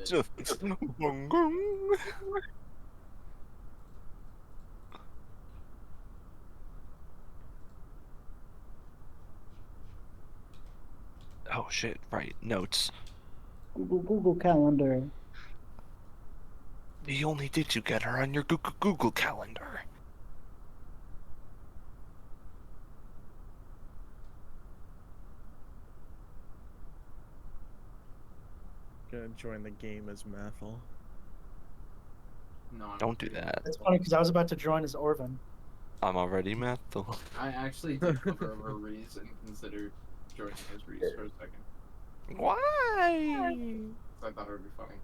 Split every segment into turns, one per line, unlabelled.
Just boom, boom. Oh shit! Right, notes.
Google Calendar.
You only did you get her on your Google Calendar?
Gonna join the game as Mathel.
No, I'm
Don't do that.
It's funny because I was about to join as Orvin.
I'm already Mathel.
I actually did cover over Reese and considered joining as Reese for a second.
Why?
I thought it would be funny.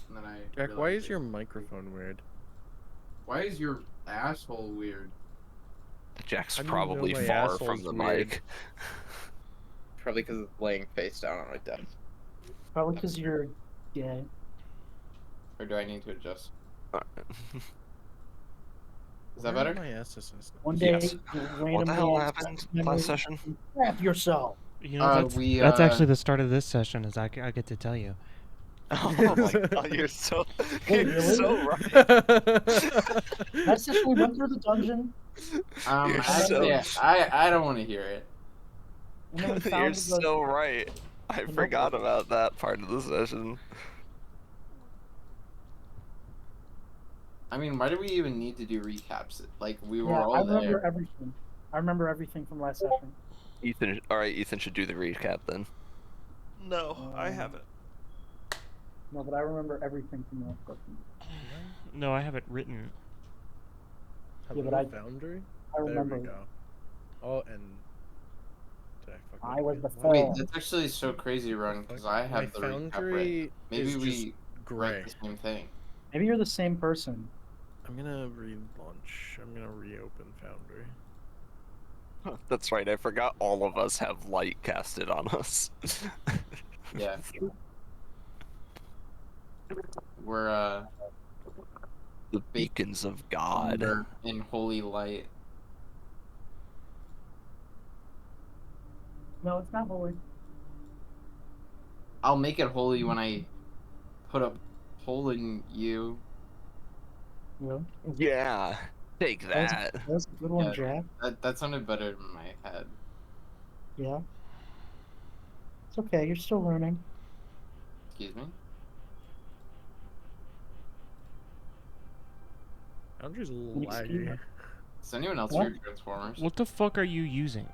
And then I
Jack, why
realized
is
it-
your microphone weird?
Why is your asshole weird?
Jack's
How do you
probably
know my
far from
asshole's
the
weird?
mic.
Probably because it's laying face down on my desk.
Probably because you're gay.
Or do I need to adjust?
Uh,
Is that
Where are
better?
my SSS?
One day,
Yes.
you
What
randomly
the hell
access
happened
memory
last session?
and crap yourself.
You know, that's
we,
that's actually the start of this session. Is I get to tell you.
Oh my god, you're so
Wait,
you're
really?
so right.
That session we went through the dungeon,
You're
Actually,
so
I don't want to hear it.
and then we
you're
found the
so right. I
the
forgot
notebook.
about that part of the session.
I mean, why do we even need to do recaps? Like, we were
Yeah,
all
I remember
there.
everything. I remember everything from last session.
Ethan, all right, Ethan should do the recap then.
No, I haven't.
No, but I remember everything from last session.
No, I have it written.
Hello,
but I-
Foundry?
I remember.
There we go. Oh, and... Did I fucking
I was
forget
the
what?
Wait,
Oh.
that's actually so crazy, Run, because I
My
have the recap right.
Foundry
Maybe
is
we
just gray.
write the same thing.
Maybe you're the same person.
I'm gonna relaunch. I'm gonna reopen Foundry.
That's right, I forgot all of us have light casted on us.
Yeah. We're
The beacons of God.
under in holy light.
No, it's not holy.
I'll make it holy when I put a hole in you.
Really?
Yeah, take
That
that.
was a good one,
Yeah.
Jack.
That sounded better in my head.
Yeah. It's okay. You're still learning.
Excuse me?
Foundry's a little
Excuse me?
laggy.
Does anyone else
What?
hear Transformers?
What the fuck are you using?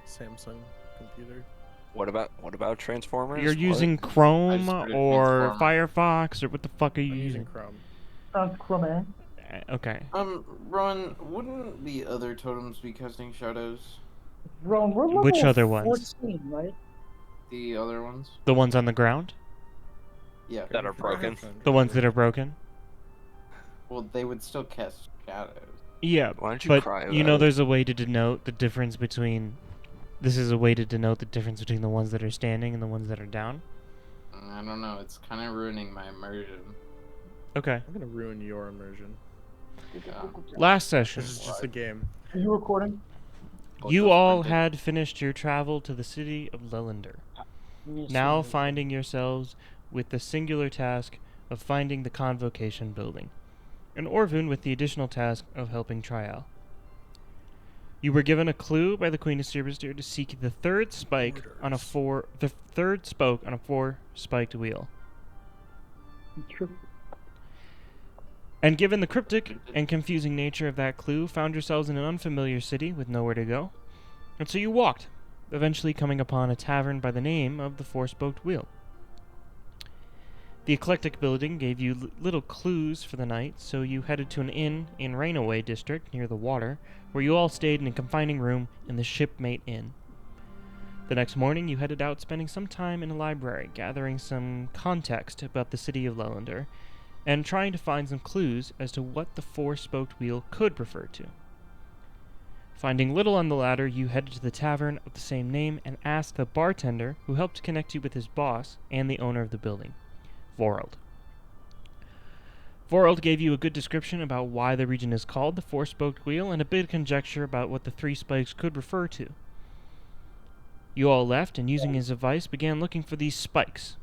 Samsung computer.
What about Transformers?
You're
What?
using Chrome
started
or
Transformer.
Firefox or what the fuck are you
I'm
using?
Chrome.
Chrome.
Okay.
Ron, wouldn't the other totems be casting shadows?
Ron, we're level
Which other ones?
14, right?
The other ones?
The ones on the ground?
Yeah.
That are broken.
The ones that are broken?
Well, they would still cast shadows.
Yeah,
Why don't you
but
cry
you
about
know
it?
there's a way to denote the difference between... This is a way to denote the difference between the ones that are standing and the ones that are down?
I don't know. It's kind of ruining my immersion.
Okay.
I'm gonna ruin your immersion.
Last session,
This is just a game.
Are you recording?
you all had finished your travel to the city of Lelander. Now finding yourselves with the singular task of finding the Convocation building, and Orvin with the additional task of helping Trial. You were given a clue by the Queen of Cybersteer to seek the third spoke on a four-spiked wheel. And given the cryptic and confusing nature of that clue, found yourselves in an unfamiliar city with nowhere to go. And so you walked, eventually coming upon a tavern by the name of the Four-Spoked Wheel. The eclectic building gave you little clues for the night, so you headed to an inn in Rainaway District near the water, where you all stayed in a confining room in the Shipmate Inn. The next morning, you headed out, spending some time in a library, gathering some context about the city of Lelander, and trying to find some clues as to what the four-spoked wheel could refer to. Finding little on the ladder, you headed to the tavern of the same name and asked the bartender, who helped connect you with his boss and the owner of the building, Vorald. Vorald gave you a good description about why the region is called the Four-Spoked Wheel and a bit of conjecture about what the three spikes could refer to. You all left, and using his advice, began looking for these spikes,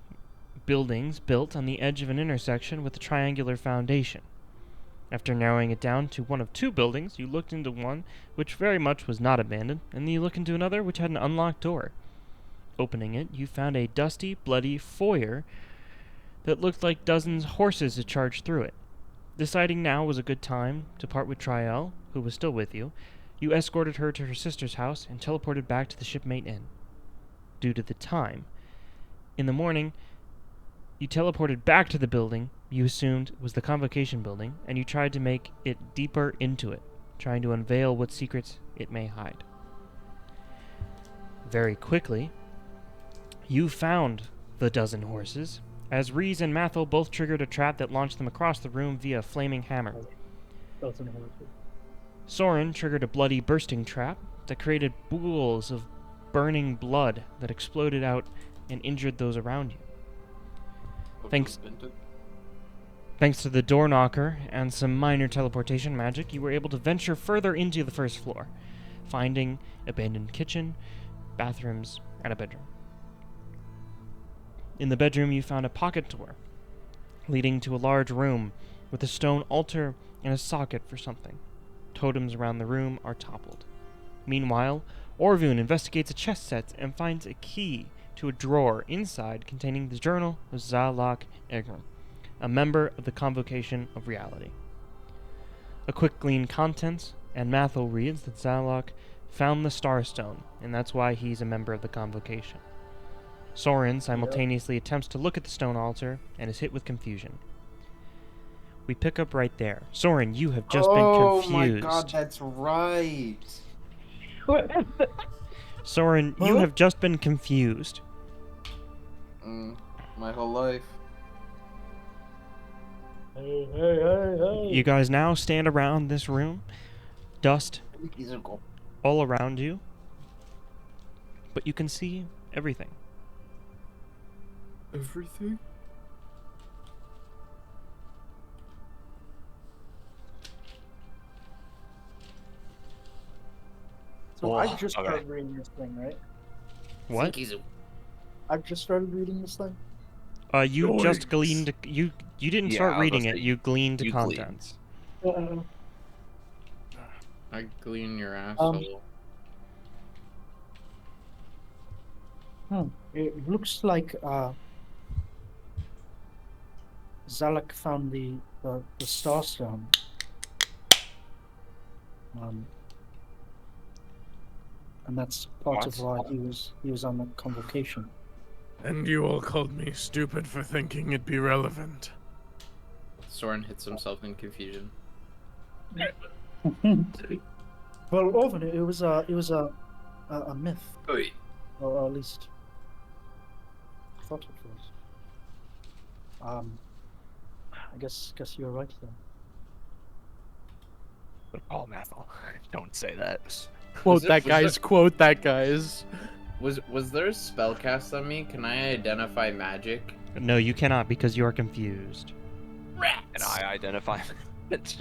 buildings built on the edge of an intersection with a triangular foundation. After narrowing it down to one of two buildings, you looked into one which very much was not abandoned, and then you looked into another which had an unlocked door. Opening it, you found a dusty, bloody foyer that looked like dozens of horses had charged through it. Deciding now was a good time to part with Triel, who was still with you, you escorted her to her sister's house and teleported back to the Shipmate Inn. Due to the time, in the morning, you teleported back to the building you assumed was the Convocation building, and you tried to make it deeper into it, trying to unveil what secrets it may hide. Very quickly, you found the dozen horses, as Reese and Mathel both triggered a trap that launched them across the room via a flaming hammer.
Dozen horses.
Soren triggered a bloody bursting trap that created pools of burning blood that exploded out and injured those around you. Thanks to the door knocker and some minor teleportation magic, you were able to venture further into the first floor, finding abandoned kitchen, bathrooms, and a bedroom. In the bedroom, you found a pocket door leading to a large room with a stone altar and a socket for something. Totems around the room are toppled. Meanwhile, Orvun investigates a chest set and finds a key to a drawer inside containing the journal of Zalak Egrim, a member of the Convocation of Reality. A quick glean contents, and Mathel reads that Zalak found the Starstone, and that's why he's a member of the Convocation. Soren simultaneously attempts to look at the stone altar and is hit with confusion. We pick up right there. Soren, you have just been confused.
Oh my god, that's right.
Soren, you have just been confused.
My whole life.
Hey.
You guys now stand around this room. Dust all around you. But you can see everything.
Everything?
So I just started reading this thing, right?
What?
I've just started reading this thing.
You
Yoinks.
just gleaned. You didn't
Yeah,
start
I was
reading
gonna
it.
say,
You gleaned
you gleaned.
contents.
I glean your asshole.
It looks like Zalak found the Starstone. And that's part of why he was on the Convocation.
And you all called me stupid for thinking it'd be relevant.
Soren hits himself in confusion.
Well, Orvin, it was a myth,
Wait.
or at least I thought it was. I guess you're right then.
Oh, Mathel, don't say that.
Quote that, guys. Quote that, guys.
Was there a spell cast on me? Can I identify magic?
No, you cannot because you are confused.
And I identify it.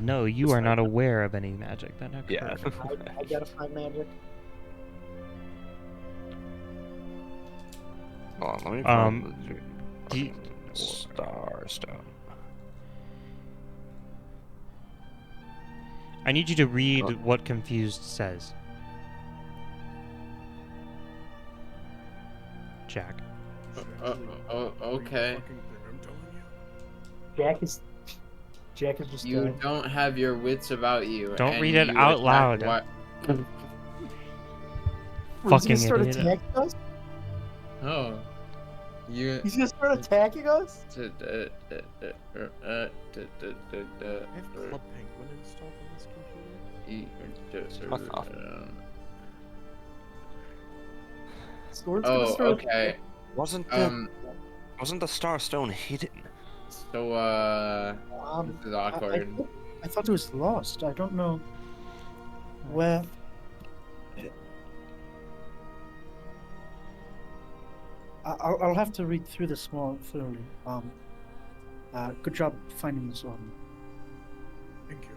No, you are not aware of any magic that occurs.
Yeah.
I identify magic.
Hold on, let me find
do you-
the Starstone.
I need you to read what confused says. Jack.
Okay.
Fucking thing, I'm telling you.
Jack is just.
You don't have your wits about you.
Don't
and
read it
you
out
attack
loud. Fucking
He's gonna start
idiot.
attacking us.
Oh. You.
He's gonna start attacking us.
I have Club Penguin installed on this computer.
Sword's gonna
Oh,
start
okay.
Wasn't the Starstone hidden?
So,
attacking.
this is awkward.
I thought it was lost. I don't know. Well, I'll have to read through this more thoroughly. Good job finding this one.
Thank you.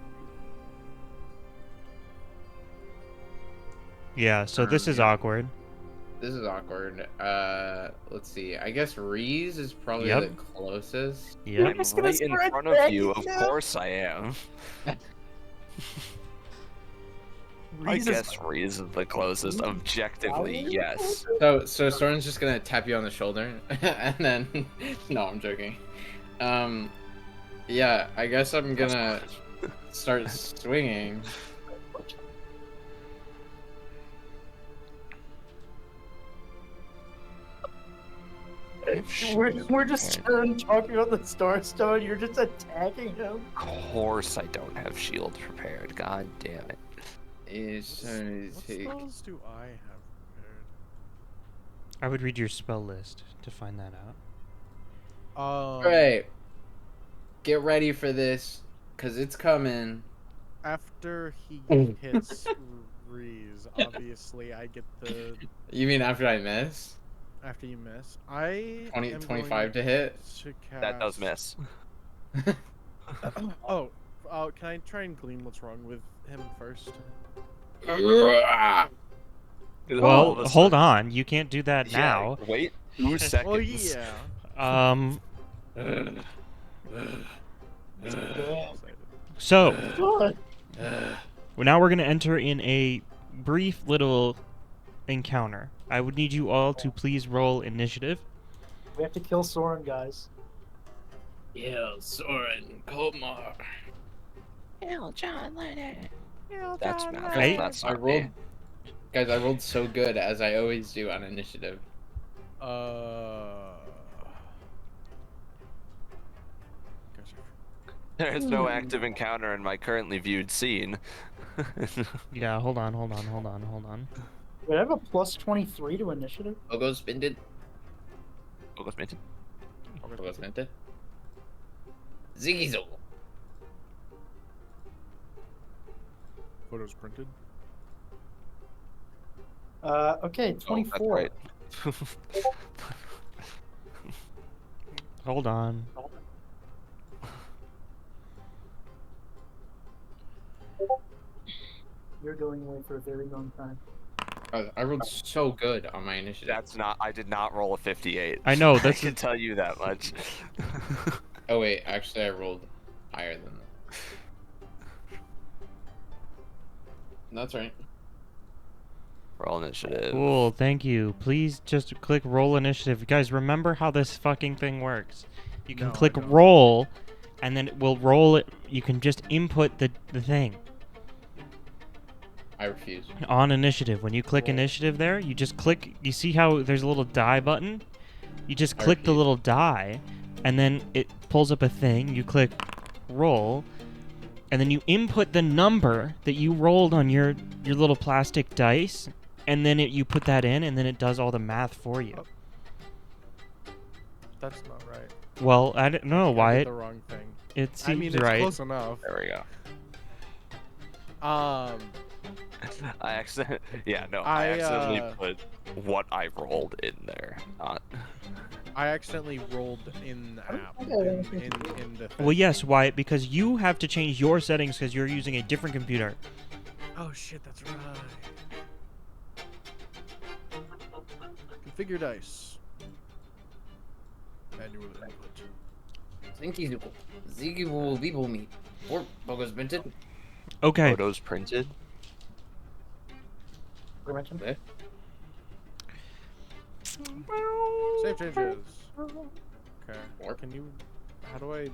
Yeah, so this is
Yeah.
awkward.
This is awkward. Let's see. I guess Reese is probably
Yep.
the closest.
Yep.
I'm right in front of you. Of course I am. I guess Reese is the closest. Objectively, yes.
So Soren's just gonna tap you on the shoulder, and then no, I'm joking. Yeah, I guess I'm gonna start swinging.
We're just talking about the Starstone. You're just attacking him.
Of course I don't have shield prepared. God damn it.
It's
What spells do I have prepared?
I would read your spell list to find that out.
Alright. Get ready for this, cause it's coming.
After he hits Reese, obviously I get the
You mean after I miss?
after you miss. I
25 to hit?
To cast...
That does miss.
Oh, can I try and glean what's wrong with him first?
Well, hold on. You can't do that
Yeah,
now.
wait 2 seconds.
Well, yeah.
So,
God.
now we're going to enter in a brief little encounter. I would need you all to please roll initiative.
We have to kill Soren, guys.
Yeah, Soren, Komar.
That's math.
Hey.
That's
I
not
rolled,
me.
guys. I rolled so good as I always do on initiative.
There is no active encounter in my currently viewed scene.
Yeah, hold on.
Wait, I have a plus 23 to initiative.
Logo spinded.
Focus mention.
Logo spinded. Ziggy
Photos printed.
Okay, 24.
right.
Hold on.
You're going away for a very long time.
I rolled so good on my initiative.
That's not. I did not roll a 58.
I know,
I
that's
can tell you that much.
Oh wait, actually I rolled higher than that. That's right.
Roll initiative.
cool. Thank you. Please just click roll initiative. Guys, remember how this fucking thing works. You can
No, I
click
don't.
roll, and then it will roll it. You can just input the thing.
I refuse.
On initiative. When you click initiative there, you just click. You see how there's a little die button? You just click the
RP.
little die, and then it pulls up a thing. You click roll, and then you input the number that you rolled on your little plastic dice, and then you put that in, and then it does all the math for you.
That's not right.
Well, I don't know
I
why
did
it
the wrong thing.
it seems
I mean, it's
right.
close enough.
There we go. I accidentally. Yeah, no. I accidentally put what I rolled in there. Not.
I accidentally rolled in the app. In the thing.
Well, yes, Wyatt, because you have to change your settings because you're using a different computer.
Oh shit, that's right. Configure dice. Manual input.
Zinky Zuko. Ziggy will leave me. Or Logo spinded.
Okay.
Photos printed.
Dimension?
Okay.
Save changes. Okay.
Or-
Can you? How do I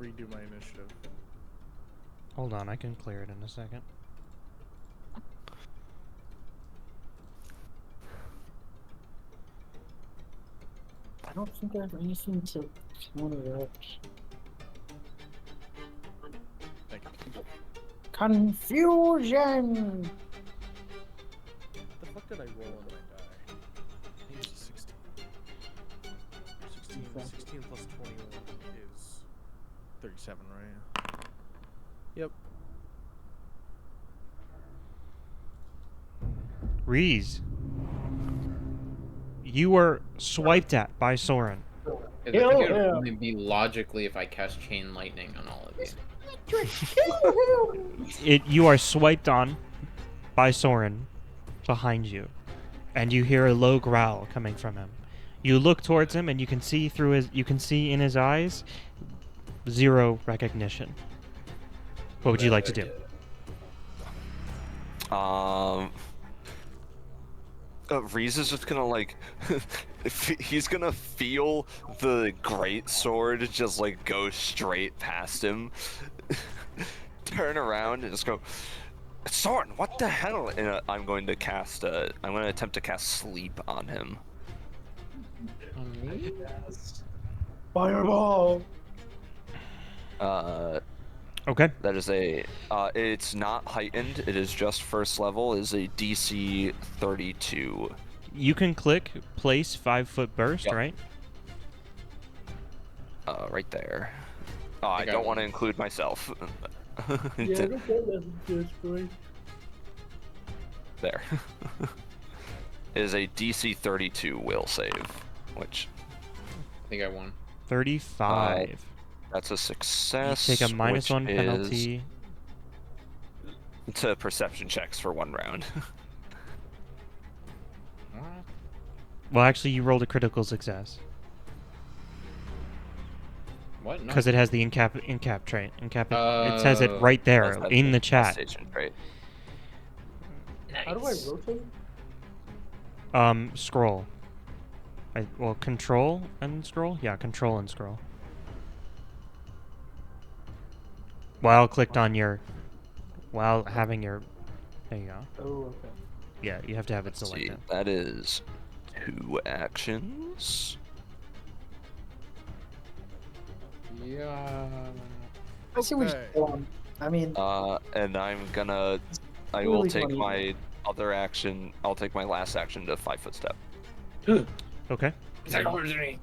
redo my initiative?
Hold on, I can clear it in a second.
I don't think I have anything to counter that.
Thank you.
Confusion!
What the fuck did I roll on my die? I think it was a 16. 16 plus 21 is 37, right? Yep.
Reese. You were swiped at by Soren.
I think it would only be logically if I cast Chain Lightning on all of you.
You are swiped on by Soren behind you, and you hear a low growl coming from him. You look towards him, and you can see in his eyes zero recognition. What would you like to do?
Reese is just gonna like, he's gonna feel the great sword just like go straight past him, turn around and just go, Soren, what the hell? And I'm going to attempt to cast sleep on him.
Fireball.
Okay.
That is it's not heightened. It is just first level. It is a DC 32.
You can click place 5-foot burst,
Yep.
right?
Right there. I don't want to include myself. There. It is a DC 32 will save, which
I think I won.
35.
That's a success.
You take a -1
which
penalty.
is to perception checks for 1 round.
Well, actually, you rolled a critical success.
What? No.
Because it has the incap trait. It says it right there
That's
in the
a
chat.
station trait.
How do I rotate?
Scroll. Well, control and scroll? Yeah, control and scroll. While clicked on your... While having your... There you go.
Oh, okay.
Yeah, you have to have it
Let's see,
selected.
that is 2 actions.
Yeah.
I see what
Okay.
you're doing. I mean,
And I will
really
take
funny.
my other action. I'll take my last action to 5-foot step.
Okay.
Right.
5-foot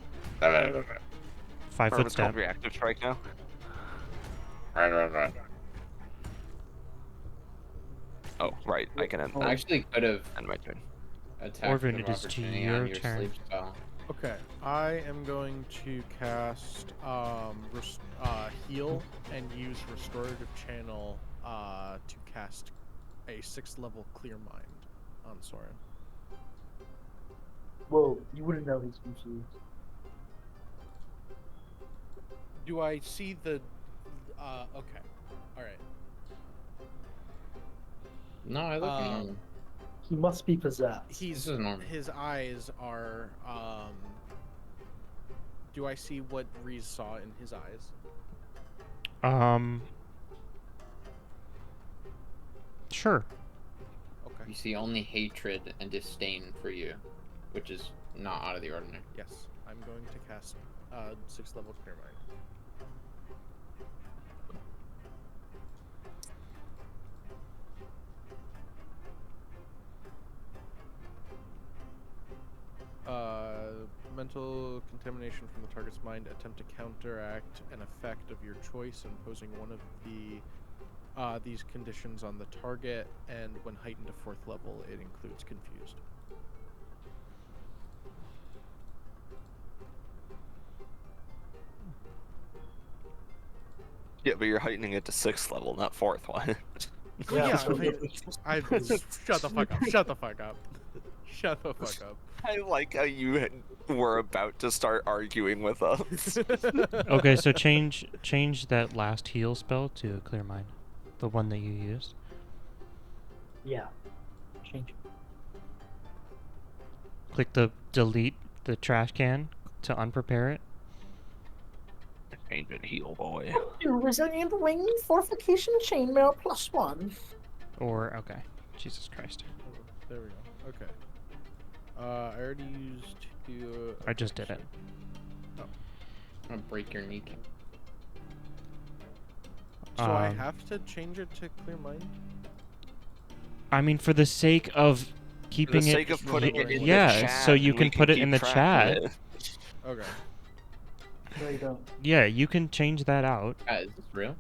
It's called
step.
reactive strike now. Oh, right. I can end,
I actually could have
end my turn.
attacked
Orvin,
of
it is to
opportunity
your
on your
turn.
sleep spell.
Okay, I am going to cast heal and use restorative channel to cast a 6th level clear mind on Soren.
whoa, you wouldn't know he's confused.
Do I see the? Okay, all right.
No, I look normal.
He must be possessed.
This is normal.
His eyes are. Do I see what Reese saw in his eyes?
Sure.
Okay.
You see only hatred and disdain for you, which is not out of the ordinary.
Yes, I'm going to cast 6th level clear mind. Mental contamination from the target's mind. Attempt to counteract an effect of your choice, imposing one of these conditions on the target, and when heightened to 4th level, it includes confused.
Yeah, but you're heightening it to 6th level, not 4th one.
Well, yeah,
so-
I shut the fuck up. Shut the fuck up. Shut the fuck up.
I like how you were about to start arguing with us.
Okay, so change that last heal spell to clear mind. The one that you used.
Yeah. Change it.
Click the delete the trash can to unprepare it.
Change it, heal boy.
Resilient wing fortification chainmail +1.
Or, okay. Jesus Christ.
There we go. Okay. I already used two.
I just did it.
I'm gonna break your kneecap.
So I
Um,
have to change it to clear mind.
I mean, for the sake of
For
keeping
the sake
it.
of putting it in
yeah,
the chat,
so you
we
can put it
keep
in the
track
chat.
of it.
Okay.
No, you don't.
Yeah, you can change that out.
Is this real?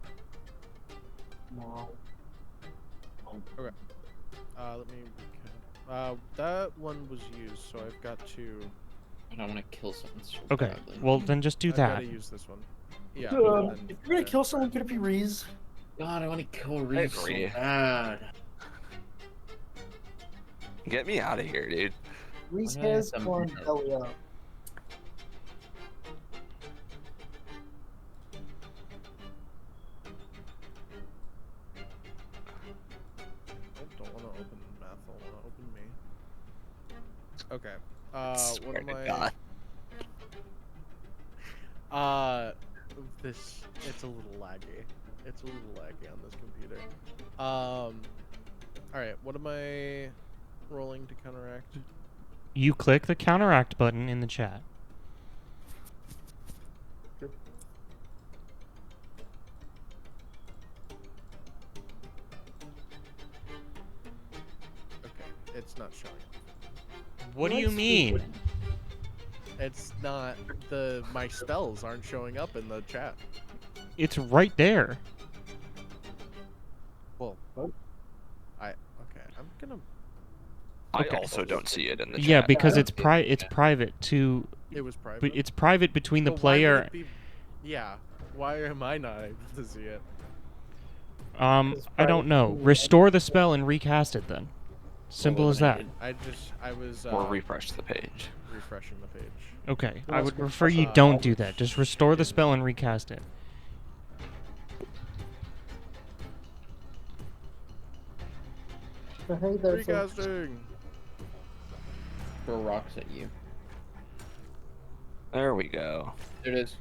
No.
Let me. That one was used, so I've got to.
I don't want to kill someone so
Okay.
badly.
Well, then just do
I've
that.
got to use this one. Yeah.
If
then-
you're gonna kill someone, could it be Reese?
God, I want to kill Reese so
agree.
bad.
Get me out of here, dude.
Reese
I'm gonna
has
have
one
some-
belly up.
I don't want to open math. I want to open me. Okay.
Swear
What am
to
I?
God.
This it's a little laggy. It's a little laggy on this computer. All right. What am I rolling to counteract?
You click the counteract button in the chat.
Okay, it's not showing.
What do you mean?
It's not my spells aren't showing up in the chat.
It's right there.
Well,
What?
okay. I'm gonna.
I
Okay.
also don't see it in the
Yeah,
chat.
because
Yeah.
it's private to
It was private.
but it's private between the
So why would
player.
it be- yeah. Why am I not able to see it?
It's
I don't
private
know.
to-
Restore the spell and recast it then. Simple as that.
I was
Or refresh the page.
refreshing the page.
Okay, I
Let's
would
go
prefer you
for-
don't do that. Just restore the spell and recast it.
So, hey there, folks.
Recasting.
Throw rocks at you.
There we go.
There it is.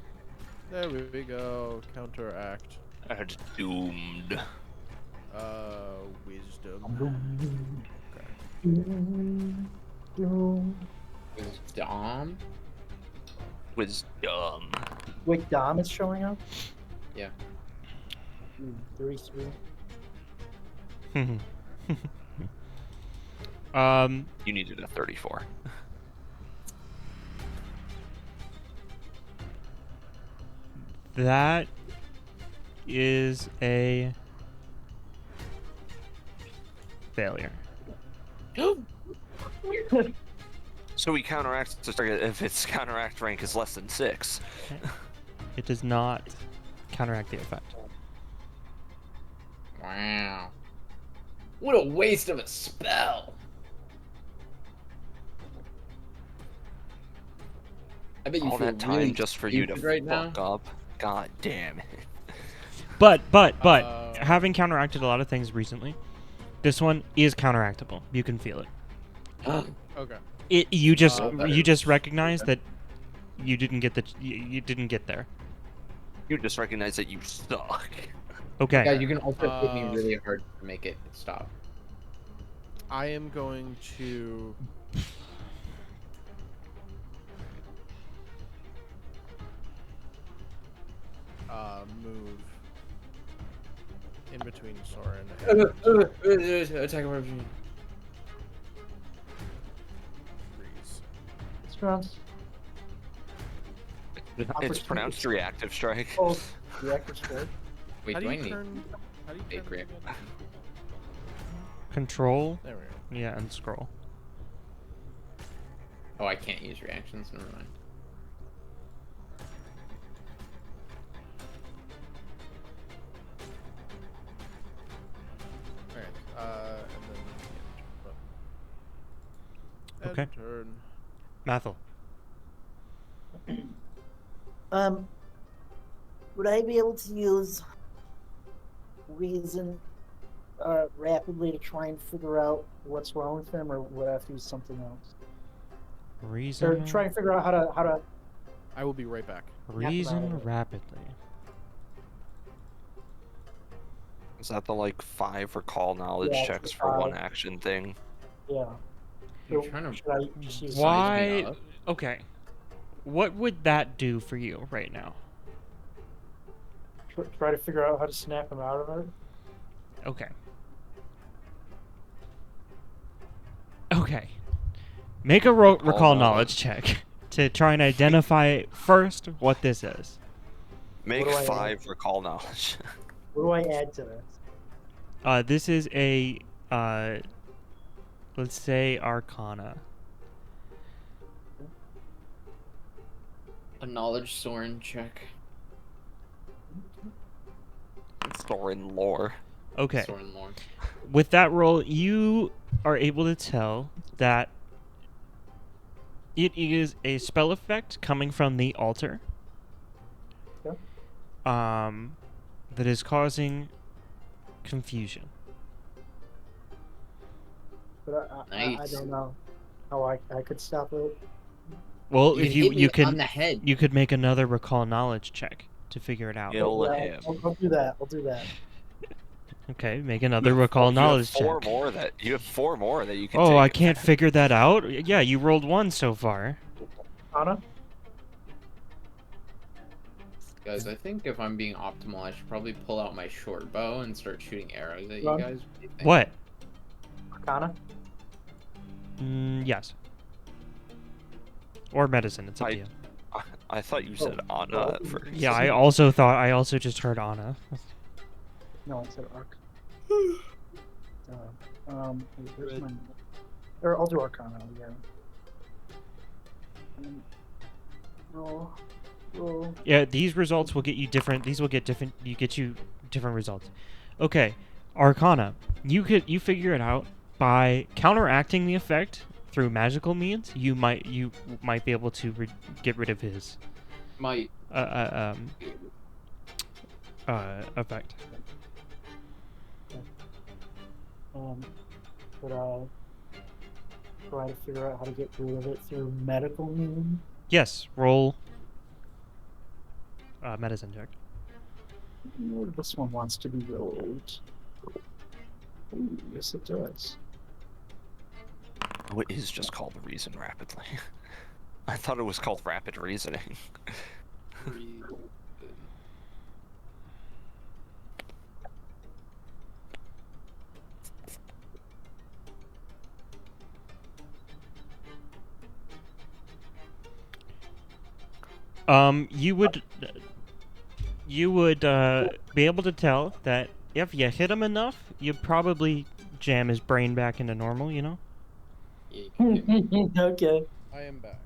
There we go. Counteract.
It's doomed.
Wisdom.
It was Dom.
Wisdom.
Wait, Dom is showing up?
Yeah.
33.
You needed a 34.
That is a failure.
So he counteracts the target if its counteract rank is less than 6.
It does not counteract the effect.
Wow. What a waste of a spell. I bet you
All
feel
that time
really
just for you to
stupid right
fuck
now.
up. God damn it.
But having counteracted a lot of things recently, this one is counteractable. You can feel it.
Okay.
You just
that
you just
is-
recognize that you didn't get you didn't get there.
You just recognize that you suck.
Okay.
Yeah, you can also hit me
Uh,
really hard to make it stop.
I am going to. Move in between Soren and
Attack of opportunity.
Reese.
Restaurants.
It's pronounced reactive strike.
Oh, reactor strike.
Wait,
How do
do I
you
need?
turn? How do you
Fake
turn it
react.
again?
Control.
There we go.
Yeah, and scroll.
Oh, I can't use reactions. Never mind.
Alright, and then
Okay.
end turn.
Mathel.
Would I be able to use reason rapidly to try and figure out what's wrong with him, or would I have to use something else? Or
Reason.
try and figure out how to.
I will be right back.
Reason rapidly.
Is that the like 5 recall knowledge
Yeah, it's
checks
the
for one
5.
action thing?
Yeah.
You're
So
trying to
should I just use?
Why?
up.
Okay. What would that do for you right now?
Try to figure out how to snap him out of it.
Okay. Okay. Make a recall knowledge check to try and identify first what this is.
Make
do I
5 recall knowledge.
What do I add to this?
This is a let's let's say Arcana.
A knowledge Soren check.
Soren lore.
Okay.
Soren lore.
With that roll, you are able to tell that it is a spell effect coming from the altar.
Yeah.
That is causing confusion.
But I
Nice.
don't know how I could stop it.
Well,
You
if
hit
you
me on
can
the head.
you could make another recall knowledge check to figure it out.
Kill
Yeah,
him.
I'll do that. I'll do that.
Okay, make another recall
You have
knowledge
four
check.
more that you have 4 more that you can.
Oh,
take
I
if
can't
that-
figure that out. Yeah, you rolled 1 so far.
Anna?
Guys, I think if I'm being optimal, I should probably pull out my short bow and start shooting arrows at you
Run.
guys. What do you think?
What?
Arcana?
Yes. Or medicine, it's up to
I-
you.
I thought you said Anna at first.
Yeah, I also just heard Anna.
No, I said Arc. Where's my... Or I'll do Arcana, yeah. Roll. Roll.
Yeah, these results will get you different. These will get different. You different results. Okay, Arcana. You figure it out by counteracting the effect through magical means. You might be able to get rid of his
Might.
effect.
But I'll try to figure out how to get rid of it through medical means.
Yes, roll medicine check.
This one wants to be rolled. Ooh, yes, it does.
Oh, it is just called reason rapidly. I thought it was called rapid reasoning.
You would be able to tell that if you hit him enough, you'd probably jam his brain back into normal, you know?
Yeah, you can get-
Okay.
I am back.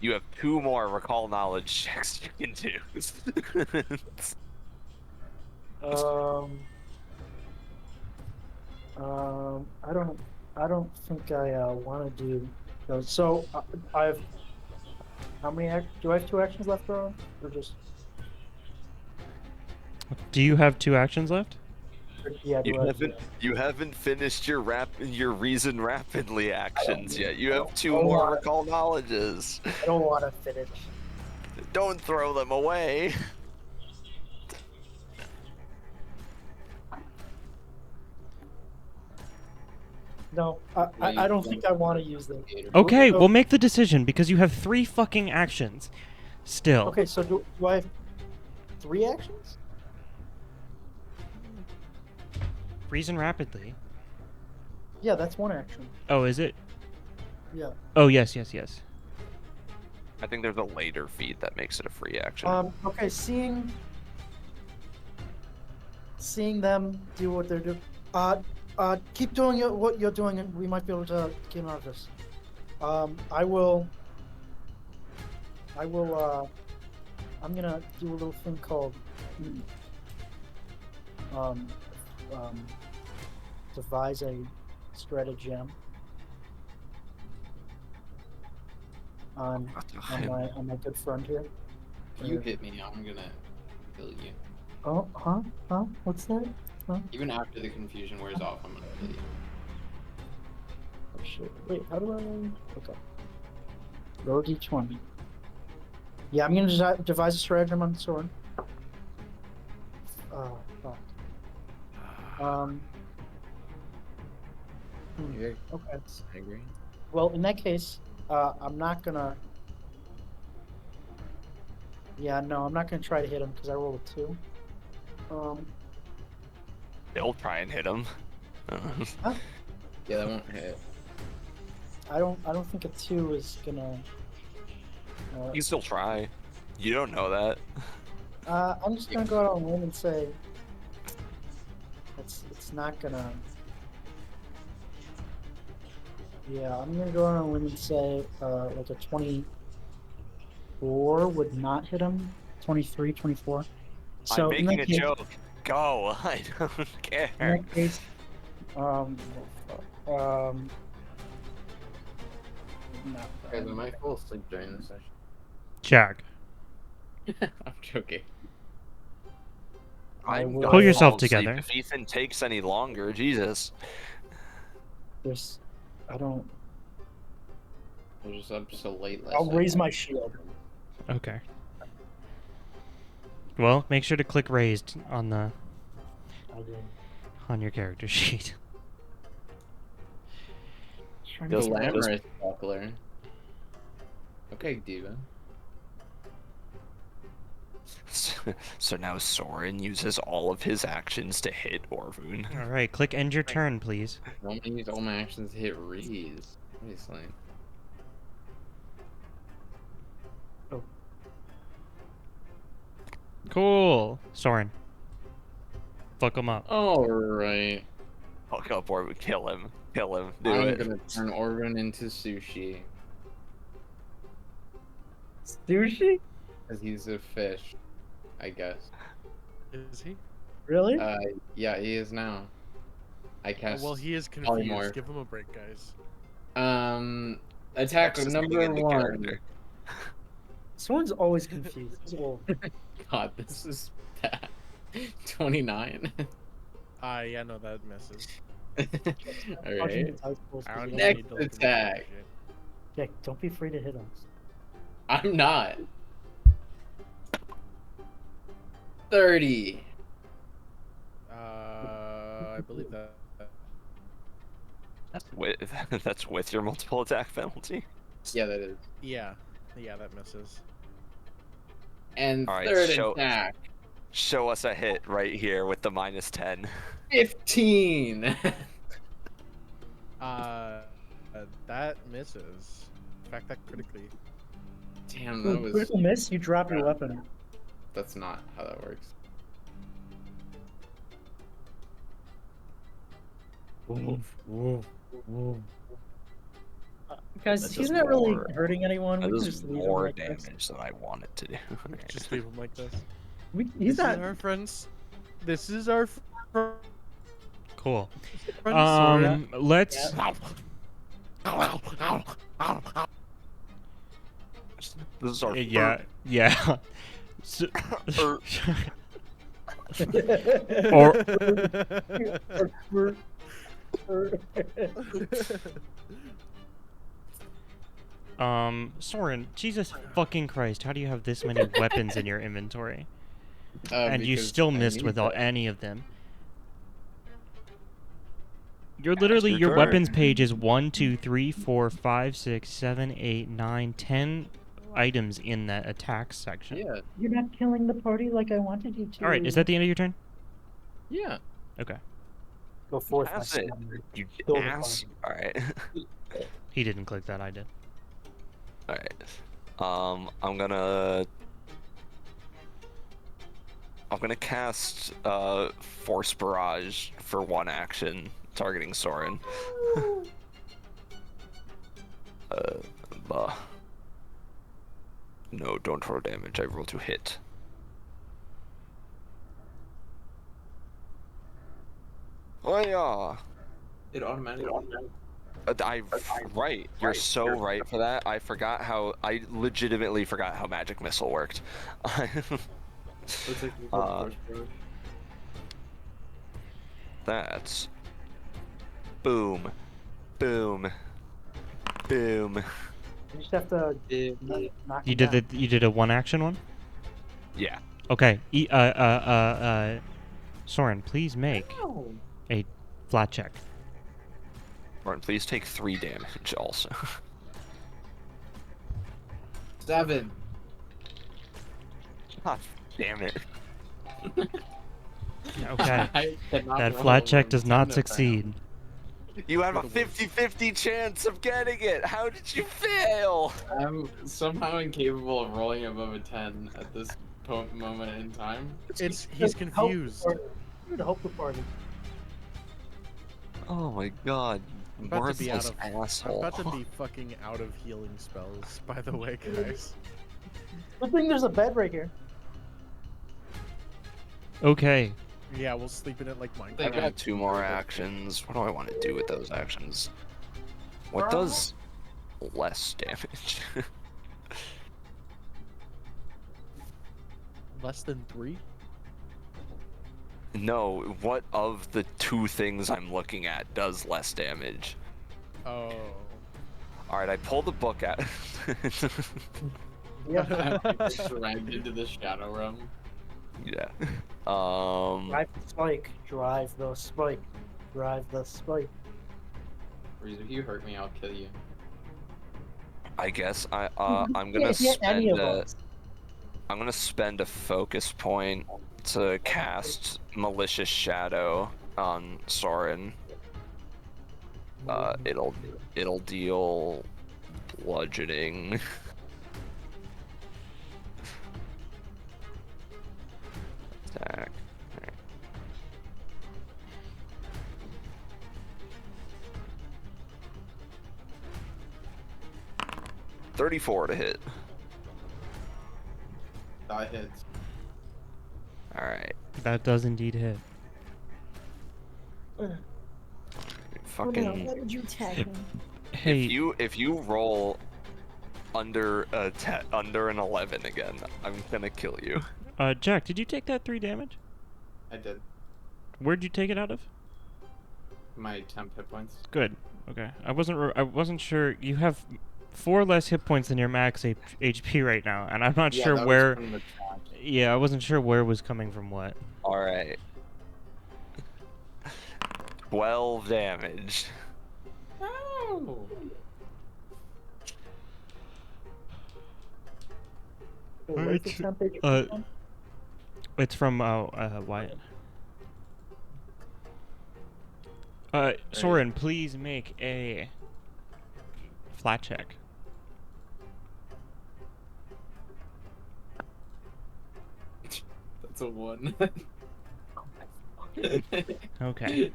You have 2 more recall knowledge checks you can do.
I don't think I want to do those. So I've how many? Do I have 2 actions left, or just?
Do you have 2 actions left?
Or, yeah. Do I,
You haven't finished your reason rapidly actions yet. You have 2
Oh,
more
wow.
recall knowledges.
I don't want to finish.
Don't throw them away.
No, I don't think I want to use them.
Okay,
So-
we'll make the decision because you have 3 fucking actions. Still.
Okay, so do I have 3 actions?
Reason rapidly.
Yeah, that's 1 action.
Oh, is it?
Yeah.
Oh, yes.
I think there's a later feat that makes it a free action.
Okay, seeing them do what they're doing. Keep doing what you're doing, and we might be able to get out of this. I will. I'm gonna do a little thing called. Devise a stratagem. On my good friend here.
If you hit me, I'm gonna kill you.
Oh, huh? What's that?
Even after the confusion wears off, I'm gonna kill you.
Oh shit. Wait, how do I... Okay. Roll d20. Yeah, I'm gonna devise a stratagem on Soren. Fuck.
Yeah,
Okay.
I agree.
Well, in that case, I'm not gonna... Yeah, no, I'm not gonna try to hit him because I rolled a 2.
They'll try and hit him.
Yeah, that won't hit.
I don't think a 2 is gonna...
You can still try. You don't know that.
I'm just gonna go out on a limb and say it's not gonna. Yeah, I'm gonna go on a limb and say like a 24 would not hit him. 23, 24. So
I'm
in
making
that
a
case,
joke. Go. I don't
in
care.
that case, um, um, no,
Guys, I might fall asleep during this session.
Jack,
I'm joking.
I'm
will-
gonna
Pull yourself
fall asleep
together.
If Ethan takes any longer, Jesus.
there's, I don't.
I was just up so late last
I'll
night.
raise my shield.
okay. Well, make sure to click raised on
I did.
your character sheet.
Trying to
Just-
get-
Glamorous buckler. Okay, Diva.
So now Soren uses all of his actions to hit Orvun.
All right, click end your turn, please.
I want to use all my actions to hit Reese. Obviously.
Cool. Soren. Fuck him up.
Alright.
Fuck up Orvun, kill him. Kill him. Do
I'm
it.
gonna turn Orvin into sushi.
Sushi?
Because he's a fish. I guess.
Is he?
Really?
Yeah, he is now. I cast.
Well, he is
Polymorph.
confused. Give him a break, guys.
Attack
That's just
number
getting into
1.
character.
Someone's always confused. He's old.
God, this is bad. 29.
Yeah, no, that misses.
Alright.
I don't even
Next
need to look at my
attack.
shit.
Yeah, don't be afraid to hit us.
I'm not. 30.
I believe that.
That's with your multiple attack penalty.
Yeah, that is.
Yeah, that misses.
And
Alright,
third
show-
attack.
Show us a hit right here with the -10.
15.
That misses. In fact, that critically.
Damn, that was.
Critical miss, you drop your weapon.
That's not how that works.
Guys,
That's
he's
just
not really
more-
hurting anyone.
That
We can
is
just leave him
more
like this.
damage than I wanted to do.
Just leave him like this.
He's
This
not.
is our friends. This is our
Cool.
friends. Soren.
Let's.
This is our
Yeah. Yeah. So, Soren, Jesus fucking Christ, how do you have this many weapons in your inventory? And you
Because
still
I
missed
need
without
that.
any of them. You're literally,
your
your
turn.
weapons page is 1, 2, 3, 4, 5, 6, 7, 8, 9, 10 items in that attack section.
Yeah,
You're not killing the party like I wanted you to.
Alright, is that the end of your turn?
yeah.
Okay.
Go forth, my
That's it.
son.
You
Kill the
ass. Alright.
He didn't click that, I did.
Alright. I'm gonna cast Force Barrage for one action, targeting Soren. Bah. No, don't roll damage. I roll to hit. Oh yeah.
It automatically.
Right. You're so right for that. I forgot how. I legitimately forgot how Magic Missile worked. That's. Boom. Boom. Boom.
You just have to knock
You
him
did
down.
you did a one action one?
Yeah.
Okay. Soren, please make
No.
a flat check.
Martin, please take 3 damage also.
7.
God damn it.
Okay.
I cannot
That
roll
flat check
a
does
10
not
that
succeed.
You have a 50-50 chance of getting it. How did you fail?
I'm somehow incapable of rolling above a 10 at this moment in time.
He's
Help the
confused.
party. You would help the party.
Oh my god.
I'm about to be out
Worthless
of. I'm
asshole.
about to be fucking out of healing spells. By the way, guys.
Good thing there's a bed right here.
Okay.
Yeah, we'll sleep in it like Minecraft.
I got 2 more actions. What do I want to do with those actions? What does less damage?
Less than 3?
No, what of the 2 things I'm looking at does less damage?
Oh.
Alright, I pull the book out.
Yeah.
Dragged into the shadow realm.
Yeah.
Drive the spike. Drive the spike. Drive the spike.
Reese, if you hurt me, I'll kill you.
I guess I'm
You
gonna
can't hit any
spend
of
a
us.
I'm gonna spend a focus point to cast Malicious Shadow on Soren. It'll deal bludgeoning. Attack. Alright. $34 to hit.
That hits.
Alright.
That does indeed hit.
Fucking.
Why did you tag me?
Hey,
If you roll under under an 11 again, I'm gonna kill you.
Jack, did you take that 3 damage?
I did.
Where'd you take it out of?
My temp hit points.
Good. Okay. I wasn't sure. You have 4 less hit points than your max HP right now, and I'm not
Yeah,
sure
that was
where.
from the trash.
Yeah, I wasn't sure where it was coming from. What?
Alright. 12 damage.
Oh.
Where's the temperature? from?
It's from Wyatt. Soren, please make a flat check.
That's a 1.
Okay.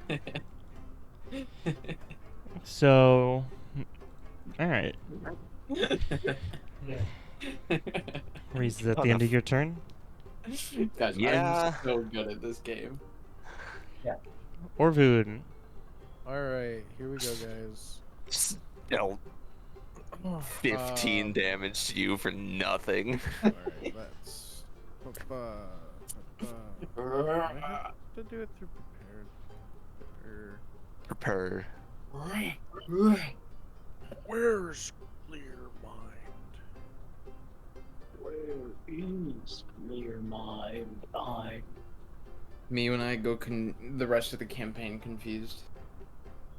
So, all right. Reese, is that the end of your turn?
Guys,
Yeah.
I'm so good at this game.
Orvud.
Alright, here we go, guys.
Still 15 damage to you for nothing.
Alright, let's. I have to do it through prepared.
Prepare.
Where's clear mind?
Where is clear mind?
Me when I go the rest of the campaign confused.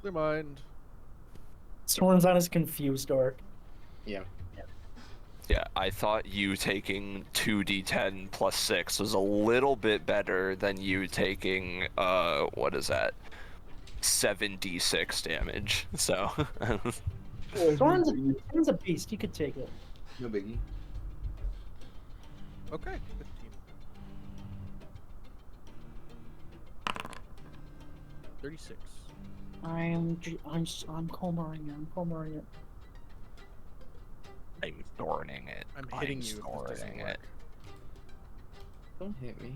Clear mind.
Soren's on his confused arc.
Yeah.
Yeah, I thought you taking 2d10 plus 6 was a little bit better than you taking, what is that? 7d6 damage, so...
Soren's a beast. He could take it.
No biggie.
Okay, 15. $36.
I'm Comaring it. I'm Comaring it.
I'm thorning it.
I'm hitting you if this doesn't
thorning
work.
it.
Don't hit me.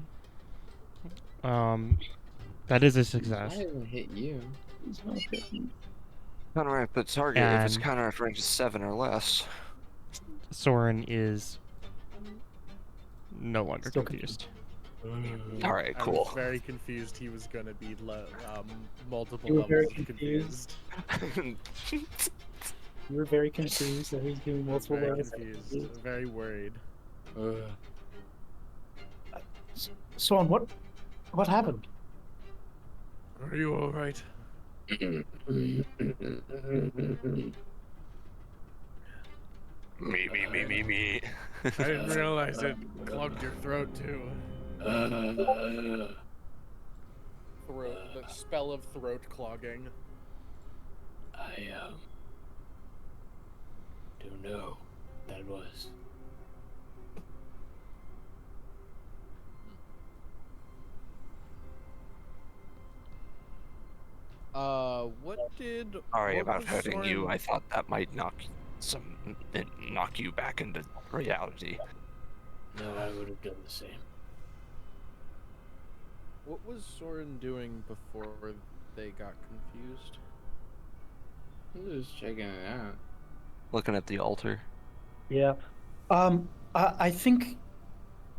That is a
I
success.
haven't hit you.
He's not hitting.
Counteract the target if its
And-
counteract range is 7 or less.
Soren is no longer
Still
confused.
Alright,
I
cool.
was very confused he was gonna be multiple
You were very
levels of
confused.
confused.
You were very confused that he's doing multiple
Very
levels.
confused. Very worried.
Soren, what happened?
Are you alright?
Me.
I didn't realize it clogged your throat too. The spell of throat clogging.
I don't know what that was.
What
Sorry
what
about
was
hurting you.
Soren-
I thought that might knock you back into reality.
No, I would have done the same.
What was Soren doing before they got confused?
I'm just checking it out.
Looking at the altar.
Yeah. I think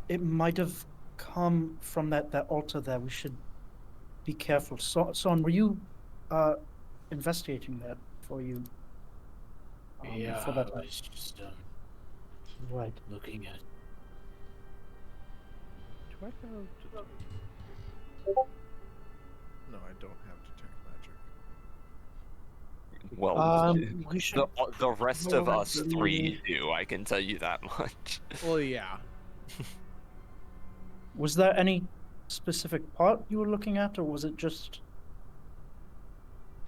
it might have come from that altar there. We should be careful. Son, were you investigating that for you?
Yeah,
For that
I was just
right.
looking at.
Do I have No, I don't have detect magic.
Well,
We should.
the rest of us three
probably-
do. I can tell you that much.
Well, yeah.
Was there any specific part you were looking at, or was it just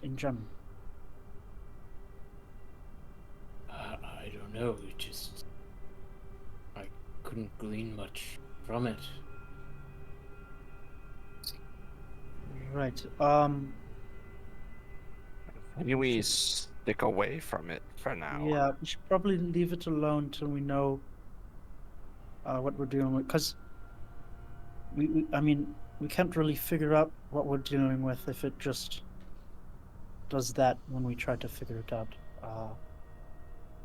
in general?
I don't know. It just. I couldn't glean much from it.
Right.
Maybe we stick away from it for now.
Yeah, we should probably leave it alone till we know what we're dealing with. Because I mean, we can't really figure out what we're dealing with if it just does that when we try to figure it out.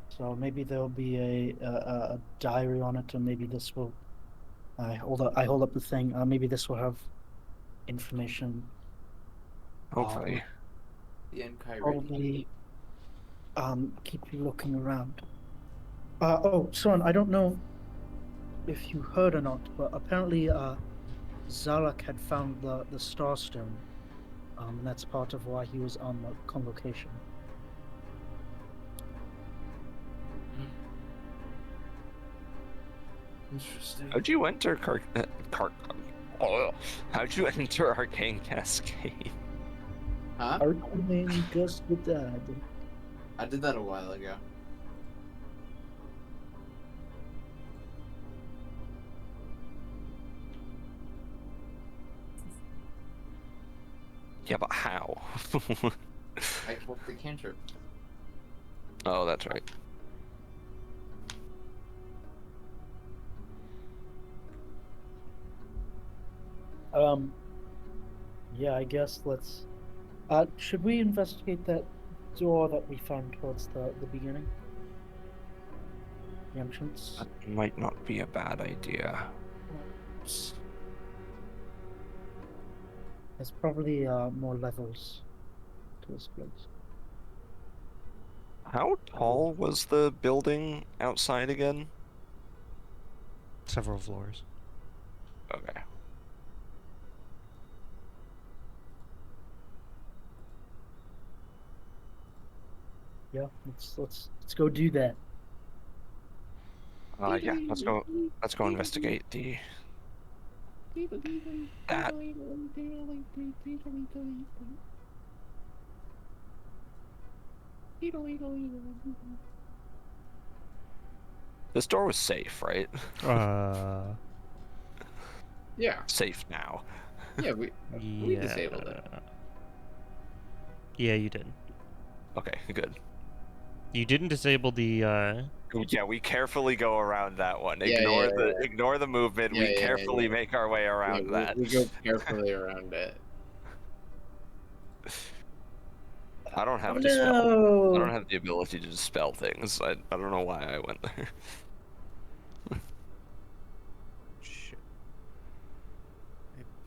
So maybe there'll be a diary on it, and maybe this will. I hold up the thing. Maybe this will have information.
Hopefully.
The Enkai
Probably keep you looking around. Oh, Son, I don't know if you heard or not, but apparently Zalak had found the Starstone, and that's part of why he was on the convocation.
Interesting.
How'd you enter How'd you enter Arcane Cascade?
Huh?
Arcane just with that.
I did that a while ago.
Yeah, but how?
I worked the cantrip.
Oh, that's right.
Yeah, I guess let's. Should we investigate that door that we found towards the beginning? The entrance.
That might not be a bad idea.
There's probably more levels to this place.
How tall was the building outside again?
Several floors.
Okay.
Yeah, let's go do that.
Yeah, let's go investigate that. This door was safe, right?
Yeah.
Safe now.
Yeah, we disabled it.
Yeah, you did.
Okay, good.
You didn't disable the.
Yeah, we carefully go around that one.
Yeah,
Ignore the movement.
Yeah,
we
yeah,
carefully
yeah.
make our way around that.
We go carefully around it.
I don't have
Oh,
dispel.
no!
I don't have the ability to dispel things. I don't know why I went there.
Shit.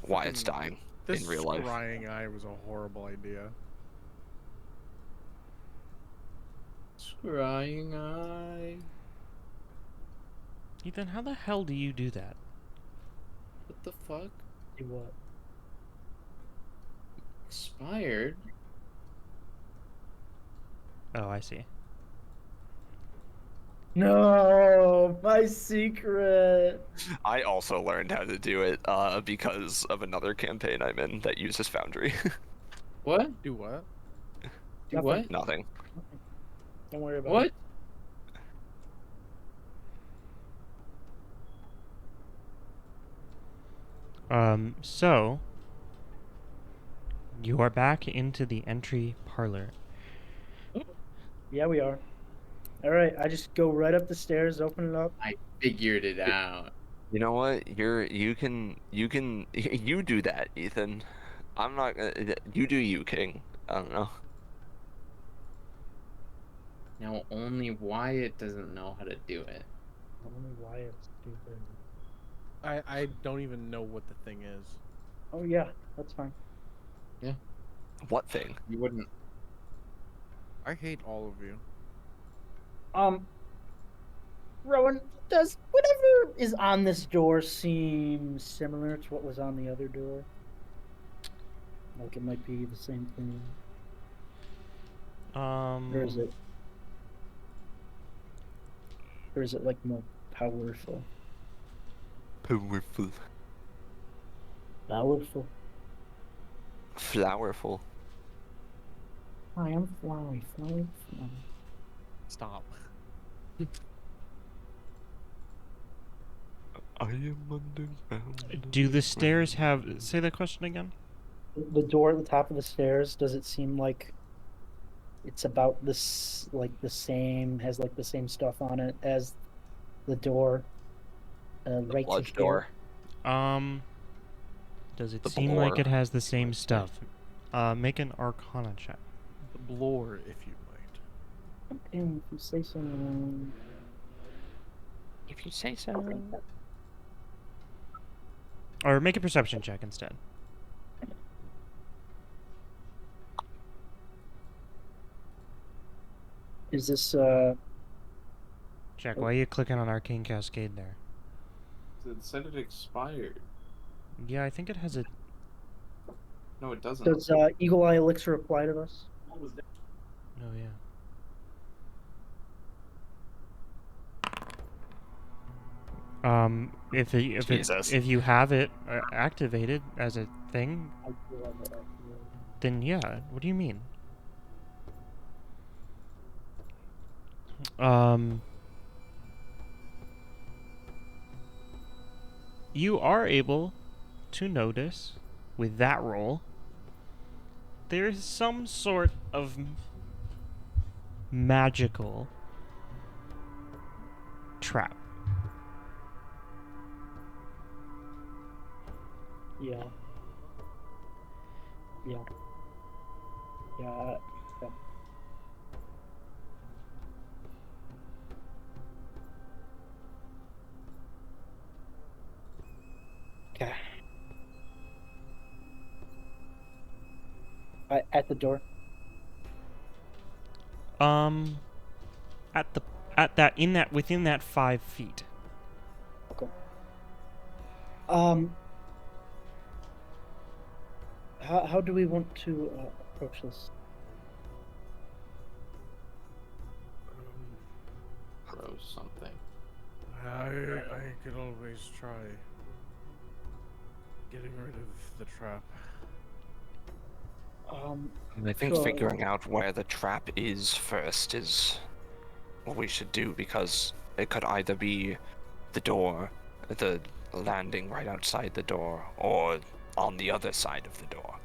Wyatt's dying
This
in real life.
scrying eye was a horrible idea.
Scrying eye.
Ethan, how the hell do you do that?
What the fuck?
Do what?
Expired?
Oh, I see.
No, my secret.
I also learned how to do it because of another campaign I'm in that uses Foundry.
What?
Do what?
Do what?
Nothing.
Don't worry about
What?
it.
So you are back into the entry parlor.
Yeah, we are. All right, I just go right up the stairs, open it up.
I figured it out.
You know what? You can you do that, Ethan. I'm not gonna. You do you, King. I don't know.
Now only Wyatt doesn't know how to do it.
I don't know why it's stupid.
I don't even know what the thing is.
Oh yeah, that's fine.
What thing?
You wouldn't.
I hate all of you.
Rowan, does whatever is on this door seem similar to what was on the other door? Like it might be the same thing, or is it? Or is it like more powerful?
Powerful.
Powerful.
Flowerful.
I am flowery, flowery, flowery.
Stop.
I am underground.
Do the stairs have? Say that question again.
The door at the top of the stairs, does it seem like it's about this, like the same, has like the same stuff on it as the door right to
Blood
here?
door.
Does it
The
seem like
blore.
it has the same stuff? Make an Arcana check.
The blore, if you might.
Okay, if you say so.
If you say so.
Or make a perception check instead.
Is this
Jack, why are you clicking on Arcane Cascade there?
It said it expired.
Yeah, I think it has a.
No, it doesn't.
does Eagle Eye Elixir apply to this?
Oh yeah. If you have it activated as a thing,
I do have it activated.
then yeah. What do you mean? You are able to notice with that roll there's some sort of magical trap.
Yeah. Yeah. Yeah. Yeah. Okay. At the door.
Within that 5 feet.
Okay. How do we want to approach this?
Throw something.
I could always try getting rid of the trap.
I think
Sure.
figuring out where the trap is first is what we should do, because it could either be the door, the landing right outside the door, or on the other side of the door.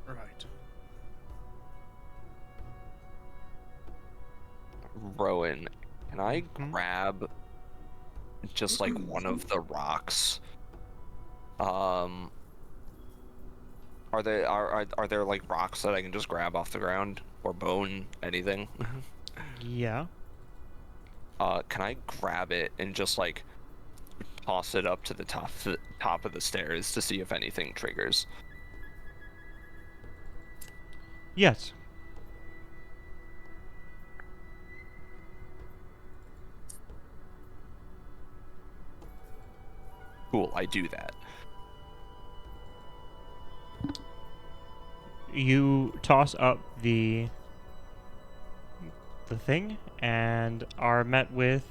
Right.
Rowan, can I grab just like one of the rocks? Are there like rocks that I can just grab off the ground, or bone, anything?
Yeah.
Can I grab it and just like toss it up to the top of the stairs to see if anything triggers?
Yes.
Cool, I do that.
You toss up the thing and are met with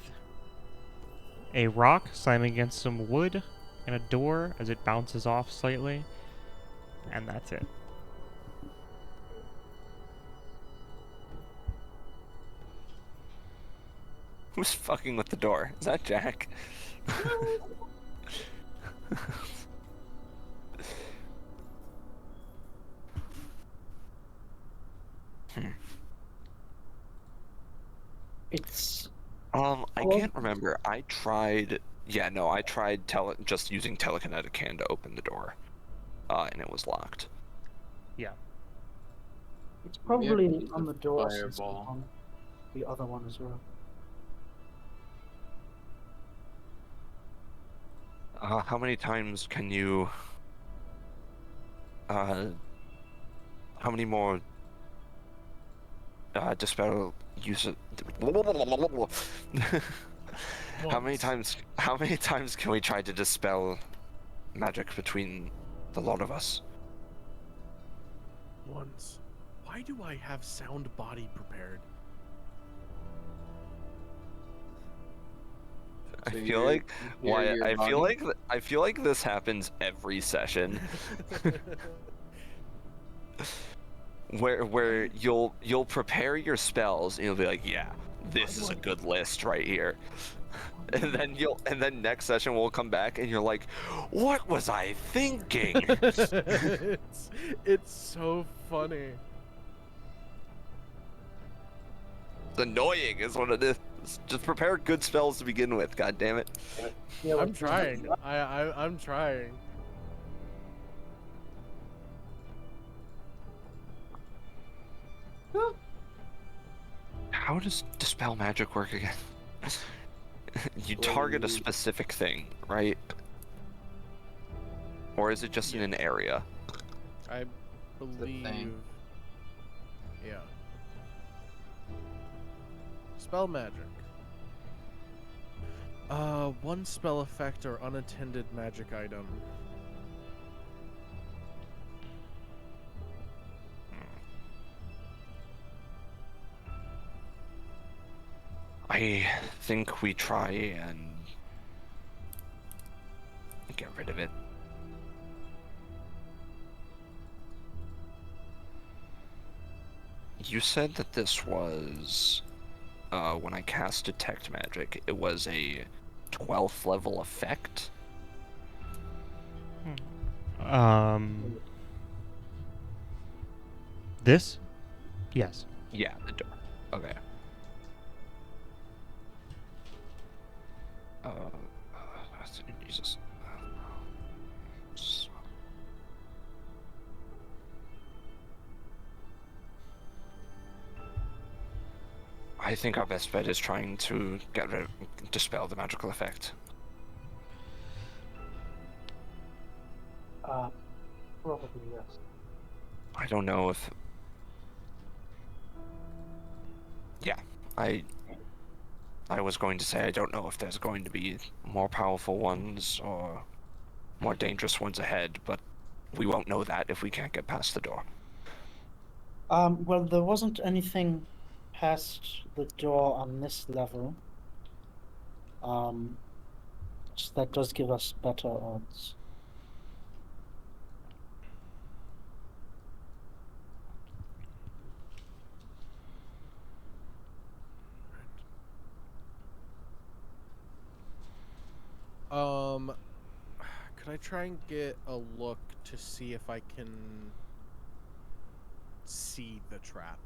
a rock slamming against some wood and a door as it bounces off slightly, and that's it.
Who's fucking with the door? Is that Jack?
It's
I
Well-
can't remember. I tried. Yeah, no, I tried just using telekinetic hand to open the door, and it was locked.
it's
Maybe I can
probably
use
on
the
the door since it's
fireball.
on the other one as well.
How many times can you? How many more? Dispel use it. How many times? How many times can we try to dispel magic between the lot of us?
Once. Why do I have sound body prepared?
I
So
feel
you're-
like
you're
why
your
I feel
body?
like I feel like this happens every session where you'll prepare your spells and you'll be like, yeah, this is a good list right here. And then next session we'll come back and you're like, what was I thinking?
it's so funny.
It's annoying is what it is. Just prepare good spells to begin with, god damn it.
Yeah,
I'm trying. I'm trying.
How does dispel magic work again? You target a specific thing, right? Or is it just in an area?
I
the
believe.
thing.
Yeah. Spell magic. One spell effect or unattended magic item.
I think we try and get rid of it. You said that this was, when I cast Detect Magic, it was a 12th level effect?
This? Yes.
Yeah, the door. Okay. Jesus. I think our best bet is trying to dispel the magical effect.
Probably yes.
I don't know if. Yeah, I was going to say I don't know if there's going to be more powerful ones or more dangerous ones ahead, but we won't know that if we can't get past the door.
Well, there wasn't anything past the door on this level. So that does give us better odds.
Could I try and get a look to see if I can see the trap?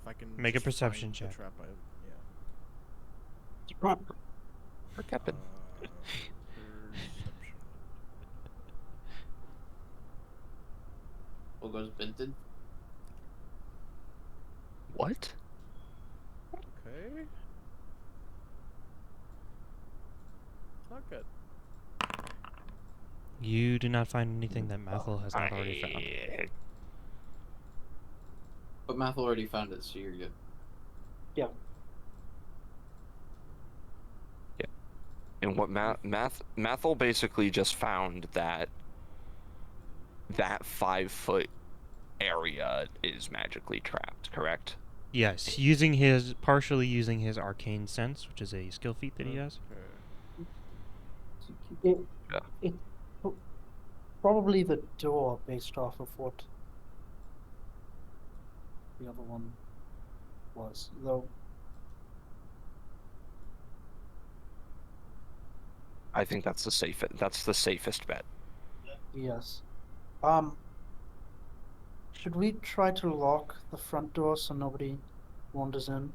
If I can
Make a
just
perception
find the
check.
trap,
For Captain.
Perception.
What goes Benton?
What?
Okay. Not good.
You do not find anything that Mathel has not already found.
But Math already found it, so you're good.
And what Mathel basically just found that 5-foot area is magically trapped, correct?
Yes, partially using his arcane sense, which is a skill feat that he has.
Okay.
It,
Yeah.
it probably the door based off of what the other one was, though.
I think that's the safest bet.
Yes. Should we try to lock the front door so nobody wanders in?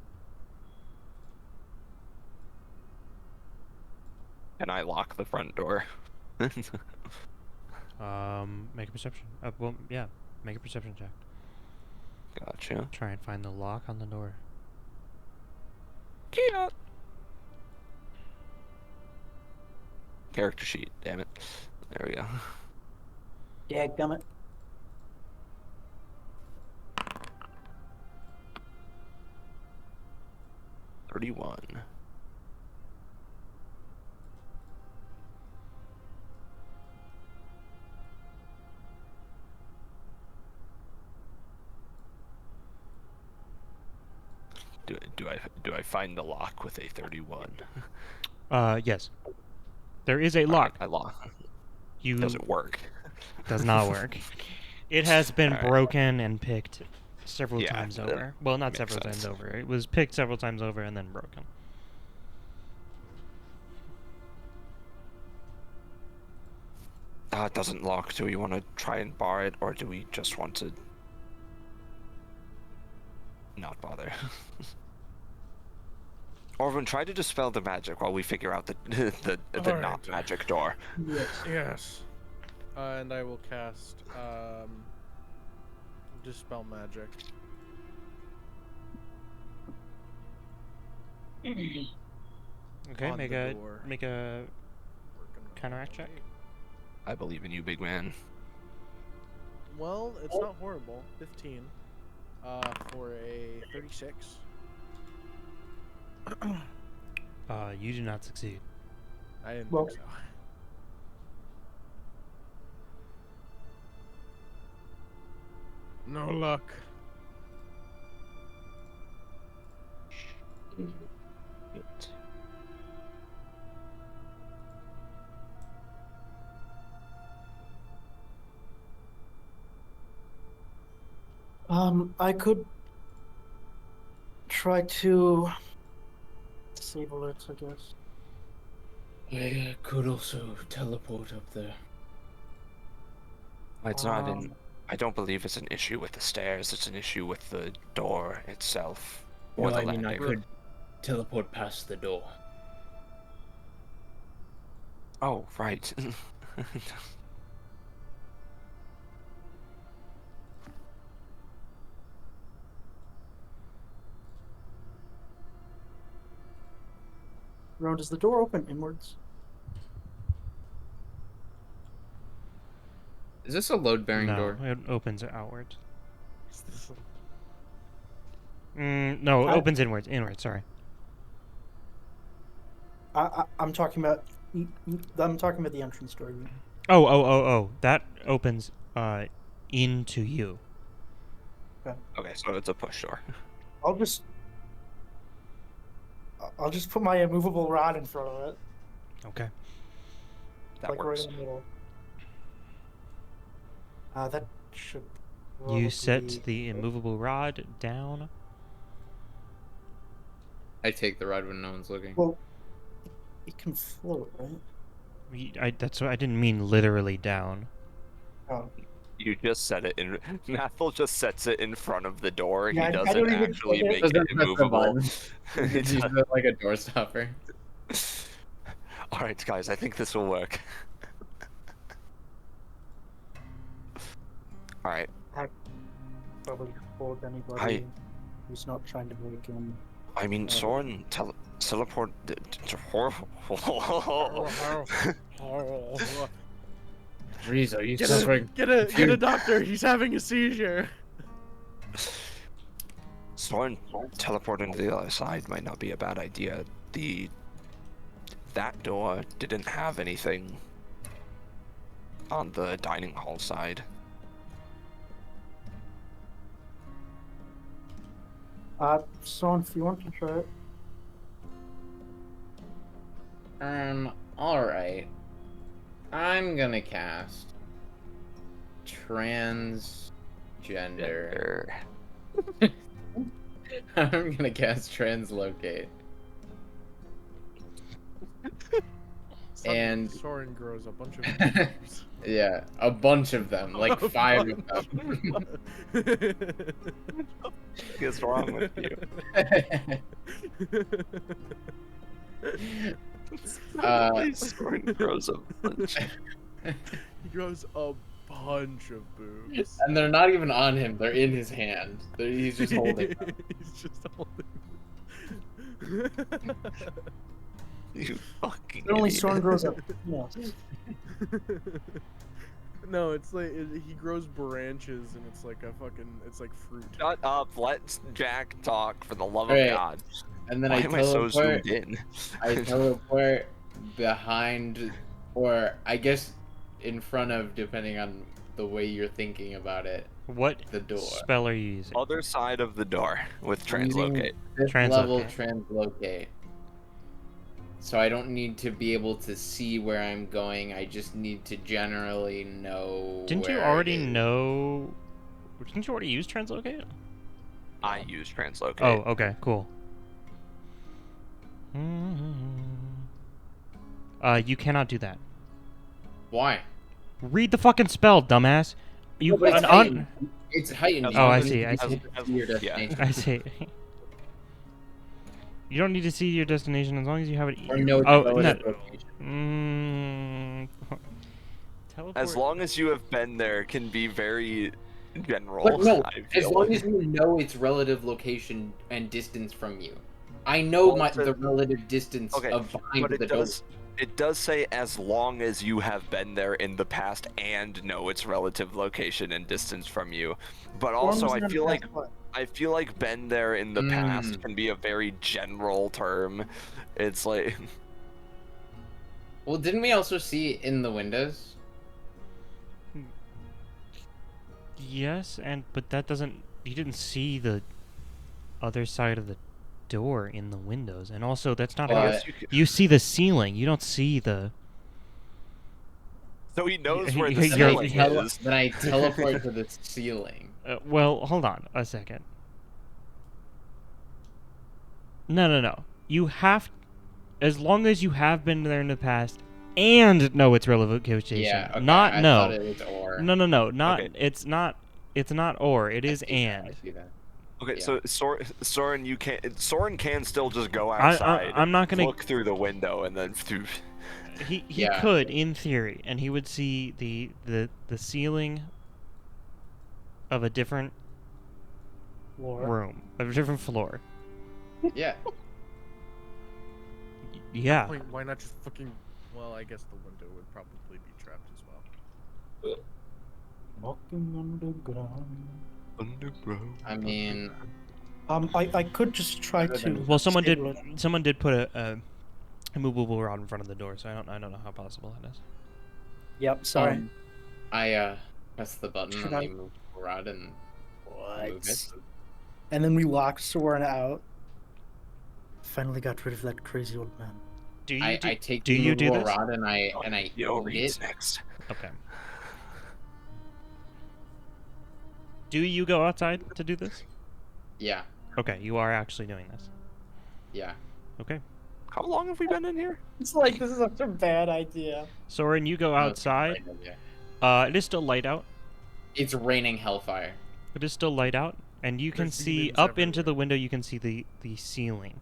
Can I lock the front door?
Make a perception. Well, yeah, make a perception check.
Gotcha.
Try and find the lock on the door.
Yeah. Character sheet, damn it. There we go.
Dadgummit.
31. Do I find the lock with a 31?
Yes. There is a lock.
I lock.
You
Does it work?
does not work. It has been
Alright.
broken and picked several
Yeah,
times
that
over. Well, not
makes
several
sense.
times over. It was picked several times over and then broken.
It doesn't lock. Do we want to try and bar it, or do we just want to not bother? Orvin, try to dispel the magic while we figure out the
Alright.
not magic door.
Yes.
Yes. And I will cast Dispel Magic.
Okay,
On
make
the
a
door.
counteract
Counteract
check.
I believe in you, big man.
Well, it's not horrible. 15. For a 36.
You do not succeed.
I didn't
Well-
think so. No luck.
I could try to disable it, I guess.
I could also teleport up there.
It's not an. I don't believe it's an issue with the stairs. It's an issue with the door itself. Or
No,
the
I mean I
landing.
could teleport past the door.
Oh, right.
Ron, does the door open inwards?
Is this a load-bearing
No,
door?
it opens outwards. No, it opens inwards. Inwards, sorry.
I'm talking about. I'm talking about the entrance door.
Oh. That opens into you.
Okay, so it's a push door.
I'll just put my immovable rod in front of it,
Okay.
That
like
works.
right in the middle. That should.
You set
probably-
the immovable rod down.
I take the rod when no one's looking.
Well, it can float, right?
That's what I didn't mean literally down.
Oh.
You just set it in. Mathel just sets it in front of the door.
Yeah, I
he
don't
doesn't
even
actually
put it-
make
Doesn't
it
press the
immovable.
button. It's just like a door stopper.
All right, guys, I think this will work. All right.
Probably hold anybody
Hi.
who's not trying to break in.
I mean, Soren teleport.
Reese, are you
Get
suffering?
Get a doctor. He's having a seizure.
Soren teleporting to the other side might not be a bad idea. That door didn't have anything on the dining hall side.
So if you want to try it.
Alright. I'm gonna cast transgender. I'm gonna cast translocate. And
Soren grows a bunch of.
yeah, a bunch of them, like 5 of them.
What's wrong with you? Soren grows a bunch.
He grows a bunch of boobs.
And they're not even on him, they're in his hand. He's just holding them.
He's just holding.
You fucking
Only
idiot.
Soren grows up. Yes.
No, it's like he grows branches and it's like it's like fruit.
Shut up, let Jack talk for the love
Alright.
of God.
And then
Why
I
am I so
teleport.
zoomed in?
I teleport behind, or I guess in front of, depending on the way you're thinking about it,
What
the door.
spell are you using?
Other side of the door with
I'm using
translocate.
Fifth level
Translocate.
translocate. So I don't need to be able to see where I'm going. I just need to generally know.
Didn't you
where
already
it is.
know? Didn't you already use translocate?
I use translocate.
Oh, okay, cool. You cannot do that.
Why?
Read the fucking spell, dumbass. You
But it's
an
heightened. It's heightened.
Oh,
I
You don't
see,
need
I
to
see.
see your
Yeah.
destination.
I see. You don't need to see your destination as long as you have it.
Or know
Oh,
the
no.
relative location.
Teleport.
As long as you have been there can be very general.
But no,
I
as
feel
long
like.
as you know its relative location and distance from you. I know
Well,
the relative distance
Okay,
of behind
but
the door.
it does say as long as you have been there in the past and know its relative location and distance from you. But also I feel like been there in the past can be a very general term. It's like
Well, didn't we also see in the windows?
Yes, but that doesn't. You didn't see the other side of the door in the windows, and also that's not
I
how.
guess you could,
You see the ceiling. You don't see the.
so he knows where
You're-
the
you're-
ceiling is.
Then I teleport to the ceiling.
Well, hold on a second. No. You have, as long as you have been there in the past and know its relevant location.
Yeah, okay,
Not
I
no.
thought it was or.
No. Not.
Okay.
It's not. It's not or. It
I
is
see that,
and.
I see that.
Okay,
Yeah.
so Soren, Soren can still just go
I-
outside.
I'm not gonna-
look through the window and then through.
He
Yeah.
could, in theory, and he would see the ceiling of a different
Floor.
room, of a different floor.
Yeah.
Yeah.
Why not just fucking? Well, I guess the window would probably be trapped as well.
Walking underground.
Underground.
I mean,
I could just try
Other
to.
than-
Well, someone
disable
did.
it.
Someone did put a movable rod in front of the door, so I don't know how possible that is.
Yep. Sorry.
I press the button
Should
and
I-
we move the rod and move it.
And then we locked Soren out. Finally got rid of that crazy old man.
Do you?
I
do,
take
do
the
you do
movable
this?
rod and I
Yo,
eat
reads
it.
next.
Okay. Do you go outside to do this?
Yeah,
Okay, you are actually doing this.
yeah.
Okay.
How long have we been in here?
It's like this is such a bad idea.
Soren, you go
No, it's
outside.
right over there.
It is still light out.
It's raining hellfire.
It is still light out, and you can
There's
see
demons
up into
everywhere.
the window. You can see the ceiling.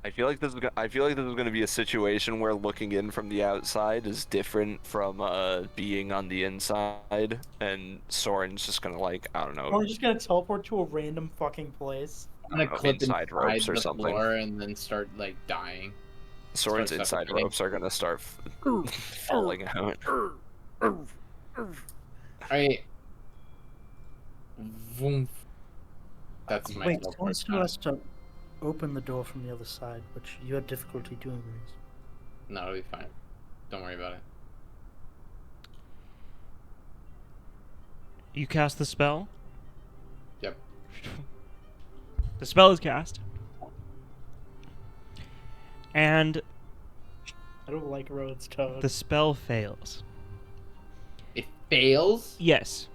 I feel like this is gonna be a situation where looking in from the outside is different from being on the inside, and Soren's just gonna like I don't know.
We're just gonna teleport to a random fucking place.
I'm gonna
know,
clip
inside ropes or
the
something.
floor and then start like dying.
Soren's
start
inside
suffocating.
ropes are gonna start falling out.
Alright. Vroom. That's my
Wait,
teleport
someone still
now.
has to open the door from the other side, which you had difficulty doing. Reese.
No, it'll be fine. Don't worry about it.
You cast the spell.
Yep.
The spell is cast, and
I don't like Rhodes Toad.
the spell fails.
It fails?
Yes.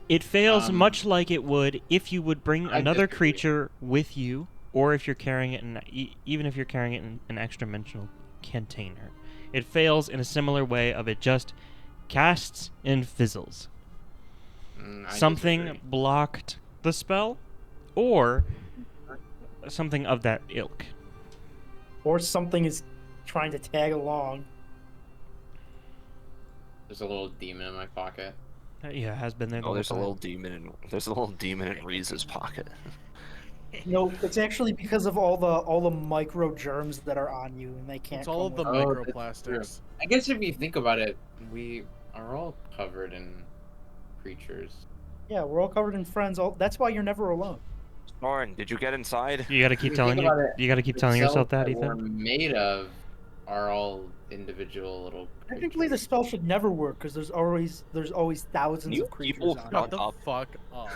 It fails much like it would if you would bring
I
another
disagree.
creature with you, or if you're carrying it in, even if you're carrying it in an extra-dimensional container. It fails in a similar way of it just casts and fizzles.
I
Something
disagree.
blocked the spell, or something of that ilk.
Or something is trying to tag along.
There's a little demon in my pocket.
Yeah, it has been there the
Oh,
whole
there's a
time.
little demon in Reese's pocket.
No, it's actually because of all the micro germs that are on you, and they can't.
It's all of the
come
Oh, that's
microplastics.
I guess if you think about it, we are all covered in creatures.
Yeah, we're all covered in friends. That's why you're never alone.
Soren, did you get inside?
You gotta keep
you
telling
think about it,
you gotta keep
The
telling yourself
cells
that,
we're
Ethan.
made of are all individual little.
Technically, the
creatures.
spell should never work because there's always thousands
You
of creatures
people
on
shut
Shut
it.
the
up.
fuck up.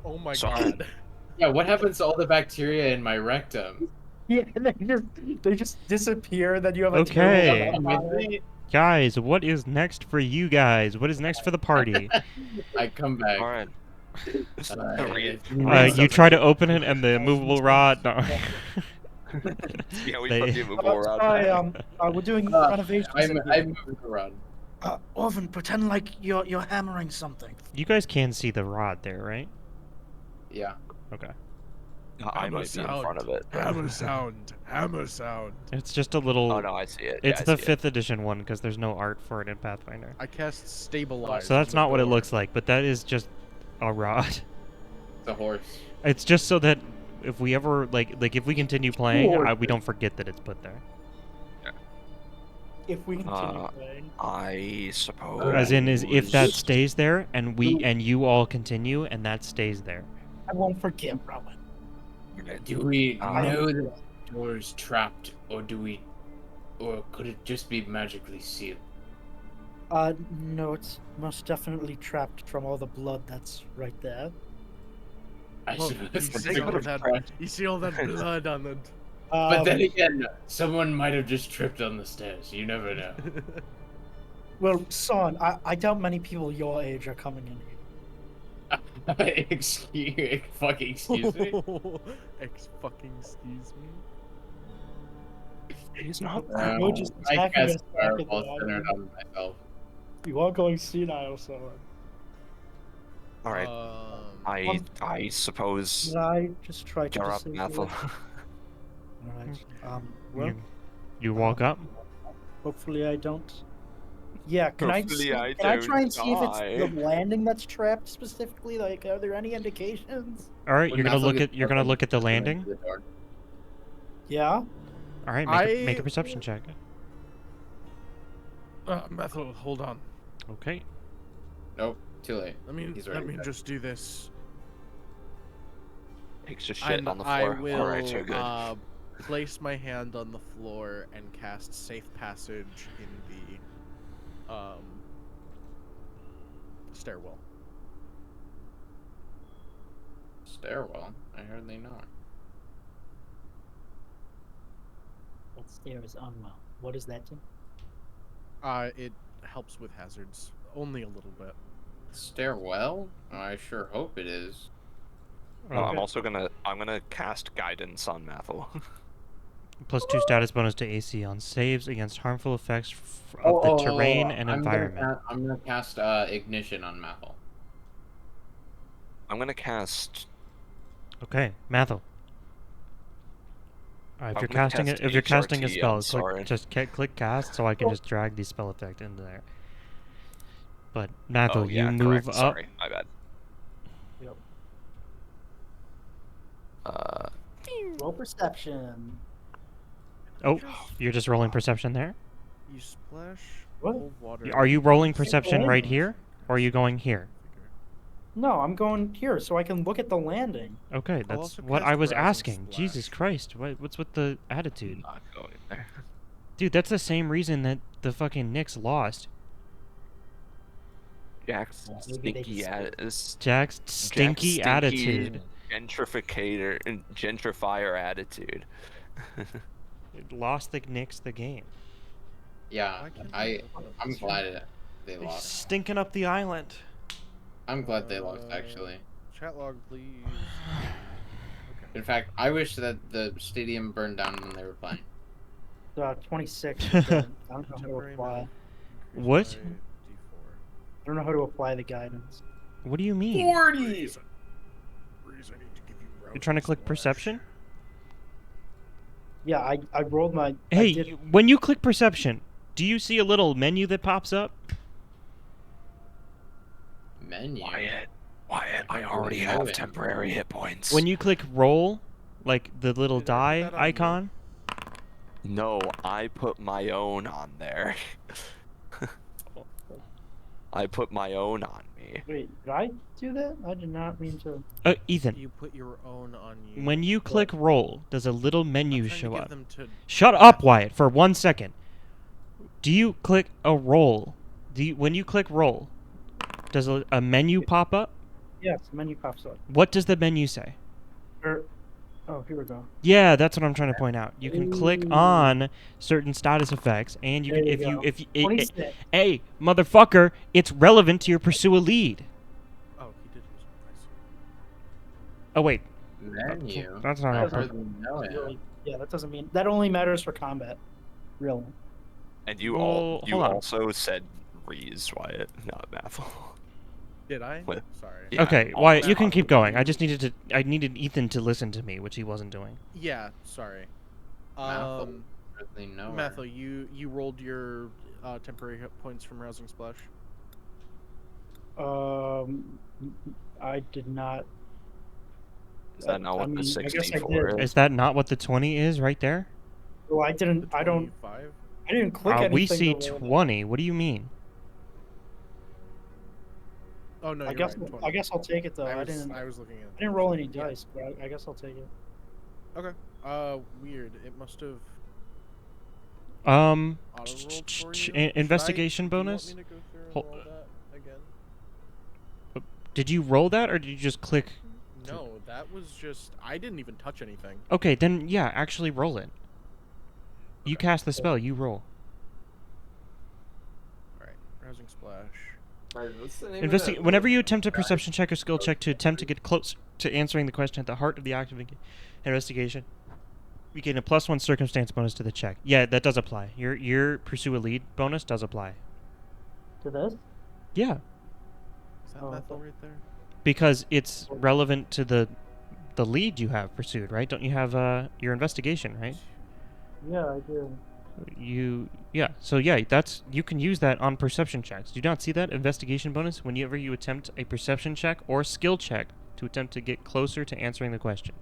Oh my
Soren.
god.
Yeah, what happens to all the bacteria in my rectum?
Yeah, they just disappear. Then you have a
Okay.
terrible
With
fire.
me,
Guys, what is next for you guys? What is next for the party?
I come back.
Soren.
You try to open it and the movable rod. No.
Yeah, we
They-
put the immovable
That's
rod
why
back.
we're doing
Uh,
renovations.
I
in here.
moved around.
Orvin, pretend like you're hammering something.
You guys can see the rod there, right?
Yeah.
Okay.
I might be in front of it.
Hammer sound. Hammer sound.
It's just a little.
Oh no, I see it.
It's
yeah,
the
I see it.
5th edition one because there's no art for it in Pathfinder.
I cast stabilize.
So that's
on the
not what it
door.
looks like, but that is just a rod.
It's a horse.
It's just so that if we ever like if we continue playing,
Lord.
we don't forget that it's put there.
If we continue
Uh,
playing.
I suppose.
As in, is if that stays there and you all continue and that stays there.
I won't forget, Rowan.
Do we
Uh,
know that the door is trapped, or could it just be magically sealed?
No, it's most definitely trapped from all the blood that's right there.
I
Well,
suppose
you
that's
see
a
all
good
that-
point.
You see all that blood on the.
But then again, someone might have just tripped on the stairs. You never know.
Well, son, I doubt many people your age are coming in here.
excuse me.
Excuse me.
He's not.
No,
You're just
I
attacking
cast
us back at the
fireball centered
audience.
on myself.
You are going senile, son.
All right. I suppose.
Did I just try to
You're up,
disable
Ethel.
it? Alright. Well,
You walk up.
hopefully I don't. Yeah, can
Hopefully I
can I
don't
try and see if
die.
it's the landing that's trapped specifically? Like, are there any indications?
All right,
Would
you're gonna
Mathel
look
get
at you're gonna look at the
just went
landing.
into the door?
Yeah.
All right, make a perception check.
Methel, hold on.
Okay.
Nope. Too late.
Let me
He's already dead.
just do this.
Takes a shit
And
on the
I
floor.
will
All right, you're good.
place my hand on the floor and cast safe passage in the stairwell.
Stairwell? I hardly know it.
That stair is unwell. What is that, Tim?
It helps with hazards, only a little bit.
Stairwell? I sure hope it is.
Oh, I'm also gonna cast guidance on Mathel.
+2 status bonus to AC on saves against harmful effects of the terrain and environment.
I'm gonna cast ignition on Mathel.
I'm gonna cast.
Okay, Mathel. If
I'm
you're
gonna
casting
cast
it, if you're casting a
HRT,
spell,
I'm sorry.
just click cast so I can just drag the spell effect into there. But Mathel,
Oh yeah,
you move
correct.
up.
Sorry, my bad.
Yep.
Uh,
Roll perception.
Oh, you're just rolling perception there.
You splash
What?
cold water.
Are you rolling
Same
perception
thing.
right here, or are you going here?
No, I'm going here so I can look at the landing.
Okay,
I'll
that's
also
what
cast
I was
Rousing
asking.
Splash.
Jesus Christ, what's with the attitude?
not going there.
Dude, that's the same reason that the fucking Knicks lost.
Jack's
Maybe they
stinky
just-
ass.
Jack's stinky attitude.
Gentrifier attitude.
Lost the Knicks the game.
Yeah,
Why can't
I'm glad they
They're
lost.
stinking up the island.
I'm glad they lost, actually.
Chat log, please.
In fact, I wish that the stadium burned down when they were playing.
26. I don't know how to
Temporary
apply.
mana increased
What?
by D4.
I don't know how to apply the guidance.
What do you mean?
Reason I need to give you
You're trying to
Rousing
click
Splash.
perception?
Yeah, I rolled my. I
Hey,
did,
when you click perception, do you see a little menu that pops up?
Menu.
Wyatt, I already have temporary hit points.
When you click roll, like the little
Did I put
die
that on you?
icon.
No, I put my own on there. I put my own on me.
wait, did I do that? I did not mean to.
Ethan,
You put your own on you.
when you click roll, does a little menu
I'm trying
show
to give
up?
them to
Shut up, Wyatt, for 1 second. Do you click a roll? When you click roll, does a menu pop up?
Yes, the menu pops up.
What does the menu say?
Oh, here we go.
Yeah, that's what I'm trying to point out. You can click
Ooh.
on certain status effects, and you
There
can
we
if you
go.
if you,
26.
hey, motherfucker, it's relevant to your pursue a lead.
Oh, he did use my
Oh wait,
Menu.
that's not
I
how.
hardly know it.
Really, yeah, that doesn't mean that only matters for combat. Really.
And you
Well,
you
hold on.
also said Reese, Wyatt, not Mathel.
Did I?
What?
Sorry.
Yeah,
Okay,
all
Wyatt,
that
you can
on
keep going. I
you.
just needed Ethan to listen to me, which he wasn't doing.
Yeah, sorry.
Hardly know her.
Mathel, you rolled your temporary hit points from Rousing Splash.
I did not.
Is that not
I
what
mean,
the
I guess I
64
did.
is?
Is that not what the 20 is right there?
Well, I didn't. I don't.
25?
I didn't click anything.
We see
to roll.
20. What do you mean?
Oh no,
I
you're
guess.
right. 20.
I guess I'll take it though.
I
I
was,
didn't.
I was looking at.
I didn't roll any
Yeah.
dice, but I guess I'll take it.
Okay. Weird. It must have
Um,
auto rolled for you. Should I-
investigation
do you want
bonus.
me to go through and
Hol-
roll that again?
Did you roll that, or did you just click?
No, that was just. I didn't even touch anything.
Okay, then yeah, actually roll it. You
Okay.
cast the spell. You roll.
All right. Rousing Splash.
Alright, what's the name of that
Whenever
little
you attempt a
guy?
perception check or skill check to attempt to get close to answering the question at the heart of the active investigation, you gain a +1 circumstance bonus to the check. Yeah, that does apply. Your pursue a lead bonus does apply.
To this?
Yeah,
Is that
Oh,
Mathel
okay.
right there?
because it's relevant to the lead you have pursued, right? Don't you have your investigation, right?
Yeah, I do.
So that's you can use that on perception checks. Do you not see that investigation bonus whenever you attempt a perception check or skill check to attempt to get closer to answering the question?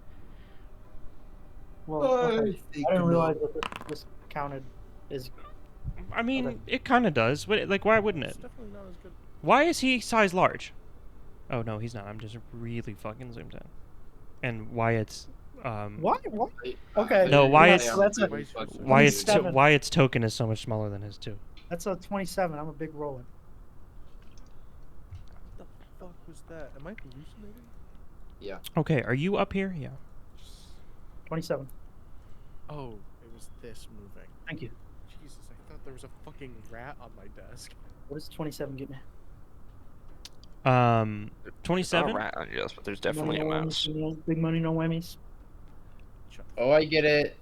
Well,
I
okay.
think
I didn't
not.
realize that this counted as.
I mean,
Okay.
it kind of does. Like, why wouldn't
It's
it?
definitely not as good.
Why is he size large? Oh no, he's not. I'm just really fucking zoomed in. And Wyatt's
What?
Wait,
Okay.
No, why
Yeah,
it's-
so that's a
Wyatt's
27.
Wyatt's token is so much smaller than his too.
that's a 27. I'm a big roller.
What the fuck was that? Am I hallucinating?
Okay, are you up here? Yeah.
27.
Oh, it was this moving.
Thank you.
Jesus, I thought there was a fucking rat on my desk.
What does 27 get me?
27.
Not a rat on you, but there's
Big money,
definitely a
no
mouse.
whammies, big money, no whammies.
Shut
Oh, I get it.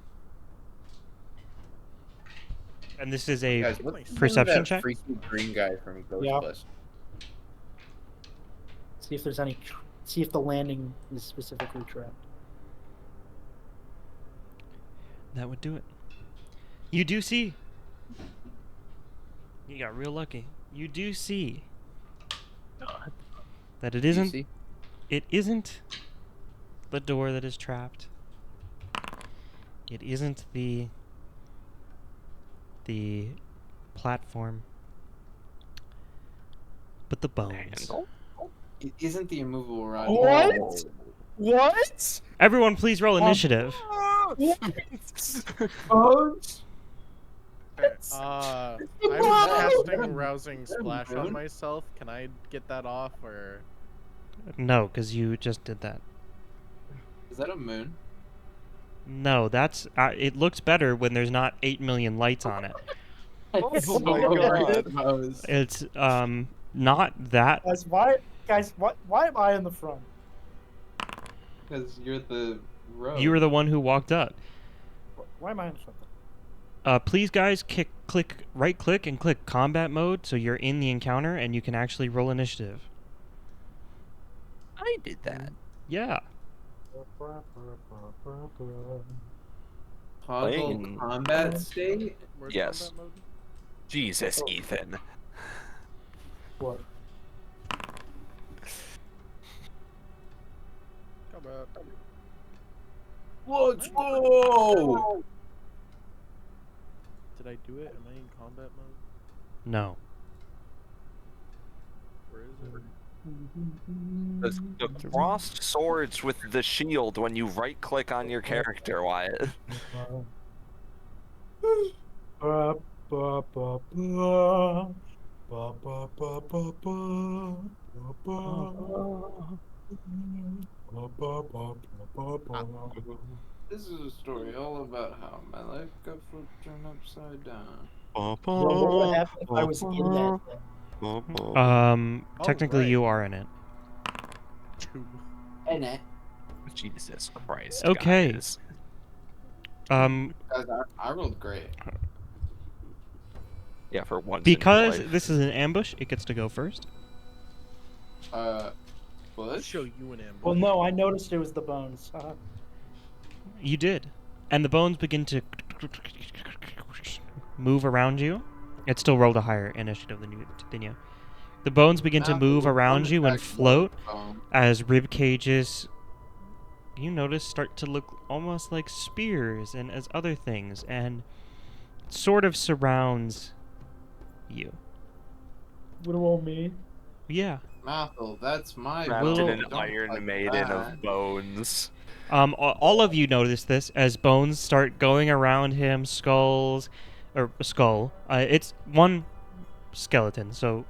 And this is a
Guys, what's the name of
perception
that
check?
freaky green guy from
Yeah.
Ghostbusters?
See if there's any. See if the landing is specifically trapped.
That would do it. You do see. You got real lucky. You do see that it
You
isn't.
see?
It isn't the door that is trapped. It isn't the platform, but the bones.
Handle?
It isn't the immovable rod.
What? What?
Everyone, please roll initiative.
Bones?
Okay, I was casting Rousing Splash on myself. Can I get that off, or...
No, because you just did that.
Is that a moon?
No, that's it looks better when there's not 8 million lights on it.
Oh my God.
It's not that.
Guys, why am I in the front?
Because you're the road.
You were the one who walked up.
Why am I in the front?
Please, guys, right click and click combat mode so you're in the encounter and you can actually roll initiative.
I did that.
Yeah.
Toggle
Playing-
combat state?
Where's
Yes.
combat mode?
Jesus, Ethan.
What?
Combat.
Let's go!
Did I do it? Am I in combat mode?
No.
Where is it?
The crossed swords with the shield when you right click on your character, Wyatt.
Ba, ba, ba, ba. Ba, ba, ba, ba, ba. Ba, ba. Ba, ba, ba, ba, ba, ba.
This is a story all about how my life got flipped turned upside down.
Well, what would happen if I was in that thing?
Technically
right.
you are in it.
Two.
And it.
Jesus Christ.
Okay.
Guys.
Um,
Guys, I rolled great.
Yeah, for once.
because
in your life.
this is an ambush, it gets to go first.
I'll
Let's show you an ambush.
Well, no, I noticed it was the bones.
You did. And the bones begin to move around you. It still rolled a higher initiative than you. The bones begin to move around you and float as rib cages, you notice, start to look almost like spears and as other things, and sort of surrounds you.
What do all mean?
Yeah.
Mathel, that's my
Wrapped
Little-
in an
Don't
iron
like
maiden
that.
of bones.
All of you notice this as bones start going around him, skull. It's one skeleton, so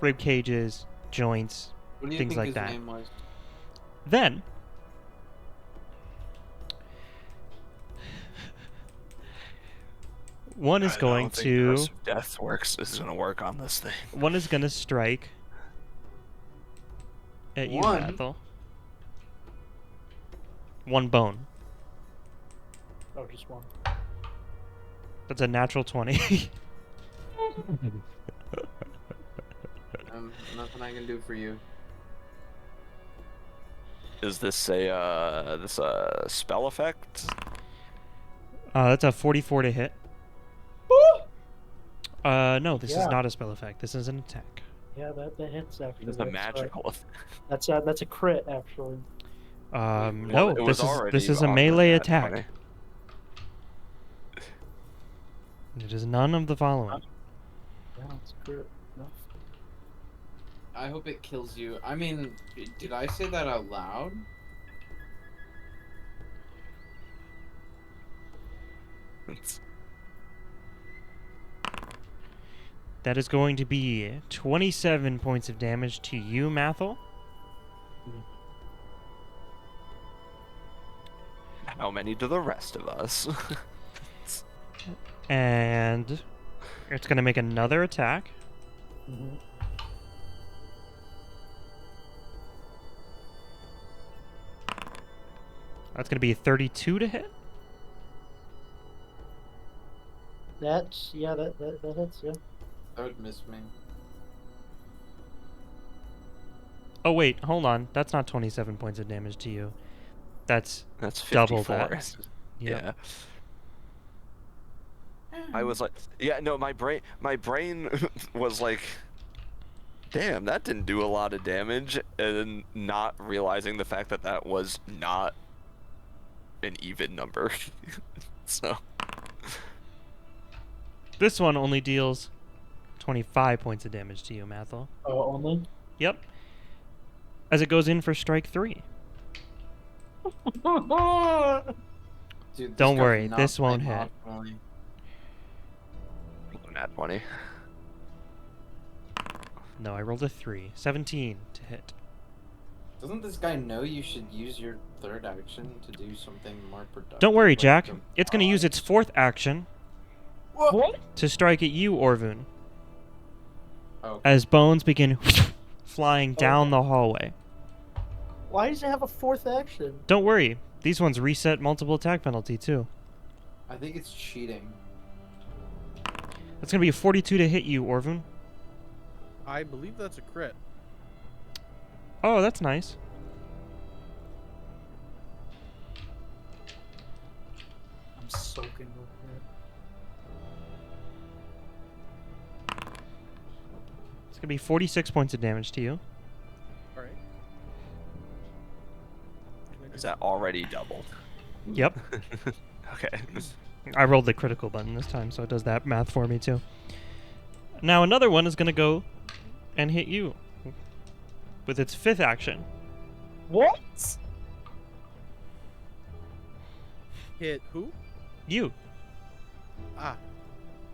rib cages, joints,
What do you
things
think
like
his
that.
name was?
Then one is going to
Death works is going to work on this thing.
one is going to strike at you,
One?
Ethel. One bone.
Oh, just one.
That's a natural 20.
Nothing I can do for you.
Is this a spell effect?
That's a 44 to hit. No, this is
Yeah.
not a spell effect. This is an attack.
Yeah, that hits actually.
It's a
That's,
magical effect.
That's a crit actually.
No,
It was
this
already
is a
on the
melee
nat
attack.
20.
It is none of the following.
Yeah, it's crit. No.
I hope it kills you. I mean, did I say that out loud?
It's-
That is going to be 27 points of damage to you, Mathel.
How many to the rest of us?
And it's going to make another attack.
Mm-hmm.
That's going to be 32 to hit.
That's that hits. Yeah.
That would miss me.
Oh, wait, hold on. That's not 27 points of damage to you. That's
That's 54.
double that.
Yeah.
Yep.
I was like, yeah, no, my brain was like, damn, that didn't do a lot of damage, and not realizing the fact that that was not an even number. So
This one only deals 25 points of damage to you, Mathel.
Oh, only.
Yep. As it goes in for strike 3.
Dude,
Don't
guy
worry,
cannot
this won't
play
hit.
optimally.
nat 20.
No, I rolled a 3. 17 to hit.
Doesn't this guy know you should use your third action to do something more productive?
Don't worry,
like
Jack.
the
It's going to use its fourth action
What?
to strike at you, Orvun,
Oh,
as bones begin flying down the hallway.
Why does it have a fourth action?
Don't worry. These ones reset multiple attack penalty, too.
I think it's cheating.
That's going to be a 42 to hit you, Orvun.
I believe that's a crit.
Oh, that's nice.
I'm so
soaking over here.
It's gonna be 46 points of damage to you.
All right. Can I
Is
do
that already doubled?
Yep.
Okay.
I rolled the critical button this time, so it does that math for me too. Now another one is gonna go and hit you with its 5th action.
What?
hit who?
You.
Ah,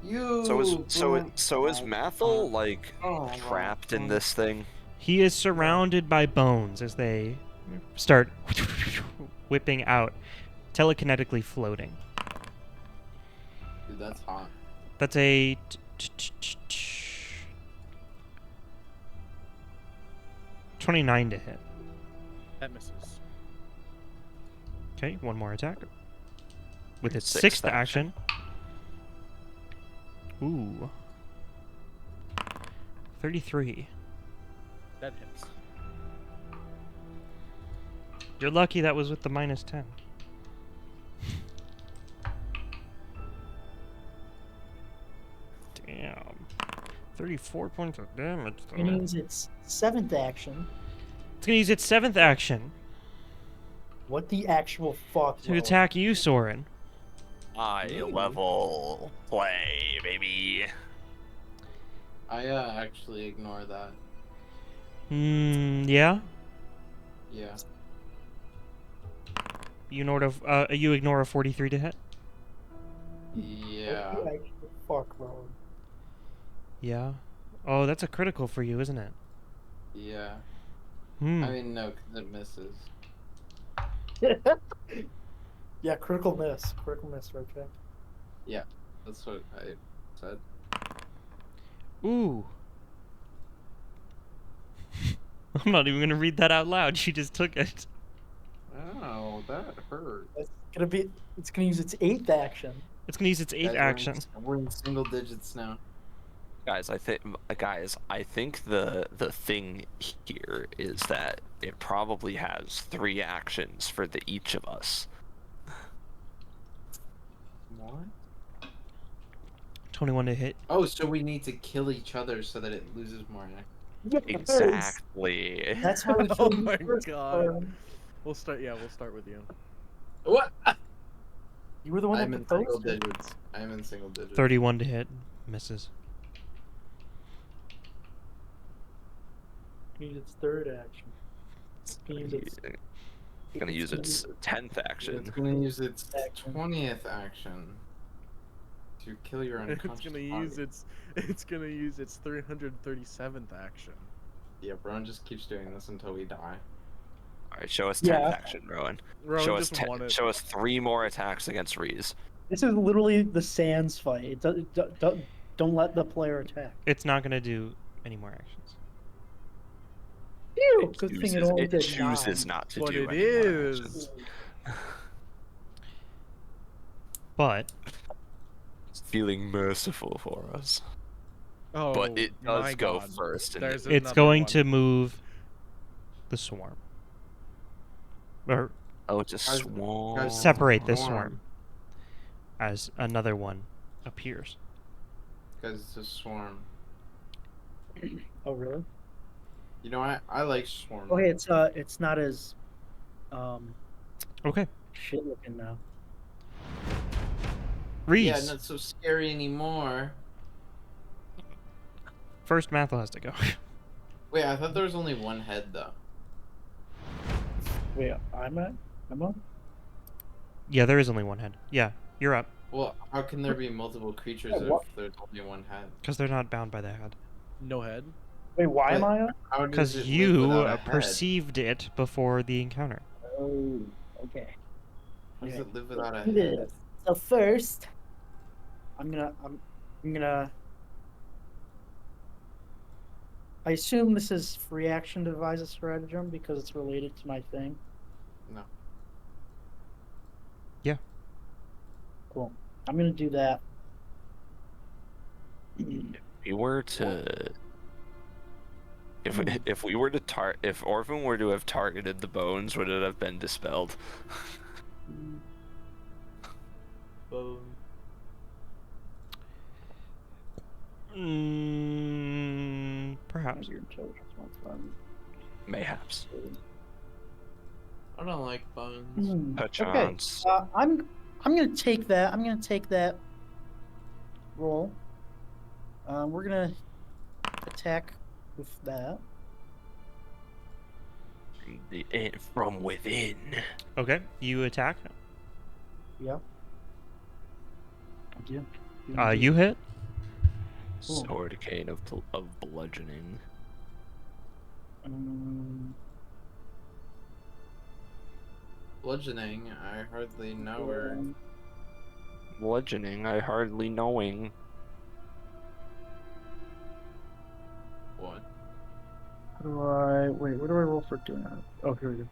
You.
So is
Oh,
Mathel like
oh,
trapped in this thing?
He is surrounded by bones as they start whipping out, telekinetically floating.
Dude, that's hot.
That's a 29 to hit.
that misses.
Okay, one more attack. With its
6th
6th action. Ooh. 33.
That hits.
You're lucky that was with the -10. Damn. 34 points of damage.
It means its 7th action.
It's gonna use its 7th action
What the actual fuck?
to
Rowan?
attack you, Soren.
High level play, baby.
I actually ignore that.
Yeah?
Yeah.
You ignore a 43 to hit?
Yeah.
What the actual fuck, Rowan?
Yeah. Oh, that's a critical for you, isn't it?
Yeah.
Hmm.
I mean, no, 'cause it misses.
Yeah, critical miss. Critical miss, right there.
That's what I said.
Ooh. I'm not even gonna read that out loud. She just took it.
Oh, that hurt.
It's gonna use its 8th action.
It's gonna use its 8th
Guys,
action.
We're in single digits now.
Guys, I think the thing here is that it probably has 3 actions for each of us.
What?
21 to hit.
Oh, so we need to kill each other so that it loses more act.
Exactly.
That's how we
Oh
killed you
my
first,
God.
Rowan.
We'll start. Yeah, we'll start with you.
What?
You were the one
I'm
that
in single
proposed it.
digits. I'm in single digits.
31 to hit. Misses.
Use its 3rd action. Use its
It's gonna use its 10th
It's
action.
gonna use its
Action.
20th action to kill your
It's
unconscious
gonna
body.
use its. It's gonna use its 337th action.
Yeah, Brown just keeps doing this until we die.
All right, show us 10th
Yeah.
action, Rowan.
Rowan
Show us
just won it.
show us 3 more attacks against Reese.
This is literally the Sans fight. Don't let the player attack.
It's not gonna do any more actions.
Ew, good thing it only
It
did
chooses
9.
not to
But
do
it
any more
is.
actions.
But
It's feeling merciful for us.
Oh,
But it does
my
go
God.
first. And
There's
it's
another
going
one.
to move the swarm. Or
it's a
Guys-
swarm.
guys-
separate the
Swarm.
swarm. As another one appears.
Because it's a swarm.
Oh really?
You know, I like swarm.
Okay, it's not as
Okay.
shit looking now.
Reese.
Yeah, not so scary anymore.
First Mathel has to go.
Wait, I thought there was only one head though.
Wait, I'm on?
Yeah, there is only one head. Yeah, you're up.
Well, how can there be multiple creatures
Yeah, what?
if there's only one head?
Because they're not bound by the head.
No head.
Wait, why am
But-
I on?
How does
Because
it live
you
without a head?
perceived it before the encounter.
Oh, okay.
How does
Okay.
it live without a
Do
head?
this. So first, I'm gonna. I assume this is free action to devise a stratagem because it's related to my thing.
No.
Yeah.
Cool. I'm gonna do that.
If we were to if Orphan were to have targeted the bones, would it have been dispelled?
Bones.
Perhaps.
Your intelligence modifier.
Mayhaps.
I don't like bones.
Hmm,
A
okay.
chance.
I'm gonna take that. I'm gonna take that roll. We're gonna attack with that.
From within.
Okay, you attack.
Yeah. I do.
You hit.
Cool.
Sword cane of bludgeoning.
Bludgeoning, I hardly know her.
Bludgeoning, I hardly knowing.
What?
How do I wait? What do I roll for doing that? Oh, here we go.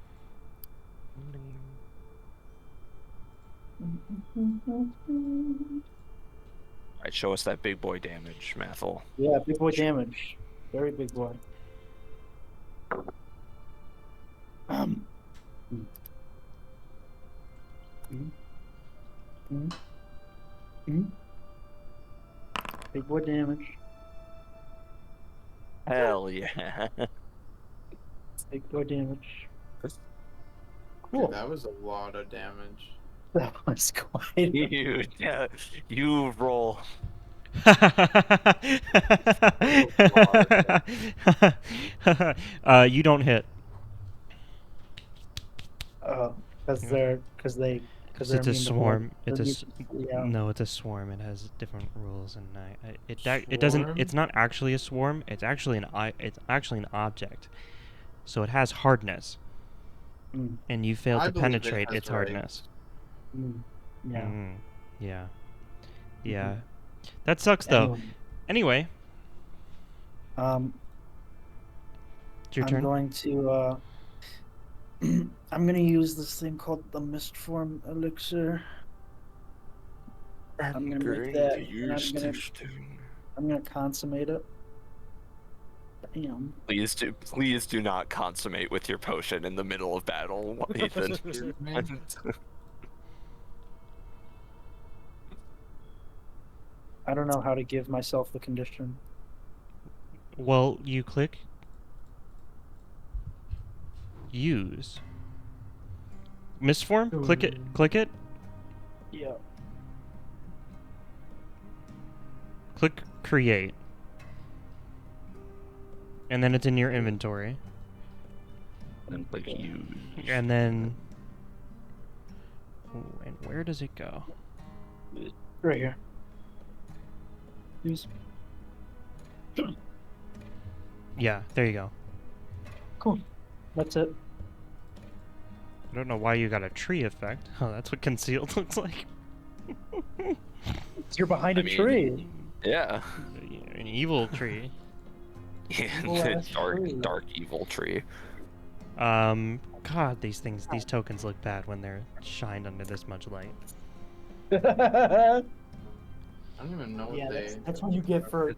Alright, show us that big boy damage, Mathel.
Yeah, big boy damage. Very big boy. Mm. Mm. Mm. Mm. Big boy damage.
Hell yeah.
Big boy damage.
Dude,
Cool.
that was a lot of damage.
That was quite.
You roll.
You don't hit.
Because they're
It's a
immune to
swarm.
blood.
It's a
Yeah.
no. It's a swarm. It has different rules, and it doesn't.
Swarm?
It's not actually a swarm. It's actually it's actually an object. So it has hardness,
Mm.
and you fail
I
to
believe it
penetrate
has
its hardness.
Mm. Yeah.
Yeah. Yeah. That sucks though. Anyway,
Um,
it's your
I'm
turn.
going to I'm gonna use this thing called the Mist Form Elixir. I'm gonna make that, and I'm gonna consummate it. Damn.
Please do not consummate with your potion in the middle of battle, Ethan.
I don't know how to give myself the condition.
Well, you click use. Mistform? Click it. Click it.
Yeah.
Click create. And then it's in your inventory.
And like you.
And then ooh, and where does it go?
Right here. Use.
Yeah, there you go.
Cool. That's it.
I don't know why you got a tree effect. Oh, that's what concealed looks like.
You're behind a
I mean-
tree.
Yeah.
An evil tree.
Oh, that's true.
Dark evil tree.
God, these tokens look bad when they're shined under this much light.
I don't even know what
Yeah,
they.
that's what you get for.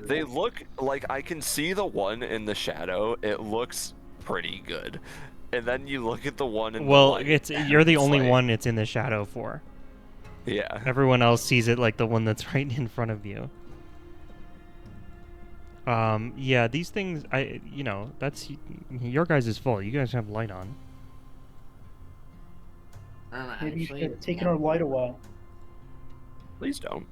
They look like I can see the one in the shadow. It looks pretty good. And then you look at the one in
Well,
the light.
you're the
it's
only
like-
one it's in the shadow for.
Yeah.
Everyone else sees it like the one that's right in front of you. Yeah, these things, that's your guys' fault. You guys have light on.
Maybe you
Actually,
should have taken our light away.
Please don't.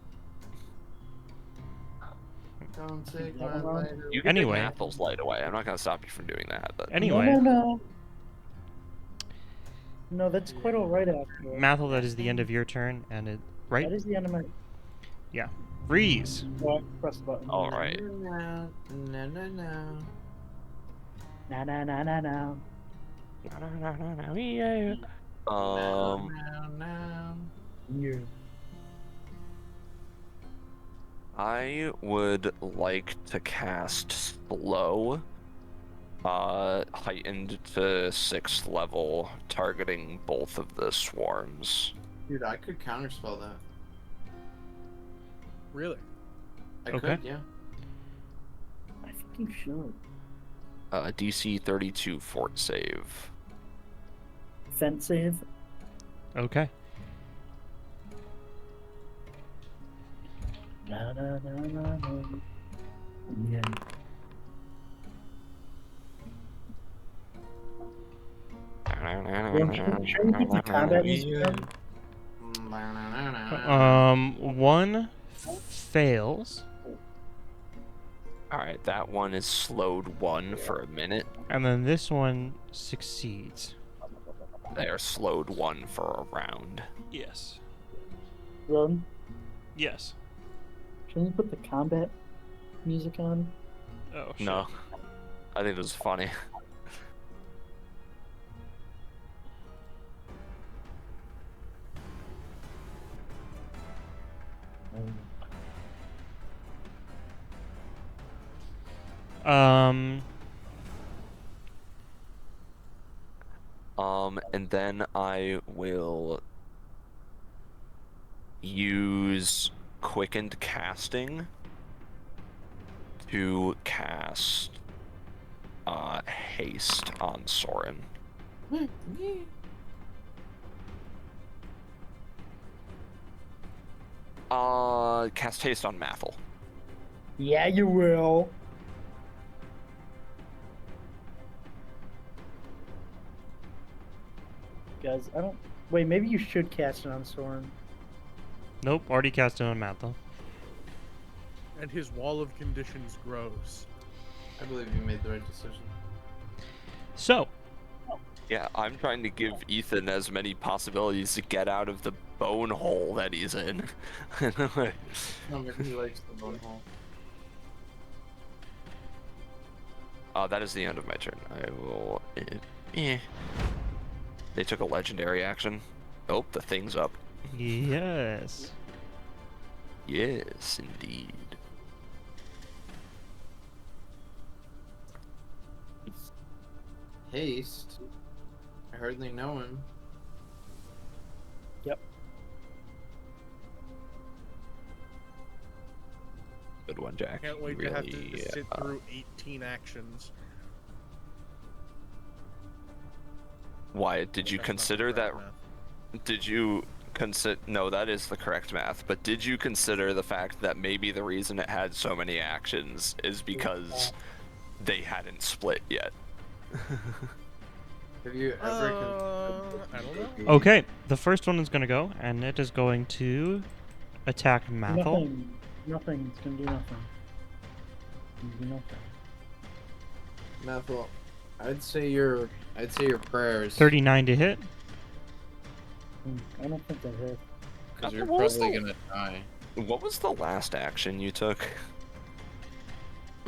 Don't take
Yeah,
my
well,
lighter.
You can
Anyway.
take Mathel's light away. I'm not gonna stop you from doing that. But
Anyway,
No. No, that's quite alright after.
Mathel, that is the end of your turn, and it right?
That is the end of my.
Freeze.
Oh, press the button.
all right.
No.
No. Yeah.
I would like to cast slow, heightened to 6th level, targeting both of the swarms.
Dude, I could counterspell that.
Really?
I
Okay.
could, yeah.
I think you should.
DC 32 fort save.
Fence save.
Okay.
Na, na, na, na, na. Yeah. Shouldn't we put the combat music on?
One fails,
Alright, that one is slowed 1 for a minute.
and then this one succeeds.
They're slowed 1 for a round.
Yes.
Run.
Yes.
Shouldn't we put the combat music on?
Oh, shit.
No. I think this is funny.
Um,
And then I will use quickened casting to cast haste on Soren. Cast haste on Mathel.
Yeah, you will. Guys, I don't. Wait, maybe you should cast it on Soren.
nope, already cast it on Matt, though.
And his wall of conditions grows.
I believe you made the right decision.
So,
Yeah, I'm trying to give Ethan as many possibilities to get out of the bone hole that he's in.
No, maybe he likes the bone hole.
That is the end of my turn. I will. They took a legendary action. Oh, the thing's up.
yes.
Yes, indeed.
Haste. I hardly know him.
Yep.
Good one, Jack.
Can't wait
You
to have to
really,
sit through 18 actions.
Why did you
That's not the
consider that?
correct math.
Did you consider? No, that is the correct math. But did you consider the fact that maybe the reason it had so many actions is because they hadn't split yet?
Have you ever
I don't know.
Okay, the first one is going to go, and it is going to attack Mathel.
Nothing. Nothing. It's gonna do nothing. It's gonna do nothing.
Mathel, I'd say your prayers.
39 to hit.
I don't think that hit.
Because you're
What was
probably
the-
gonna die.
What was the last action you took?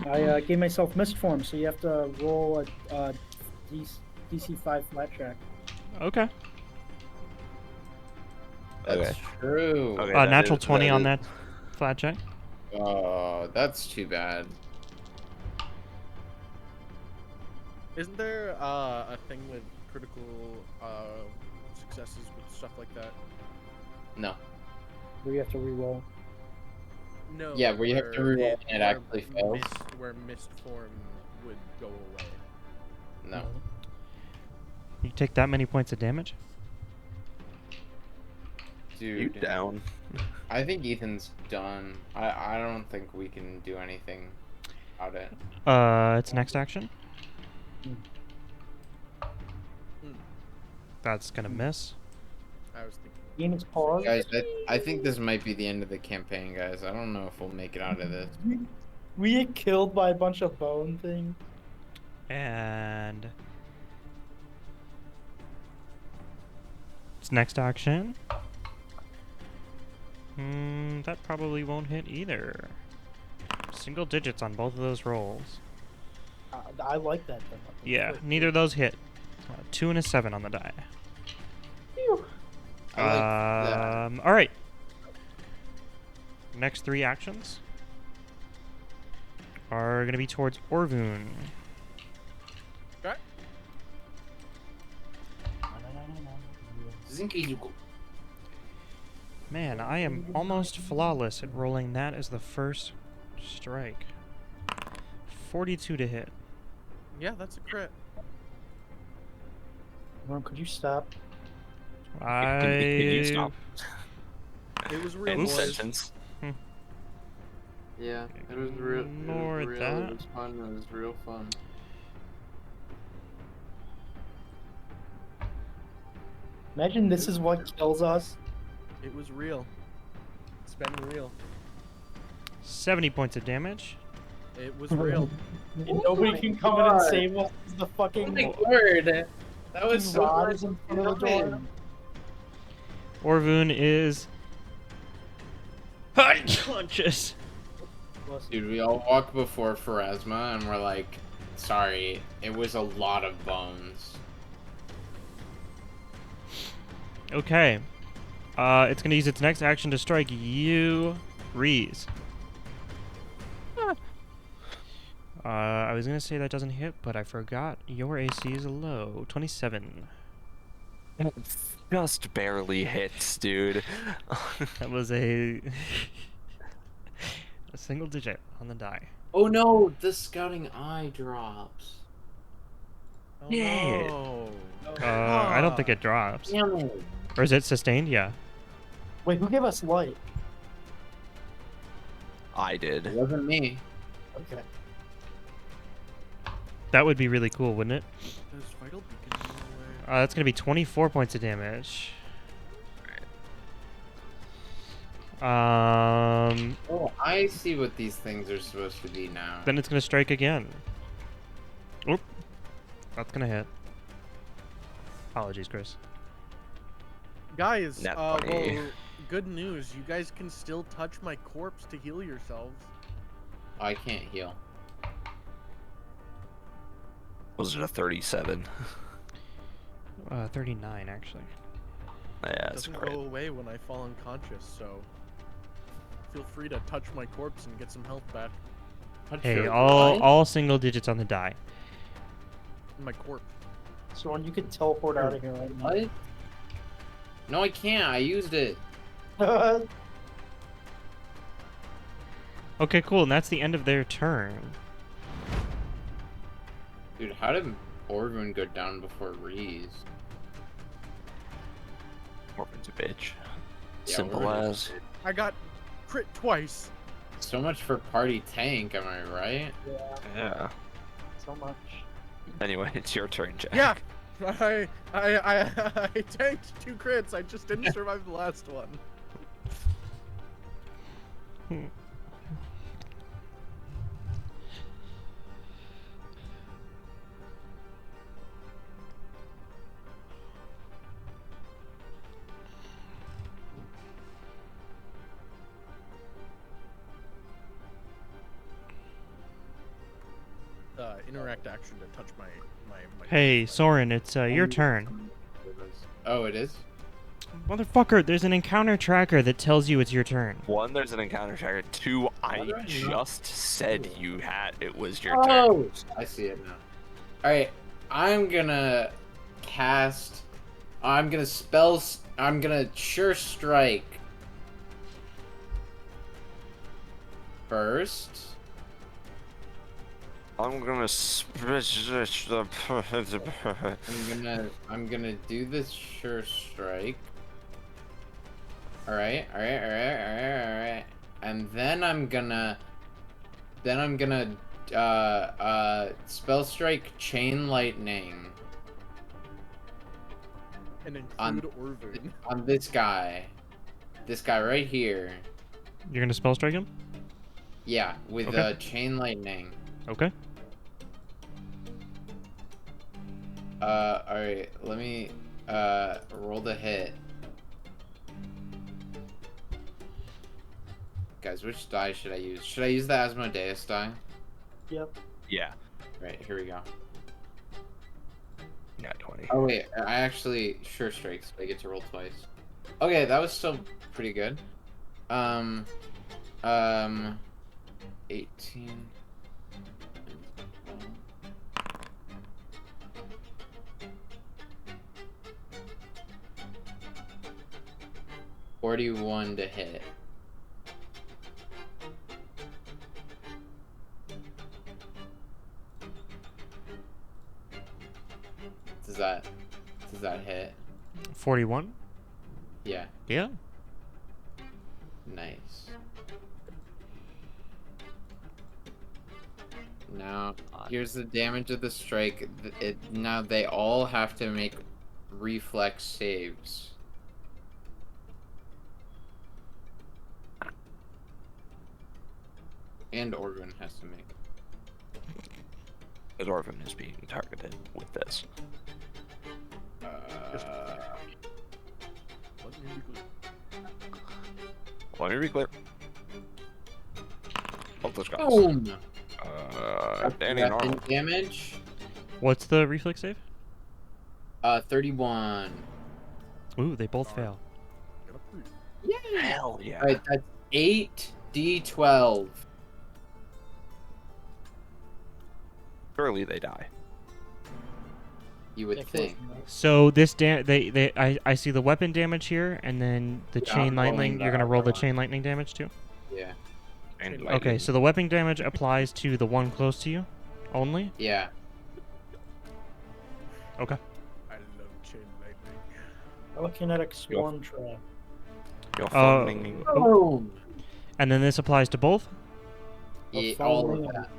I gave myself mist form, so you have to roll a DC 5 flat check.
Okay.
That's
Okay.
true.
Okay. that
Natural
is-
20
that
on
is-
that flat check.
Oh, that's too bad.
Isn't there a thing with critical successes with stuff like that?
No.
Where you have to re-roll.
No.
Yeah, where you have to reroll and it
where
actually fails.
where mist form would go away.
No.
You take that many points of damage?
You
Dude,
down?
I think Ethan's done. I don't think we can do anything about it.
Its next action.
Hmm.
That's gonna miss.
I was thinking.
Game is paused.
Guys, I think this might be the end of the campaign, guys. I don't know if we'll make it out of this.
We get killed by a bunch of bone things.
And its next action. That probably won't hit either. Single digits on both of those rolls.
I like that. Then.
Yeah, neither of those hit. 2 and a 7 on the die.
Phew.
I like that.
All right. Next 3 actions are gonna be towards Orvun.
Zinky.
Man, I am almost flawless at rolling that as the first strike. 42 to hit.
Yeah, that's a crit.
Norm, could you stop?
Can you
I
stop?
It was real,
End
boys.
sentence.
Yeah, it was real.
Ignore
It was real.
that.
It was fun. It was real fun.
Imagine this is what kills us.
It was real. It's been real.
70 points of damage.
It was real.
And nobody can come in and save us. The fucking
Word. That was so
rod
much
is in front of the door.
damage.
Orvun is unconscious.
Dude, we all walk before Pharasma and we're like, sorry, it was a lot of bones.
Okay. It's gonna use its next action to strike you, Reese. I was gonna say that doesn't hit, but I forgot your AC is low. 27.
Just barely hits, dude.
That was a a single digit on the die.
Oh no, the scouting eye drops.
Oh,
Yeah.
no.
I don't think it drops.
Damn it.
Or is it sustained? Yeah.
Wait, who gave us light?
I
It
did.
wasn't me.
Okay.
That would be really cool, wouldn't it?
Those vital beacons in the way.
That's gonna be 24 points of damage.
Oh, I see what these things are supposed to be now.
Then it's gonna strike again. Oop. That's gonna hit. Apologies, Chris.
Guys,
Nat
well,
20.
good news. You guys can still touch my corpse to heal yourselves.
I can't heal.
Was it a 37?
39 actually.
Yeah,
It
that's
doesn't
great.
go away when I fall unconscious, so feel free to touch my corpse and get some health back.
Touch
Hey,
your
all
what?
all single digits on the die.
My corpse.
So when you could teleport out of here right now.
What? No, I can't. I used it.
Okay, cool. And that's the end of their turn.
Dude, how did Orvin go down before Reese?
Orphan's a bitch.
Yeah,
Simple
Orphan's
as.
I got crit twice.
So much for party tank, am I right?
Yeah,
Yeah.
so much.
Anyway, it's your turn, Jack.
Yeah, I tanked 2 crits. I just didn't survive the last one. Interact action to touch my.
Hey, Soren, it's your turn.
Oh, it is?
Motherfucker, there's an encounter tracker that tells you it's your turn.
1, there's an encounter tracker. 2, I
What?
just said you had it was your
Oh!
turn.
I see it now. Alright, I'm gonna cast... I'm gonna Sure Strike. First.
I'm gonna switch the.
I'm gonna do this Sure Strike. Alright. And then I'm gonna Spell Strike Chain Lightning
And include
On-
Orvin.
on this guy. This guy right here.
You're gonna spell strike him?
Yeah, with
Okay.
Chain Lightning.
Okay.
Alright, let me roll the hit. Guys, which die should I use? Should I use the Asmodeus die?
Yep.
Yeah.
Right, here we go.
Yeah, 20.
Oh wait, I actually Sure Strike, so I get to roll twice. Okay, that was still pretty good. 18. 41 to hit. Does that hit?
41?
Yeah,
Yeah.
nice. Now, here's the damage of the strike. Now they all have to make reflex saves. And Orvin has to make.
But Orvin is being targeted with this. Let me be clear. Oh, those guys.
Boom!
Danny
Weapon
normal.
damage.
What's the reflex save?
31.
Ooh, they both fail.
Yay!
Hell yeah.
Alright, that's 8d12.
Surely they die.
You would think.
So this I see the weapon damage here, and then the
Yeah,
chain
I'm
lightning.
rolling
You're gonna
the
roll the
other
chain lightning damage too.
Yeah.
And
Okay, so the weapon damage applies to the one close to you, only.
Yeah.
Okay.
I love chain lightning.
Telekinetic swarm trap.
Your
Uh,
phone
Boom!
And then this applies to both.
Yeah,
phone
all of
ringing.
that.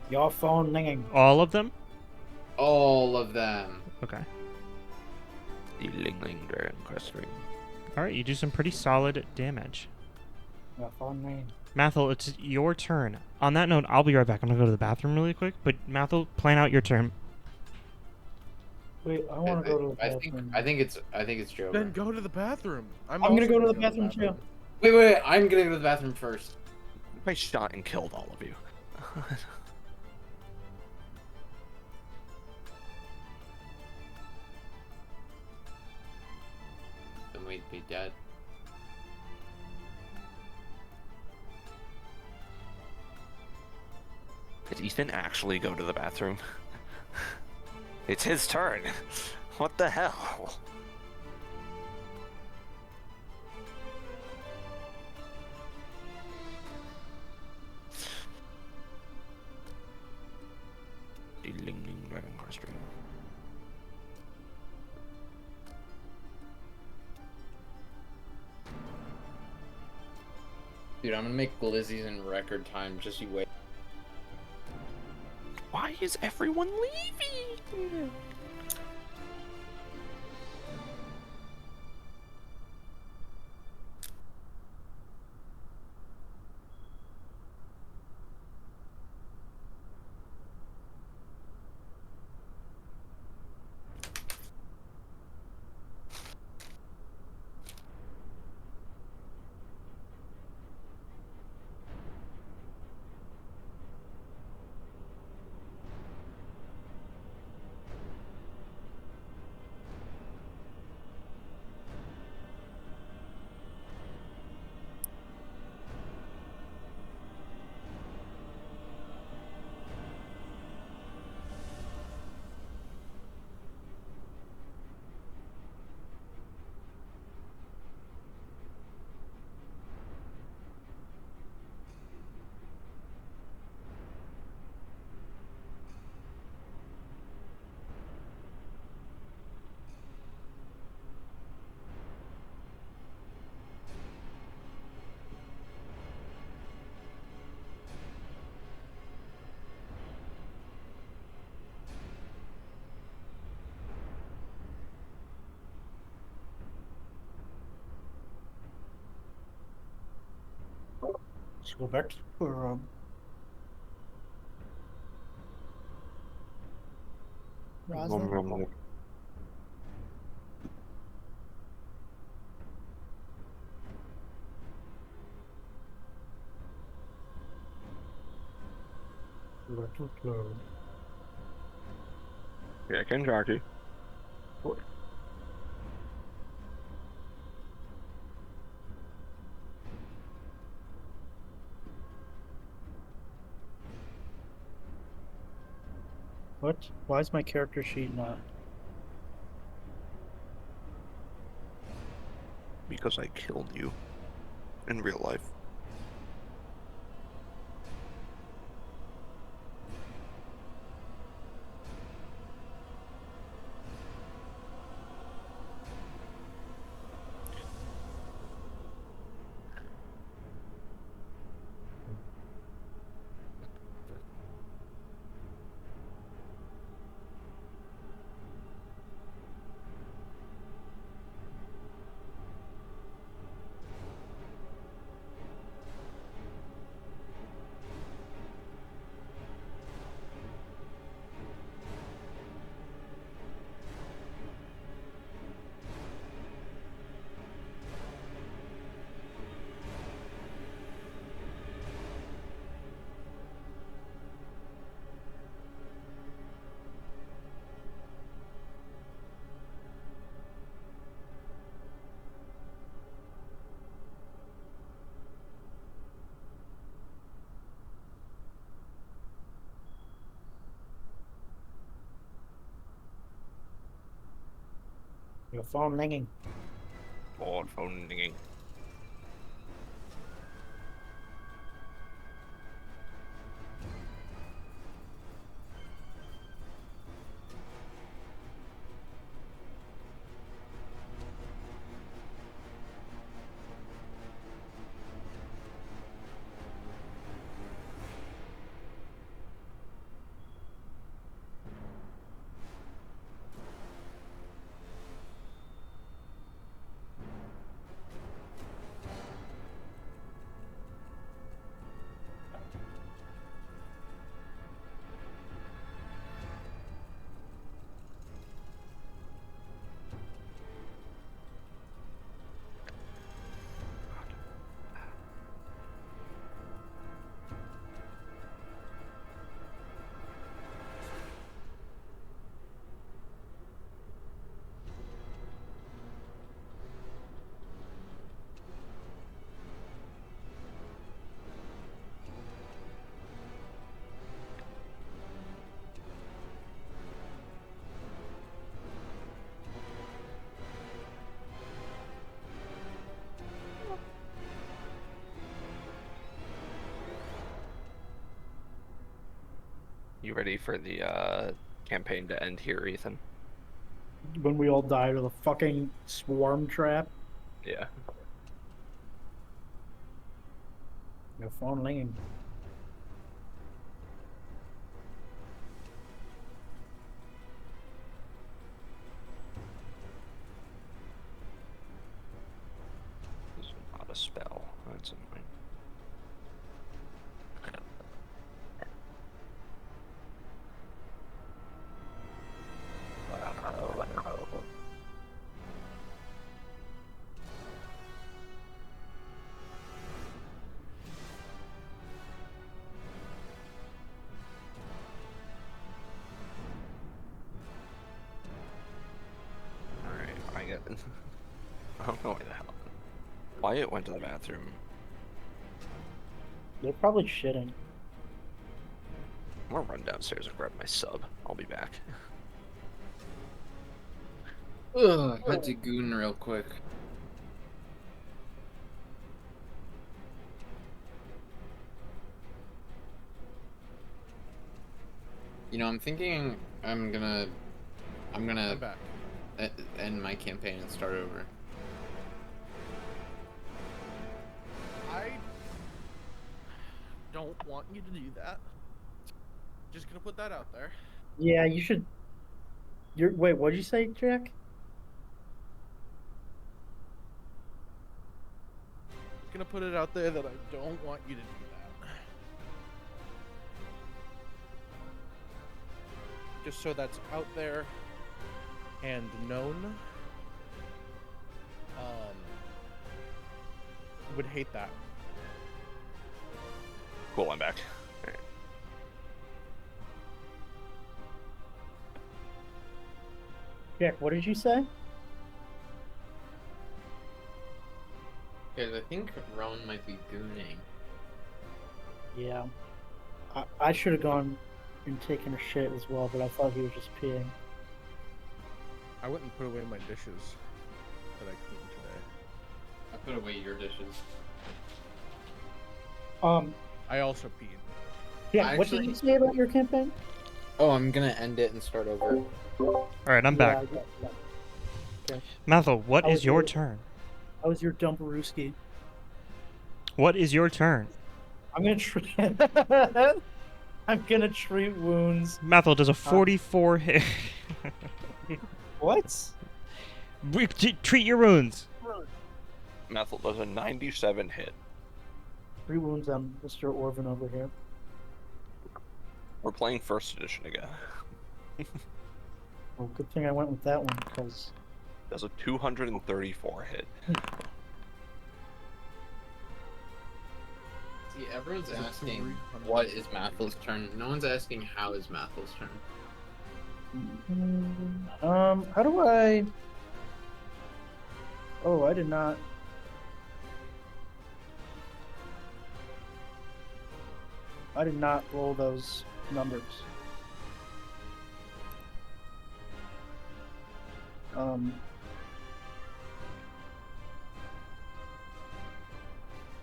Your phone ringing.
All of them.
All of them.
Okay.
the Ling Ling Dragon Quest ring.
All right, you do some pretty solid damage.
Your phone ringing.
Mathel, it's your turn. On that note, I'll be right back. I'm gonna go to the bathroom really quick. But Mathel, plan out your turn.
Wait, I want to go to the bathroom.
I think it's Joe.
Then go to the bathroom.
I'm gonna
also
go to the
gonna
bathroom too.
Wait, I'm gonna go to the bathroom first.
I shot and killed all of you.
Then we'd be dead.
Did Ethan actually go to the bathroom? It's his turn. What the hell? The Ling Ling Dragon Quest ring.
Dude, I'm gonna make glizzies in record time. Just you wait.
Why is everyone leaving?
Let's go back to the room. Rosalind? Little clone.
Yeah, Kentucky.
What? Why is my character sheet not?
Because I killed you. In real life.
Your phone ringing.
Phone ringing. You ready for the campaign to end here, Ethan?
When we all die to the fucking swarm trap.
Yeah.
Your phone ringing.
This is not a spell. That's annoying. Alright, I get I don't know why the hell. Wyatt went to the bathroom.
They're probably shitting.
I'm gonna run downstairs and grab my sub. I'll be back.
Ugh, had to goon real quick. You know, I'm thinking I'm gonna
I'm back.
end my campaign and start over.
I don't want you to do that. Just gonna put that out there.
Yeah, you should. Wait, what did you say, Jack?
Just gonna put it out there that I don't want you to do that. Just so that's out there and known. Would hate that.
Cool, I'm back. Alright.
Jack, what did you say?
Because I think Rowan might be gooning.
Yeah. I should have gone and taken a shit as well, but I thought he was just peeing.
I went and put away my dishes that I cleaned today.
I put away your dishes.
I also peed.
Yeah, what did you say about your campaign?
Oh, I'm gonna end it and start over.
Alright, I'm back.
Yeah. Okay.
Mathel, what
How
is
was
your
your-
turn?
How was your dumperooski?
What is your turn?
I'm gonna treat. I'm gonna treat wounds.
Mathel does a 44 hit.
What?
Treat your wounds.
Methel does a 97 hit.
3 wounds on Mr. Orvin over here.
We're playing first edition again.
Well, good thing I went with that one, because...
Does a 234 hit.
See, everyone's
Is it
asking
300?
what is Mathel's turn. No one's asking how is Mathel's turn.
How do I... Oh, I did not... I did not roll those numbers.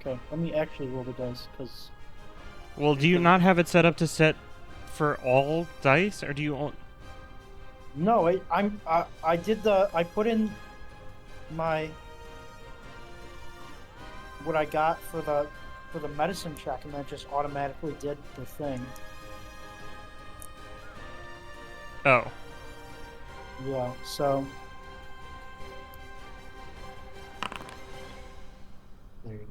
Okay, let me actually roll the dice, because...
Well, do you not have it set up to set for all dice, or do you?
No, I did the... I put in my... what I got for the medicine check, and that just automatically did the thing.
Oh.
Yeah, so... There you go.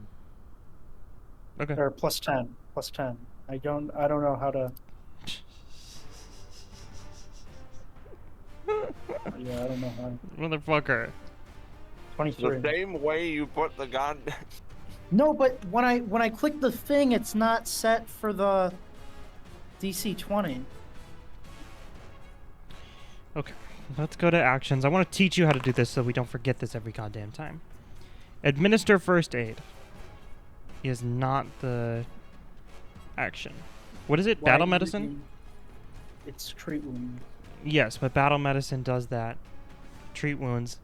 Okay.
Or plus 10. Plus 10. I don't know how to... Yeah, I don't know how to...
Motherfucker.
23.
The same way you put the gun.
No, but when I click the thing, it's not set for the DC 20.
Okay. Let's go to actions. I want to teach you how to do this so we don't forget this every goddamn time. Administer first aid is not the action. What is it?
Why
Battle
do
medicine?
you- It's treat wound.
Yes, but battle medicine does that. Treat wounds.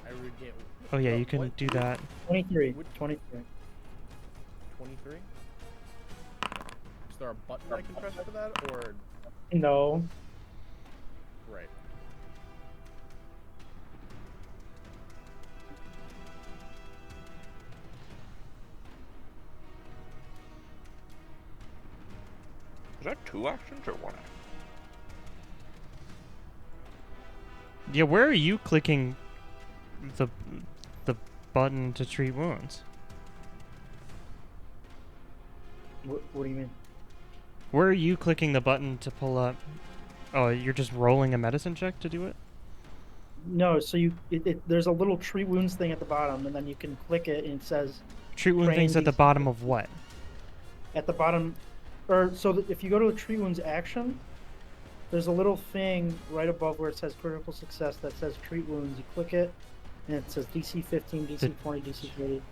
I regain.
Oh yeah, you can
what?
do that.
23.
Would-
23.
23. Is there a button I can press for that, or
No.
right?
Is that 2 actions or 1 action?
Yeah, where are you clicking the button to treat wounds?
What do you mean?
Where are you clicking the button to pull up? Oh, you're just rolling a medicine check to do it?
No, so there's a little treat wounds thing at the bottom, and then you can click it, and it says
Treat wound
Train
things at the
these-
bottom of what?
at the bottom, or so that if you go to the treat wounds action, there's a little thing right above where it says critical success that says treat wounds. You click it, and it says DC 15, DC 20, DC 30.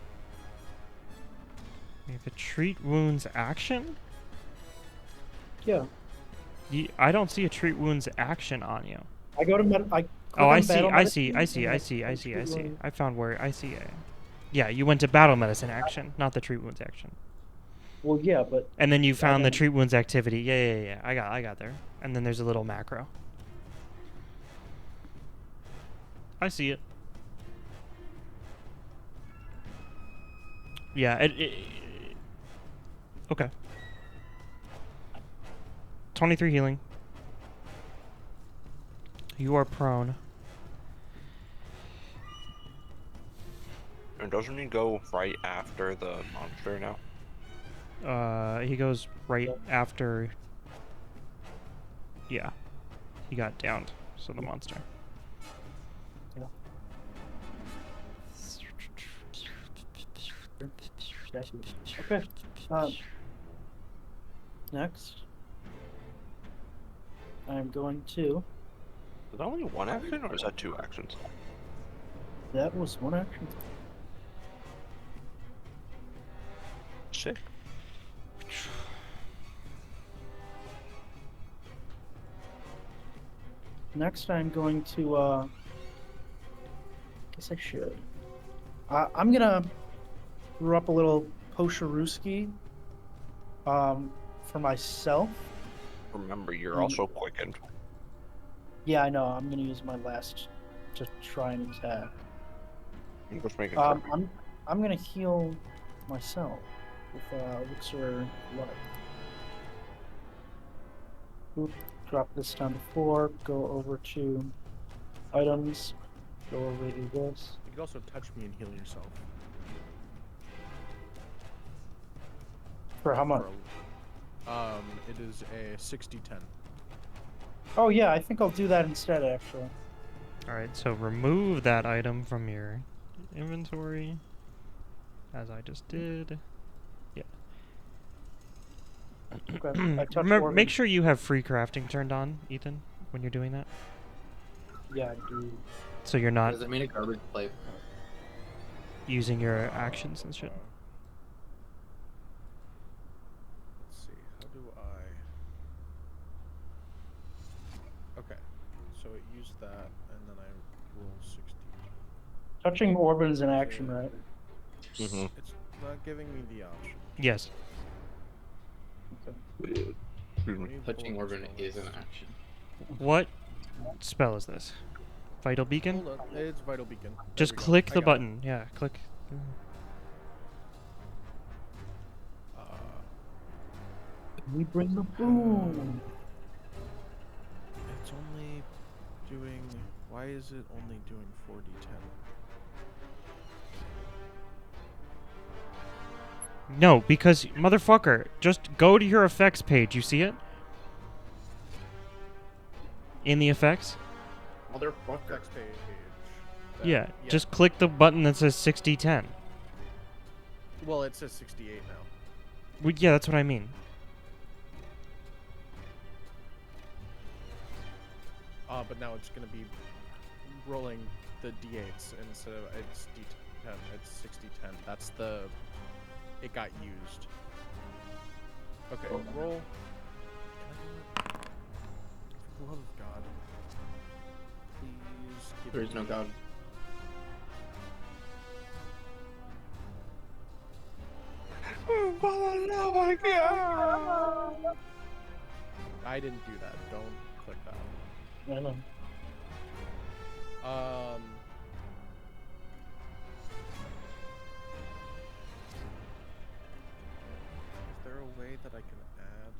We have a treat wounds action?
Yeah,
I don't see a treat wounds action on you.
I go to
Oh, I
on
see,
battle
I see,
medicine,
I see,
and
I
then
see, I see, I
treat
see.
wound.
I found where I see it. Yeah, you went to battle medicine action, not the treat wounds action.
Well, yeah, but
And then you found the
then-
treat wounds activity. Yeah. I got there. And then there's a little macro. I see it. Yeah, okay. 23 healing. You are prone.
And doesn't he go right after the monster now?
He goes right after. Yeah, he got downed. So the monster.
Okay. Next, I'm going to.
Is that only 1 action or is that 2 actions?
That was one action.
Sick.
Next, I'm going to. Guess I should. I'm gonna brew up a little Posharuski. For myself.
Remember, you're also quickened.
Yeah, I know. I'm gonna use my last to try and attack.
I'm just making sure.
I'm gonna heal myself with Elixir Life. Oop, drop this down to 4. Go over to items. Go over to this.
You can also touch me and heal yourself.
For how much?
It is a 60-10.
Oh yeah, I think I'll do that instead. Actually.
All right, so remove that item from your inventory, as I just did. Yeah.
Okay. I touch
Remember,
organ.
make sure you have free crafting turned on, Ethan, when you're doing that,
Yeah, I do.
so you're not
Does it mean a garbage plate?
using your actions and shit.
Let's see. How do I? Okay. So it used that, and then I roll 60.
Touching Orban is an action, right?
Mhm.
It's not giving me the option.
Yes.
Excuse me.
Touching Orban is an action.
What spell is this? Vital Beacon?
Hold on, it's Vital Beacon. There
Just
we go.
click
I
the
got it.
button. Yeah, click.
We bring the boom.
It's only doing. Why is it only doing 4d10?
No, because motherfucker, just go to your effects page. You see it? In the effects?
Motherfucker.
Next page. That-
Yeah, just click the button that says 6010.
Well, it says 68 now.
Well, yeah, that's what I mean.
But now it's gonna be rolling the d8s instead of it's d10. It's 6010. That's the. It got used. Okay, roll. Can I do it? For the love of God. Please give
There is no
me-
god.
I didn't do that. Don't click that.
I know.
Is there a way that I can add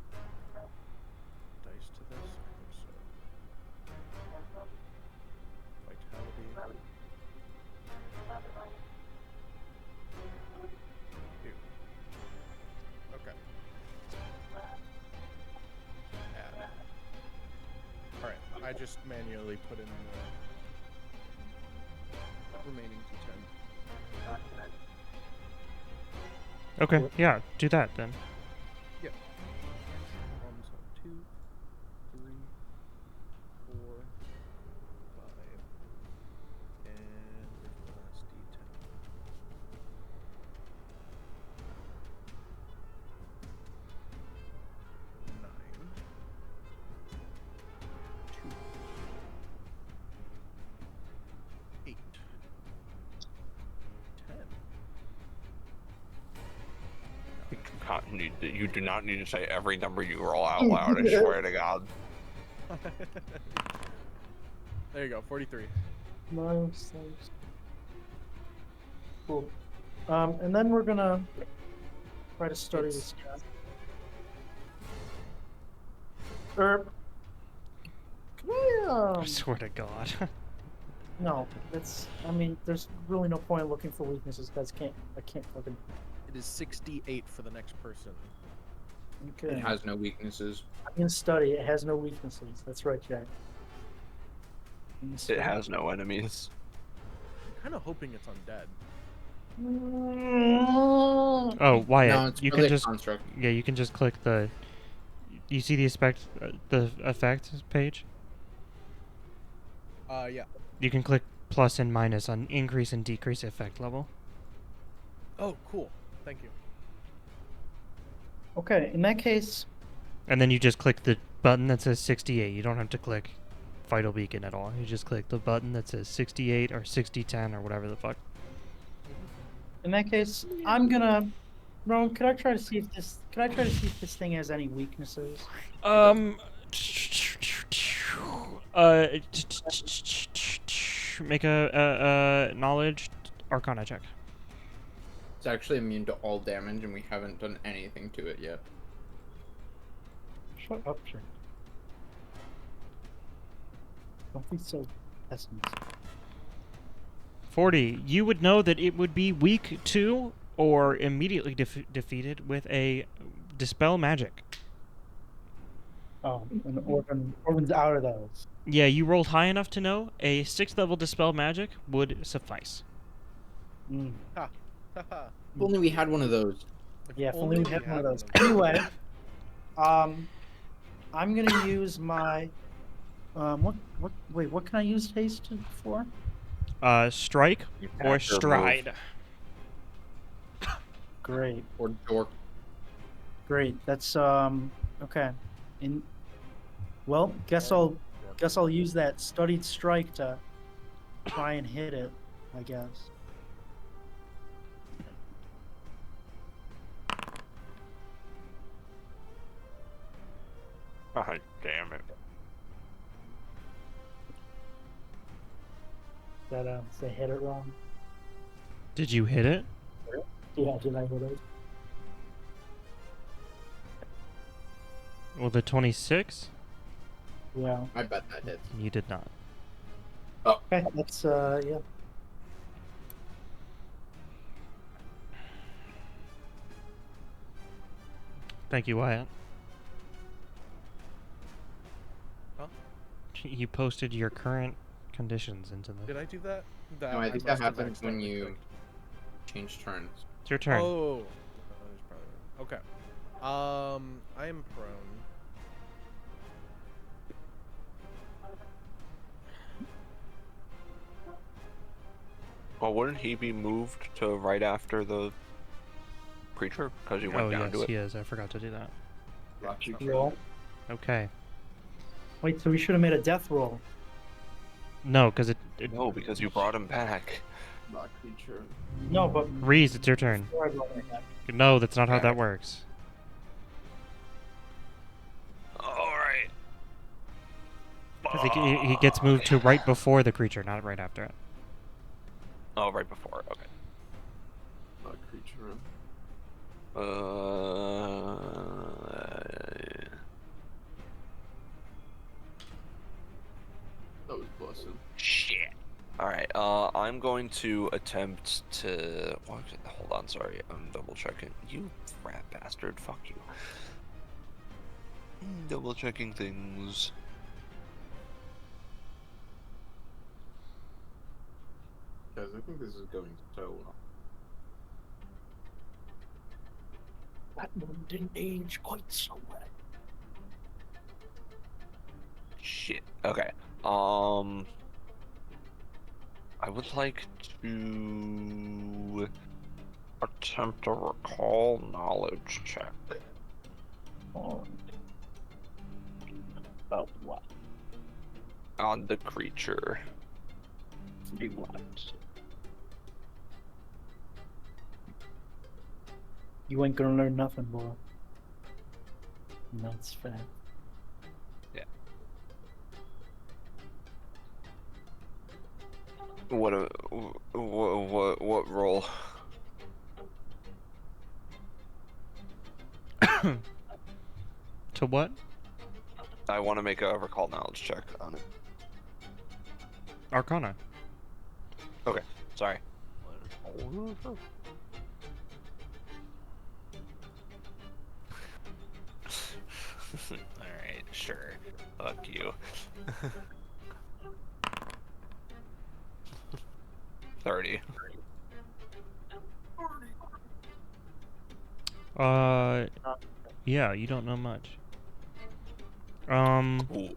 dice to this? I think so. Vitality. Ew. Okay. Add. Alright, I just manually put in the remaining d10.
Okay, yeah, do that then.
Yep. So 2, 3, 4, 5, and where's the last d10? 9, 2, 8, 10.
You do not need to say every number you roll out loud. I swear to God.
There you go, 43.
Nice. Cool. And then we're gonna try to study this guy. Can I,
I swear to God.
no, it's. I mean, there's really no point in looking for weaknesses. Guys I can't fucking.
It is 68 for the next person.
Okay.
It has no weaknesses.
I'm gonna study. It has no weaknesses. That's right, Jack. I'm gonna
It
study.
has no enemies.
I'm kind of hoping it's undead.
Oh, Wyatt,
No, it's
you
probably
can
a
just
construct.
yeah, you can just click the. You see the effect page?
Yeah.
You can click plus and minus on increase and decrease effect level.
Oh, cool. Thank you.
Okay, in that case,
And then you just click the button that says 68. You don't have to click Vital Beacon at all. You just click the button that says 68 or 6010 or whatever the fuck.
I'm gonna. Rowan, could I try to see if this? Could I try to see if this thing has any weaknesses?
Make a knowledge arcana check.
It's actually immune to all damage, and we haven't done anything to it yet.
Shut up, Jack. Don't be so pessimistic.
40. You would know that it would be weak to or immediately defeated with a dispel magic.
Oh, and Orban's out of those.
Yeah, you rolled high enough to know a 6th level dispel magic would suffice.
Mm.
Ha. Haha.
If only we had one of those.
Yeah, if
Only
only we
we
had one
had
of those.
one
Anyway, I'm gonna use my what can I use haste for?
Strike or
Attack or move.
stride.
Great,
Or dork.
great. That's okay. Guess I'll use that studied strike to try and hit it.
I guess.
Oh, damn it.
That they hit it wrong.
Did you hit it?
Yeah, did I hit it?
Well, the 26?
Yeah.
I bet that hits.
You did not.
Okay, that's yeah.
Thank you, Wyatt.
Huh?
You posted your current conditions into the...
Did I do that?
No, I think that
must have
happens when
accidentally
you
clicked.
change turns.
It's your turn.
Oh. That is probably right. Okay. I am prone.
Well, wouldn't he be moved to right after the creature? Because you went
Oh,
down
yes,
to it?
he is. I forgot to do that.
Rock creature.
Roll.
Okay.
Wait, so we should have made a death roll.
No, because it...
No, because you brought him back.
Rock creature.
No, but
Reese, it's your turn.
before I brought it back.
No, that's not how that
Alright.
works.
Alright.
'Cause he gets moved to right before the creature, not right after it.
Oh, right before. Okay.
Rock creature. That was blessed.
Shit. Alright, I'm going to attempt to... What? Hold on, sorry. I'm double checking. You rat bastard. Fuck you. Double checking things.
Guys, I think this is going so well.
That one didn't age quite so well.
Shit. Okay. I would like to attempt a recall knowledge check.
About what?
On the creature.
Do what? You ain't gonna learn nothing, boy. And that's fair.
What roll?
To what?
I want to make a recall knowledge check on it.
Arcana.
Okay, sorry. Alright, sure. Fuck you. 30.
Yeah, you don't know much.
Cool.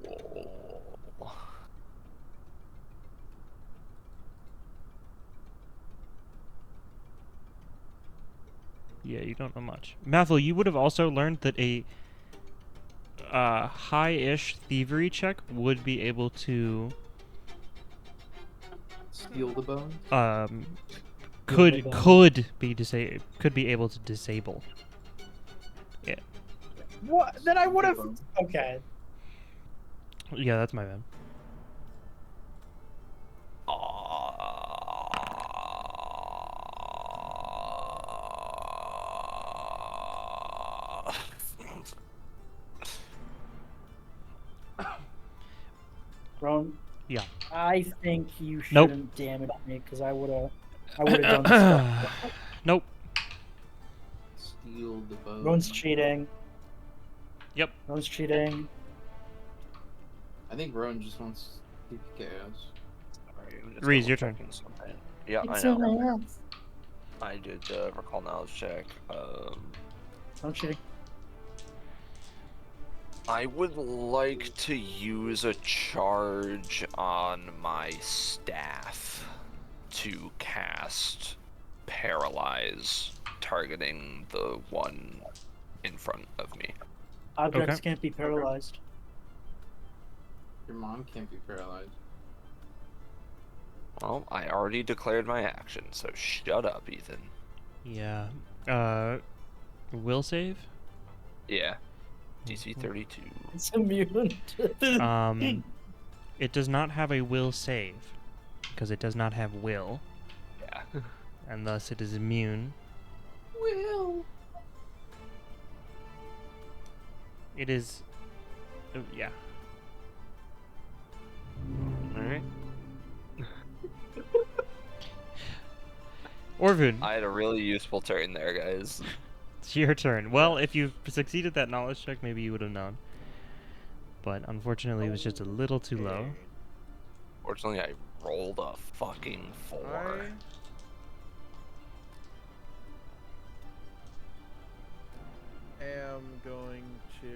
Yeah, you don't know much. Mathil, you would have also learned that a high-ish thievery check would be able to
Steal the bones?
could
the
could be able to disable. Yeah.
What? Then I would have. Okay.
Yeah, that's my bad.
Ron.
Yeah.
I think you
Nope.
shouldn't damage me because I would have done stuff.
Nope.
Steal the bones.
Ron's cheating.
Yep.
Ron's cheating.
I think Rowan just wants to keep chaos.
Sorry, I'm just
Reese, your
double-checking something. Yeah, I
It's
know.
in my hands.
I did recall knowledge check.
Ron's cheating.
I would like to use a charge on my staff to cast Paralyze, targeting the one in front of me.
Objects
Okay.
can't be paralyzed.
Your mom can't be paralyzed.
Well, I already declared my action, so shut up, Ethan.
Yeah. Will save?
Yeah. DC 32.
It's immune to
It does not have a will save because it does not have will,
Yeah.
and thus it is immune.
Will.
It is. Yeah.
Alright.
Orvun,
I had a really useful turn there, guys.
it's your turn. Well, if you succeeded that knowledge check, maybe you would have known. But unfortunately, it was just a little too low.
Okay.
Fortunately, I rolled a fucking 4.
I am going to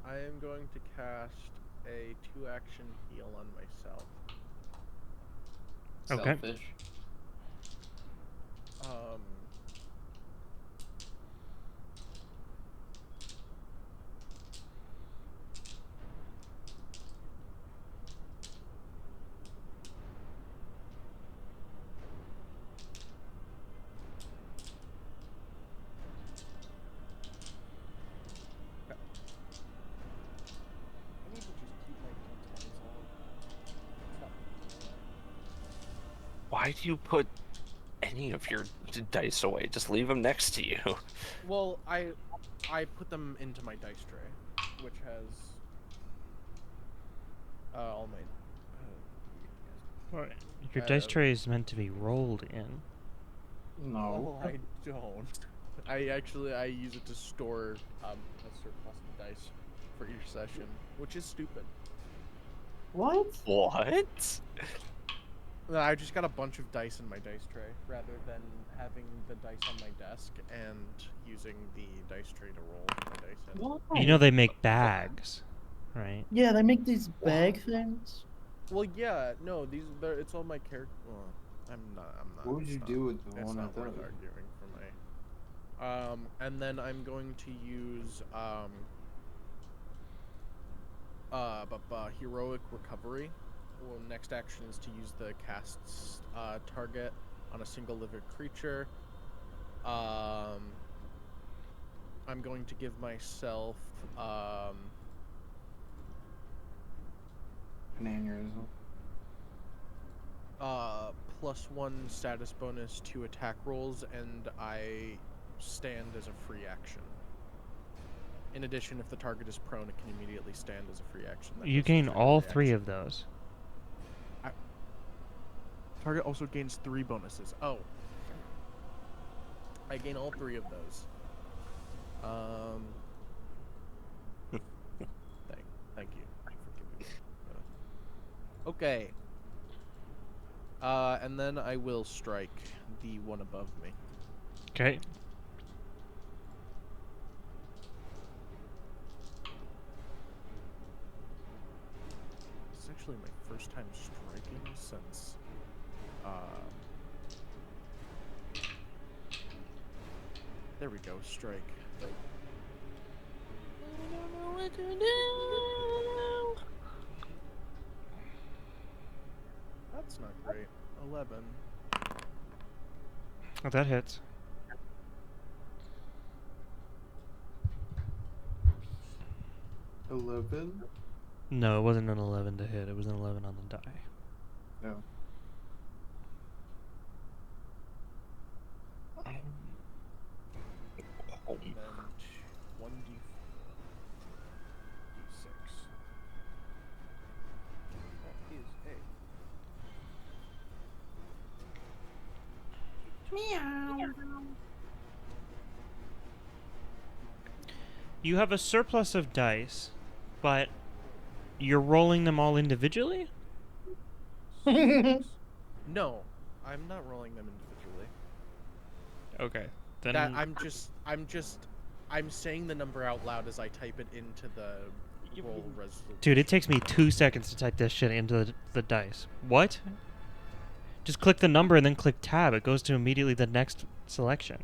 I am going to cast a 2-action heal on myself.
Okay.
Selfish.
I need to just keep my d10s on. Stop.
Why do you put any of your dice away? Just leave them next to you.
Well, I put them into my dice tray, which has all my.
Your dice tray is meant to be rolled in.
No.
I don't. I use it to store a surplus of dice for each session, which is stupid.
What?
What?
I just got a bunch of dice in my dice tray rather than having the dice on my desk and using the dice tray to roll my dice in.
Why?
You know they make bags, right?
Yeah, they make these bag things.
Well, yeah, no, it's all my character. Well, I'm not.
What would you do with the
It's
one
not
of
worth
those?
arguing for my. And then I'm going to use heroic recovery. Well, next action is to use the cast's target on a single living creature. I'm going to give myself
An aneurysm.
+1 status bonus to attack rolls, and I stand as a free action. In addition, if the target is prone, it can immediately stand as a free action. That
You
goes
gain
through
all
free
3
action.
of those.
Target also gains 3 bonuses. Oh. I gain all 3 of those. Thank you for giving me. Okay. And then I will strike the one above me.
Okay.
This is actually my first time striking since there we go, strike. I don't know what to do. That's not great. 11.
Oh, that hits. No, it wasn't an 11 to hit. It was an 11 on the die.
No.
And then 1d6. That is a.
You have a surplus of dice, but you're rolling them all individually?
No, I'm not rolling them individually.
Okay. Then
That I'm saying the number out loud as I type it into the roll resolution.
Dude, it takes me 2 seconds to type this shit into the dice. What? Just click the number and then click tab. It goes to immediately the next selection.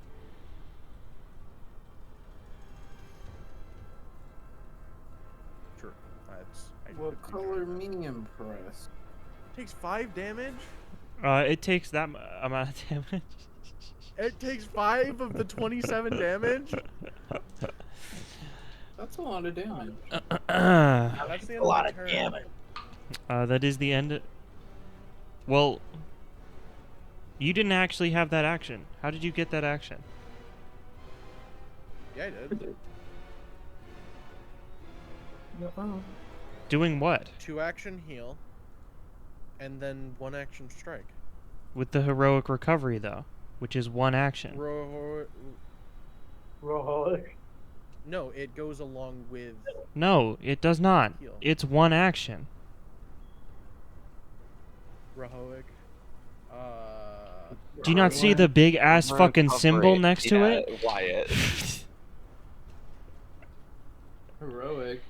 What color me impressed?
Takes 5 damage.
It takes that amount of damage.
It takes 5 of the 27 damage.
That's a lot of damage.
That's the end
A lot
of
of
my turn.
damage.
That is the end. Well, you didn't actually have that action. How did you get that action?
Yeah, I did.
Doing what?
2 action heal, and then 1 action strike.
With the heroic recovery, though, which is 1 action.
No, it goes along with.
No, it does not.
Heal.
It's 1 action.
Heroic.
Do you not see the big ass fucking symbol next to it?
Wyatt.
Heroic.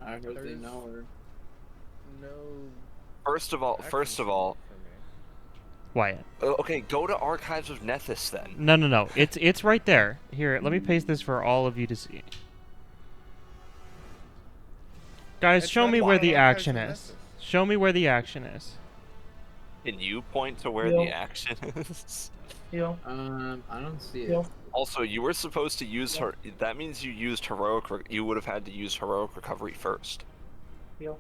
I hope they
There's-
know her.
No.
First of all,
action for me.
Wyatt.
okay, go to Archives of Nethys then.
No. It's right there. Here, let me paste this for all of you to see. Guys,
It's
show
not
me where
on
the
Archives
action
of
is.
Nethys.
Show me where the action is.
Can you point to where
Heal.
the action is?
Heal.
I don't see it.
Heal.
Also, you were supposed to use her. That means you used heroic. You would have had to use heroic recovery first.
Heal.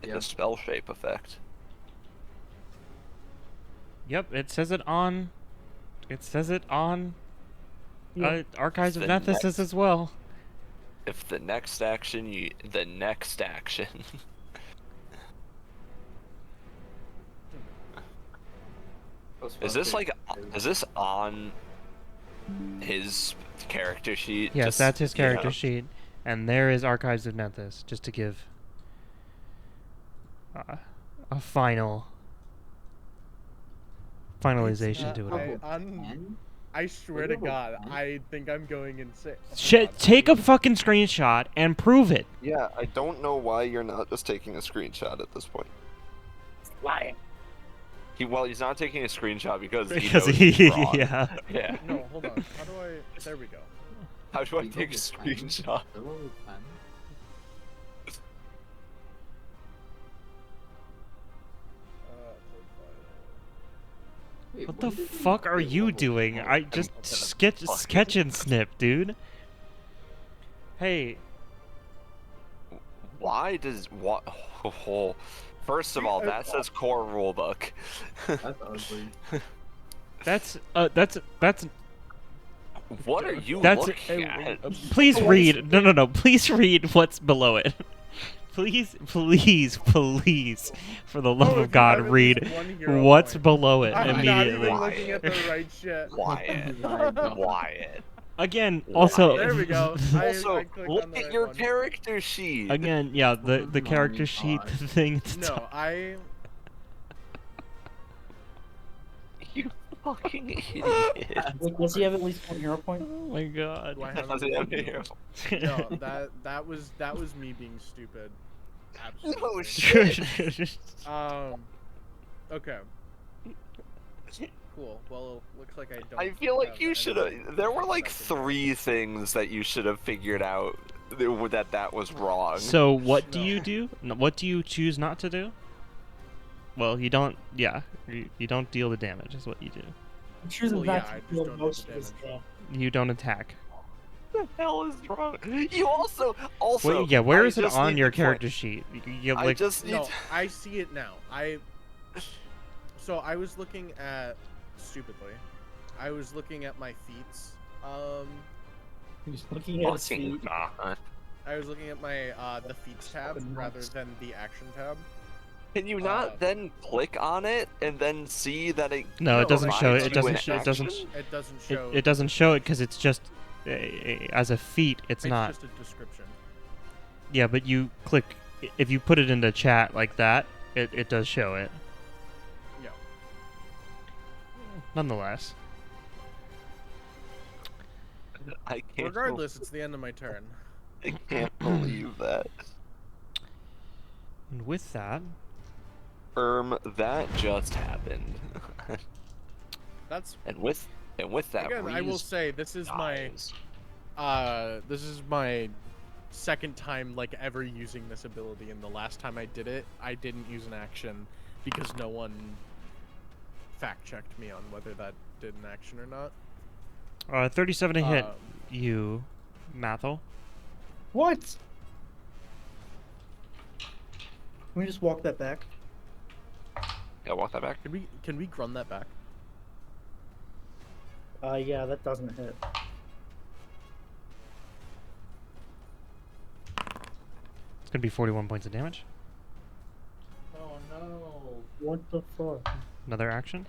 It's a spell shape effect.
Yep, it says it on. It says it on.
Heal.
Archives of
The
Nethys
next-
as well.
If the next action, the next action. Is this like? Is this on his character sheet?
Yes,
Just,
that's his
you know?
character sheet, and there is Archives of Nethys, just to give a finalization to it all.
I swear to God, I think I'm going insane.
Take a fucking screenshot and prove it.
Yeah, I don't know why you're not just taking a screenshot at this point.
Lying.
He's not taking a screenshot because
Because
he knows he's wrong.
yeah.
Yeah.
No, hold on. How do I? There we go.
How do I take a screenshot?
What the fuck are you doing? I just sketch and snip, dude. Hey,
Why does what? Oh, first of all, that says core rulebook.
That's ugly.
that's
What are you
that's
looking at?
please read. No. Please read what's below it. Please, for the love
Oh,
of God,
dude, I
read
released 1 hero
what's
point.
below it
I'm
immediately.
not even looking at the right shit.
Wyatt.
Again, also.
There we go.
Also,
I clicked
look
on the
at
right
your
one.
character sheet.
Again, yeah, the character
my
sheet
God.
thing. at the
No,
top.
I.
You fucking idiot.
Wait, does he have at least 1 hero point?
Oh my God.
Do I have
Does
it?
it have a hero?
No, that was me being stupid. Absolutely.
No shit.
Okay. Cool. Well, looks like I don't.
I feel like
have
you should have.
anything
There were like
that I can-
3 things that you should have figured out that was wrong.
So what do
No.
you do? What do you choose not to do? Well, you don't. Yeah, you don't deal the damage. Is what you do.
I'm choosing
Well, yeah,
not
I
to
just
deal
don't do
most
the
of his
damage.
You don't attack.
What the hell is wrong? You also.
Wait, yeah, where
I
is it
just
on
need
your
to point-
character sheet? You
I
like,
just need.
No,
to-
I see it now. So I was looking at stupidly. I was looking at my feats.
He's looking at his
Fucking
feet.
God.
I was looking at my the feats tab rather than the action tab.
Can you not then click on it and then see that it?
no, it doesn't show it.
provides
It
you an
doesn't. It doesn't.
action?
It doesn't show.
It doesn't show it because it's just as a feat. It's not.
just a description.
Yeah, but you click. If you put it into chat like that, it does show it.
Yeah.
Nonetheless.
I can't.
Regardless, it's the end of my turn.
I can't believe that.
And with that,
That just happened.
That's
and with that,
again. I will
Reese
say this is my
dies.
this is my second time like ever using this ability, and the last time I did it, I didn't use an action because no one fact checked me on whether that did an action or not.
37 to hit
Um,
you, Mathel.
What? Can we just walk that back?
Yeah, walk that back.
Can we grunt that back?
Yeah, that doesn't hit.
It's gonna be 41 points of damage.
Oh no.
What the fuck?
Another action.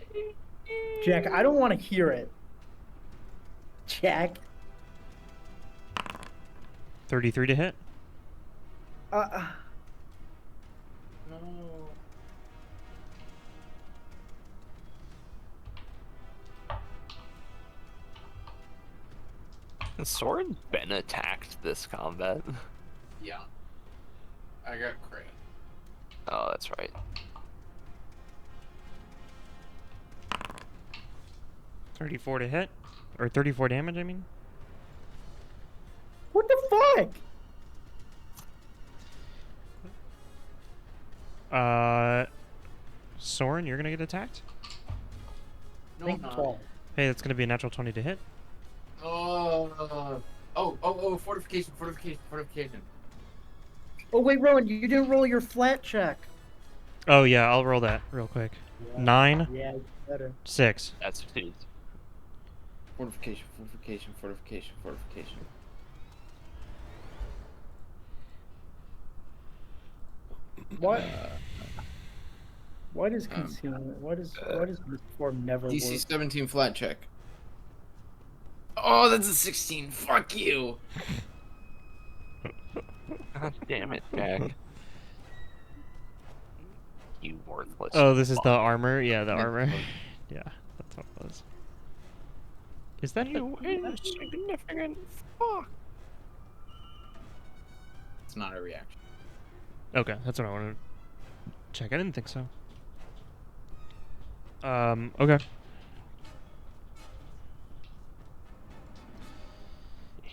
Jack, I don't want to hear it. Jack.
33 to hit.
Uh,
No.
Has Soren been attacked this combat?
Yeah. I got crit.
Oh, that's right.
34 to hit, or 34 damage. I mean.
what the fuck?
Soren, you're gonna get attacked.
No,
Think
I'm not.
tall.
Hey, that's gonna be a natural 20 to hit.
Fortification.
Oh wait, Rowan, you didn't roll your flat check.
Oh yeah, I'll roll that real quick. 9,
Yeah, better.
6.
That's succeeds.
Fortification.
What? Why does concealment? Why does this form never work?
DC 17 flat check. Oh, that's a 16. Fuck you.
God damn it, Jack. You worthless.
Oh, this is the
fuck.
armor. Yeah, the armor. Yeah, that's what it was. Is that
You insignificant fuck.
It's not a reaction.
Okay, that's what I wanted to check. I didn't think so. Okay.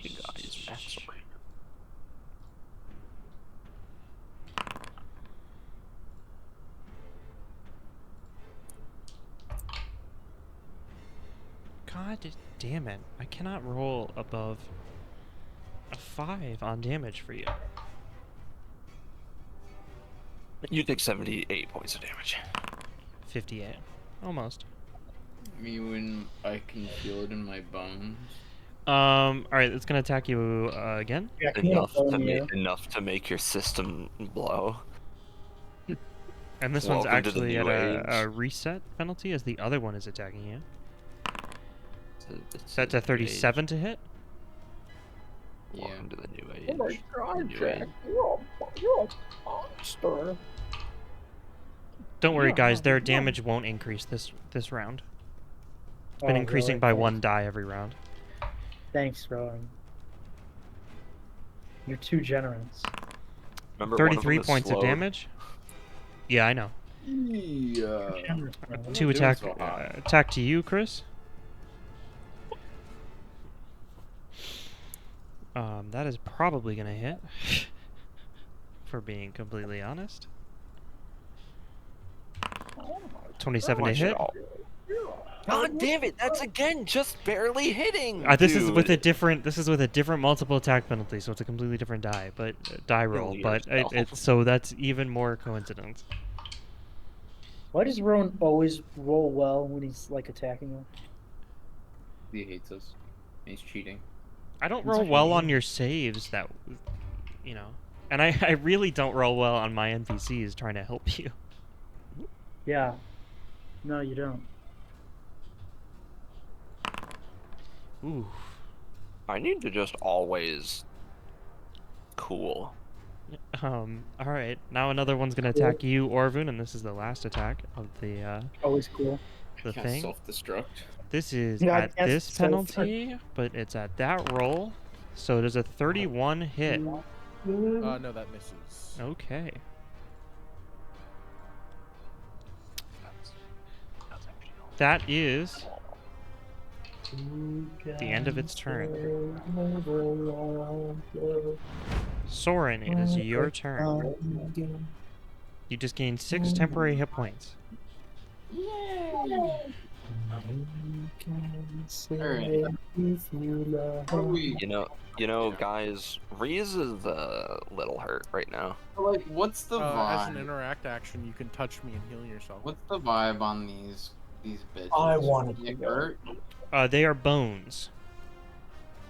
You guys, that's right.
God damn it. I cannot roll above a 5 on damage for you.
You take 78 points of damage.
58. Almost.
Me when I can feel it in my bones.
Alright, it's gonna attack you again.
Jack, you
Enough
know,
to
yeah.
enough to make your system blow.
And this one's
Welcome to the
actually at
new
a
age.
reset penalty as the other one is attacking you.
It's
That's a 37 to hit.
Yeah.
Welcome to the new age.
Oh my god,
The new
Jack,
age.
you're a monster.
Don't worry,
Yeah,
guys. Their
yeah.
damage won't increase this round. It's
Oh,
been increasing
really?
by
Thanks.
1 die every round.
Thanks, Rowan. You're too generous.
Remember, one of them
33
is
points of
slowed.
damage. Yeah, I know.
Yeah.
Generous, Rowan.
2
doing
attack
so hot.
attack to you, Chris. That is probably gonna hit. For being completely honest. 27 to hit.
God damn it! That's again just barely hitting.
This is with a
dude.
different. This is with a different multiple attack penalty, so it's a completely different die, but die roll.
Kill
But
yourself.
it's so that's even more coincidence.
Why does Rowan always roll well when he's like attacking him?
He hates us. He's cheating.
I don't
It's
roll
okay.
well on your saves. That, you know, and I really don't roll well on my NPCs trying to help you.
Yeah. No, you don't.
Ooh.
I need to just always cool.
All right. Now another one's gonna attack you, Orvun, and this is the last attack of the
Always cool.
thing.
Self-destruct.
This is
Yeah, I
at
guess
this
so.
penalty, but it's at that roll. So it is a 31 hit.
No, that misses.
Okay. That is the end of its turn. Soren, it is your turn. You just gained 6 temporary hit points.
Alright.
You know, guys, Reese is a little hurt right now.
Like, what's the
As an
vibe?
interact action, you can touch me and heal yourself.
What's the vibe on these bitches?
I wanted
They
to go.
hurt,
They are bones.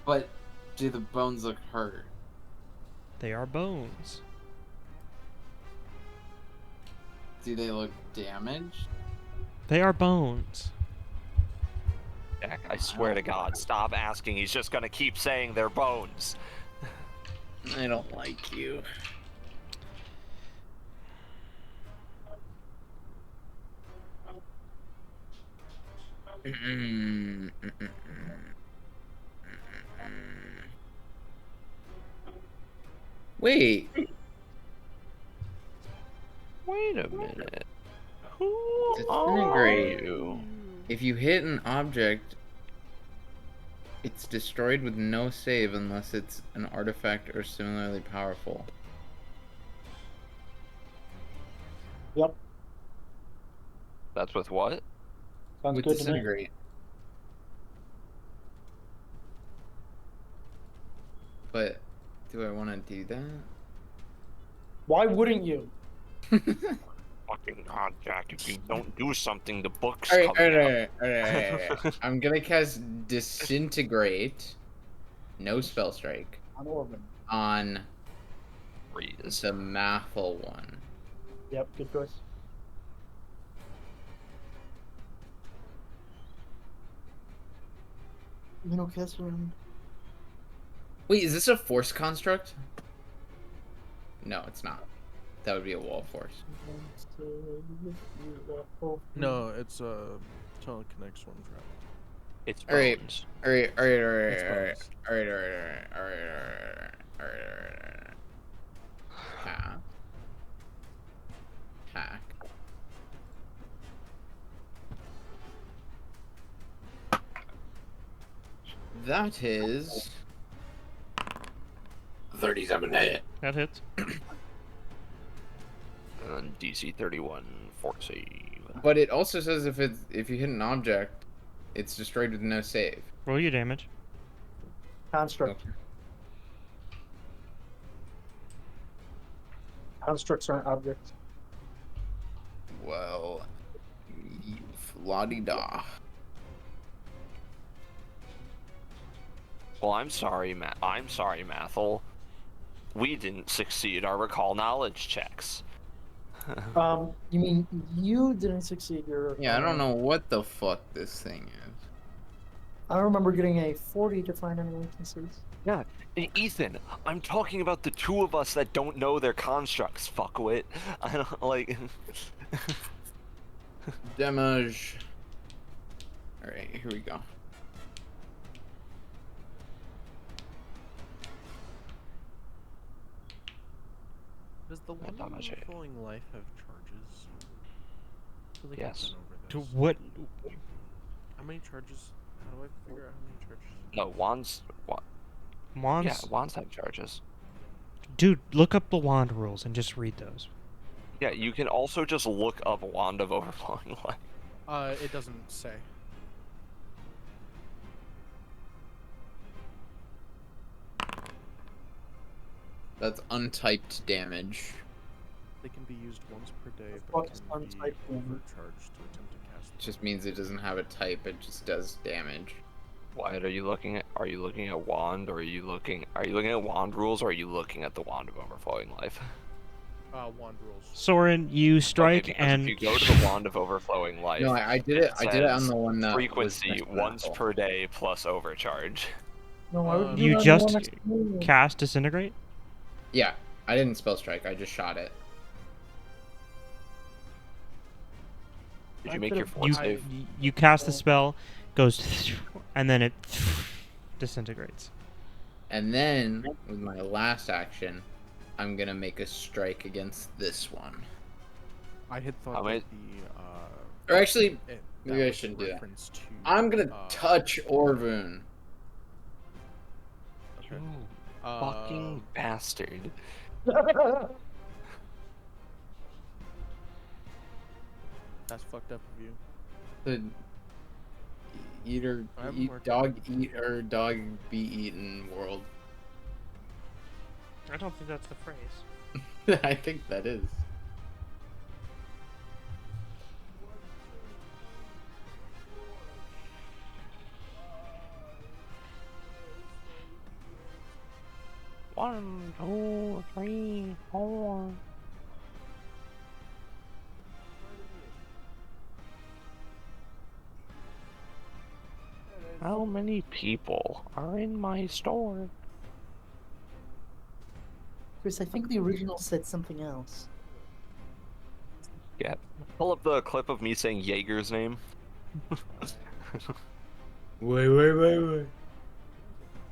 but do the bones look hurt?
They are bones.
Do they look damaged?
They are bones.
Jack, I swear to God, stop asking. He's just gonna keep saying they're bones.
I don't like you. Wait.
Wait a minute. Who
Disintegrate.
are you?
If you hit an object, it's destroyed with no save unless it's an artifact or similarly powerful.
Yep.
That's with what?
Sounds
With
good to me.
disintegrate. But do I want to do that?
Why wouldn't you?
Fucking God, Jack, if you don't do something, the book's
Alright.
coming out.
I'm gonna cast Disintegrate, no spell strike,
On Orban.
on
Reese.
the Mathel one.
Yep, good choice. You know, Catherine.
Wait, is this a force construct? No, it's not. That would be a wall force.
No, it's a telekinetic storm trap.
It's
Alright.
bones.
Alright.
It's
Hack. That is
37 hit.
That hits.
And DC 31 fort save.
But it also says if you hit an object, it's destroyed with no save.
Roll your damage.
Construct. Constructs aren't objects.
Well, la-di-da.
Well, I'm sorry, Mathel. We didn't succeed our recall knowledge checks.
You mean you didn't succeed your...
Yeah, I don't know what the fuck this thing is.
I don't remember getting a 40 to find any weaknesses.
Yeah, Ethan, I'm talking about the two of us that don't know their constructs, fuckwit. I don't, like...
Damage. Alright, here we go.
Does the one
damage it.
overflowing life have charges? I feel like
Yes.
I've been over
To
this.
what?
How many charges? How do I figure out how many charges?
No, wands...
Wands?
Yeah, wands have charges.
Dude, look up the wand rules and just read those.
Yeah, you can also just look up Wand of Overflowing Life.
It doesn't say.
That's untyped damage.
They can be used once per day,
What
but
is
can be
untyped damage?
overcharged to attempt to cast.
It just means it doesn't have a type, it just does damage.
Wyatt, are you looking at wand, or are you looking at wand rules, or are you looking at the Wand of Overflowing Life?
Wand rules.
Soren, you strike
Okay, because
and
if you go to the Wand of Overflowing Life,
No, I did it. I did it on
says
the one that
frequency
was next to
once
Mathel.
per day plus overcharge.
No, why would
you
do that
just
on the one next to me?
cast Disintegrate.
Yeah, I didn't spell strike. I just shot it.
Did
I
you make your
could've-
fort
You
save?
you cast the spell, goes, and then it disintegrates.
And then with my last action, I'm gonna make a strike against this one.
I had thought
How
that
many-
the
Or actually,
it-
Maybe I
was
shouldn't do that.
reference to,
I'm gonna touch Orvun.
Okay.
You fucking bastard.
That's fucked up of you.
The
I'm
eat
working
dog
on
eat or dog be eaten world.
I don't think that's the phrase.
I think that is.
One, two, three, four. How many people are in my store?
Chris, I think the original said something else.
Yeah. Pull up the clip of me saying Jaeger's name.
Wait.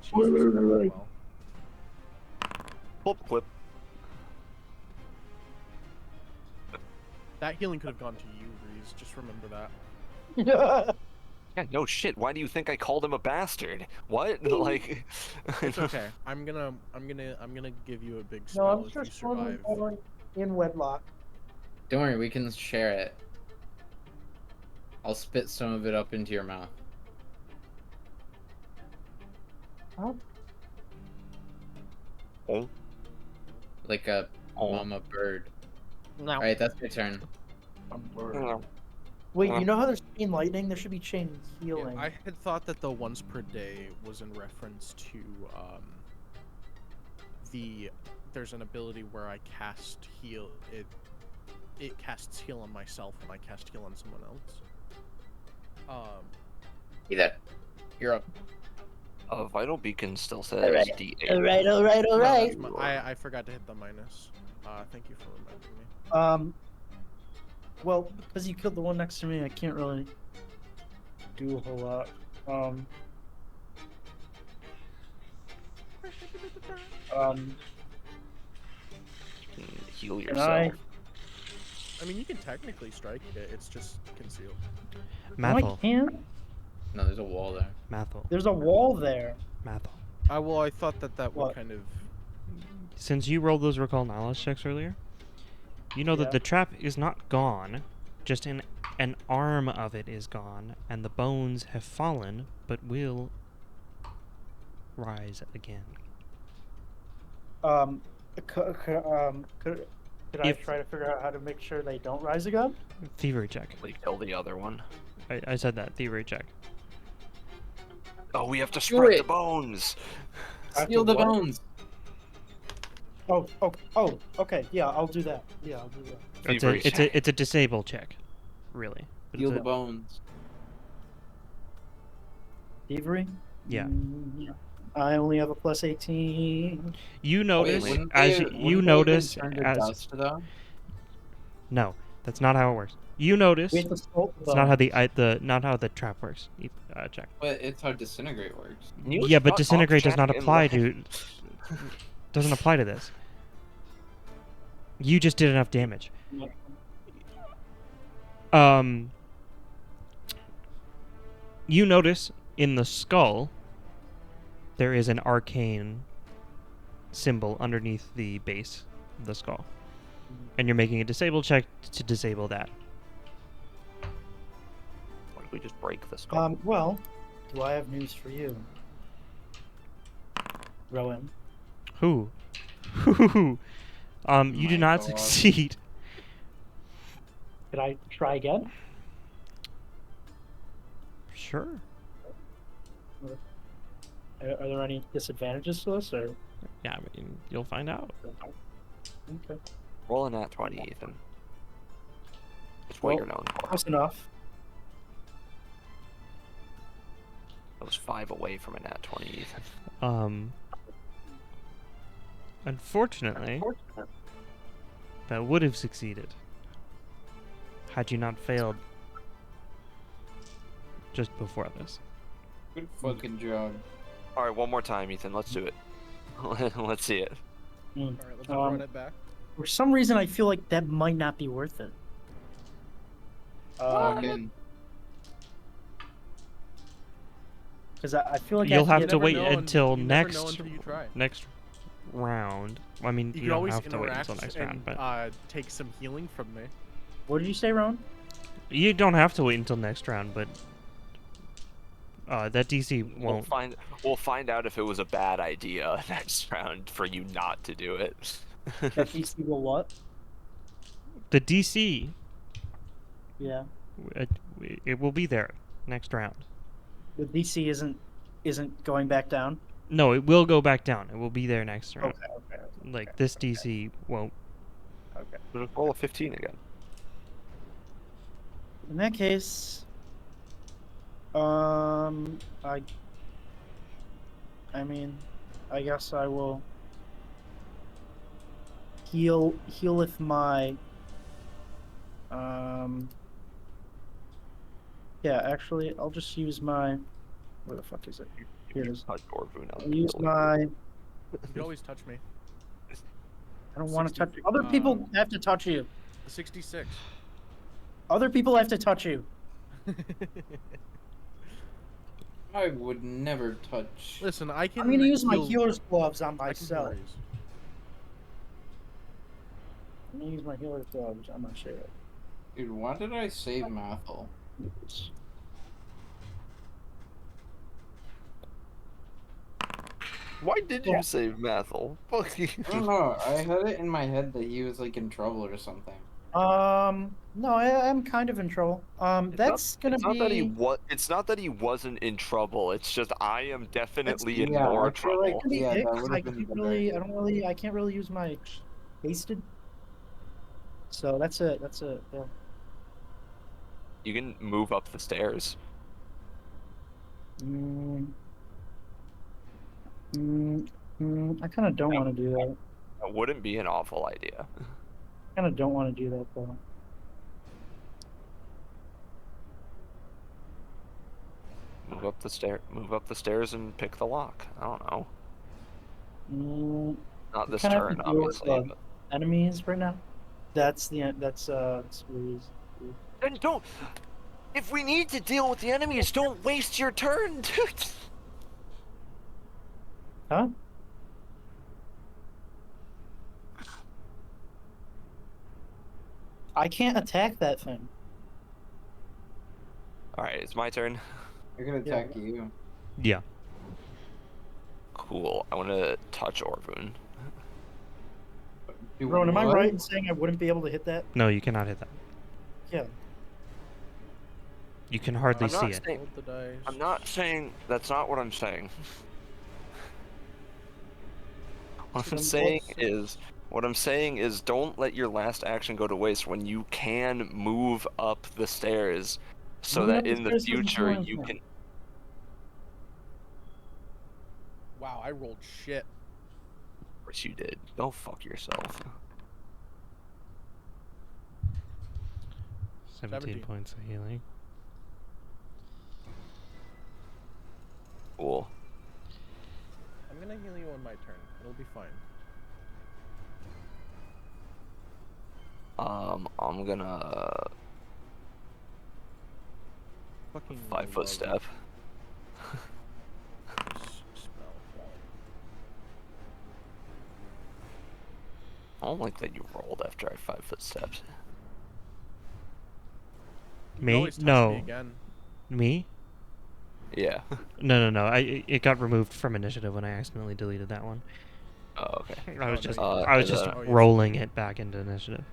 Jesus, well.
Pull up the clip.
That healing could have gone to you, Reese. Just remember that.
Yeah, no shit. Why do you think I called him a bastard? What? Like,
It's okay. I'm gonna give you a big
No,
spell
I'm
if you
just totally
survive.
born in wedlock.
Don't worry, we can share it. I'll spit some of it up into your mouth.
Huh?
Oh.
Like a
Oh.
mama bird.
No.
Alright, that's your turn.
Wait, you know how there's chain lightning? There should be chain
Yeah,
healing.
I had thought that the once per day was in reference to there's an ability where I cast heal it casts heal on myself and I cast heal on someone else.
Either. You're up.
Vital Beacon still says
Alright.
D8.
All
No,
right.
that's I forgot to hit the minus. Thank you for reminding me.
Well, because you killed the one next to me, I can't really do a whole lot.
Heal
Can
yourself.
I mean, you can technically strike it. It's just concealed.
No, I
Mathel.
can't.
No, there's a wall there.
Mathel.
There's a wall there.
Mathel.
Well, I thought that would
What?
kind of.
Since you rolled those recall knowledge checks earlier, you know
Yeah.
that the trap is not gone, just an arm of it is gone, and the bones have fallen, but will rise again.
Could I
If-
try to figure out how to make sure they don't rise again?
Thievery check.
Like, kill the other one.
I said that. Thievery check.
Oh, we have to
Do
spread the
it.
bones.
I have
Steal
to
the
what?
bones.
Oh, okay. Yeah, I'll do that. Yeah, I'll do that.
Thievery check.
It's a disable check, really. But
Steal
it's
the
a-
bones.
Thievery?
Yeah.
Yeah. I only have a plus 18.
You notice
wouldn't
as
they-
you
wouldn't they have been
notice
turned to
as
dust, though?
no, that's not how it works. You notice
We have to salt
it's not how the not how the trap works. Check.
But it's how disintegrate works.
Can you
Yeah, but
shut up,
disintegrate does not
Jack, and
apply
let-
to doesn't apply to this. You just did enough damage. You notice in the skull there is an arcane symbol underneath the base of the skull. And you're making a disable check to disable that.
What if we just break the skull?
Well, do I have news for you? Rowan.
Who? Who? You do
My
not
God.
succeed.
Could I try again?
Sure.
Are there any disadvantages to this, or?
Yeah, I mean, you'll find out.
Okay.
Roll a nat 20, Ethan. It's what
Well,
you're known for.
Close enough.
I was 5 away from a nat 20, Ethan.
Unfortunately, that would have succeeded had you not failed just before this.
Good fucking job.
Alright, one more time, Ethan. Let's do it. Let's see it.
Mm.
All right, let's run it back.
For some reason, I feel like that might not be worth it.
Fucking
Because I feel like I
You'll have
You
to
never
wait
know
until
you never know
next
until you try.
next round. I mean,
You
you
can
don't
always
have to wait
interact
until next
and
round, but
take some healing from me.
What did you say, Rowan?
you don't have to wait until next round. But that DC
We'll
won't.
find out if it was a bad idea next round for you not to do it.
That DC will what?
The DC,
Yeah.
it will be there next round.
The DC isn't going back down.
No, it will go back down. It will be there next round.
Okay.
Like this DC won't.
Okay.
Just roll a 15 again.
In that case, I mean, I guess I will heal with my yeah, actually I'll just use my, where the fuck is it? Here it is.
Touch Orvun,
I'll use my,
You can always touch me.
I don't want to
60
touch, other people have to touch you.
66.
Other people have to touch you.
I would never touch.
Listen, I can.
I'm gonna use my
heal-
healer's gloves on
I can heal
myself.
raise.
I'm gonna use my healer's gloves on myself.
Dude, why did I save Mathel?
Why did you save Mathel? Fuck you.
I don't know. I had it in my head that he was like in trouble or something.
No, I'm kind of in trouble. That's gonna
It's not that
be.
it's not that he wasn't in trouble. It's just I am definitely in
yeah,
more
I feel like-
trouble.
Be
Yeah,
it,
that
'cause
would've
I
been
can't
better.
really, I can't really use my hasted. So that's it. Yeah.
You can move up the stairs.
I kind of don't want to do that.
That wouldn't be an awful idea.
I kind of don't want to do that though.
Move up the stairs and pick the lock. I don't know. Not this
kinda have
turn,
to deal with,
obviously. but-
Enemies right now. That's really.
Then don't. If we need to deal with the enemies, don't waste your turn, dude.
Huh? I can't attack that thing.
All right, it's my turn.
I could attack you.
Yeah.
Cool. I want to touch Orvun.
Do
Rowan, am I
what?
right in saying I wouldn't be able to hit that?
No, you cannot hit that.
Yeah.
You can hardly
I'm
see
not
it.
saying-
Roll the dice.
I'm not saying that's not what I'm saying. What I'm saying is don't let your last action go to waste when you can move up the stairs so
Moving
that
up the
in the
stairs doesn't do
future you
anything.
can.
Wow, I rolled shit.
Of course you did. Go fuck yourself.
17 points of healing.
Cool.
I'm gonna heal you on my turn. It'll be fine.
I'm gonna
Fucking
5-foot
love
step.
this spell.
I don't like that you rolled after I 5-foot stepped.
You can
Me?
always touch
No.
Me again.
Me?
Yeah.
No. It got removed from initiative when I accidentally deleted that one.
Oh, okay.
I was
Oh,
just
no, you-
I was
and
just
then-
Oh, yes.
rolling it back into initiative.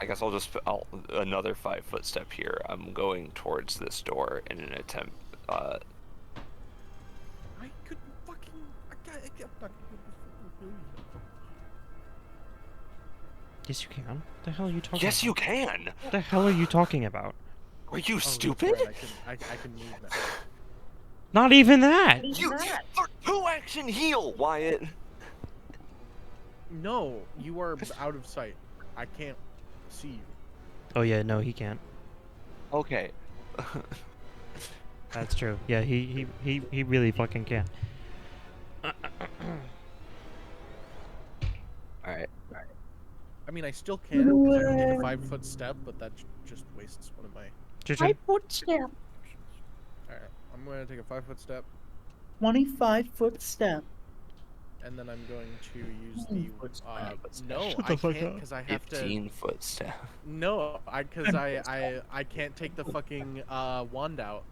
I guess I'll another 5-foot step here. I'm going towards this door in an attempt.
I couldn't fucking. I'm not.
Yes, you can. What the hell are you talking?
Yes, you
about?
can.
What the hell are you talking about?
Are you
Oh, that's
stupid?
right, I can move now.
Not even that.
You for 2-action heal, Wyatt.
No, you are out of sight. I can't see you.
Oh yeah, no, he can't.
Okay.
That's true. Yeah, he really fucking can.
All right.
I mean, I still can because I can take a 5-foot step, but that just wastes one of my.
Your turn.
Footstep.
Alright, I'm gonna take a 5-foot step.
25-foot step.
And then I'm going to use the. No,
Shut
I
the fuck
can't
up.
because I have to.
15-foot step.
No, I can't take the fucking wand out.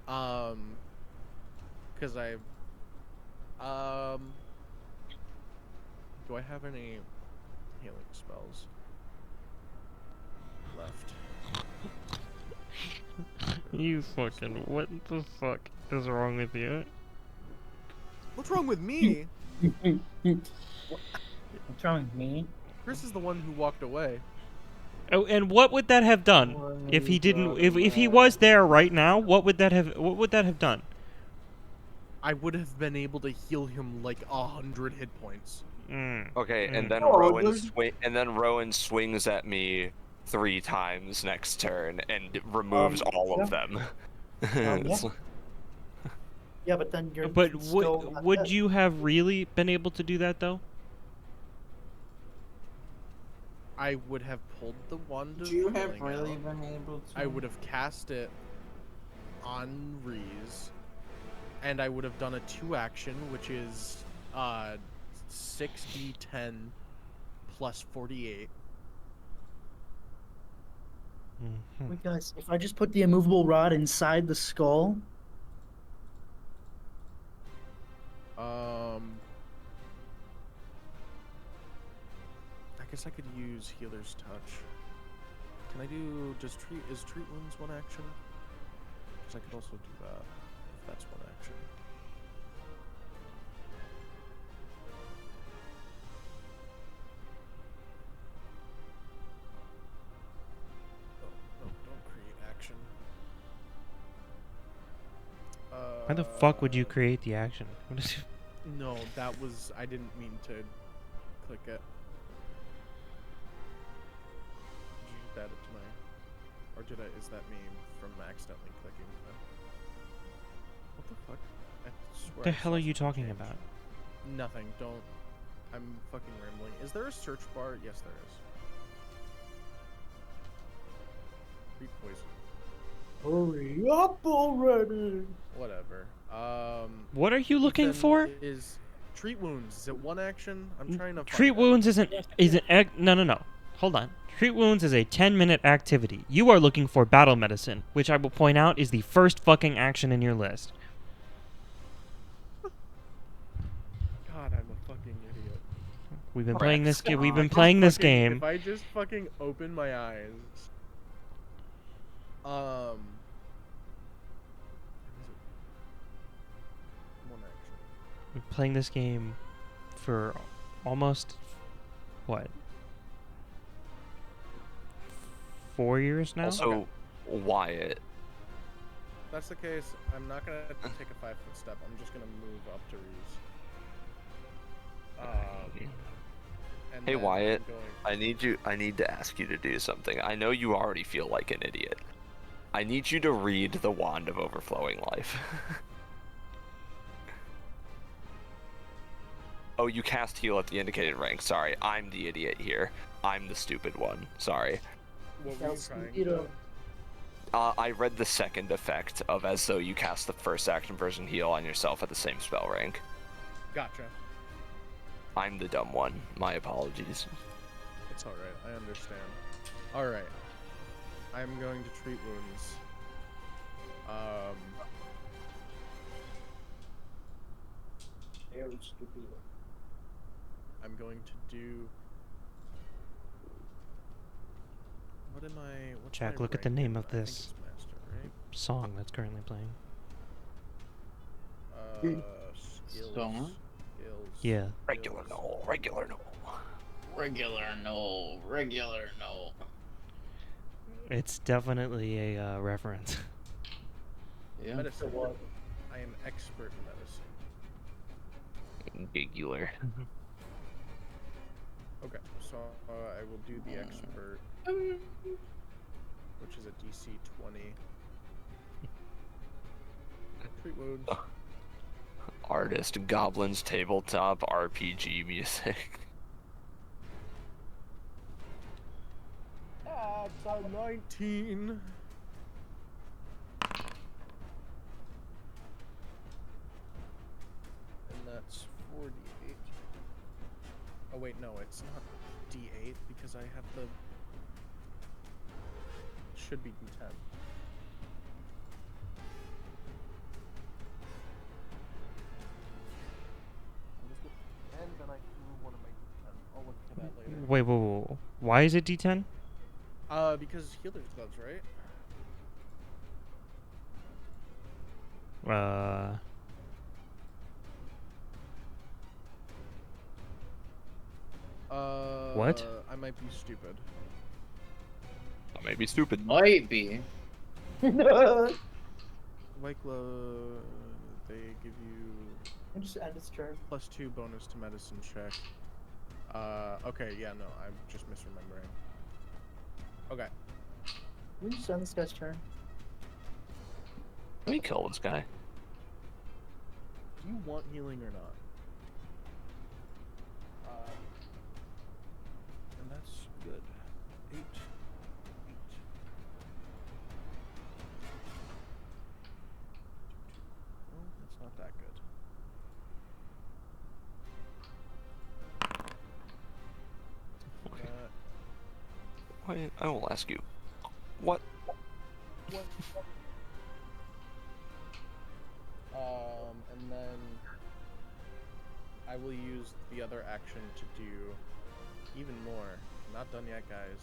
Because do I have any healing spells left?
You fucking, what the fuck is wrong with you?
What's wrong with me?
What's wrong with me?
Chris is the one who walked away.
Oh, and what would that have done if he didn't? If he was there right now, what would that have done?
I would have been able to heal him like 100 hit points.
Okay, and then Rowan swings at me 3 times next turn and removes all of them. It's-
Yeah, but then you're.
But
still not
would
dead.
you have really been able to do that though?
I would have pulled the wand of
Would you have
healing
really
out.
been able to?
I would have cast it on Reese, and I would have done a 2-action, which is 6d10 plus 48.
Wait, guys, if I just put the immovable rod inside the skull,
I guess I could use Healer's Touch. Can I do? Is treat wounds 1 action? Because I could also do that if that's 1 action. Oh, don't create action.
Why the fuck would you create the action? What is it?
No, that was. I didn't mean to click it. Did you add it to my. Or did I. Is that me from accidentally clicking it? What the fuck? I swear
What the
I
hell
saw
are you
something
talking
change.
about?
Nothing. Don't. I'm fucking rambling. Is there a search bar? Yes, there is. Read poison.
hurry up already.
Whatever.
What are you looking
Ethan,
for?
Is treat wounds? Is it 1 action? I'm trying to.
Treat
find out.
wounds isn't no. Hold on. Treat wounds is a 10-minute activity. You are looking for battle medicine, which I will point out is the first fucking action in your list.
God, I'm a fucking idiot.
We've been playing this game. We've been
Just
playing this
fucking-
game.
If I just fucking open my eyes. What is it? 1 action.
We've been playing this game for almost what? 4 years now.
Also, Wyatt.
If that's the case, I'm not gonna take a 5-foot step. I'm just gonna move up to Reese. And
Hey
then
Wyatt,
I'm going-
I need to ask you to do something. I know you already feel like an idiot. I need you to read the Wand of Overflowing Life. Oh, you cast heal at the indicated rank. Sorry, I'm the idiot here. I'm the stupid one. Sorry.
What were you
That's
trying
you know,
to...
I read the second effect of as though you cast the first action version heal on yourself at the same spell rank.
Gotcha.
I'm the dumb one. My apologies.
It's alright, I understand. Alright. I'm going to treat wounds.
very stupid.
I'm going to do... What am I... What's
Jack,
my
look at the
rank
name
in
of
that? I think
this.
it's master, right?
Song that's currently playing.
Skills.
Song?
Skills.
Yeah.
Regular
skills.
null. Regular null.
Regular no.
It's definitely a reference.
Yeah.
Medicine. I am expert in medicine.
Regular.
Okay, so I will do the expert, which is a DC 20. Treat wounds.
Artist, Goblins Tabletop RPG music.
That's a 19. It's 48. Oh wait, no, it's not D8 because I have the. It should be D10. And then I threw one of my D10. I'll look for that later.
Wait, whoa, whoa. Why is it D10?
Because healer's gloves, right?
What?
I might be stupid.
I may be stupid.
Might be.
White glove, they give you
Just end its turn.
+2 bonus to medicine check. Okay, yeah, no, I'm just misremembering. Okay.
We just end this guy's turn.
Let me kill this guy.
Do you want healing or not? And that's good. 8. 8. Well, that's not that good.
Why? I will ask you. What?
What? And then I will use the other action to do even more. Not done yet, guys.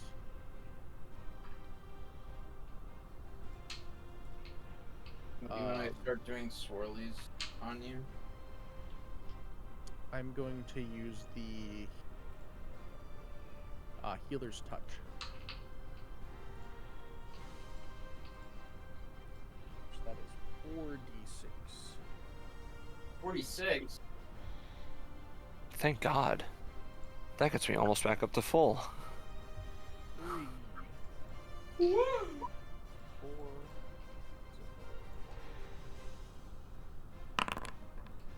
You want to start doing swirlies on you?
I'm going to use the healer's touch. So that is 4d6.
46.
Thank God. That gets me almost back up to full.
3. 4.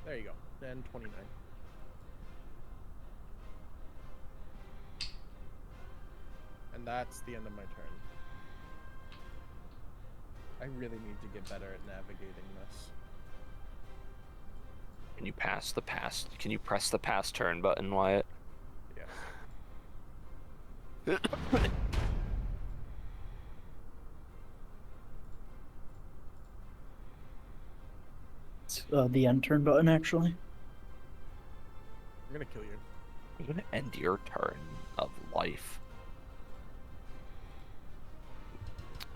There you go. Then 29. And that's the end of my turn. I really need to get better at navigating this.
Can you pass the pass? Can you press the pass turn button, Wyatt?
Yes.
It's the end turn button, actually.
I'm gonna kill you.
You're gonna end your turn of life.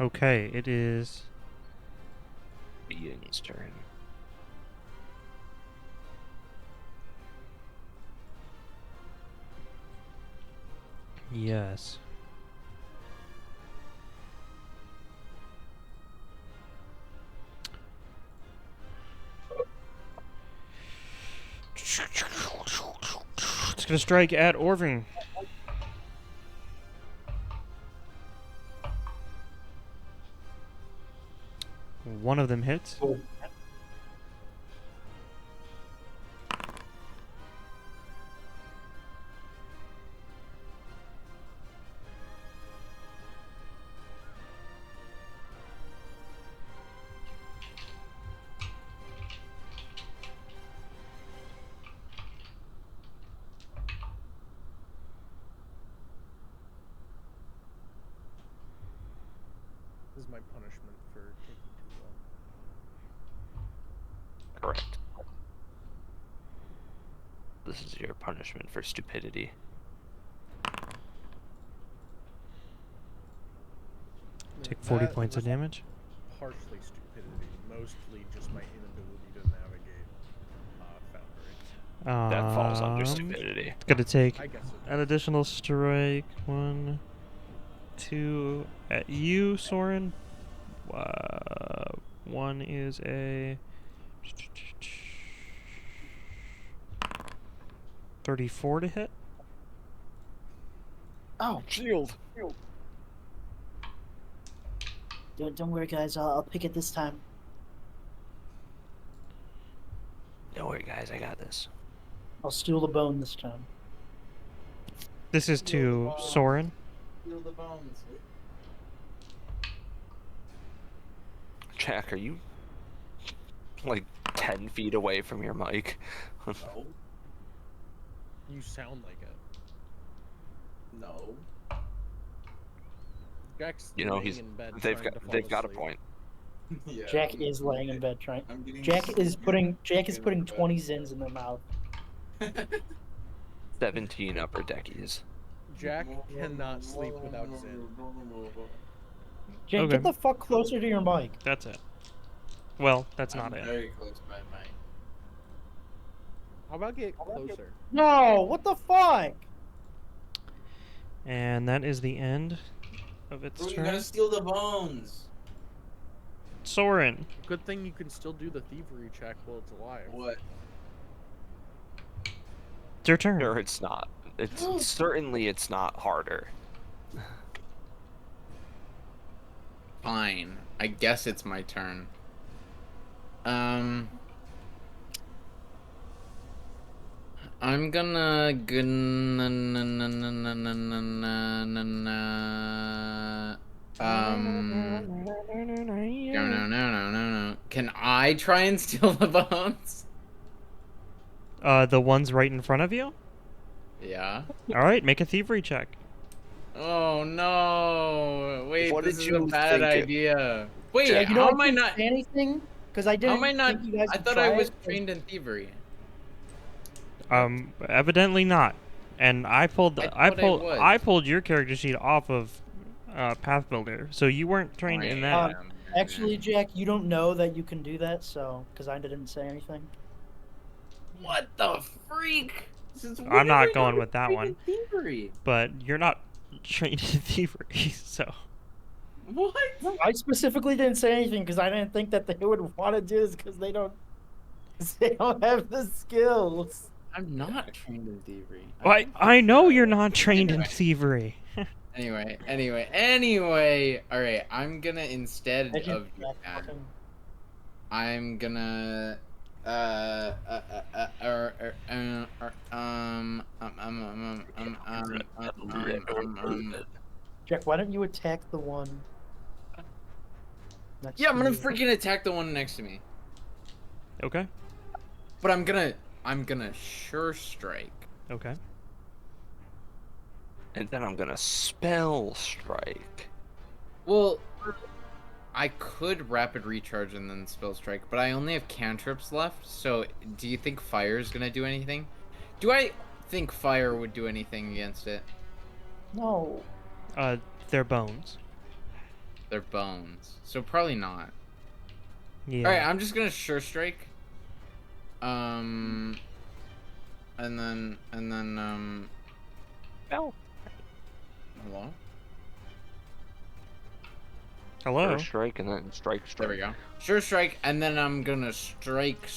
Okay, it is.
Being's turn.
Yes. It's gonna strike at Orving. One of them hits.
This is my punishment for taking too long.
Correct. This is your punishment for stupidity.
Take 40
That
points of
was
damage.
Partially stupidity, mostly just my inability to navigate Foundry.
That falls under
Um,
stupidity.
It's gonna take
I guess it
an additional strike. 1, 2 at you, Soren. 1 is a 34 to hit.
Oh,
Shield.
don't worry, guys. I'll pick it this time.
Don't worry, guys. I got this.
I'll steal the bone this time.
This is to Soren.
Feel the bones.
Jack, are you like 10 feet away from your mic.
No.
You sound like it.
No.
Jack's
You know,
laying
he's
in bed
they've
trying
got
to fall
they've got a
asleep.
point.
Yeah,
Jack is laying in bed trying.
I'm getting
Jack is putting
getting
20 zins in their mouth.
17 upper deckies.
Jack cannot sleep without Zen.
Jack,
Okay.
get the fuck closer to your mic.
That's it. Well, that's
I'm
not it.
very close by mine.
How about get closer?
No, what the fuck?
And that is the end of its
Bro, you
turn.
gotta steal the bones.
Soren.
Good thing you can still do the thievery check while it's alive.
What?
It's your turn.
Or it's not. It's certainly it's not harder.
Fine. I guess it's my turn. I'm gonna no. Can I try and steal the bones?
The ones right in front of you?
Yeah.
Alright, make a thievery check.
Oh no! Wait,
What
this
did
is
you
a bad
think it-
idea. Wait,
Jack, you know
how
I
am I
didn't
not?
say anything? Because I didn't.
How am I not?
think you guys
I
would
thought I
try
was
it.
trained in thievery.
Evidently not. And I pulled
I thought I was.
I pulled your character sheet off of Path Builder, so you weren't trained in that.
Actually, Jack, you don't know that you can do that, so because I didn't say anything.
What the freak?
I'm not going with that one.
Thievery.
But you're not trained in thievery, so
What?
I specifically didn't say anything because I didn't think that they would want to do this because they don't have the skills.
I'm not trained in thievery.
I know you're not trained in
Anyway.
thievery.
Anyway. All right, I'm gonna instead
Imagine
of
Jack
that,
fucking-
I'm gonna
Jack, why don't you attack the one? Next
yeah, I'm
to
gonna
you?
freaking attack the one next to me.
Okay.
But I'm gonna sure strike.
Okay.
And then I'm gonna spell strike.
Well, I could rapid recharge and then spell strike, but I only have cantrips left. So, do you think fire is gonna do anything? Do I think fire would do anything against it?
No.
They're bones.
They're bones, so probably not.
Yeah.
All right, I'm just gonna sure strike. And then
Spell.
hello.
Hello.
First strike and then strike.
There we go. Sure strike, and then I'm gonna strike.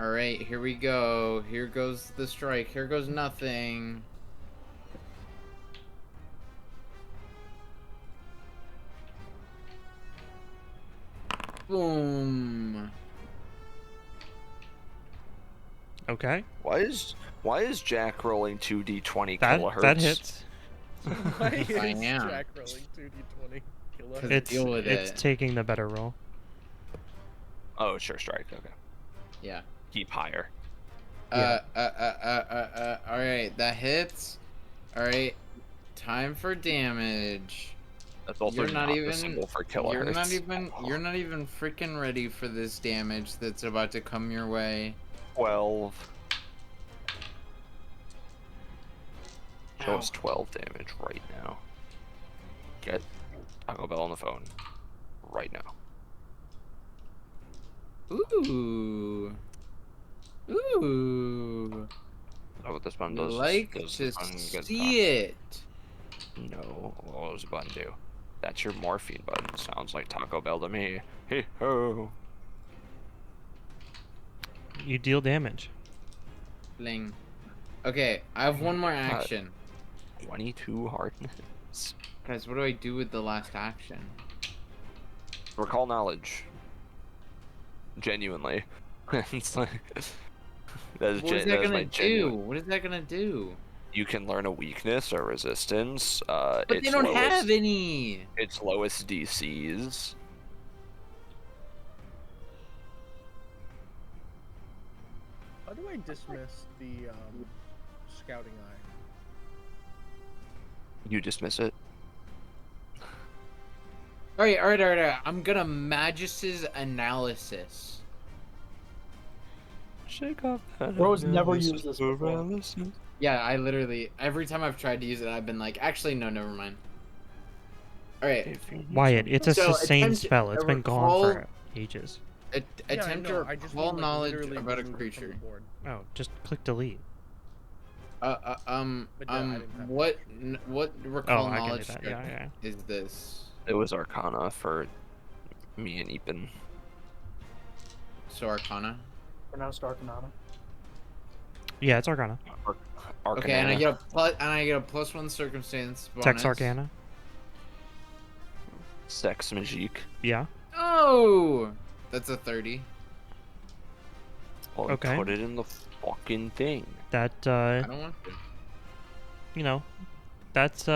Alright, here we go. Here goes the strike. Here goes nothing. Boom.
Okay.
Why is Jack rolling 2d20 kilohertz?
That hits.
Why is
I am.
Jack rolling 2d20 kilohertz?
'Cause
It's
Deal with
it's
it.
taking the better roll.
Oh, sure strike. Okay.
Yeah.
Keep higher.
Yeah.
Alright, that hits. Alright. Time for damage.
That's also
You're not
not
even-
the symbol for kilohertz.
You're not even freaking ready for this damage that's about to come your way.
12. Show
Ow.
us 12 damage right now. Get Taco Bell on the phone right now.
Ooh. Ooh.
Oh, what this button does?
Like
does
to
this button get
see it.
No. What does the button do? That's your morphine button. Sounds like Taco Bell to me. Hey ho.
You deal damage.
Bling. Okay, I have one more action.
22 hardness.
Guys, what do I do with the last action?
Recall knowledge. Genuinely. It's like, that is
What is
that
that
is
gonna
my
do?
genuine.
What is that gonna do?
You can learn a weakness or resistance.
But
its
they don't
lowest,
have any.
its lowest DCs.
How do I dismiss the scouting eye?
You dismiss it.
All right. I'm gonna Magus' analysis.
Shake off.
Bro's never used this before.
Yeah, I literally every time I've tried to use it, I've been like, actually, no, never mind. All right,
Wyatt, it's a
So,
sustained
attempt
spell. It's
to
been gone
recall-
for ages.
attempt to recall knowledge about a creature.
Oh, just click delete.
But yeah, I didn't have
What recall
Oh, I can do
knowledge
that.
check
Yeah.
is this?
It was Arcana for me and Ethan.
So Arcana.
Pronounced Arcanata.
Yeah, it's Arcana.
Arcana.
Okay, and I get a +1 circumstance bonus.
Text Arcana.
Sex Magique.
Yeah.
Oh, that's a 30.
Well,
Okay.
put it in the fucking thing.
That
I don't want to.
you know, that's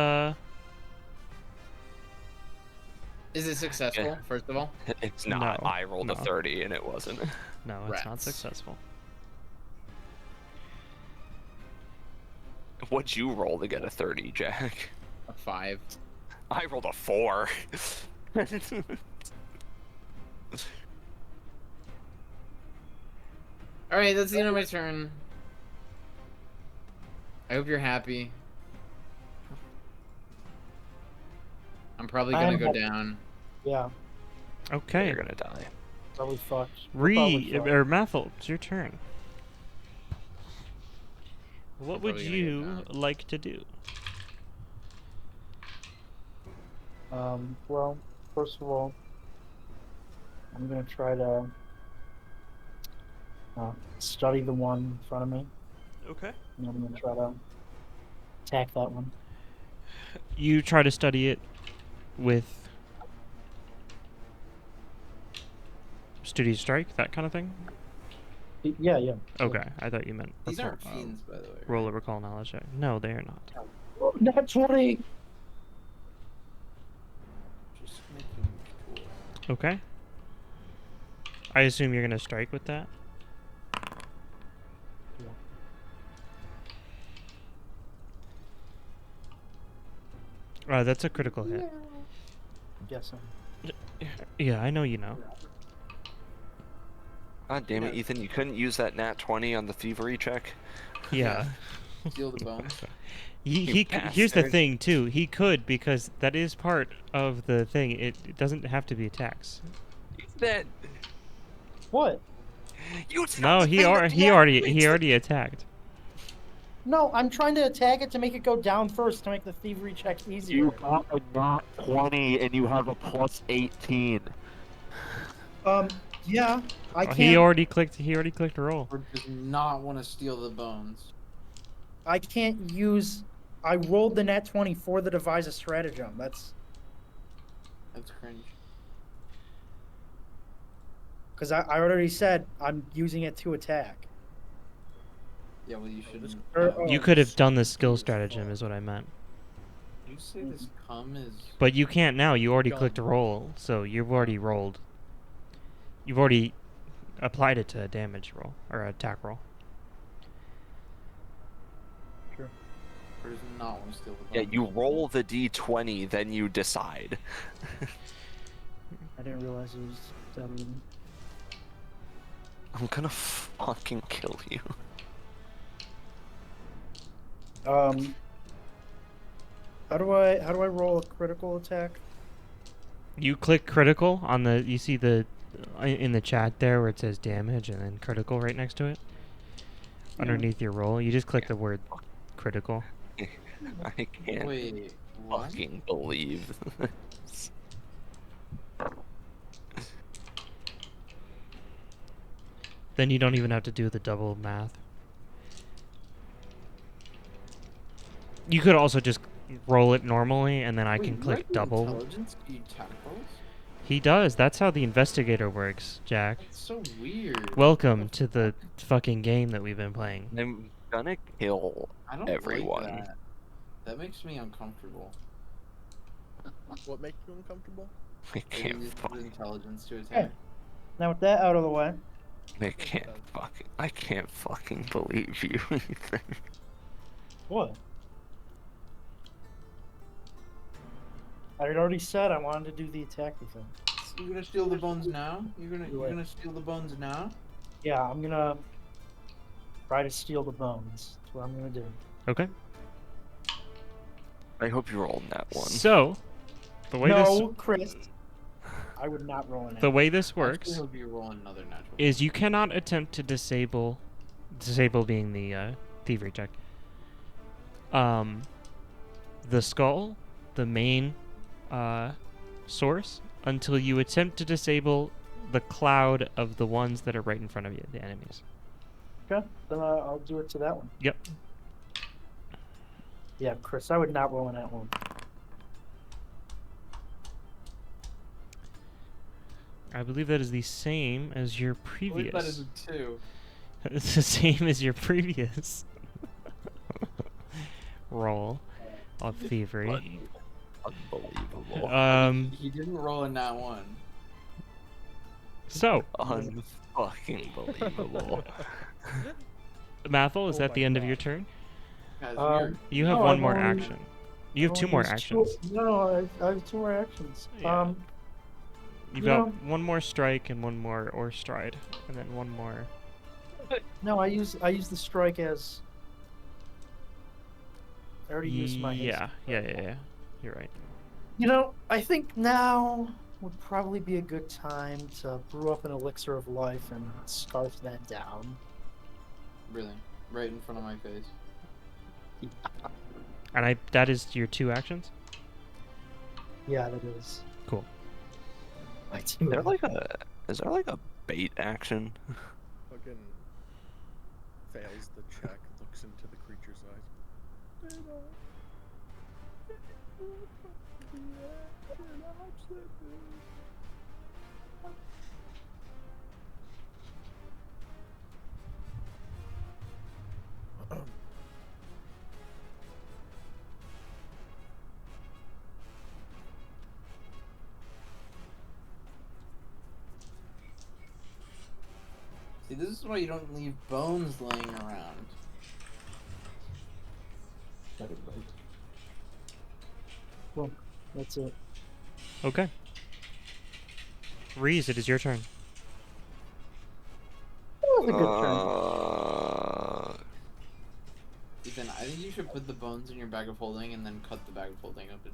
Is it successful?
Yeah.
First of all,
It's not.
No,
I rolled a
no.
30 and it wasn't.
no, it's not
Rats.
successful.
What'd you roll to get a 30, Jack?
a 5.
I rolled a 4.
All right, that's the end of my turn. I hope you're happy. I'm probably gonna
I'm
go
happy.
down.
Yeah,
Okay.
You're gonna die.
probably fucked.
Mathel, it's your turn. What would
probably gonna
you
get down.
like to do?
Well, first of all, I'm gonna try to study the one in front of me,
Okay.
and I'm gonna try to attack that one.
You try to study it with Studio Strike, that kind of thing?
Yeah, yeah.
Okay, I thought you meant
These
recall-
aren't fiends, by the way. right?
roll a recall knowledge check. No, they are not.
Not 20.
Just making sure.
Okay. I assume you're gonna strike with that. That's a critical hit.
Yes, sir.
Yeah, I know you know.
God damn it, Ethan! You couldn't use that nat 20 on the thievery check.
Yeah.
Steal the bones.
Here's the
bastard.
thing too. He could because that is part of the thing. It doesn't have to be attacks.
That
What?
you.
No, he already attacked.
No, I'm trying to attack it to make it go down first to make the thievery check easier.
You got a nat 20 and you have a plus 18.
Yeah, I can't.
He already clicked roll.
Or does not want to steal the bones.
I can't use. I rolled the nat 20 for the devise a stratagem. That's
That's cringe.
because I already said I'm using it to attack.
Yeah, well, you shouldn't.
You could have done the skill stratagem is what I meant.
You say this cum is.
But you can't now. You already
Gone.
clicked roll, so you've already rolled. You've already applied it to a damage roll or attack roll.
Or does not want to steal the bones.
Yeah, you roll the d20, then you decide.
I didn't realize it was that early.
I'm gonna fucking kill you.
How do I roll a critical attack?
You click critical on the. You see the in the chat there where it says damage and then critical right next to it. Underneath your roll, you just click the word critical.
I can't
Wait, what?
fucking believe this.
Then you don't even have to do the double math. You could also just roll it normally, and then I can
Wait,
click
regular
double.
Intelligence? Do you attack rolls?
He does. That's how the investigator works, Jack.
That's so weird.
Welcome to the fucking game that we've been playing.
I'm gonna kill
I don't
everyone.
like that. That makes me uncomfortable.
What makes you uncomfortable?
I
They
can't
use
fucking.
intelligence to
Okay.
attack.
Now with that out of the way,
I can't fucking believe you, Ethan.
what? I had already said I wanted to do the attack with him.
You're gonna steal the bones now? You're
Do
gonna
it.
steal the bones now?
Yeah, I'm gonna try to steal the bones. That's what I'm gonna do.
Okay.
I hope you rolled that one.
So, the way
No, Chris. I would not roll an
the way this
I
works
actually hope you roll another natural.
is you cannot attempt to disable being the thievery check. The skull, the main source, until you attempt to disable the cloud of the ones that are right in front of you, the enemies.
Okay, then I'll do it to that one.
Yep.
Yeah, Chris, I would not roll in that one.
I believe that is the same as your
I believe that is
previous.
a 2.
It's the same as your previous roll of thievery.
Unbelievable.
He didn't roll a nat 1.
So,
Unfucking believable.
Mathel, is
Oh
that
my
the end of
God.
your turn?
Guys,
You have
No,
one
I've
more
only-
action. You have two more actions.
No, I have 2 more actions.
Yeah. You've
you
got
know-
one more strike and one more or stride, and then one more.
No, I use the strike as. I already used my haste.
Yeah. You're right.
You know, I think now would probably be a good time to brew up an elixir of life and scarf that down.
Really? Right in front of my face.
And that is your 2 actions?
Yeah, that is.
Cool.
I
Is
do.
there like a bait action?
Fucking fails the check, looks into the creature's eyes.
See, this is why you don't leave bones laying around.
Well, that's it.
Okay. Reese, it is your turn.
That was a good turn.
Ethan, I think you should put the bones in your bag of holding and then cut the bag of holding open.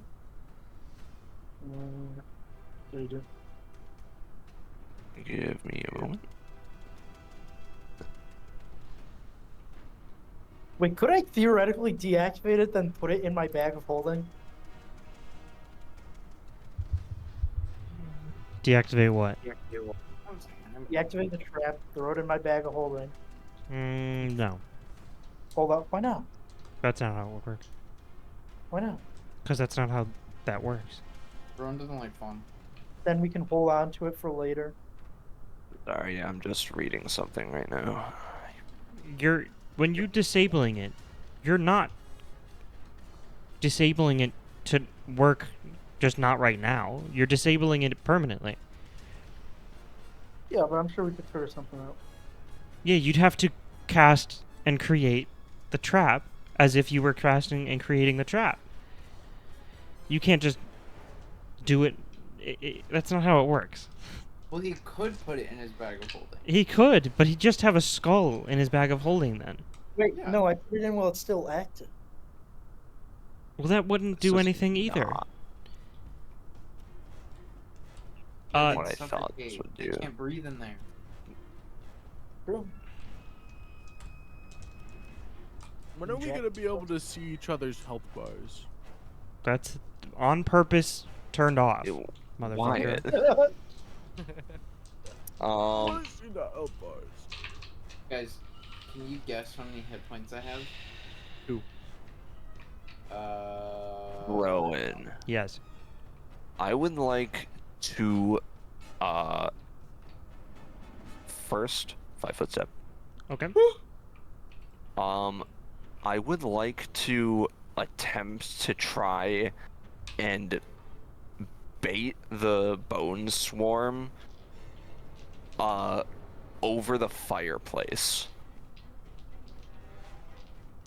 There you do.
Give me a moment.
Wait, could I theoretically deactivate it, then put it in my bag of holding?
Deactivate what?
Deactivate the trap, throw it in my bag of holding.
No.
Hold up. Why not?
That's not how it works.
Why not?
Because that's not how that works.
Rowan doesn't like fun.
Then we can hold on to it for later.
Sorry, I'm just reading something right now.
When you're disabling it, you're not disabling it to work just not right now. You're disabling it permanently.
Yeah, but I'm sure we could figure something out.
Yeah, you'd have to cast and create the trap as if you were casting and creating the trap. You can't just do it. That's not how it works.
Well, he could put it in his bag of holding.
He could, but he'd just have a skull in his bag of holding then.
Wait,
Yeah.
no, I put it in while it's still active.
Well, that wouldn't
It's
do
just
anything either.
not
Uh,
what I
It's
thought this
suffocate.
would
They
do.
can't breathe in there.
True.
When are we gonna be able to see each other's health bars?
That's on purpose turned off,
Ew,
motherfucker.
Wyatt.
I wanna see the health bars.
Guys, can you guess how many hit points I have?
Two.
Rowan,
Yes.
I would like to, first 5 foot step.
Okay.
I would like to attempt to try and bait the bone swarm over the fireplace,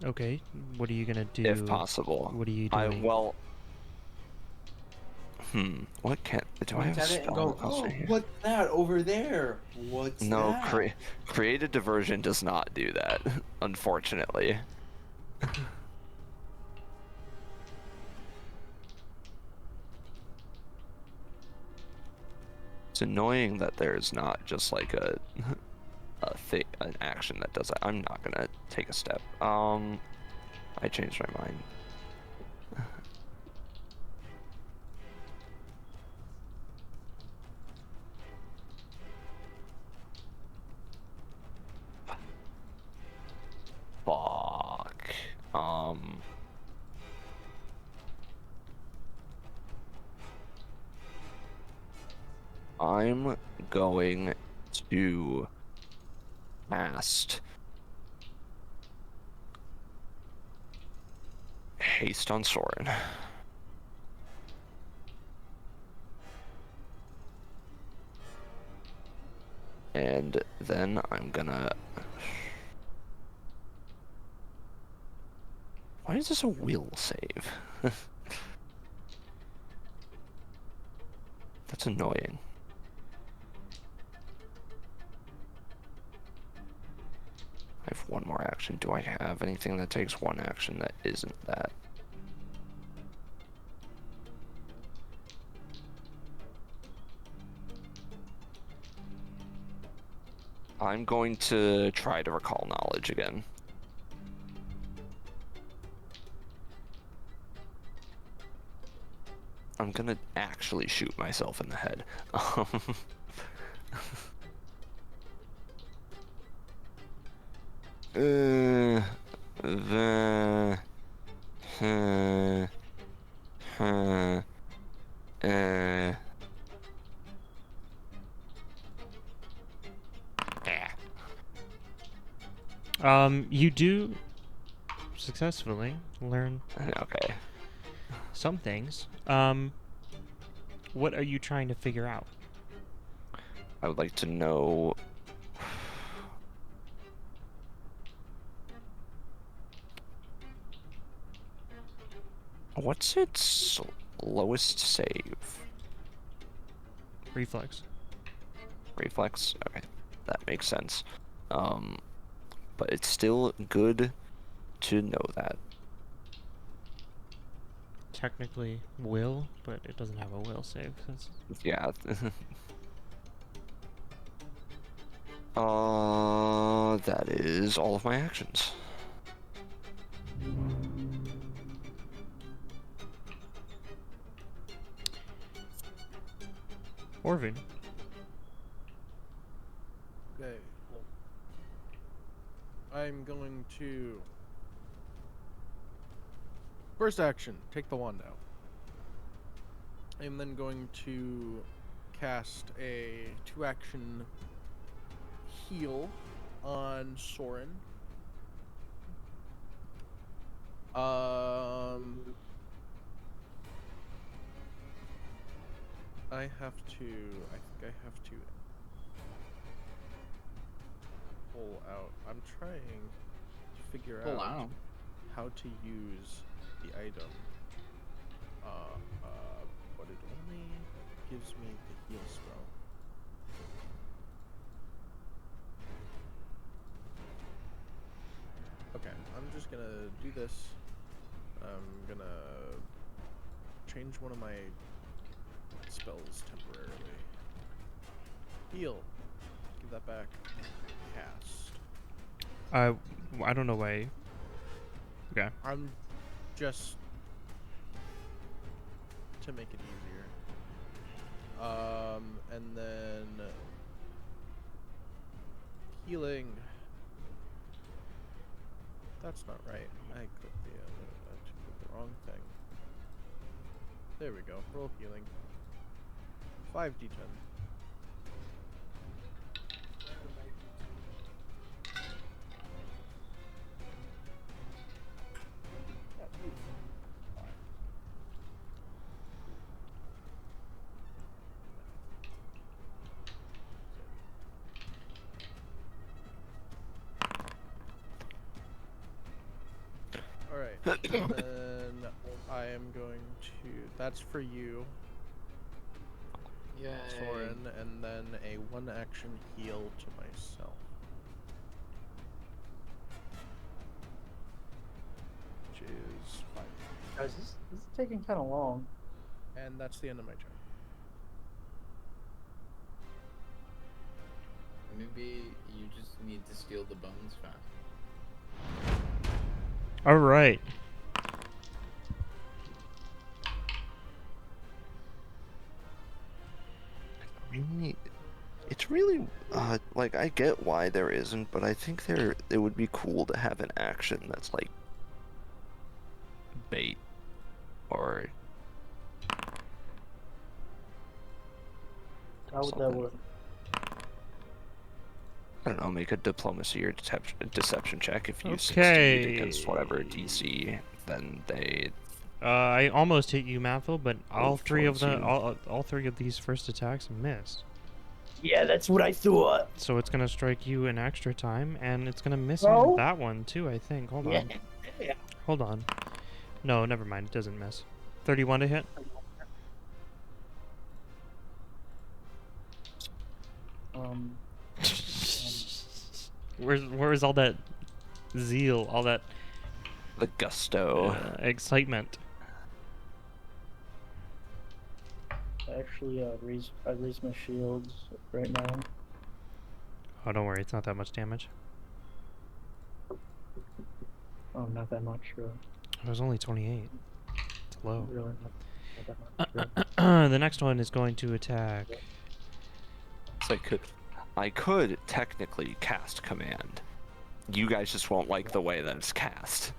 Okay, what are you gonna do?
if possible.
What are you doing?
What can do I
Point
have a
at it and
spell
go,
that goes
oh,
in here?
what's that over there? What's
No,
that?
creative diversion does not do that, unfortunately. It's annoying that there's not just like an action that does it. I'm not gonna take a step. I changed my mind. Fuck. I'm going to cast haste on Soren. And then I'm gonna... Why is this a will save? That's annoying. I have one more action. Do I have anything that takes one action that isn't that? I'm going to try to recall knowledge again. I'm gonna actually shoot myself in the head. The
You do successfully learn
okay.
some things. What are you trying to figure out?
I would like to know what's its lowest save?
Reflex.
Reflex? Okay, that makes sense. But it's still good to know that.
Technically will, but it doesn't have a will save.
Yeah. That is all of my actions.
Orvin.
Okay. I'm going to... First action, take the wand out. I'm then going to cast a 2-action heal on Soren. I think I have to pull out. I'm trying to figure
Pull
out
out.
how to use the item. But it only gives me the heal spell. Okay, I'm just gonna do this. I'm gonna change one of my spells temporarily. Heal. Give that back. Cast.
I don't know why. Okay.
I'm just to make it easier. And then healing. That's not right. I clicked the wrong thing. There we go. Roll healing. 5d10. And then I am going to. That's for you,
Yay.
Soren, and then a 1-action heal to myself. Which is 5.
Guys, this is taking kind of long.
And that's the end of my turn.
Maybe you just need to steal the bones fast.
All right.
Really, it's really like I get why there isn't, but I think it would be cool to have an action that's like bait or
How would that
something.
work?
I don't know, make a diplomacy or deception check. If you succeed
Okay.
against whatever DC, then they.
I almost hit you, Mathil, but all
Move
three of
towards
the
you.
all three of these first attacks missed.
Yeah, that's what I thought.
So it's gonna strike you an extra time, and it's gonna miss
Oh.
on that one too. I think. Hold
Yeah.
on.
Yeah.
Hold on. No, never mind. It doesn't miss. 31 to hit. Where's all that zeal, all that
The gusto.
excitement?
Actually, I raise my shields right now.
Oh, don't worry. It's not that much damage.
Oh, not that much, really.
It was only 28. It's low.
Really not that much. Really.
The next one is going to attack.
So I could technically cast command. You guys just won't like the way that it's cast.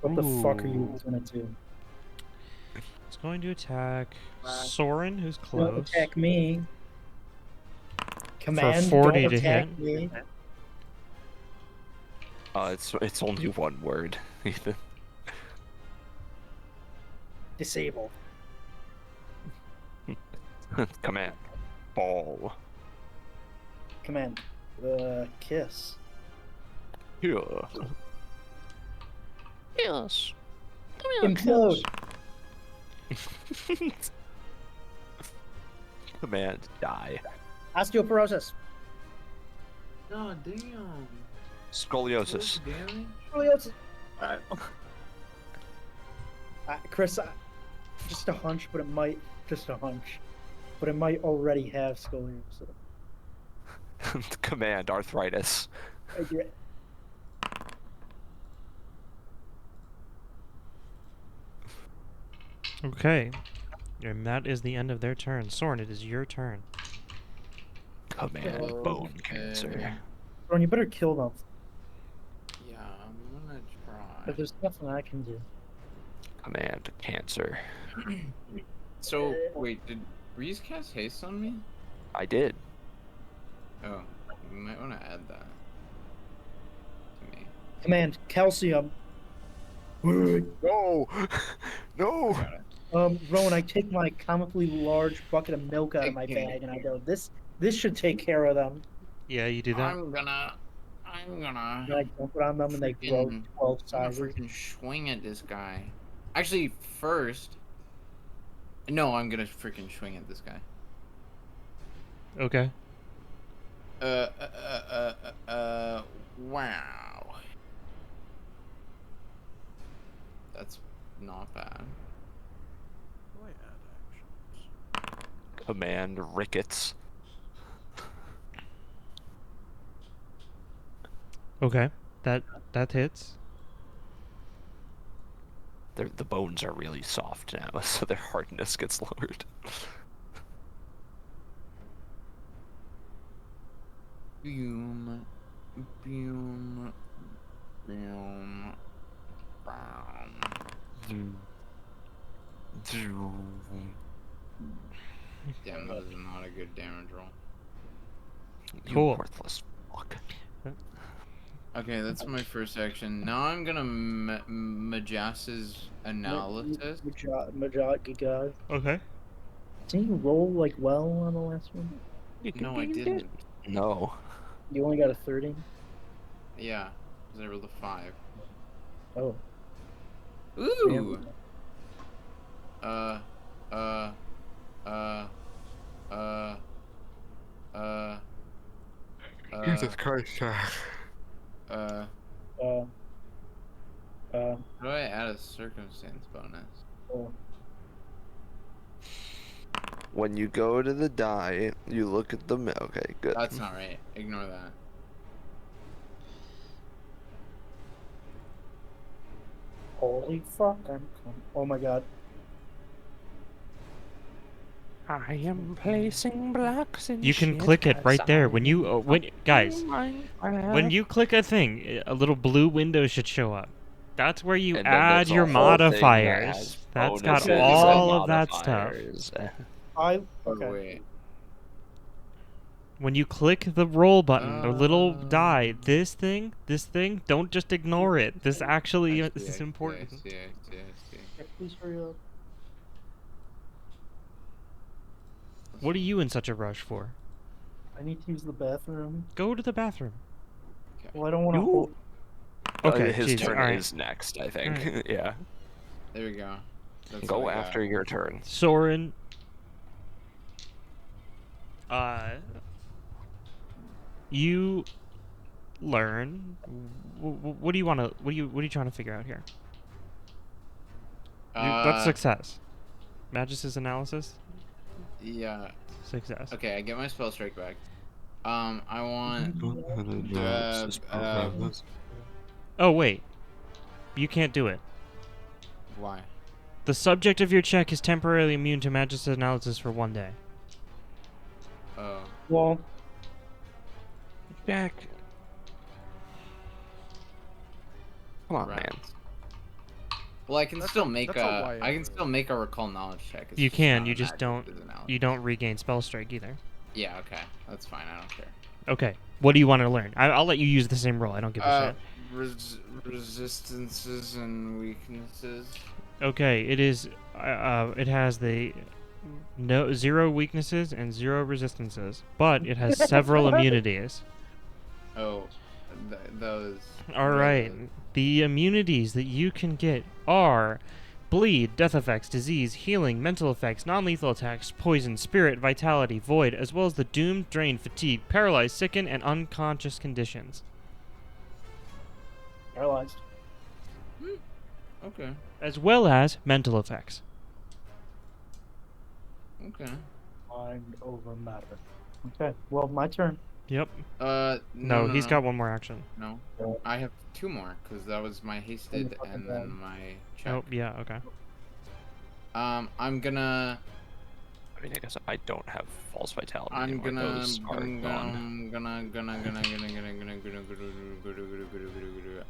What the fuck are you
Ooh.
gonna do?
It's going to attack Soren, who's close.
Don't attack me. Command,
40
don't
to
attack
hit.
me.
It's only one word, Ethan.
Disable.
Command. Ball.
Command. Kiss.
Yeah.
Yes.
Implode.
Command. Die.
Osteoporosis.
No, damn.
Scoliosis.
Scoliosis. Chris, just a hunch, but it might. Just a hunch. But it might already have scoliosis.
Command. Arthritis.
Okay. And that is the end of their turn. Soren, it is your turn.
Command. Bone
Okay.
cancer.
Ron, you better kill them.
Yeah, I'm gonna try.
But there's nothing I can do.
Command. Cancer.
So, wait, did Breeze cast haste on me?
I did.
Oh, we might want to add that to me.
Command, calcium.
No. No.
Got it.
Rowan, I take my comically large bucket of milk out of my bag and I go, this should take care of them.
Yeah, you do that.
I'm gonna.
And I dump it on them and they grow
Freaking-
12
I'm gonna
sizes.
freaking swing at this guy. Actually, first. No, I'm gonna freaking swing at this guy.
Okay.
Wow. That's not bad.
How do I add actions?
Command. Rickets.
Okay. That hits.
The bones are really soft now, so their hardness gets lowered.
Boom. Boom. Boom. Boom. Damn, that is not a good damage roll.
You
Cool.
worthless fuck.
Okay, that's my first action. Now I'm gonna Majas's analysis.
Giga.
Okay.
Didn't you roll like well on the last one?
No, I didn't.
No.
You only got a 30?
Yeah, because I rolled a 5.
Oh.
Ooh. Uh. Uh. Uh. Uh. Uh.
Jesus Christ.
Uh,
How do I add a circumstance bonus?
When you go to the die, you look at the okay, good.
That's not right. Ignore that.
Holy fuck! Oh my god.
I am placing blocks in
You can
shit
click it right
'cause
there.
I
When you guys,
Minecraft.
when you click a thing, a little blue window should show up. That's where you
And then
add
there's a
your
whole thing that
modifiers.
has
That's got
bonuses and
all of that stuff.
modifiers.
Okay.
Oh, wait.
When you click the roll button, the little
Oh.
die, this thing, don't just ignore it. This actually
I
this
see,
is important.
I see.
Yeah, please hurry up.
What are you in such a rush for?
I need to use the bathroom.
Go to the bathroom.
Well, I don't want to
You-
hold.
Okay,
his
jeez,
turn
alright.
is next, I think.
Alright.
Yeah.
There we go. That's
Go
what I got.
after your turn.
Soren. You learn. What do you want to? What are you trying to figure out here? That's success. Magus' analysis.
Yeah.
Success.
Okay, I get my spell strike back. I want.
Oh wait, you can't do it.
Why?
The subject of your check is temporarily immune to Magus' analysis for 1 day.
Oh.
Well,
Jack.
Come on,
Right.
man.
Well, I can
That's
still
a-
make
that's a
a.
YA
I can still make a recall knowledge check. It's
You
just
can.
not
You
a
just
magic
don't.
analysis.
You don't regain spell strike either.
Yeah. Okay. That's fine. I don't care.
Okay. What do you want to learn? I'll let you use the same roll. I don't give a shit.
Resistances and weaknesses.
Okay, it is. It has the 0 weaknesses and 0 resistances, but it has several immunities.
Oh, those.
All right. The immunities that you can get are bleed, death effects, disease, healing, mental effects, non-lethal attacks, poison, spirit, vitality, void, as well as the doom, drain, fatigue, paralyzed, sicken, and unconscious conditions.
paralyzed.
Okay.
As well as mental effects.
Okay.
Mind over matter. Okay. Well, my turn.
Yep.
No,
He's got one more action.
No, I have 2 more because that was my hasted and then my check.
Oh, yeah, okay.
I'm gonna.
I mean, I guess I don't have false vitality.
I'm
anymore.
gonna.
Those are gone.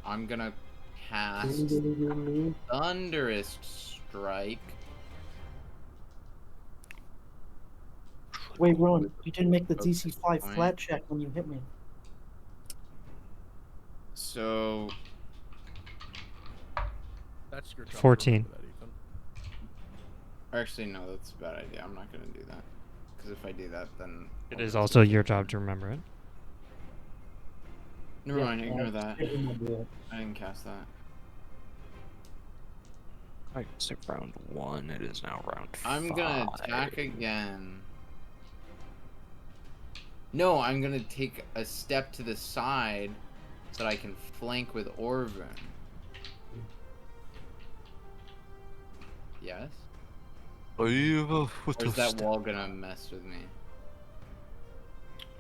I'm gonna cast Thunderous Strike.
Wait, Ron, you didn't make the
Okay,
DC 5
fine.
flat check when you hit me.
So
That's your job to
14.
remember that, Ethan.
actually, no, that's a bad idea. I'm not gonna do that because if I do that, then
It is also your job to remember it.
Never mind. Ignore that.
I remember it.
I didn't cast that.
I guess it's round 1. It is now round 5.
I'm gonna attack again. No, I'm gonna take a step to the side so that I can flank with Orvin. Yes? Or is that wall gonna mess with me?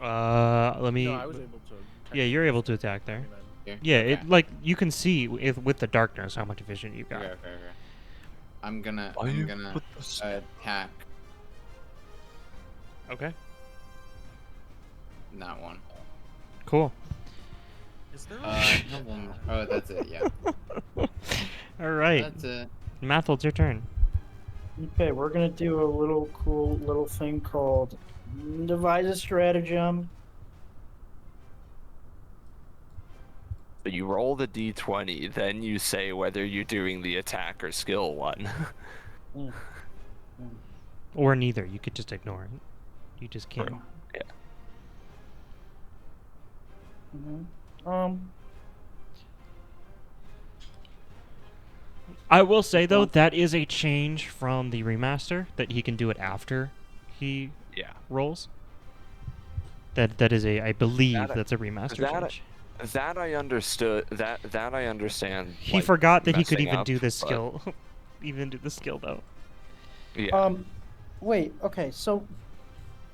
Let me.
No, I was able to.
Yeah, you're able to attack there.
Here?
Yeah,
Okay.
it like you can see with the darkness how much vision you've got.
Okay. I'm gonna attack
Okay.
that one.
Cool.
Is there?
No one more. Oh, that's it. Yeah,
All right,
that's it.
Mathel, it's your turn.
Okay, we're gonna do a little cool little thing called devise a stratagem.
So you roll the d20, then you say whether you're doing the attack or skill one.
Or neither. You could just ignore it. You just can't.
Yeah.
I will say though that is a change from the remaster that he can do it after he
Yeah.
rolls. That is a I believe
That-
that's a remaster
that-
change.
That I understood. That I understand.
He
like,
forgot that he could
messing
even
up,
do this
but-
skill. Even do the skill though.
Yeah.
Wait, okay, so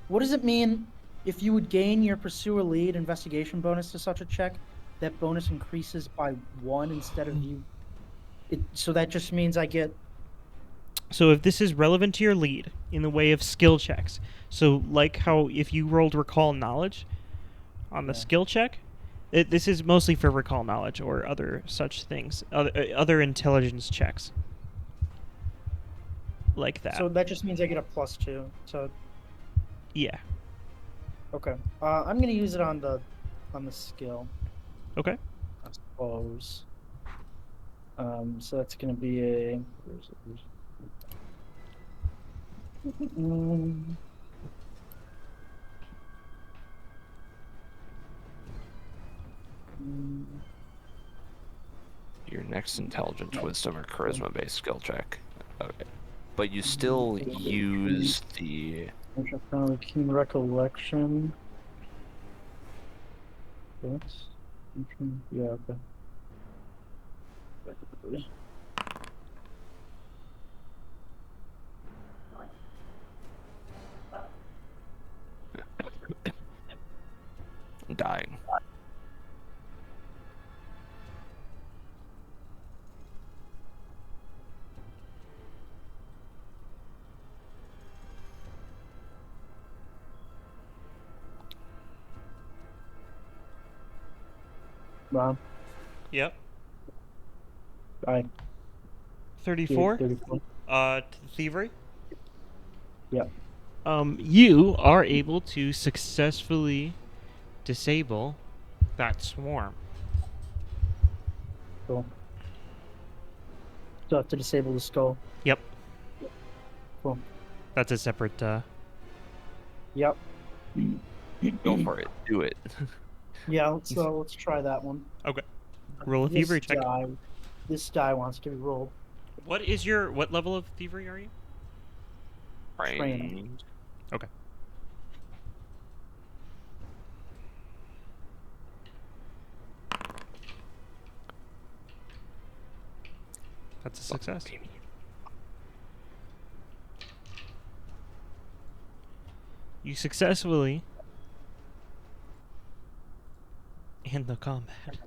what does it mean if you would gain your Pursue a Lead investigation bonus to such a check? That bonus increases by 1 instead of you. So that just means I get.
So if this is relevant to your lead in the way of skill checks, so like how if you rolled recall knowledge on the
Yeah.
skill check, this is mostly for recall knowledge or other such things, other intelligence checks. Like that.
So that just means I get a +2. So
Yeah.
okay, I'm gonna use it on the skill,
Okay.
I suppose. So that's gonna be a. Where is it?
Your next intelligence, wisdom, or charisma based skill check. Okay. But you still use the.
Keen recollection. That's. Yeah. Okay.
Dying.
Wow.
Yep.
I
34.
34.
Thievery.
Yep.
You are able to successfully disable that swarm.
Cool. So I have to disable the skull.
Yep.
Cool.
That's a separate.
Yep.
Go for it. Do it.
Yeah. Let's try that one.
Okay. Roll a thievery check.
This die wants to be rolled.
What level of thievery are you?
Training.
Okay. That's a success. You successfully end the combat.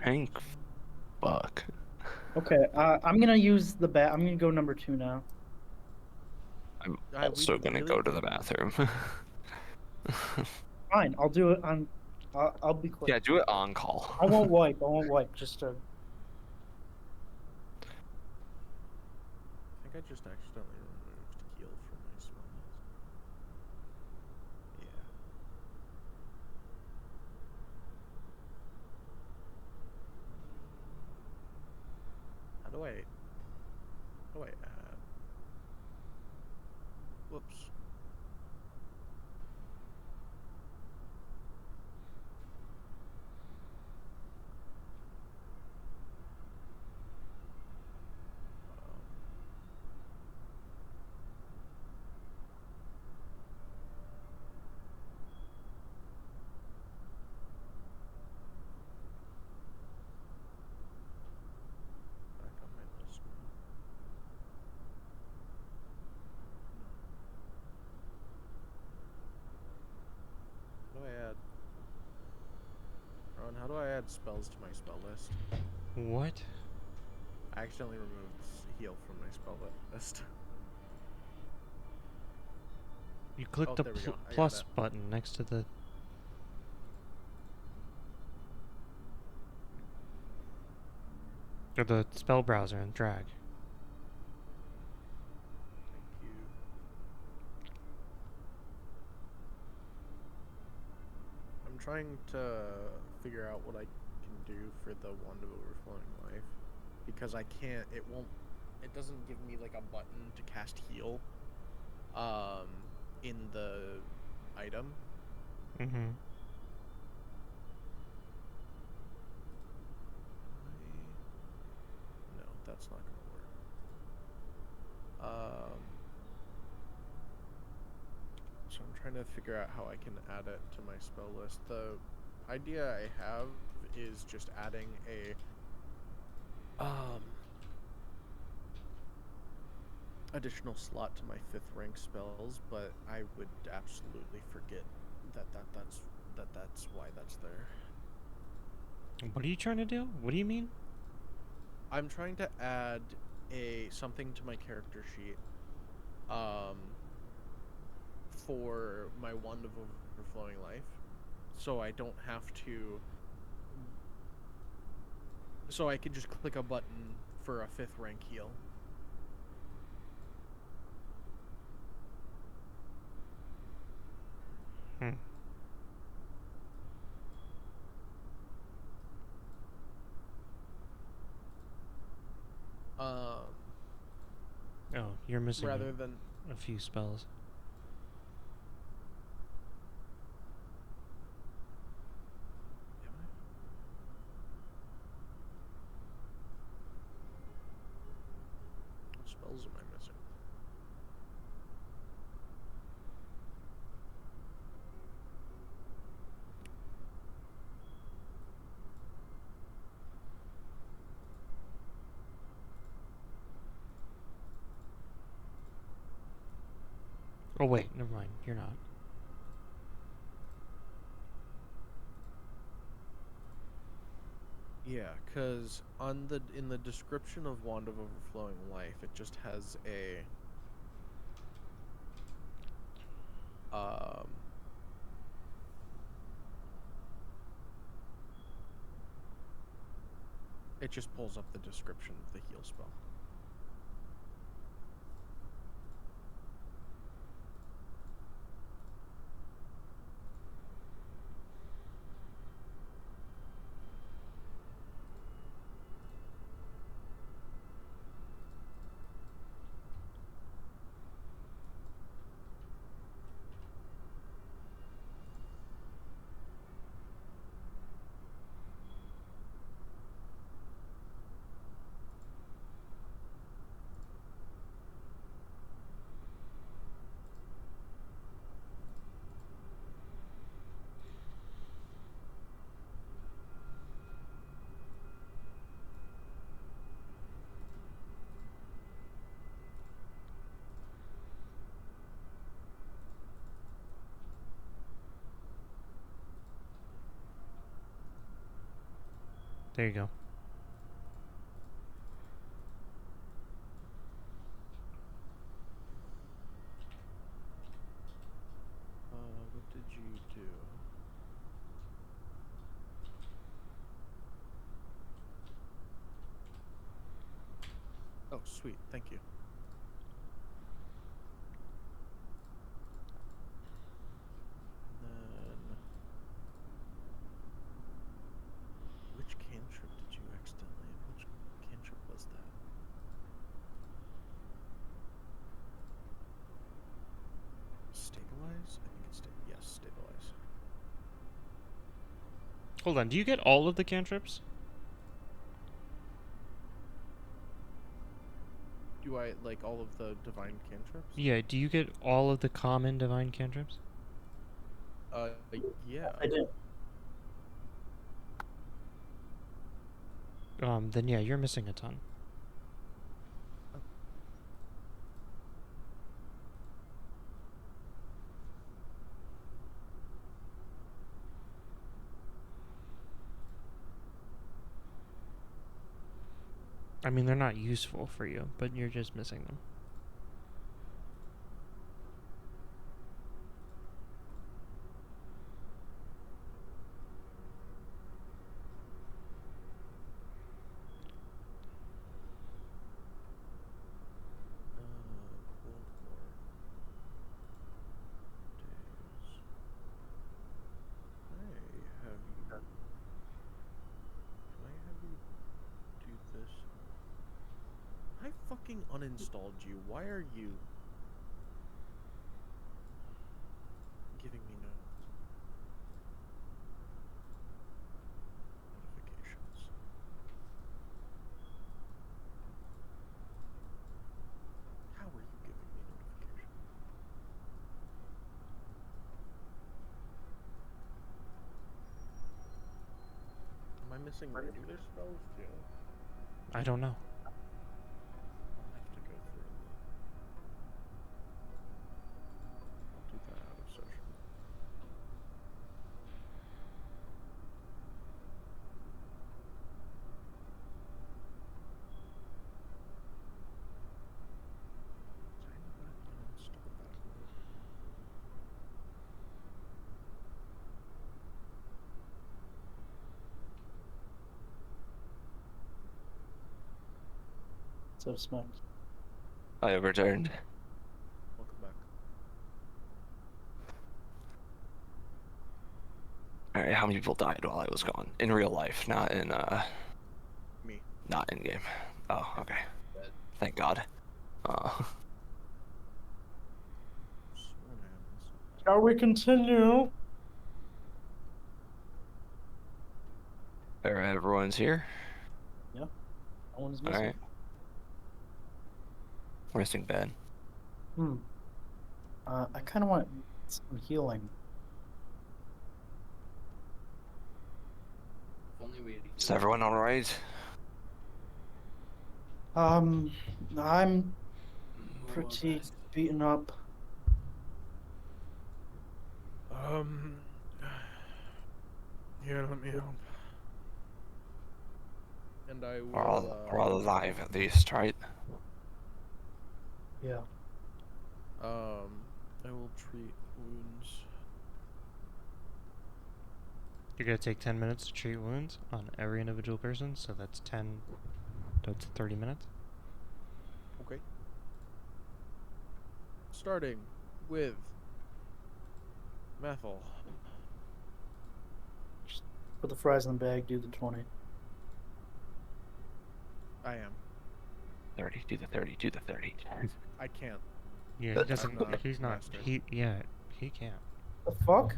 Thank fuck.
Okay. I'm gonna use the bat. I'm gonna go number 2 now.
I'm
we
also gonna
really-
go to the bathroom.
Fine. I'll do it on. I'll be quick.
Yeah, do it on call.
I won't wipe. I won't wipe. Just to.
I think I just accidentally removed heal from my spell list. Yeah. How do I add? Whoops. Back on my list now. How do I add? Ron, how do I add spells to my spell list?
What?
I accidentally removed heal from my spell list.
You clicked
Oh,
the
there we go. I got
plus
it.
button next to the. Or the spell browser and drag.
Thank you. I'm trying to figure out what I can do for the Wand of Overflowing Life because I can't. It won't. It doesn't give me like a button to cast heal. In the item.
Mm-hmm.
that's not gonna work. So I'm trying to figure out how I can add it to my spell list. The idea I have is just adding a additional slot to my 5th rank spells, but I would absolutely forget that's why that's there.
What are you trying to do? What do you mean?
I'm trying to add something to my character sheet for my Wand of Overflowing Life, so I don't have to, so I can just click a button for a 5th rank heal.
Oh, you're missing
Rather than
a few spells.
what spells am I missing?
Oh wait, never mind. You're not.
Yeah, because in the description of Wand of Overflowing Life, it just has a it just pulls up the description of the heal spell.
There you go.
What did you do? Oh, sweet. Thank you. And then, which cantrip did you accidentally? Which cantrip was that? Stabilize? I think it's yes, stabilize.
Hold on. Do you get all of the cantrips?
Do I like all of the divine cantrips?
Yeah. Do you get all of the common divine cantrips?
Yeah.
I did.
Then yeah, you're missing a ton. I mean, they're not useful for you, but you're just missing them.
Cold War days. I have you. Do I have you do this? I fucking uninstalled you. Why are you giving me notifications? I missing regular spells too?
I don't know.
I'll have to go through them. I'll do that out of session. Did I not uninstall that one?
So smart.
I overturned.
Welcome back.
Alright, how many people died while I was gone? In real life, not in
Me.
not in game. Oh, okay.
Dead.
Thank God.
Sworn hands.
Shall we continue?
Alright, everyone's here.
No one's missing.
Alright. We're missing Ben.
I kind of want some healing.
If only we had
Is everyone alright?
I'm
More
pretty
or less.
beaten up.
Here, let me help. And I will.
We're all alive at least, right?
Yeah.
I will treat wounds.
You're gonna take 10 minutes to treat wounds on every individual person, so that's 30 minutes.
Okay. Starting with Methel.
Just put the fries in the bag, do the 20.
I am.
30, do the 30, do the 30.
I can't.
Yeah,
But
he doesn't.
I'm not
He's not.
master.
He can't.
The fuck?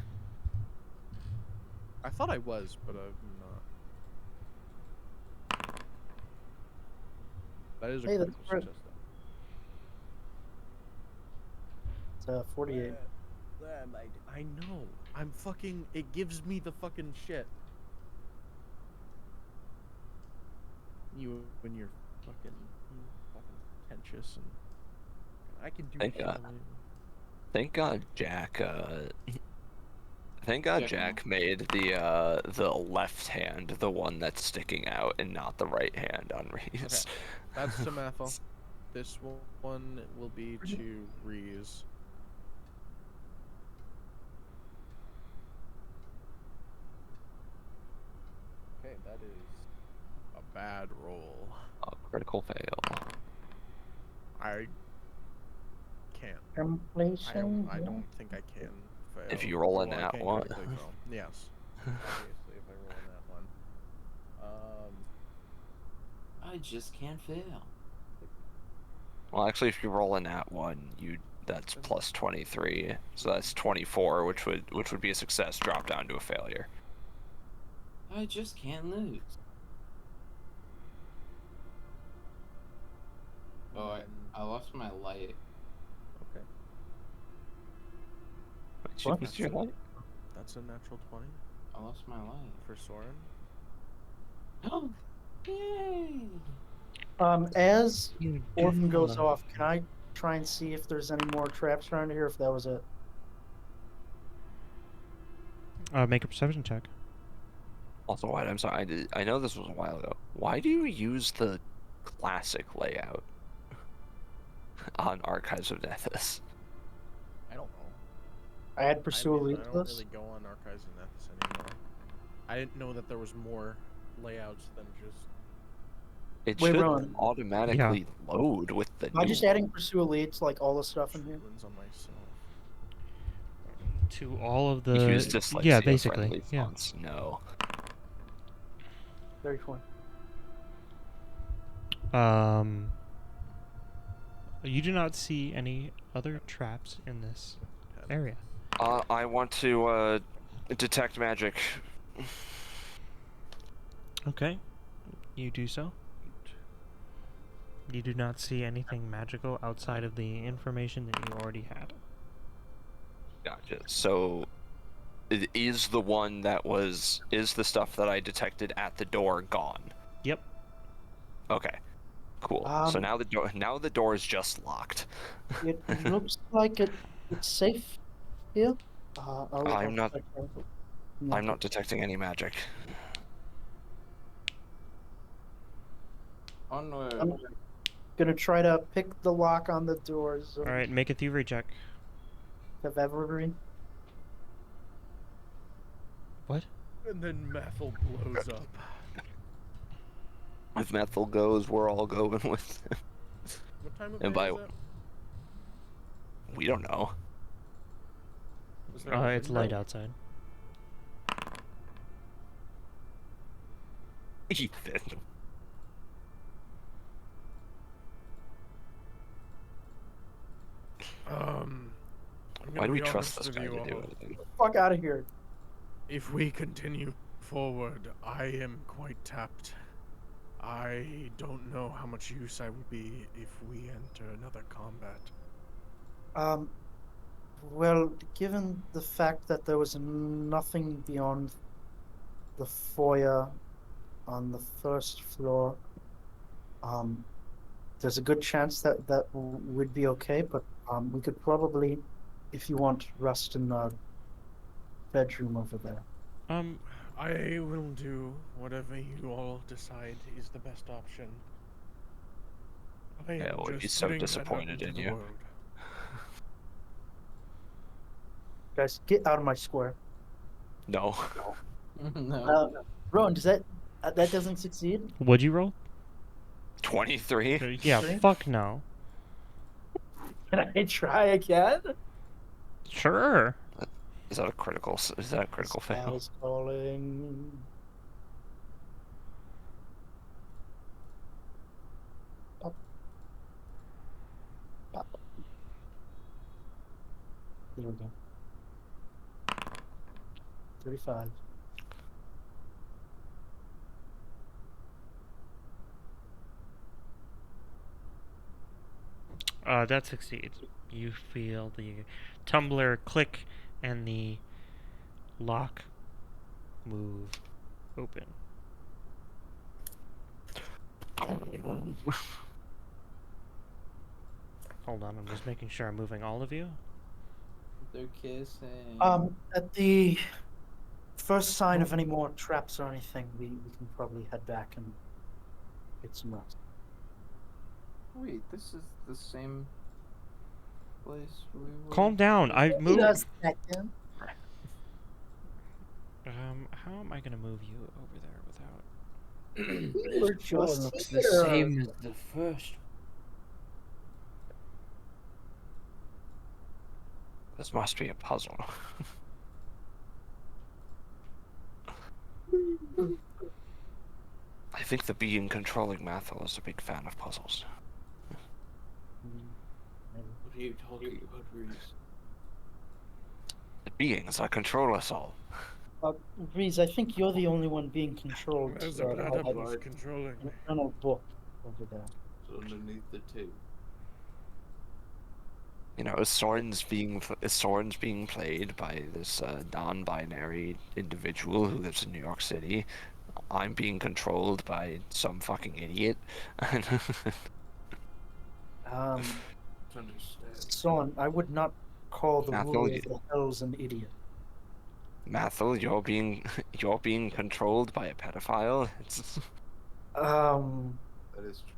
I thought I was, but I'm not. That is a
Hey, that's
critical
great.
success,
It's 48.
I know. I'm fucking. It gives me the fucking shit. You when you're fucking pretentious and I can do.
Thank
shit.
God. Thank God Jack Thank God
Jack
Jack made the left hand the one that's sticking out and not the right hand on Reese.
That's to Methel. This one will be to Reese. Okay, that is a bad roll.
A critical fail.
I can't.
Completion.
I don't think I can fail.
If you roll a
Well, I
nat
can
one.
critically fail. Yes. Obviously, if I roll a nat one.
I just can't fail.
Well, actually, if you roll a nat 1, that's plus 23, so that's 24, which would be a success. Drop down to a failure.
I just can't lose.
Oh, I lost my light.
Okay.
Which
What?
was your light?
That's a natural 20
I lost my light.
for Soren.
Oh, yay!
As
You
Orphan
do
goes
not-
off, can I try and see if there's any more traps around here? If that was it.
Make a perception check.
Also, White, I'm sorry, I know this was a while ago. Why do you use the classic layout on Archives of Nethys?
I don't know.
I had pursue
I
lead
don't
to this.
really go on Archives of Nethys anymore. I didn't know that there was more layouts than just.
It
Wait,
should
Rowan.
automatically load with the
Am I
new
just adding pursue lead to like all the stuff in here?
Ones on myself.
To all of the.
Use dyslexia
Yeah, basically.
friendly
Yeah.
fonts. No.
Very cool.
You do not see any other traps in this area.
I want to detect magic.
Okay. You do so. You do not see anything magical outside of the information that you already had.
Gotcha. So is the one that is the stuff that I detected at the door gone?
Yep.
Okay. Cool. So now the door is just locked.
It looks like it's safe here.
I'm not
check out.
I'm not detecting any magic.
Onward.
I'm gonna try to pick the lock on the doors.
All right, make a thievery check.
Of Evergreen.
What?
And then Methel blows up.
If Methel goes, we're all going with him.
What time of
And
day
by
is it?
we don't know.
Was there a
It's
window?
light outside.
Ethan.
I'm
Why
gonna
do we
be
trust
honest
this guy
with
to
you
do
all.
anything?
Fuck out of here.
If we continue forward, I am quite tapped. I don't know how much use I will be if we enter another combat.
Well, given the fact that there was nothing beyond the foyer on the first floor, there's a good chance that would be okay, but we could probably, if you want, rest in the bedroom over there.
I will do whatever you all decide is the best option. I
Yeah,
am
well,
just
he's so
putting that out
disappointed
into
in
the
you.
world.
Guys, get out of my square.
No.
No.
Rowan, does that doesn't succeed?
What'd you roll?
23?
Yeah,
Three?
fuck no.
Can I try again?
Sure.
Is that a critical fail?
Spell's calling. Pop. Pop. There we go. 35.
That succeeds. You feel the tumbler click and the lock move open. Hold on, I'm just making sure I'm moving all of you.
They're kissing.
At the first sign of any more traps or anything, we can probably head back and get some rest.
Wait, this is the same place we were.
Calm down. I moved.
Just a second.
How am I gonna move you over there without?
We were
This door
just
looks the
here.
same as the first.
This must be a puzzle. I think the being controlling Mathil is a big fan of puzzles.
What are you talking about, Reese?
The beings that control us all.
Reese, I think you're the only one being controlled.
There's a
by
platypus
the
controlling me.
internal book over there.
It's underneath the tape.
You know, Soren's being played by this non-binary individual who lives in New York City. I'm being controlled by some fucking idiot.
Son, I would not call the
Mathil,
ruler of the hells an idiot.
Mathil, you're being controlled by a pedophile. It's...
That is true.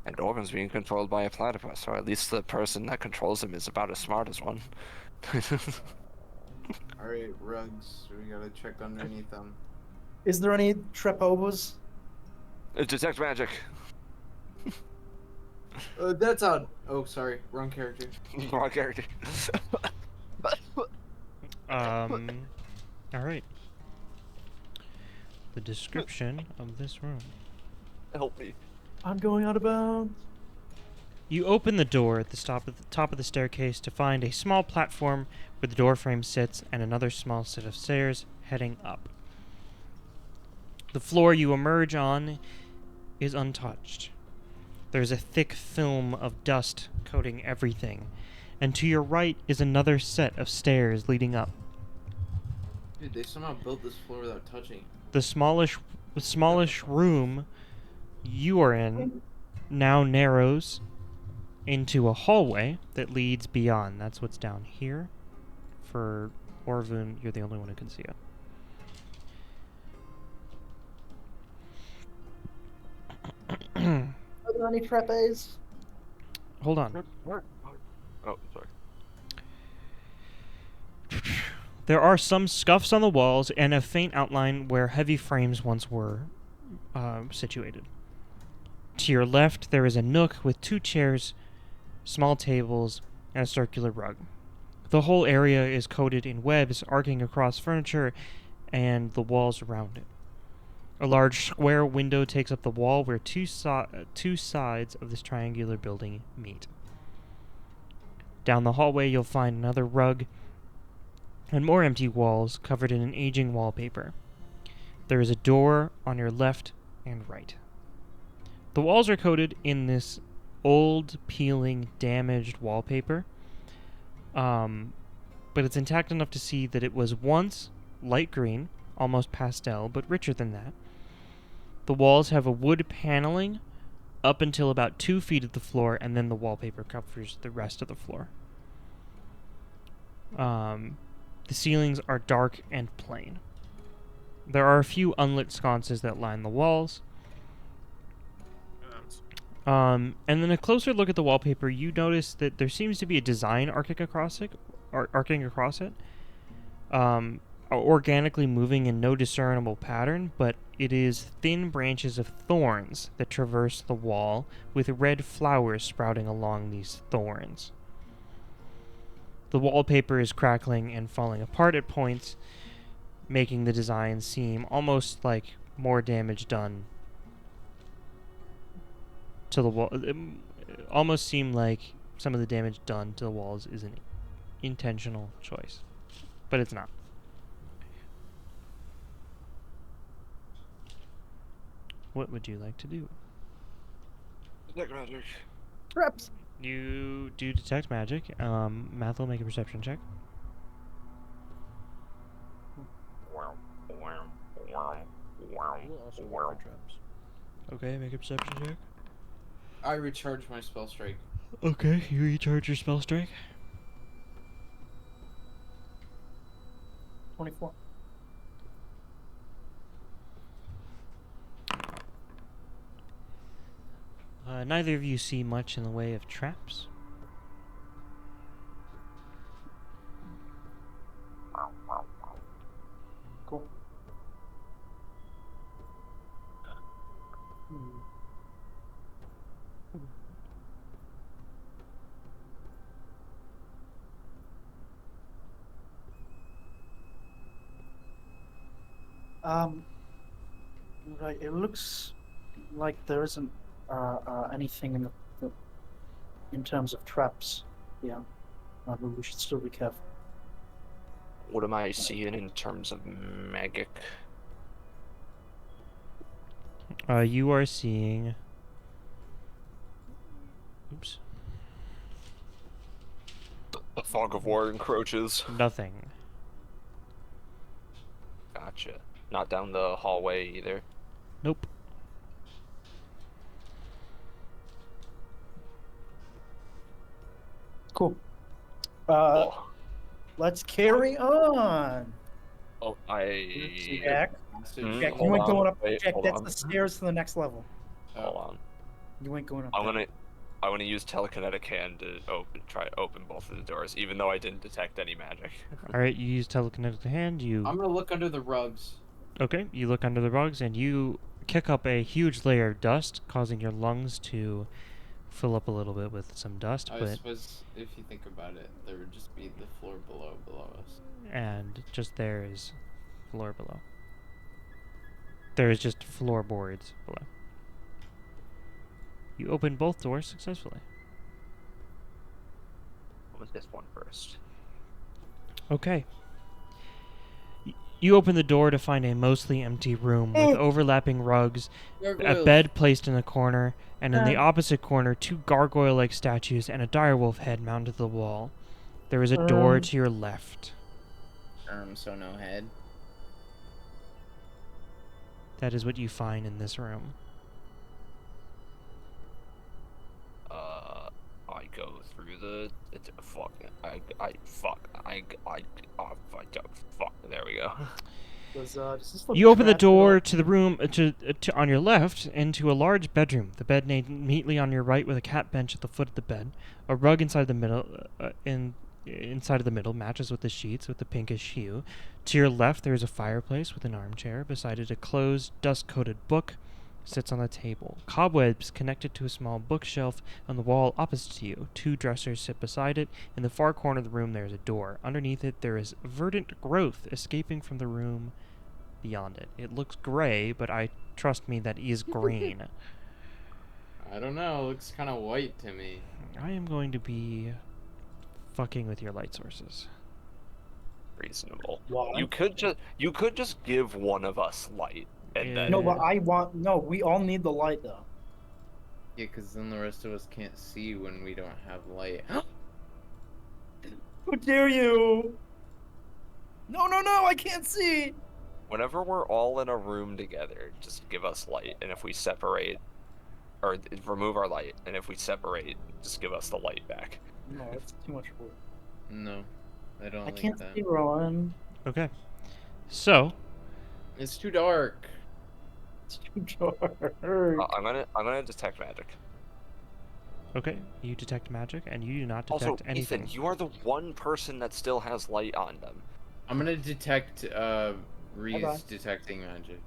And Orban's being controlled by a platypus, or at least the person that controls him is about as smart as one.
Alright, rugs. We gotta check underneath them.
Is there any trepovas?
Detect magic.
That's on. Oh, sorry. Wrong character.
Wrong character.
Alright. The description of this room.
Help me.
I'm going out of bounds.
You open the door at the top of the staircase to find a small platform where the doorframe sits and another small set of stairs heading up. The floor you emerge on is untouched. There's a thick film of dust coating everything, and to your right is another set of stairs leading up.
Dude, they somehow built this floor without touching it.
The smallish room you are in now narrows into a hallway that leads beyond. That's what's down here. For Orvun, you're the only one who can see it.
Are there any trapeze?
Hold on.
Oh, sorry.
There are some scuffs on the walls and a faint outline where heavy frames once were situated. To your left, there is a nook with 2 chairs, small tables, and a circular rug. The whole area is coated in webs arcing across furniture and the walls around it. A large square window takes up the wall where two sides of this triangular building meet. Down the hallway, you'll find another rug and more empty walls covered in an aging wallpaper. There is a door on your left and right. The walls are coated in this old, peeling, damaged wallpaper, but it's intact enough to see that it was once light green, almost pastel, but richer than that. The walls have a wood paneling up until about 2 feet of the floor, and then the wallpaper covers the rest of the floor. The ceilings are dark and plain. There are a few unlit sconces that line the walls. And then a closer look at the wallpaper, you notice that there seems to be a design arcing across it, organically moving in no discernible pattern, but it is thin branches of thorns that traverse the wall, with red flowers sprouting along these thorns. The wallpaper is crackling and falling apart at points, making the design seem almost like more damage done to the wall. It almost seem like some of the damage done to the walls is an intentional choice, but it's not. What would you like to do?
Detect magic.
Traps.
You do detect magic. Math will make a perception check.
We'll also roll for traps.
Okay, make a perception check.
I recharge my spell strike.
Okay, you recharge your spell strike.
24.
Neither of you see much in the way of traps.
Cool. Right. It looks like there isn't anything in terms of traps. Yeah. But we should still be careful.
What am I seeing in terms of magic?
You are seeing... Oops.
The fog of war encroaches.
Nothing.
Gotcha. Not down the hallway either.
Nope.
Cool.
Oh,
Let's carry on. Jack,
Hmm?
Jack,
Hold
you ain't
on.
going up.
Wait,
Jack,
hold
that's
on.
the stairs to the next level.
Hold on.
You ain't going up.
I'm
there.
gonna use telekinetic hand to try to open both of the doors, even though I didn't detect any magic.
Alright, you use telekinetic hand, you...
I'm gonna look under the rugs.
Okay, you look under the rugs and you kick up a huge layer of dust, causing your lungs to fill up a little bit with some dust,
I
but...
suppose if you think about it, there would just be the floor below us.
And just there is floor below. There is just floorboards below. You open both doors successfully.
What was this one first?
Okay. You open the door to find a mostly empty room with overlapping rugs, a
Gargoyles.
bed placed in a corner, and in the opposite corner, 2 gargoyle-like statues and a direwolf head mounted to the wall. There is a door to your left.
So no head.
That is what you find in this room.
I go through the fuck. There we go.
Does this look
You open the
trash at all?
door to the room on your left into a large bedroom. The bed laid neatly on your right with a cat bench at the foot of the bed. A rug inside the middle inside of the middle matches with the sheets with the pinkish hue. To your left there is a fireplace with an armchair. Beside it a closed, dust-coated book sits on the table. Cobwebs connected to a small bookshelf on the wall opposite to you. 2 dressers sit beside it. In the far corner of the room there is a door. Underneath it there is verdant growth escaping from the room beyond it. It looks gray, but trust me, that is green.
I don't know. It looks kind of white to me.
I am going to be fucking with your light sources.
Reasonable.
Why?
You could just give one of us light, and then
No, but we all need the light though.
Yeah, because then the rest of us can't see when we don't have light.
How dare you? No, I can't see.
whenever we're all in a room together, just give us light, and if we separate, or remove our light, and if we separate, just give us the light back.
No, that's too much work.
No, I don't
I
like
can't
that.
see Rowan.
Okay. So,
It's too dark.
It's too dark.
I'm gonna detect magic.
okay, you detect magic, and you do not
Also,
detect anything.
Ethan, you are the one person that still has light on them.
I'm gonna detect Reese
Bye-bye.
detecting magic.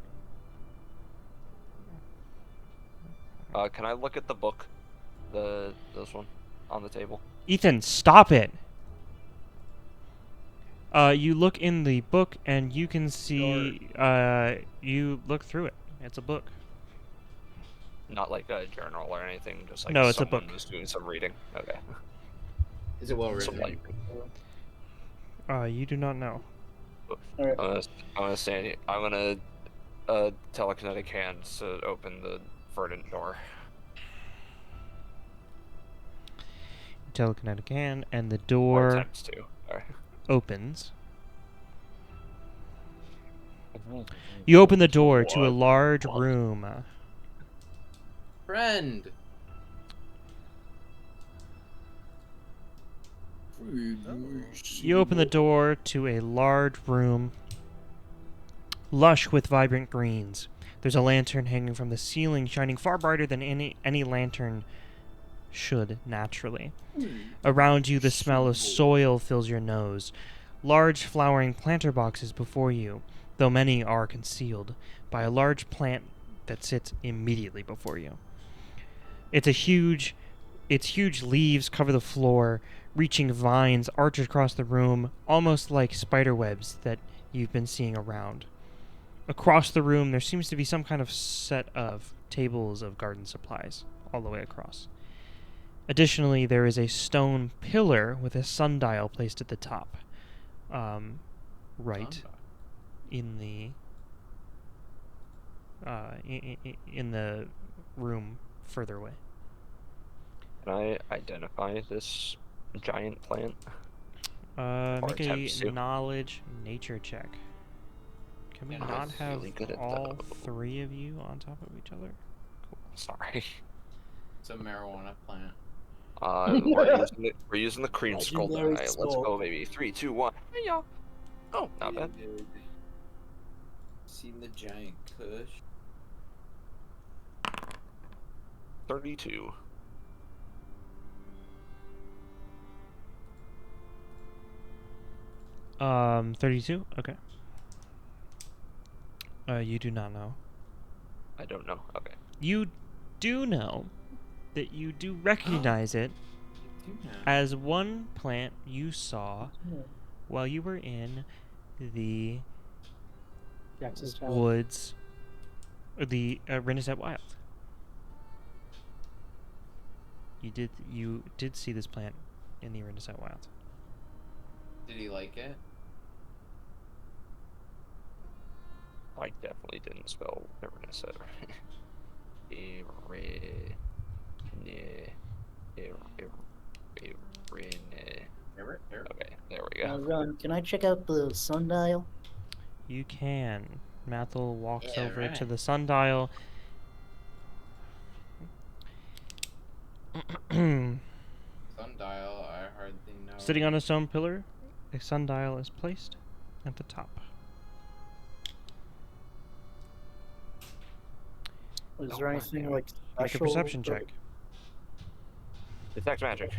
Can I look at the book? This one on the table.
Ethan, stop it! You look in the book, and you can see, you look through it. It's a book.
Not like a journal or anything, just like
No, it's a
someone
book.
was doing some reading. Okay.
Is it well
Some
written?
light.
You do not know.
Alright.
I'm gonna stand here. I'm gonna telekinetic hand to open the verdant door.
Telekinetic hand, and the
Or
door
attempts to. Sorry.
opens. You open the door to a
What?
large
What?
room.
Friend.
You open the door to a large room, lush with vibrant greens. There's a lantern hanging from the ceiling, shining far brighter than any lantern should naturally. Around you, the smell of soil fills your nose. Large flowering planter boxes before you, though many are concealed by a large plant that sits immediately before you. Its huge leaves cover the floor, reaching vines arch across the room, almost like spider webs that you've been seeing around. Across the room, there seems to be some kind of set of tables of garden supplies all the way across. Additionally, there is a stone pillar with a sundial placed at the top, right in the in the room further away.
Can I identify this giant plant?
Make
attempts
a
to.
knowledge nature check. Can we
Yeah, I'm
not have
really good at
all
that.
3 of you on top of each other?
Sorry.
It's a marijuana plant.
We're using the cream skull
Legendary
die. Let's
skull.
go, baby. 3, 2, 1. Hey, y'all. Oh, not bad.
Seen the giant kush?
32.
Um, 32? Okay. You do not know.
I don't know. Okay.
You do know that you do recognize it as one plant you saw while you were in the
Jax's child.
woods, or the Renaissance Wild. You did see this plant in the Renaissance Wild.
Did he like it?
I definitely didn't spell Erinna. Okay, there we go.
Ron, can I check out the sundial?
You can. Mathel walks
Yeah,
over to
right.
the sundial.
Sundial, I hardly know.
Sitting on a stone pillar, a sundial is placed at the top.
Is
Oh,
there
God
anything
damn it.
like
Make a
special?
perception check.
Detect magic.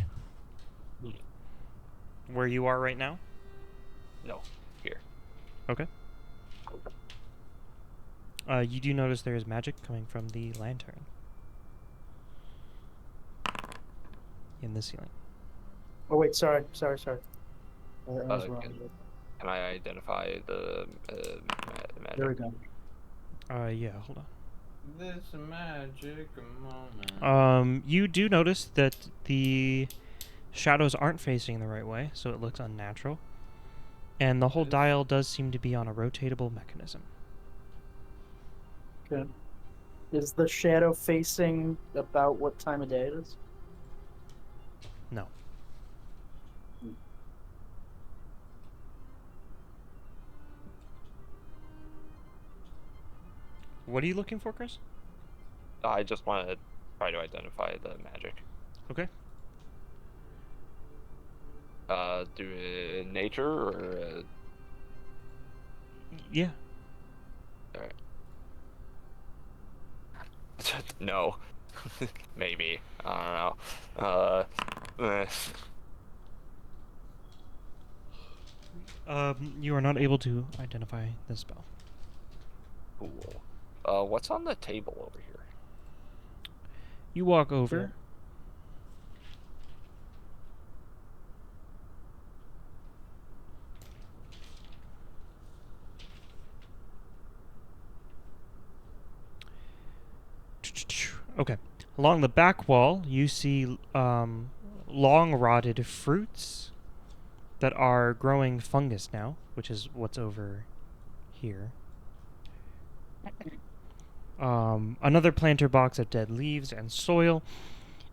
Where you are right now?
No, here.
Okay. You do notice there is magic coming from the lantern in the ceiling.
Oh wait, sorry. I was wrong.
Can I identify the magic?
There we go.
Yeah, hold on.
This magic moment.
You do notice that the shadows aren't facing the right way, so it looks unnatural. And the whole dial does seem to be on a rotatable mechanism.
Okay. Is the shadow facing about what time of day it is?
No. What are you looking for, Chris?
I just want to try to identify the magic.
Okay.
Do it in nature or?
Yeah.
Alright. No. Maybe. I don't know.
You are not able to identify the spell.
Cool. What's on the table over here?
You walk over. Okay. Along the back wall, you see long-rotted fruits that are growing fungus now, which is what's over here. Another planter box of dead leaves and soil,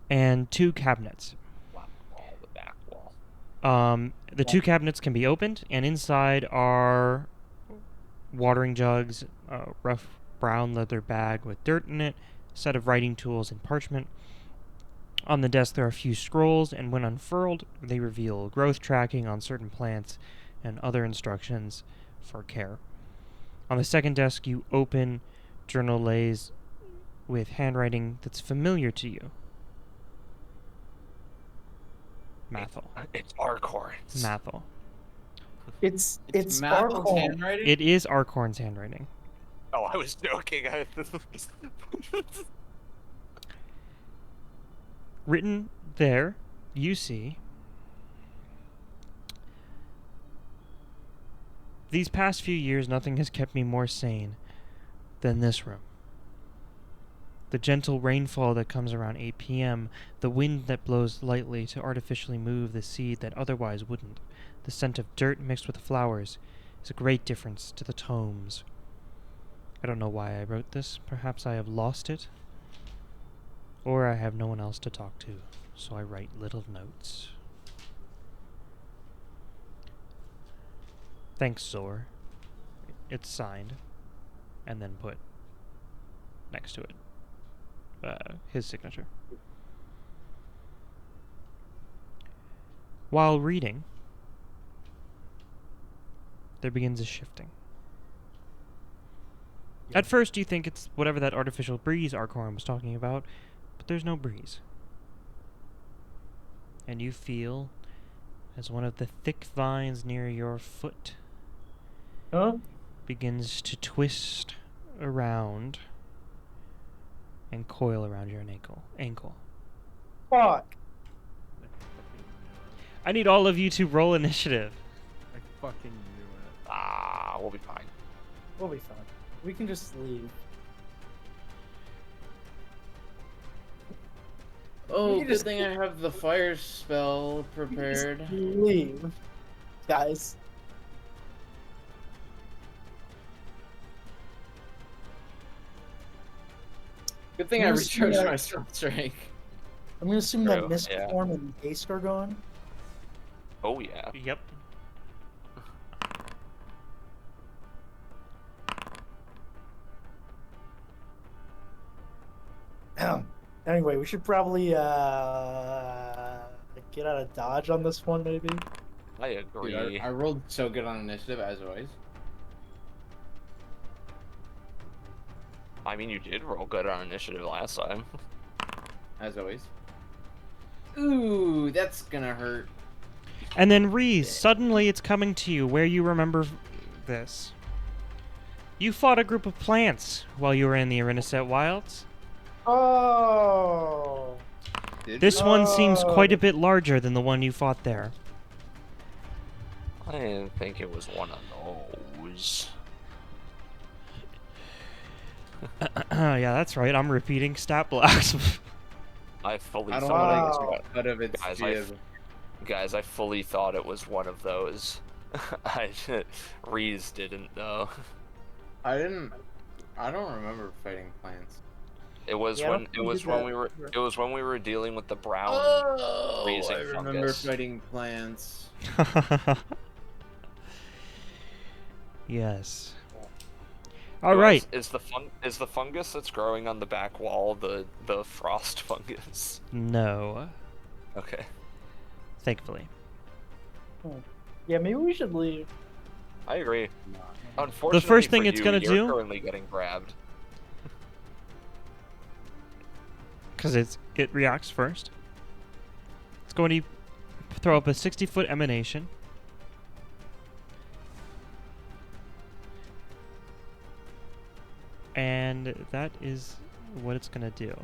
and 2 cabinets.
The back wall.
The 2 cabinets can be opened, and inside are watering jugs, a rough brown leather bag with dirt in it, a set of writing tools and parchment. On the desk there are a few scrolls, and when unfurled, they reveal growth tracking on certain plants and other instructions for care. On the second desk, you open journal lays with handwriting that's familiar to you. Mathel.
It's Arcorn.
Mathel.
It's
Mathil's
Arcorn.
handwriting?
It is Arcorn's handwriting.
Oh, I was joking.
Written there, you see, these past few years, nothing has kept me more sane than this room. The gentle rainfall that comes around 8 p.m., the wind that blows lightly to artificially move the seed that otherwise wouldn't, the scent of dirt mixed with flowers, is a great difference to the tomes. I don't know why I wrote this. Perhaps I have lost it. Or I have no one else to talk to, so I write little notes. Thanks, Zor. It's signed, and then put next to it his signature. While reading, there begins a shifting. At first, you think it's whatever that artificial breeze Arcorn was talking about, but there's no breeze. And you feel as one of the thick vines near your foot begins to twist around and coil around your ankle.
Fuck.
I need all of you to roll initiative.
I fucking knew it.
Ah, we'll be fine.
We'll be fine. We can just leave.
Oh,
We
good
just-
thing I have the fire spell prepared.
Just leave, guys.
Good thing I
Yes,
recharged
yeah.
my spell strike.
I'm gonna assume
True,
that Mist
yeah.
Form and Haste are gone.
Oh yeah.
Yep.
Anyway, we should probably get out of dodge on this one, maybe.
I agree.
Dude, I rolled so good on initiative as always.
I mean, you did roll good on initiative last time.
As always. Ooh, that's gonna hurt.
And then Reese, suddenly it's coming to you where you remember this. You fought a group of plants while you were in the Arineset Wilds.
Oh.
This one seems quite a bit larger than the one you fought there.
I didn't think it was one of those.
Yeah, that's right. I'm repeating stat blocks.
I fully
I don't
thought
want to out of its
Guys,
jib.
Guys, I fully thought it was one of those. Reese didn't though.
I don't remember fighting plants.
It was
Yeah, I
when
don't
it
think we
was
did
when
that.
we were it was when we were dealing with the brown
Oh,
raising
I remember
fungus.
fighting plants.
Yes. All right.
Is the fungus that's growing on the back wall the frost fungus?
No.
Okay.
Thankfully.
Yeah, maybe we should leave.
I agree. Unfortunately,
first thing
for
it's
you,
gonna
you're
do-
currently getting grabbed.
Because it reacts first. It's going to throw up a 60-foot emanation. And that is what it's going to do.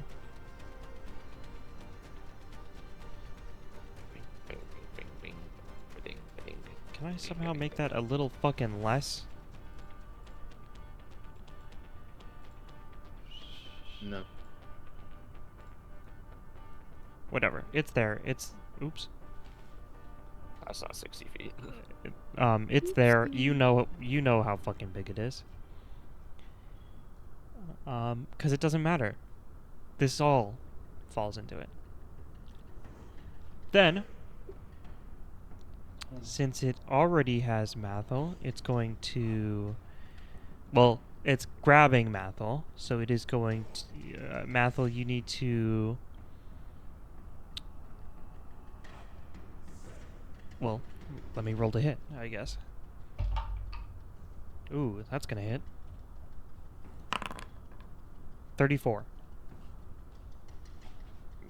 Bing, bing, bing, bing, bing, bing.
Can I somehow make that a little fucking less?
No.
Whatever. It's there. It's... Oops.
That's not 60 feet.
It's there. You know how fucking big it is. 'Cause it doesn't matter. This all falls into it. Then, since it already has Mathel, it's going to... Well, it's grabbing Mathel, so it is going to... Mathel, you need to... Well, let me roll to hit, I guess. Ooh, that's gonna hit. 34.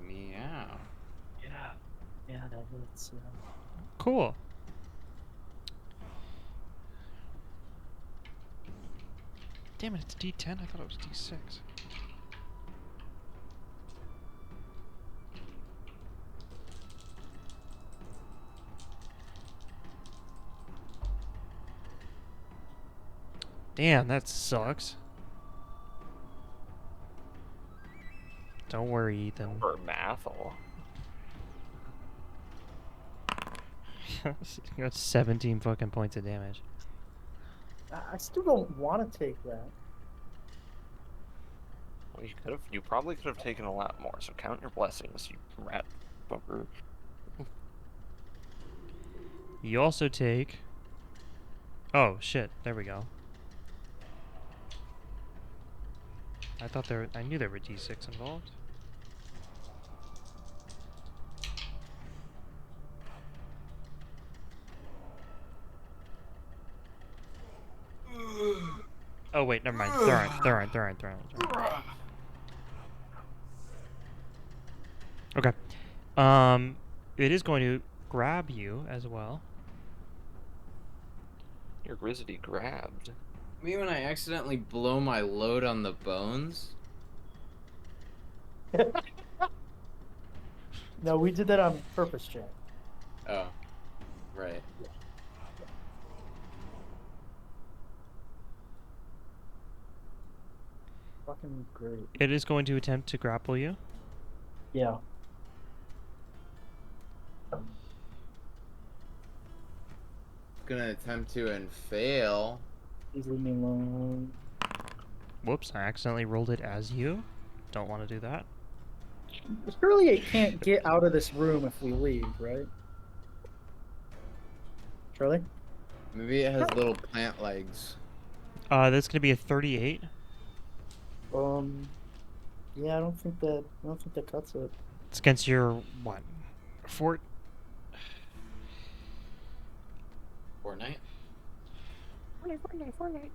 Meow.
Yeah, that hits.
Cool. Damn it, it's D10? I thought it was D6. Damn, that sucks. Don't worry, Ethan.
For Mathel.
You got 17 fucking points of damage.
I still don't want to take that.
Well, you probably could have taken a lot more. So count your blessings, you rat fucker.
You also take... Oh, shit. There we go. I knew there were D6 involved. Oh wait, never mind. There aren't. Okay. It is going to grab you as well.
You're grizzly grabbed.
Me when I accidentally blow my load on the bones.
No, we did that on purpose, Jack.
Oh, right.
Fucking great.
It is going to attempt to grapple you.
Yeah.
Gonna attempt to and fail.
Please leave me alone.
Whoops, I accidentally rolled it as you. don't want to do that.
Surely it can't get out of this room if we leave, right? Surely?
Maybe it has little plant legs.
That's gonna be a 38.
Yeah, I don't think that cuts it.
It's against your what? Fort.
Fortnite.
Fortnite.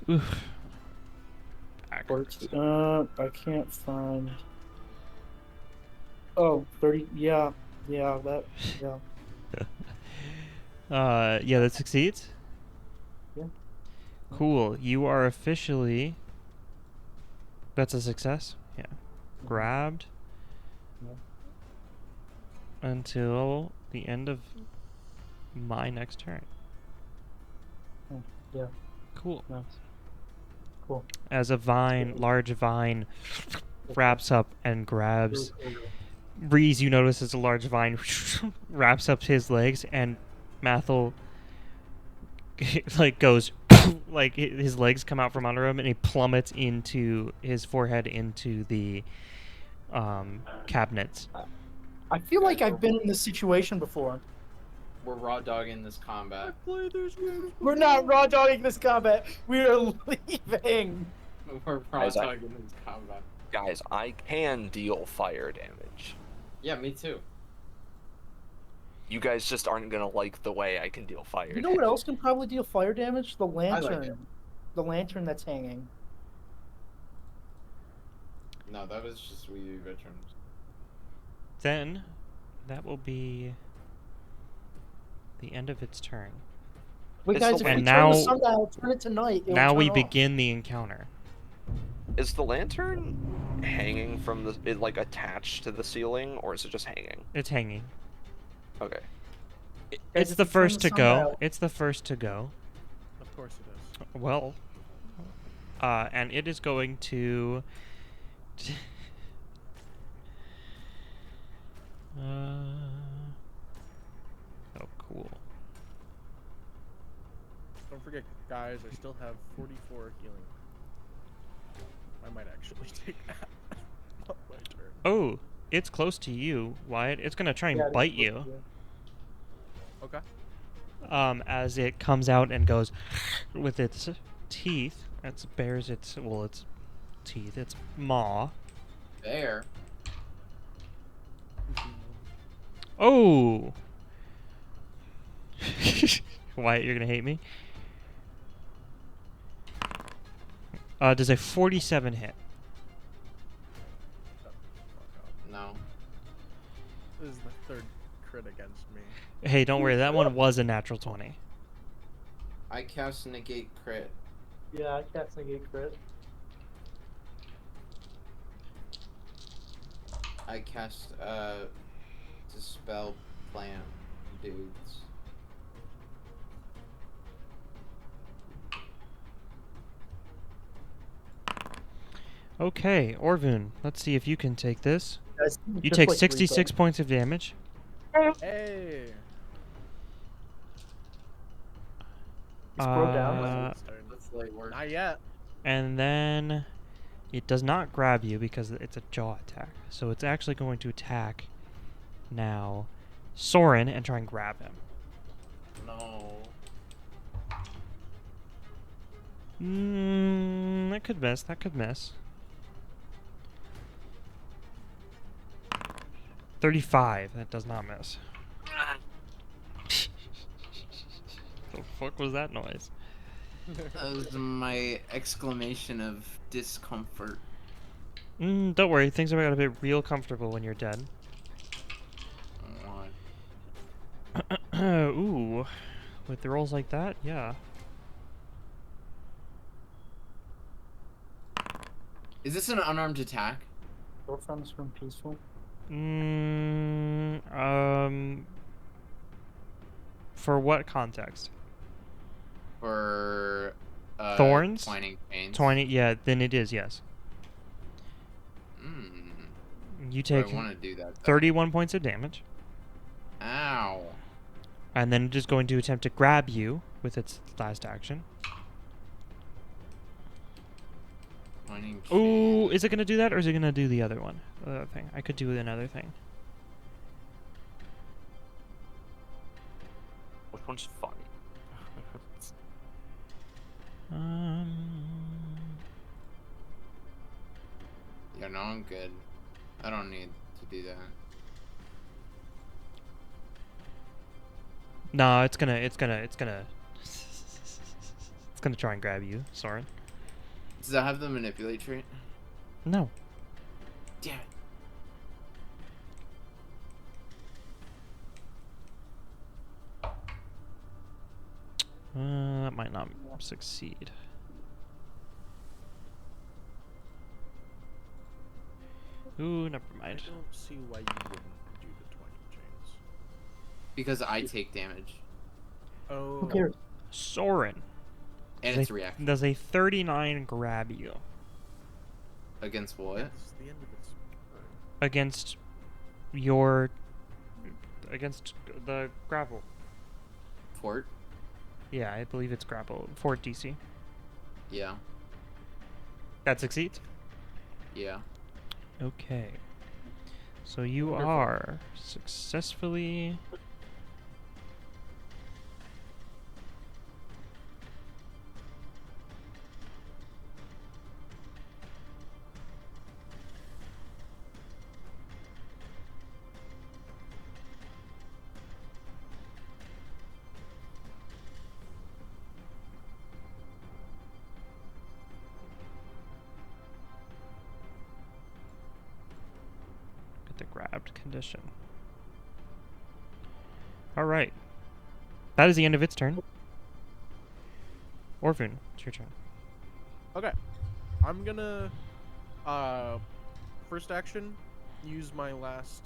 Oof.
I can't find. Oh, 30. Yeah, yeah, that. Yeah.
Yeah, that succeeds.
Yeah.
Cool. You are officially. That's a success. Yeah. Grabbed.
Yeah.
Until the end of my next turn.
Oh, yeah.
Cool.
Nice. Cool.
As a large vine, wraps up and grabs. Reese, you notice as a large vine wraps up his legs, and Mathel like goes like his legs come out from under him, and he plummets into his forehead into the cabinets.
I feel like I've been in this situation before.
We're raw dogging this combat.
We're not raw dogging this combat. We are leaving.
We're raw dogging this combat.
Guys, I can deal fire damage.
Yeah, me too.
You guys just aren't gonna like the way I can deal fire
You know
damage.
what else can probably deal fire damage? The
like
lantern.
it.
The lantern that's hanging.
No, that was just we veterans.
Then that will be the end of its turn.
Wait,
It's
guys,
the
if we
And
turn
now-
the sundial, turn it to night. It will
Now we
turn off.
begin the encounter.
Is the lantern hanging from like attached to the ceiling, or is it just hanging?
It's hanging.
Okay.
Guys,
It's
if
the
you turn
first to go.
sundial-
It's the first to go.
Of course it is.
Well, and it is going to. Oh, cool.
Don't forget, guys, I still have 44 healing. I might actually take that. Not my turn.
Oh, it's close to you, Wyatt. It's gonna try and
Yeah, it is
bite
close
you.
to you.
Okay.
As it comes out and goes with its teeth. It bares its teeth. Its maw.
There.
Oh. Wyatt, you're gonna hate me. Does a 47 hit?
No.
This is the third crit against me.
Hey, don't worry. That one was a natural 20.
I cast negate crit.
Yeah, I cast negate crit.
I cast dispel plant dudes.
Okay, Orvun. Let's see if you can take this.
Guys,
You
just
take
like
66 points of damage.
Hey!
It's broke down.
That's light work.
Not yet.
And then it does not grab you because it's a jaw attack. So it's actually going to attack now Soren and try and grab him.
No.
That could miss. That could miss. 35. That does not miss. The fuck was that noise?
That was my exclamation of discomfort.
Don't worry. Things are gonna be real comfortable when you're dead. Ooh. With the rolls like that, yeah.
Is this an unarmed attack?
Go from this room peaceful.
For what context?
For
Thorns?
Twining pains.
20, yeah, then it is, yes. You take
I want to do that. Though.
31 points of damage.
Ow.
And then it is going to attempt to grab you with its last action.
Mining
Ooh,
chain.
is it going to do that, or is it going to do the other one? The other thing. I could do another thing.
Which one's fun?
Yeah, no, I'm good. I don't need to do that.
No, it's gonna try and grab you, Soren.
Does that have the manipulate trait?
No.
Damn it.
That might not succeed. Ooh, never
I
mind.
don't see why you wouldn't do the 20 chains.
Because I take damage.
Oh.
Who cares?
Soren.
And
Does
it's
a-
reaction.
Does a 39 grab you
Against what?
It's the end of its turn.
against the grapple?
Fort?
Yeah, I believe it's grapple. Fort DC.
Yeah.
That succeeds?
Yeah.
Okay. So you
Wonderful.
are successfully... the grabbed condition. Alright. That is the end of its turn. Orphan, it's your turn.
Okay. I'm gonna first action, use my last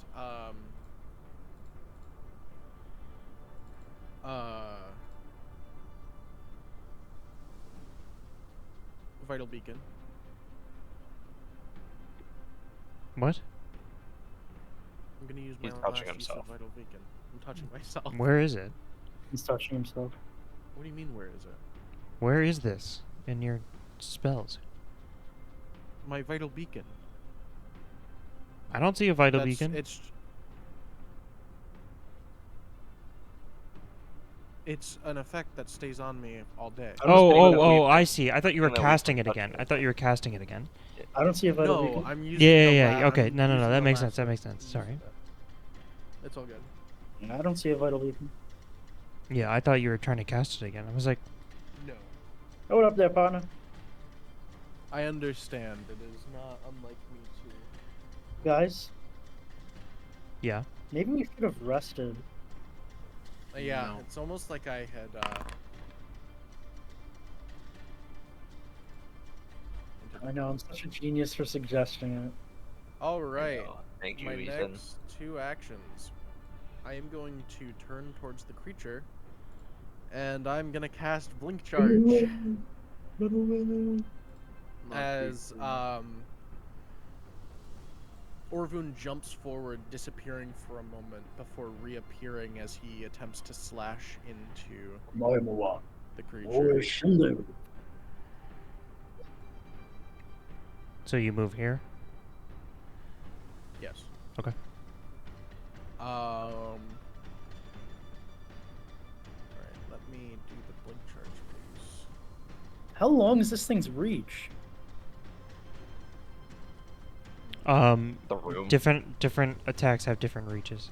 vital beacon.
What?
I'm gonna use
He's
my
touching
last use
himself.
of vital beacon. I'm touching myself.
Where is it?
He's touching himself.
What do you mean where is it?
Where is this in your spells?
My vital beacon.
I don't see a vital
That's-
beacon.
It's an effect that stays on me all day.
I don't see a vital
Oh,
beacon.
I see. I thought you were
And then we
casting
can
it
touch
again.
it.
I thought you were casting it again.
I don't see a vital
No,
beacon.
I'm using
Yeah,
the
yeah,
la-
yeah. Okay,
I'm
no,
using
that
the
makes
last
sense. That
one.
makes sense.
I'm
Sorry.
using that. It's all good.
Yeah, I don't see a vital beacon.
Yeah, I thought you were trying to cast it again. I was like,
No.
Hold up there, partner.
I understand. It is not unlike me too.
Guys,
yeah.
maybe we should have rested.
Yeah,
No.
it's almost like I had
I know, I'm such a genius for suggesting it.
all right.
Thank you,
My
Ethan.
next two actions. I am going to turn towards the creature, and I'm gonna cast Blink Charge as Orvun jumps forward, disappearing for a moment before reappearing as he attempts to slash into the creature.
So you move here.
Yes.
Okay.
Alright, let me do the Blink Charge, please.
How long is this thing's reach?
The room.
Different attacks have different reaches.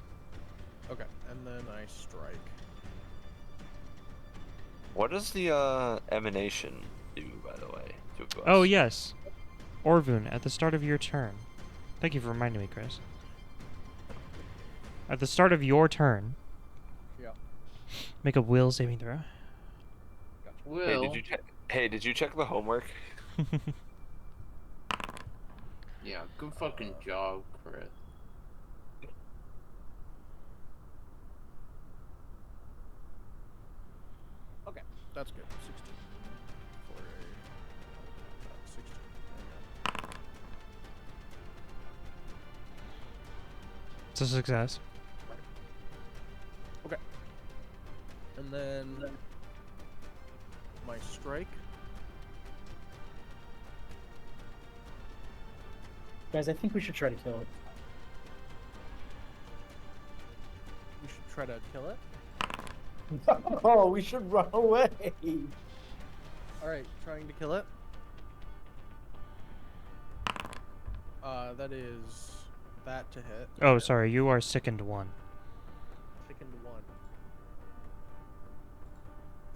Okay, and then I strike.
What does the emanation do, by the way? To us?
Oh yes, Orvun. At the start of your turn. Thank you for reminding me, Chris. At the start of your turn,
Yeah.
make a will saving throw.
Will.
Hey, did you check the homework?
Yeah, good fucking job, Chris.
Okay, that's good. 16 for a 16. There we
It's a success.
go. Okay. And then my strike.
Guys, I think we should try to kill it.
We should try to kill it.
Oh, we should run away.
Alright, trying to kill it. That is that to hit.
Oh, sorry, you are sickened 1.
Sickened 1.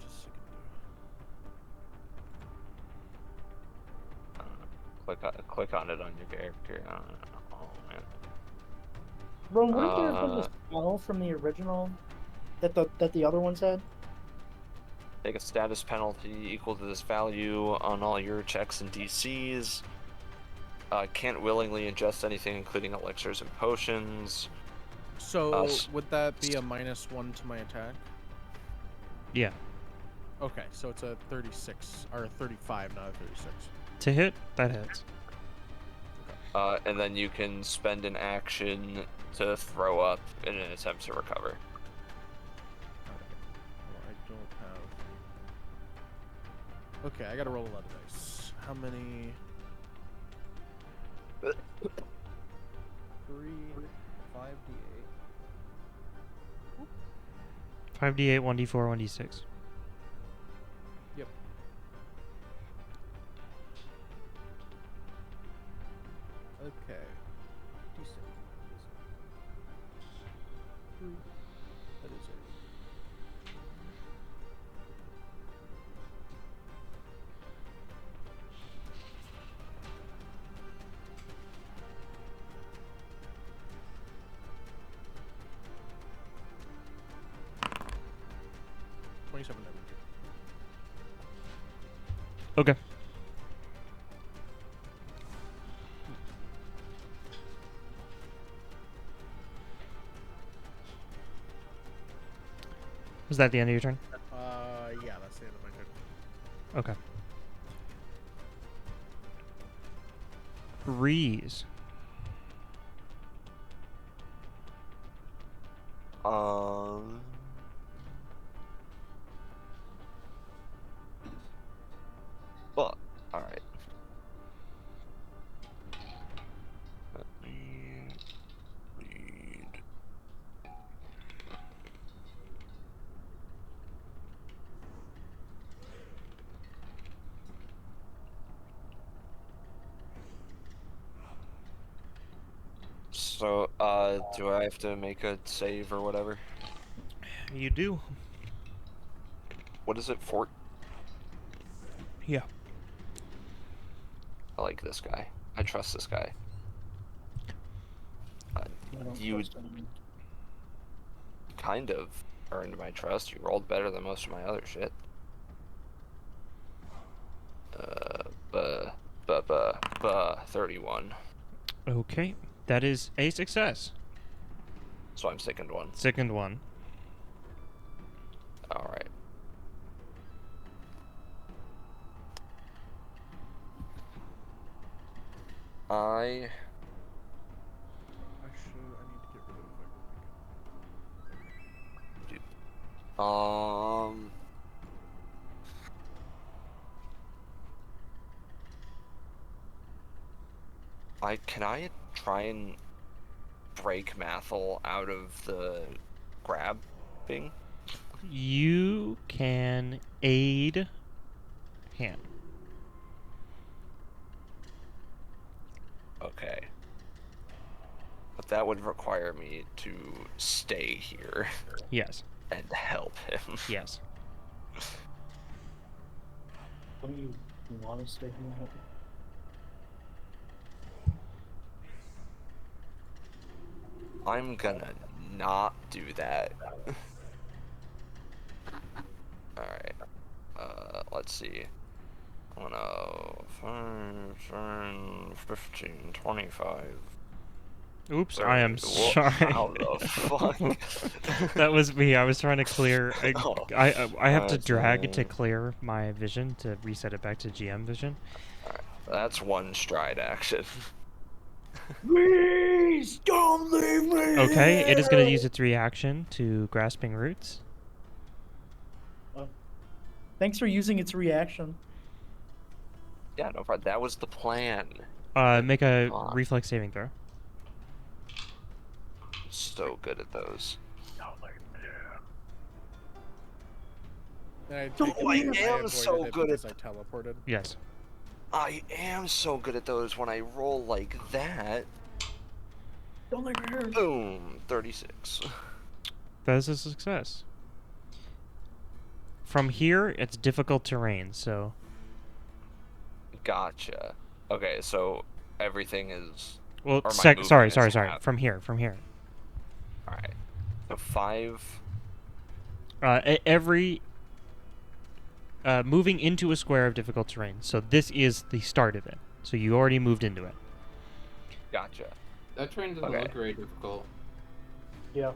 Just sickened
Click on it on your character. Oh man.
Bro, weren't there from the spell from the original that the other ones had?
Take a status penalty equal to this value on all your checks and DCs. Can't willingly ingest anything, including elixirs and potions.
So, would that be a -1 to my attack?
Yeah.
Okay, so it's a 36, or a 35, not a 36.
To hit, that hits.
And then you can spend an action to throw up in an attempt to recover.
Well, I don't have... Okay, I gotta roll a lot of dice. How many... 3, 5d8.
5d8, 1d4, 1d6.
Yep. Okay. D6. 3. That is it.
Okay. Was that the end of your turn?
Yeah, that's the end of my turn.
Okay. Breeze.
Well, alright. Let me read. So, do I have to make a save or whatever?
You do.
What is it, Fort?
Yeah.
I like this guy. I trust this guy. You kind of earned my trust. You rolled better than most of my other shit. 31.
Okay. That is a success.
So I'm sickened 1.
Sickened 1.
Alright.
Actually, I need to get rid of
Can I try and break Mathel out of the grabbing?
You can aid him.
Okay. But that would require me to stay here
Yes.
and help him.
Yes.
Don't you want to stay here and help me?
I'm gonna not do that. Alright. Let's see. 15, 25.
Oops, I am
30.
sorry.
How the fuck?
That was me. I was trying to clear. I have to drag to
Okay.
clear my vision to reset it back to GM vision.
That's one stride action.
Please don't leave me.
Okay, it is going to
here!
use its reaction to grasping roots.
Thanks for using its reaction.
Yeah, no problem. That was the plan.
Make a
Come on.
reflex saving throw.
So good at those.
And I
Don't
take it
worry.
because
I am
avoided
so
it
good
because
at-
I teleported.
Yes.
I am so good at those when I roll like that.
Don't let her.
Boom, 36.
That is a success. From here, it's difficult terrain, so
Gotcha. Okay, so everything is
well.
Or my
Sorry,
movement
sorry,
is
sorry.
half.
From here.
all right. So 5.
Every moving into a square of difficult terrain. So this is the start of it. So you already moved into it.
Gotcha.
That train doesn't
Okay.
look very difficult.
Yeah.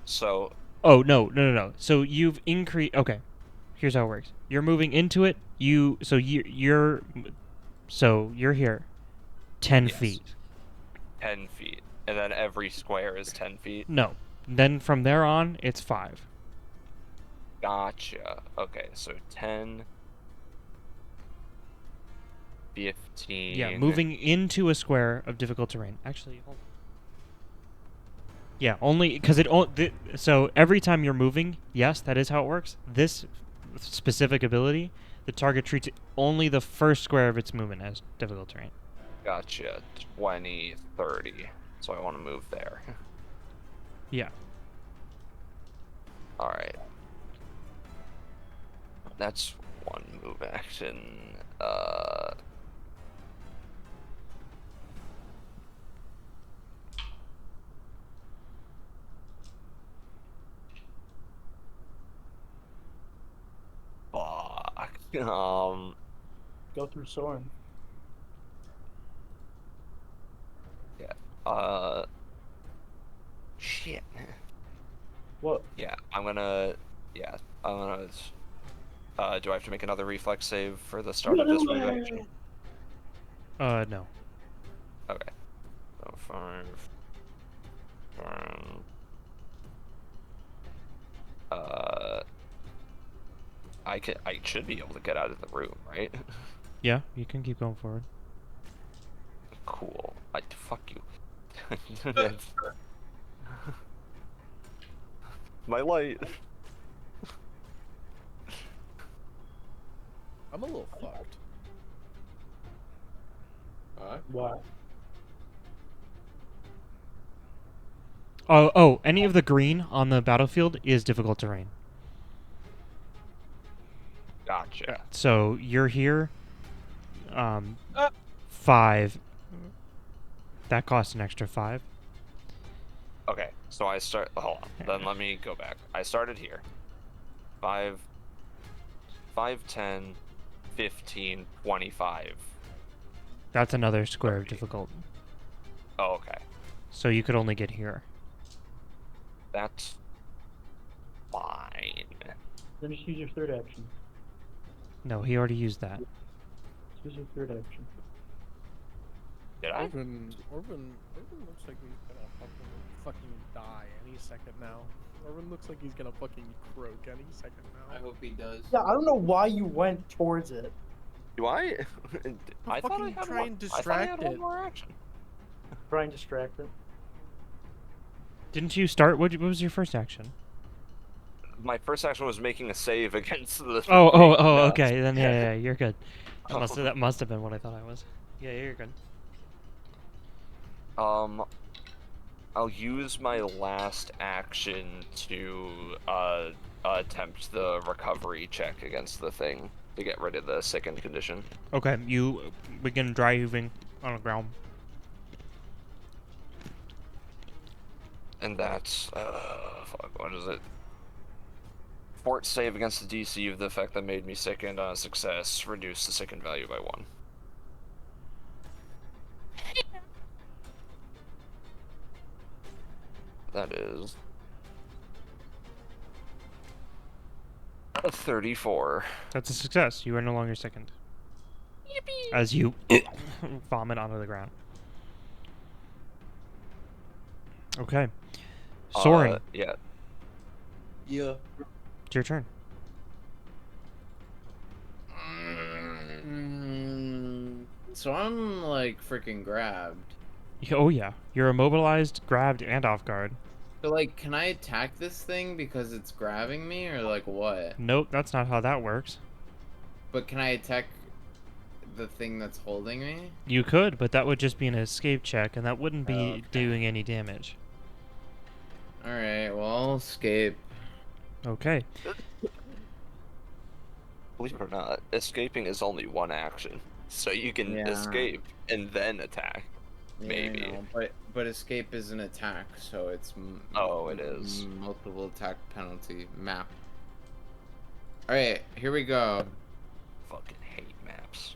So
Oh no. So you've increased. Okay, here's how it works. You're moving into it. You're here, 10
Yes.
feet.
10 feet, and then every square is 10 feet.
No. Then from there on, it's 5.
Gotcha. Okay, so 10, 15.
Yeah, moving into a square of difficult terrain. Actually, hold on. Yeah, only because so every time you're moving, yes, that is how it works. This specific ability, the target treats only the first square of its movement as difficult terrain.
Gotcha. 20, 30. So I want to move there.
Yeah.
All right. That's one move action. Fuck.
Go through Soren.
Shit.
What?
Yeah, I'm gonna. Do I have to make another reflex save for the start of this move action?
No.
Okay. So 5. 10. I should be able to get out of the room, right?
Yeah, you can keep going forward.
Cool. Fuck you. That's- My light.
I'm a little fucked.
Why?
Oh, any of the green on the battlefield is difficult terrain.
Gotcha.
So you're here. 5. That costs an extra 5.
Okay, so I start. Hold on. Then let me go back. I started here. 5, 10, 15, 25.
That's another square of difficult.
Oh, okay.
So you could only get here.
That's fine.
Then just use your third action.
No, he already used that.
Just use your third action.
Did I?
Orvin looks like he's gonna fucking die any second now. Orvin looks like he's gonna fucking croak any second now.
I hope he does.
Yeah, I don't know why you went towards it.
Do I? I thought I
fucking
had
try
one.
and
I thought I had
distract
one
it.
more action.
Try and distract it.
Didn't you start? What was your first action?
My first action was making a save against the.
Oh,
nuts.
okay. Then yeah, you're good. That must have been what I thought I was. Yeah, you're good.
I'll use my last action to attempt the recovery check against the thing to get rid of the sickened condition.
Okay, you begin dry heaving on the ground.
And that's fuck, what is it? Fort save against the DC of the effect that made me sickened on a success. Reduce the sickened value by 1. That is a 34.
That's a success. You are no longer second. Yippee! As you vomit onto the ground. Okay. Soren,
Yeah.
Yeah.
it's your turn.
So I'm like freaking grabbed.
Oh yeah, you're immobilized, grabbed, and off guard.
So like, can I attack this thing because it's grabbing me, or like what?
Nope, that's not how that works.
But can I attack the thing that's holding me?
You could, but that would just be an escape check, and that wouldn't be
Okay.
doing any damage.
All right, well, I'll escape.
Okay.
Believe it or not, escaping is only one action, so you can
Yeah.
escape and then attack.
Yeah, I
Maybe.
know, but escape is an attack, so it's
Oh, it is.
multiple attack penalty map. All right, here we go.
Fucking hate maps.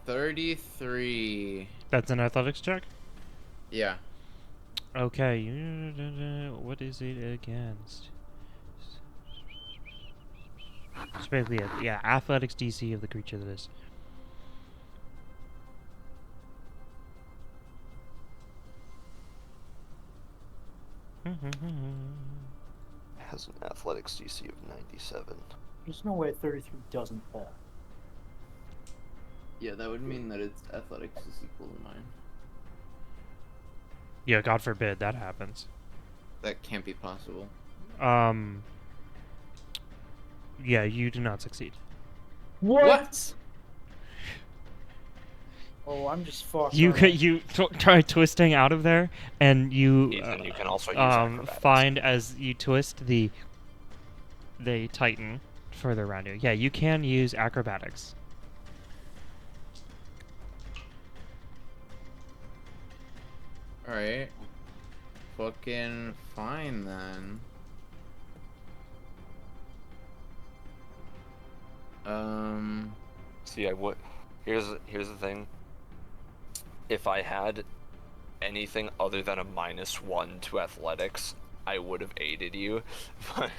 33.
That's an athletics check?
Yeah.
Okay. What is it against? It's basically yeah, athletics DC of the creature that is.
Has an athletics DC of 97.
There's no way 33 doesn't pass.
Yeah, that would mean that its athletics is equal to mine.
Yeah, God forbid that happens.
That can't be possible.
Yeah, you do not succeed.
What?
Oh, I'm just fucked.
You
already.
try twisting out of there, and you
Ethan, you can also use acrobatics.
find as you twist the Titan further around you. Yeah, you can use acrobatics.
All right. Fucking fine then.
See, I would. Here's the thing. If I had anything other than a -1 to athletics, I would have aided you. But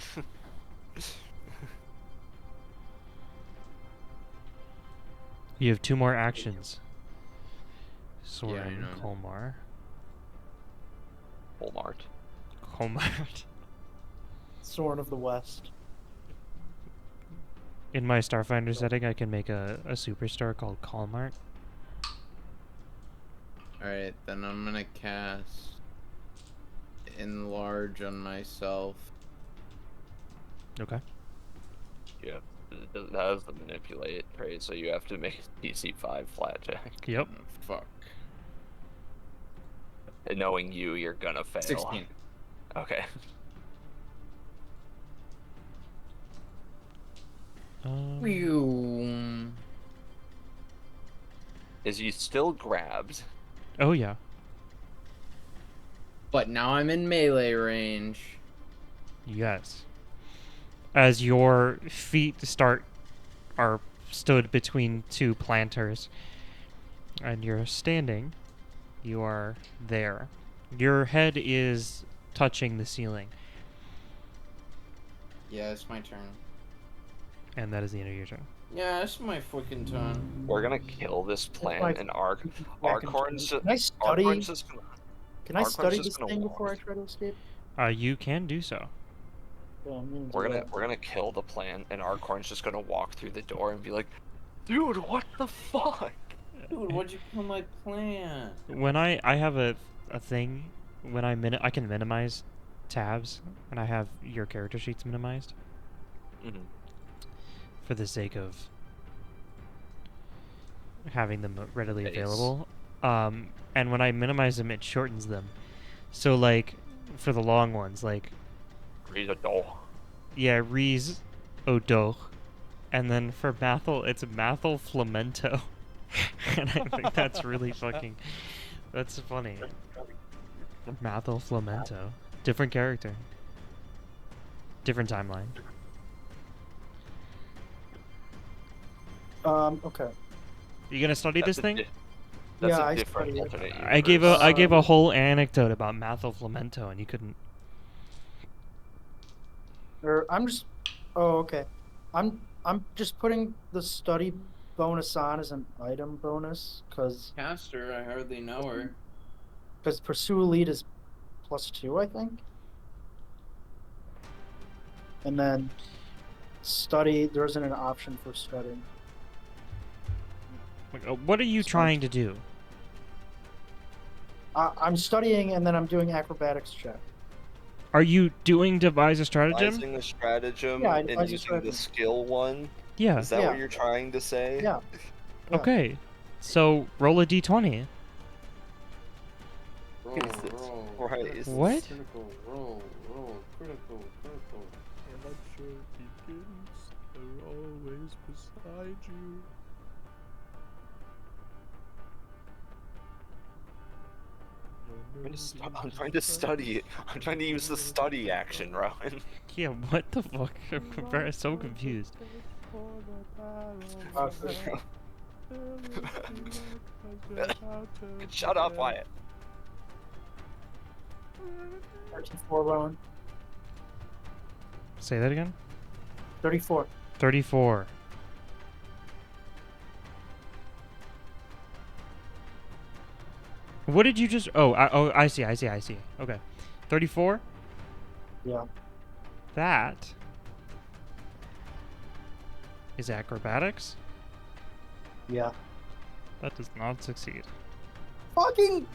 You have 2 more actions.
Yeah, I
Soren
know.
Colmar.
Walmart.
Colmar.
Soren of the West.
In my Starfinder setting, I can make a superstar called Colmart.
All right, then I'm gonna cast enlarge on myself.
Okay.
Yeah, that is the manipulate trait, so you have to make a DC 5 flat check.
Yep.
Oh, fuck.
And knowing you, you're gonna fail.
16.
Okay.
Phew.
Is you still grabbed?
Oh yeah.
But now I'm in melee range.
Yes. As your feet are stood between 2 planters, and you're standing, you are there. Your head is touching the ceiling,
Yeah, it's my turn.
and that is the end of your turn.
Yeah, it's my fucking turn.
We're gonna kill this plant,
like-
and
Back in
Arcorn's
turn. Can I study?
Arcorn's just gonna.
Can I
Arcorn's
study
just
this
gonna
thing
walk.
before I try to escape?
You can do so.
Yeah, I'm gonna do
We're
that.
gonna kill the plant, and Arcorn's just gonna walk through the door and be like, "Dude, what the fuck?"
Dude, what'd you kill my plant?
When I have a thing when I can minimize tabs, and I have your character sheets minimized
Mhm.
for the sake of having them readily
Base.
available. And when I minimize them, it shortens them. So like for the long ones, like
Read a door.
yeah, Rees Odoch, and then for Mathel, it's Mathel Flamento, and I think that's really fucking. That's funny. Mathel Flamento, different character, different timeline.
Okay.
You gonna study
That's
this
a
thing?
That's
Yeah,
a
I
different
studied it.
alternate
I gave
universe.
I gave a whole anecdote about Mathel Flamento, and you couldn't.
Or I'm just. Oh, okay. I'm just putting the study bonus on as an item bonus because
Caster, I hardly know her.
pursue elite is +2, I think. And then study, there isn't an option for studying.
What are you trying to do?
I'm studying and then I'm doing acrobatics check.
Are you doing devise a stratagem?
Devising a stratagem
Yeah, I
and
devised a
using the
stratagem.
skill one?
Yeah.
Is that
Yeah.
what you're trying to say?
Yeah. Yeah.
Okay. So roll a d20.
Roll,
Jesus
roll.
Christ.
Critical,
What?
Critical, roll, roll, critical, critical.
And I'm sure begins. They're always beside you.
I'm trying to study. I'm trying to use the study action, Rowan.
Yeah, what the fuck? I'm so confused.
Shut up, Wyatt.
34, Rowan.
Say that again?
34.
34. What did you just... Oh, I see. Okay. 34?
Yeah.
That is acrobatics.
Yeah.
That does not succeed.
Fucking.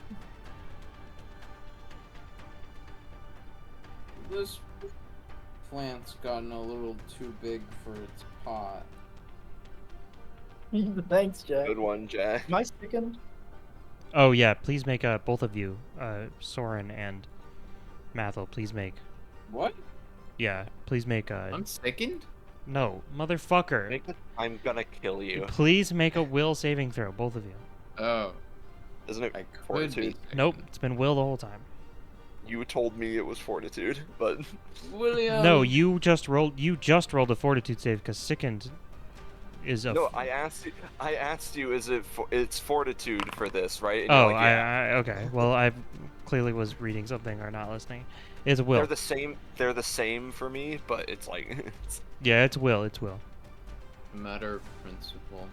This plant's gotten a little too big for its pot.
Thanks, Jack.
Good one, Jack.
Am I sticking?
Oh, yeah. Please make both of you, Soren and Mathel, please make...
What?
Yeah, please make
I'm sickened?
No, motherfucker.
Make it, I'm gonna kill you.
Please make a will saving throw, both of you.
Oh.
Isn't it
I could be
fortitude?
Nope,
sickened.
it's been will the whole time.
You told me it was fortitude, but
William!
No, you just rolled a fortitude save because sickened is a...
no. I asked you, is it? It's fortitude for this, right? And
Oh,
you're like, yeah.
okay. Well, I clearly was reading something or not listening. It's will.
They're the same. They're the same for me, but it's like.
Yeah, it's will. It's will.
Matter principle.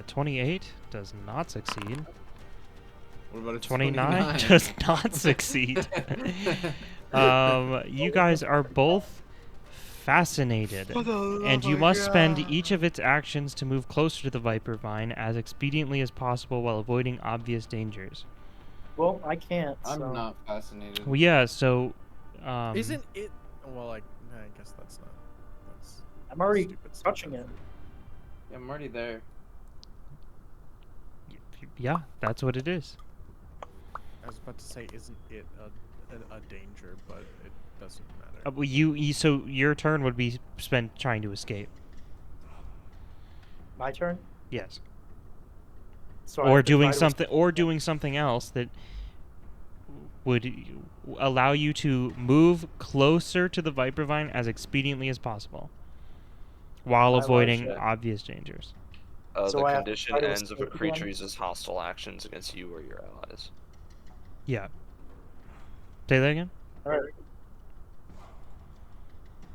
28 does not succeed.
What about a
29 does not succeed. You guys are both fascinated, and you must spend each of its actions to move closer to the Viper Vine as expediently as possible while avoiding obvious dangers.
Well, I can't.
I'm
so.
not fascinated.
Well, yeah, so...
Isn't it? Well, I guess that's not. That's
I'm already
stupid
touching
stuff.
it.
Yeah, I'm already there.
Yeah, that's what it is.
I was about to say, isn't it a danger? But it doesn't matter.
Well, so your turn would be spent trying to escape.
My turn.
Yes.
So I
Or
have to
doing
try to
something,
escape.
or doing something else that would allow you to move closer to the Viper Vine as expediently as possible, while
I like
avoiding
that.
obvious dangers.
So
The
I have to
condition
try to
ends if a
escape
creature
again?
uses hostile actions against you or your allies.
Yeah. Say that again.
All right.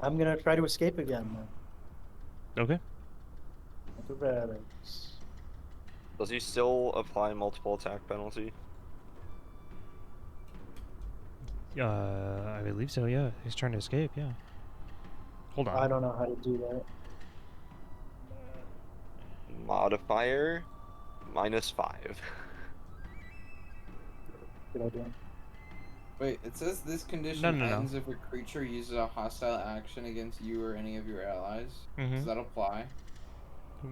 I'm gonna try to escape again. Then.
Okay.
Acrobatics.
Does he still apply multiple attack penalty?
I believe so. Yeah, he's trying to escape. Yeah. Hold on.
I don't know how to do that.
Modifier -5.
Good idea.
Wait, it says this condition
No.
ends if a creature uses a hostile action against you or any of your allies.
Mhm.
Does that apply?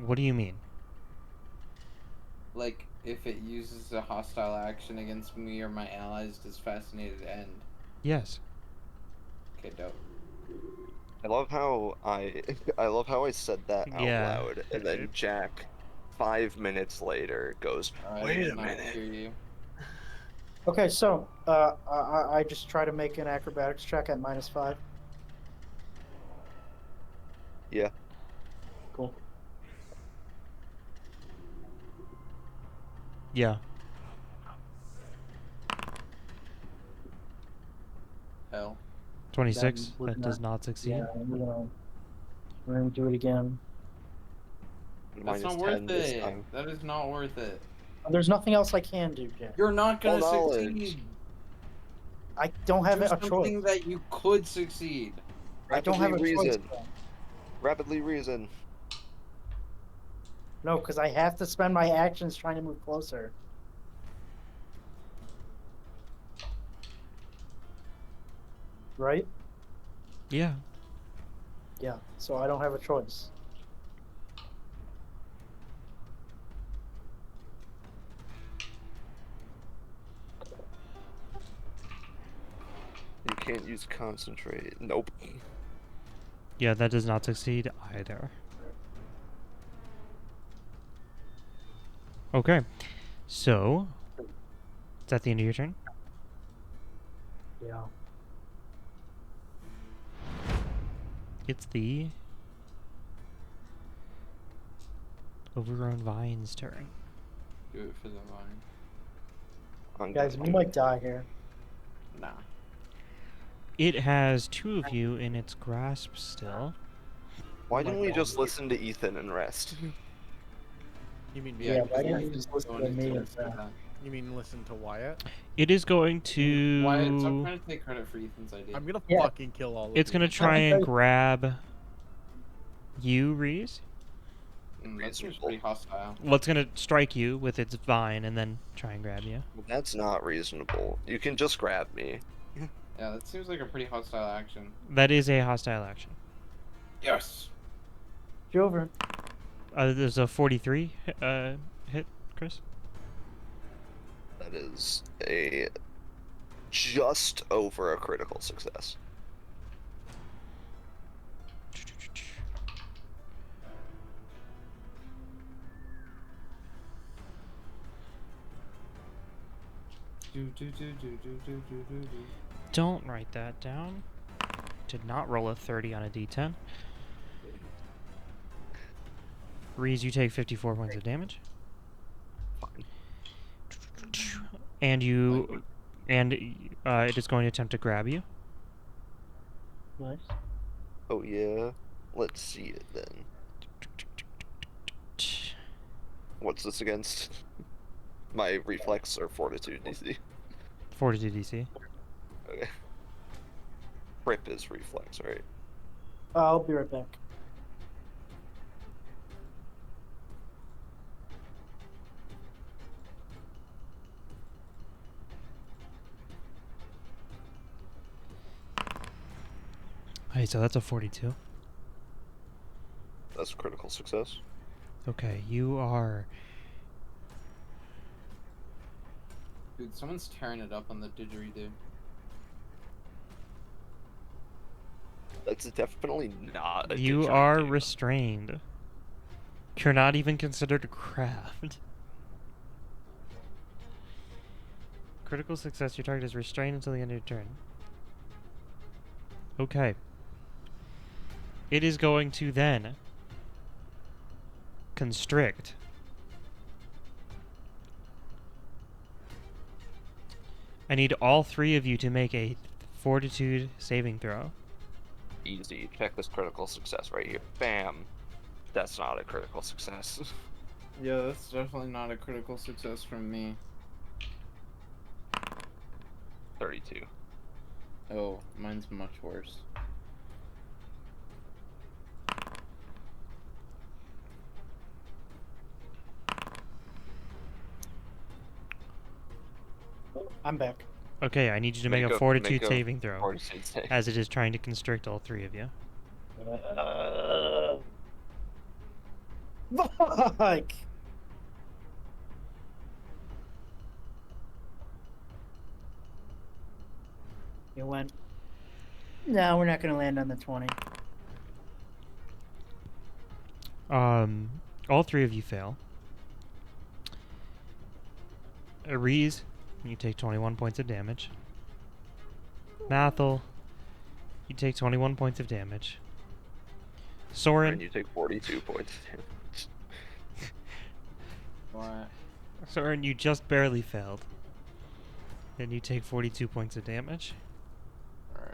What do you mean?
Like, if it uses a hostile action against me or my allies, does Fascinated end?
Yes.
Okay, dope.
I love how I said that out
Yeah.
loud, and then Jack, 5 minutes later, goes,
Alright,
"Wait
I
a
did not
minute."
hear you.
Okay, so I just try to make an acrobatics check at -5.
Yeah.
Cool.
Yeah.
Hell.
26.
would
That does not succeed.
Yeah, we're gonna do it again.
That's not
-10
worth
this
it.
time.
That is not worth it.
There's nothing else I can do, Jack.
You're not gonna
Full knowledge.
succeed.
I don't have
Do
a choice.
something that you could succeed.
I don't have a
Rapidly
choice.
reason.
though.
Rapidly reason.
No, because I have to spend my actions trying to move closer. Right?
Yeah.
Yeah, so I don't have a choice.
You can't use concentrate. Nope.
Yeah, that does not succeed either. Okay. So, is that the end of your turn?
Yeah.
It's the Overgrown Vines turn.
Do it for the vine.
I'm
Guys,
done.
we might die here.
Nah.
It has 2 of you in its grasp still.
Why
Oh my
didn't we
God.
just listen to Ethan and rest?
You mean
Yeah, why
'cause
didn't you
Ethan's
just listen
going
to me
take
instead?
credit for that.
You mean listen to Wyatt?
It is going to.
Wyatt, stop trying to take credit for Ethan's idea.
I'm gonna
Yeah.
fucking kill all of
It's
you.
gonna try and
Okay.
grab you, Reese.
That seems
Reasonable.
pretty hostile.
Well, it's gonna strike you with its vine and then try and grab you.
That's not reasonable. You can just grab me.
Yeah, that seems like a pretty hostile action.
That is a hostile action.
Yes.
Jover.
There's a 43 hit, Chris.
That is a just over a critical success.
Don't write that down. Did not roll a 30 on a d10. Reese, you take 54 points of damage.
Fine.
And you, it is going to attempt to grab you.
Nice.
Oh yeah. Let's see it then. What's this against? My reflex or fortitude DC?
Fortitude DC.
Okay. Rip is reflex, right?
I'll be right back.
Hey, so that's a 42.
That's a critical success.
Okay, you are.
Dude, someone's tearing it up on the didgeridoo.
That's definitely not a
You are
didgeridoo.
restrained. You're not even considered a craft. Critical success. Your target is restrained until the end of your turn. Okay. It is going to then constrict. I need all 3 of you to make a fortitude saving throw.
Easy. Check this critical success right here. Bam. That's not a critical success.
Yeah, that's definitely not a critical success from me.
32.
Oh, mine's much worse.
I'm back.
Okay, I need you to make, a fortitude saving throw,
Fortitude save.
as it is trying to constrict all 3 of you.
Fuck! It went. No, we're not gonna land on the 20.
All 3 of you fail. Reese, you take 21 points of damage. Mathel, you take 21 points of damage.
And
Soren,
you take 42 points.
What?
Soren, you just barely failed. And you take 42 points of damage.
Alright.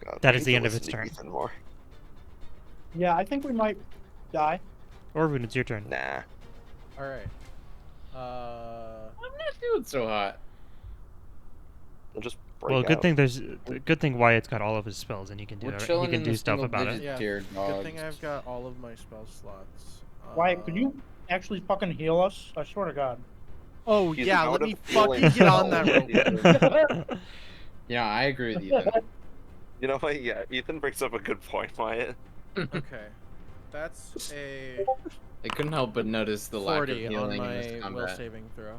God,
That
we
is
need
the
to
end of
listen
its
to
turn.
Ethan more.
Yeah, I think we might die.
Orvin, it's your turn.
Nah.
Alright.
I'm not doing so hot.
I'll just
Well,
break out.
good thing Wyatt's got all of his spells and he can do
We're
it. He
chilling
can
in
do
the
stuff
single
about it.
digit
Yeah,
tier,
good thing
dogs.
I've got all of my spell slots.
Wyatt, could you actually fucking heal us? I swear to God.
Oh
He's
yeah,
out
let
of
me
healing
fucking get on
spells.
that real quick.
Yeah, I agree with Ethan.
You know what? Yeah, Ethan brings up a good point, Wyatt.
Okay, that's a
I couldn't help but notice the lack of
40 on
healing in this
my will
combat.
saving throw.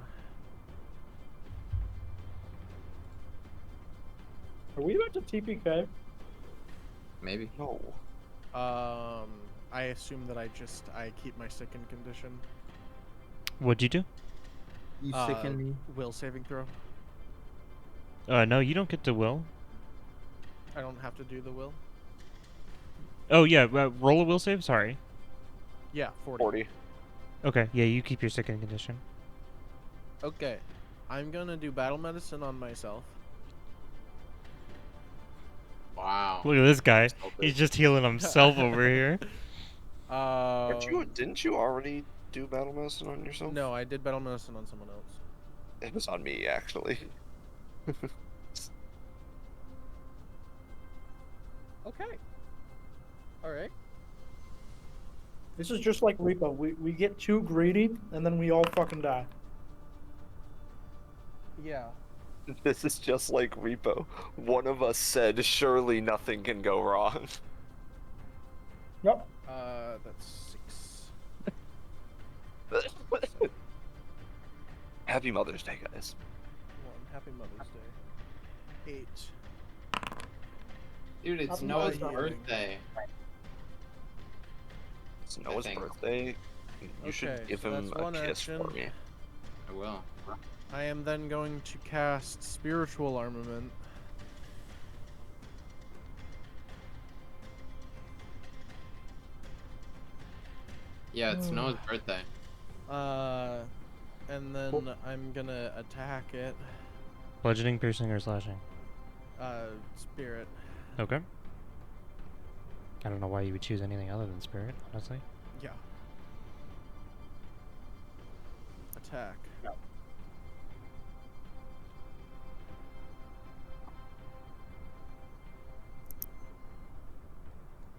Are we about to TPK?
Maybe.
No.
I assume that I keep my second condition.
What'd you do?
You
me. Will saving throw.
No, you don't get to will.
I don't have to do the will.
Oh yeah, roll a will save. Sorry.
Yeah, 40.
40.
Okay, yeah, you keep your second condition.
Okay, I'm gonna do battle medicine on myself.
Wow.
Look at this guy. He's just healing himself over here.
Didn't you already do battle medicine on yourself?
No, I did battle medicine on someone else.
It was on me, actually.
Okay. All right.
This is just like Reaper. We get too greedy, and then we all fucking die.
Yeah.
This is just like Repo. One of us said, surely nothing can go wrong.
Yep.
That's 6.
Happy Mother's Day, guys.
1. Happy Mother's Day. 8.
Dude, it's
Happy
Noah's
Mother's Day.
birthday.
It's Noah's
think.
birthday. You should
Okay,
give
so
him
that's
a
one
kiss
action.
for me.
I will.
I am then going to cast Spiritual Armament.
Yeah, it's Noah's birthday.
And then I'm gonna attack it.
Bludgeoning, piercing, or slashing.
Spirit.
Okay. I don't know why you would choose anything other than spirit, honestly.
Yeah. Attack.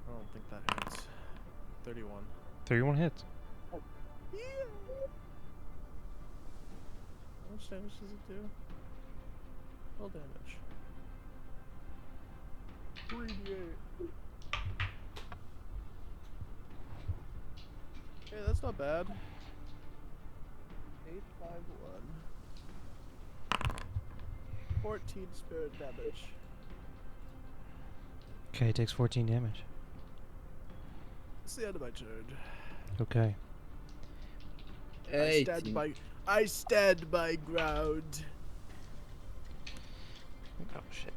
I don't think that hits. 31.
31 hits.
Yeah. How much damage does it do? Full damage. 3d8. Okay, that's not bad. 8, 5, 1. 14 spirit damage.
Okay, it takes 14 damage.
It's the end of my turn.
Okay.
I stand my ground.
Oh shit.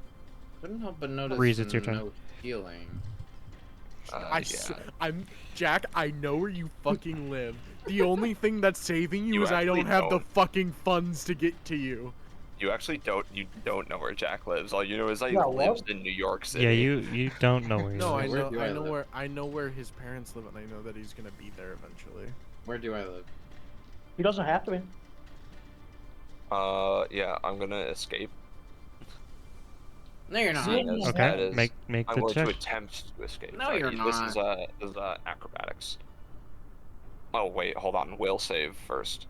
Couldn't help but notice
Reese, it's your turn.
no healing.
I'm Jack. I know where you fucking live. The only thing that's saving you
You
is I don't
actually
have the
don't.
fucking funds to get to you.
You actually don't. You don't know where Jack lives. All you know is that he
Yeah,
lives
what?
in New York City.
Yeah, you don't know where you
No, I
live.
Where
know.
do I
I know
live?
where. I know where his parents live, and I know that he's gonna be there eventually.
Where do I live?
He doesn't have to be.
Yeah, I'm gonna escape.
No, you're not.
See,
Seeing as
Okay,
that is-
make
I'm
the
going
check.
to attempt to escape.
No, you're
This is acrobatics. Oh wait, hold on. Will save first.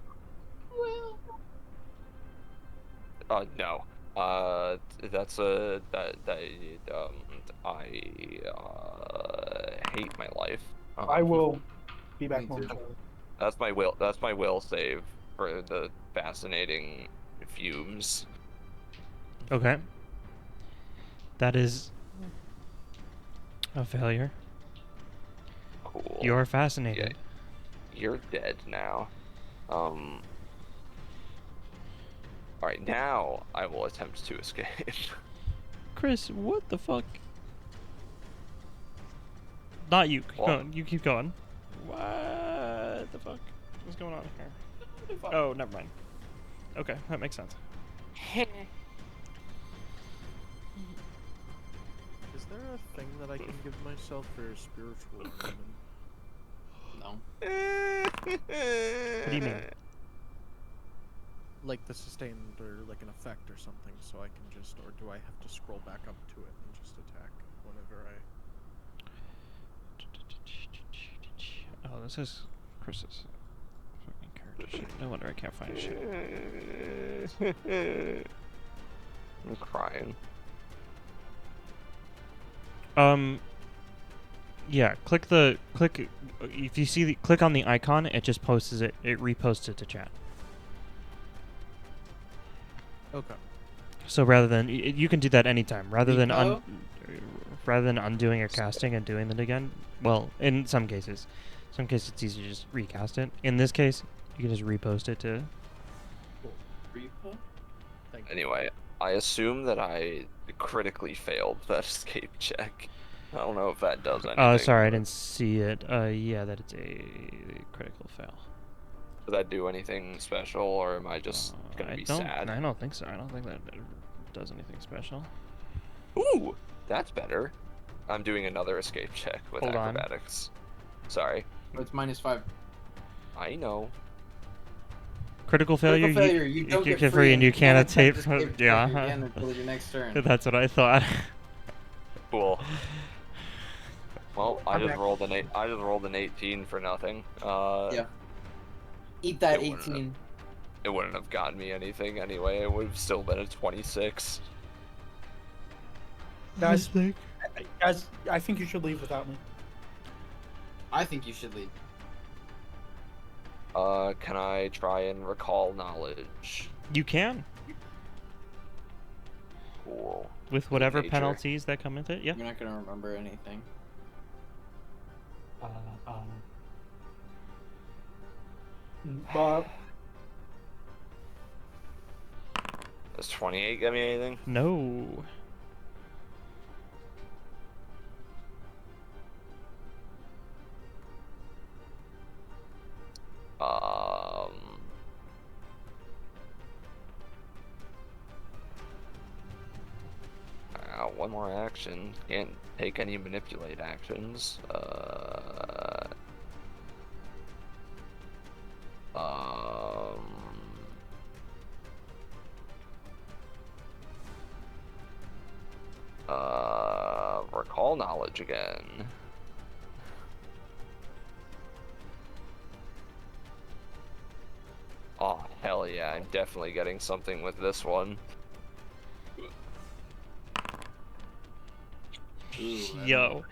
No. That's I hate my life.
I will be back
Me
home.
too.
That's my will. That's my will save for the fascinating fumes.
Okay. That is a failure.
Cool.
You're fascinated.
You're dead now. All right, now I will attempt to escape.
Chris, what the fuck? Not you. Keep
What?
going. You keep going. What the fuck? What's going on here? Oh, never mind. Okay, that makes sense.
Is there a thing that I can give myself for spiritual armament?
No.
What do you mean?
like the sustained or like an effect or something, so I can just, or do I have to scroll back up to it and just attack whenever I?
Oh, this is Chris's fucking character sheet. No wonder I can't find shit.
I'm crying.
Yeah, click if you see click on the icon, it just posts it, reposts it to chat.
Okay.
So rather than you can do that anytime, rather than
Repo?
undoing your casting and doing it again. Well, in some cases it's easier to just recast it. In this case, you can just repost it to.
Repo?
Thank you.
Anyway, I assume that I critically failed that escape check. I don't know if that does anything.
Oh, sorry, I didn't see it. Yeah, that is a critical fail.
Does that do anything special, or am I just gonna be sad?
I don't think so. I don't think that does anything special.
Ooh, that's better. I'm doing another escape check with
Hold on.
acrobatics. Sorry.
Oh, it's -5.
I know.
Critical failure.
Critical failure, you don't
get
get
free and you can't
attempt
tape.
to escape
Yeah.
again until your next turn.
That's what I thought.
Cool. Well, I
I'm
just
back.
rolled an 18 for nothing.
Yeah. Eat that
It wouldn't
18.
It wouldn't have gotten me anything anyway. It would have still been a 26.
Guys, I think you should leave without me.
I think you should leave.
Can I try and recall knowledge?
You can,
Cool.
with whatever
nature.
penalties that come with it. Yeah.
You're not gonna remember anything.
But
Does 28 get me anything?
No.
One more action. Can't take any manipulate actions. Recall knowledge again. Oh, hell yeah, I'm definitely getting something with this one.
Yo,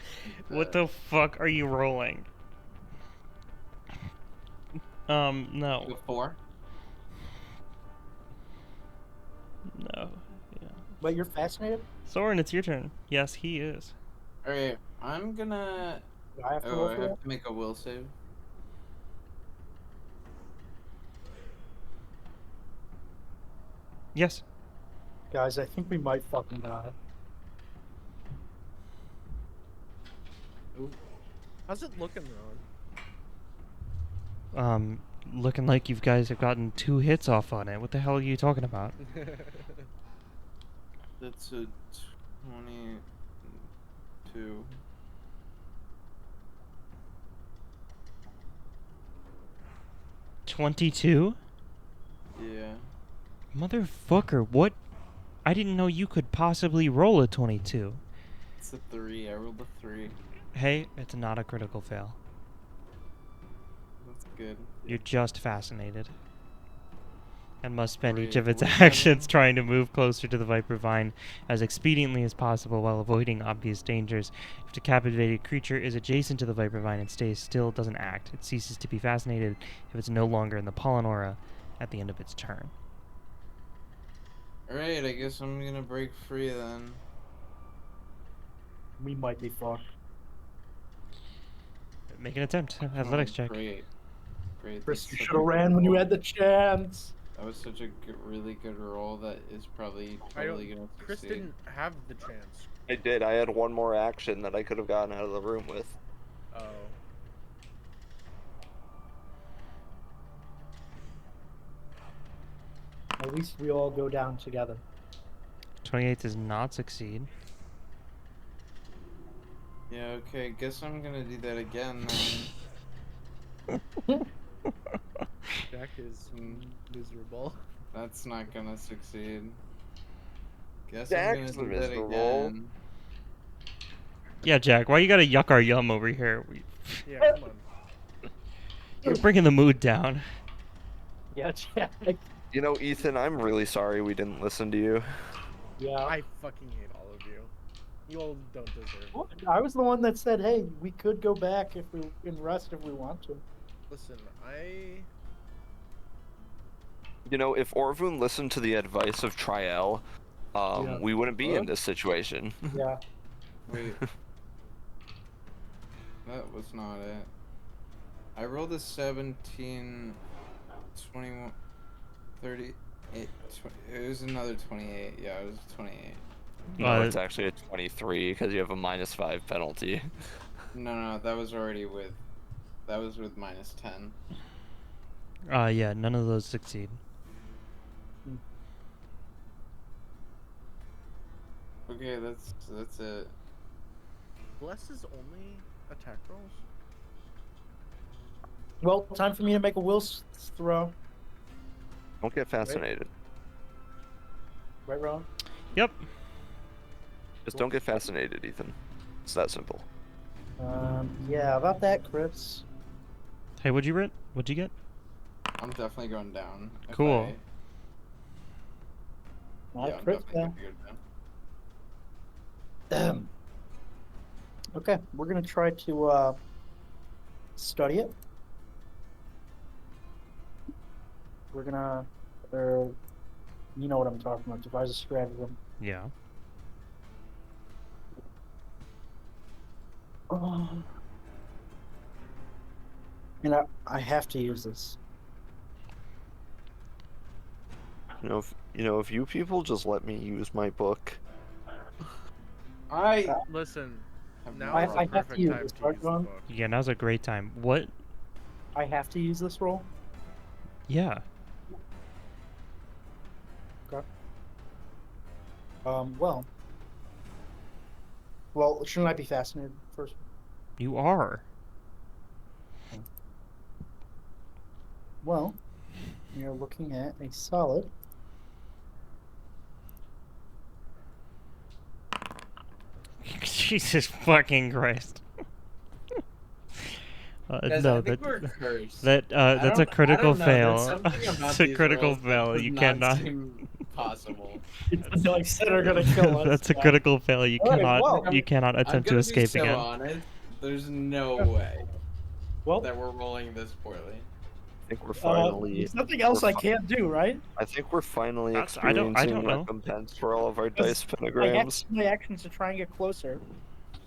what the fuck are you rolling? No.
Go 4.
No. Yeah.
but you're fascinated.
Soren, it's your turn. Yes, he is.
Alright, I'm gonna.
Do I have to
Oh,
roll
I
for that?
have to make a will save.
Yes.
Guys, I think we might fucking die.
How's it looking, Ron?
Looking like you guys have gotten 2 hits off on it. What the hell are you talking about?
That's a 22.
$22?
Yeah.
Motherfucker, what? I didn't know you could possibly roll a 22.
It's a 3. I rolled a 3.
Hey, it's not a critical fail.
That's good.
You're just fascinated. And must spend each
Great.
of its
What is that
actions
one?
trying to move closer to the Viper Vine as expediently as possible while avoiding obvious dangers. If the captivated creature is adjacent to the Viper Vine and stays still, it doesn't act. It ceases to be fascinated if it's no longer in the pollen aura at the end of its turn.
Alright, I guess I'm gonna break free then.
We might be fucked.
Make an attempt. Athletics check.
Great. Great.
Chris,
that's
you
such
should
a
have
good
ran when you
roll.
had the chance.
That was such a good, really good roll that is probably
I
totally
don't.
gonna
Chris
succeed.
didn't have the chance.
I did. I had one more action that I could have gotten out of the room with.
Oh.
At least we all go down together.
28 does not succeed.
Yeah, okay, guess I'm gonna do that again then.
Jack is miserable.
That's not gonna succeed. Guess
Jack's
I'm gonna do that
miserable.
again.
Yeah, Jack, why you gotta yuck our yum over here?
Yeah, come on.
You're bringing the mood down.
Yeah, Jack.
You know, Ethan, I'm really sorry we didn't listen to you.
Yeah.
I fucking hate all of you. You all don't deserve it.
I was the one that said, "Hey, we could go back if we and rest if we want to."
Listen,
You know, if Orvun listened to the advice of Triel,
Yeah.
we wouldn't be in this situation.
Yeah.
Wait. That was not it. I rolled a 17, 21, 38, 20, it was another 28. Yeah, it was 28.
No, it's actually a 23 because you have a -5 penalty.
No, that was already with, that was with -10.
Yeah, none of those succeed.
Okay, that's it.
Bless is only attack rolls.
Well, time for me to make a will throw.
Don't get fascinated.
Right, Ron?
Yep.
Just don't get fascinated, Ethan. It's that simple.
Yeah, about that, Chris.
Hey, what'd you get?
I'm definitely going down. if
Cool.
Not
yeah, I'm
Chris
definitely
down.
gonna go down.
Okay, we're gonna try to study it. We're gonna, you know what I'm talking about. Devise a stratagem.
Yeah.
And I have to use this.
If you people just let me use my book.
Listen,
have
now
I
is the
have to
perfect
use
time
this,
to
right,
use the
Ron?
book.
Yeah, now's a great time. What?
I have to use this roll.
Yeah.
Okay. Well, shouldn't I be fascinated first?
You are.
Well, you're looking at a solid.
Jesus fucking Christ.
Guys,
No,
I think we're cursed.
that's a critical fail. It's a
these
critical
rolls that
fail.
does
You
not
cannot.
seem possible.
It's like said are gonna kill us.
That's a
yeah.
critical fail. You
Alright,
cannot.
well,
You cannot
I'm
attempt to
gonna
escape
be so
again.
honest. There's no way
Well,
that we're rolling this poorly.
I think we're finally.
there's nothing else I can't do, right?
I think we're finally
That's- I don't
experiencing
know.
recompense for all of our
Because
dice
I have
pentagrams.
my actions to try and get closer.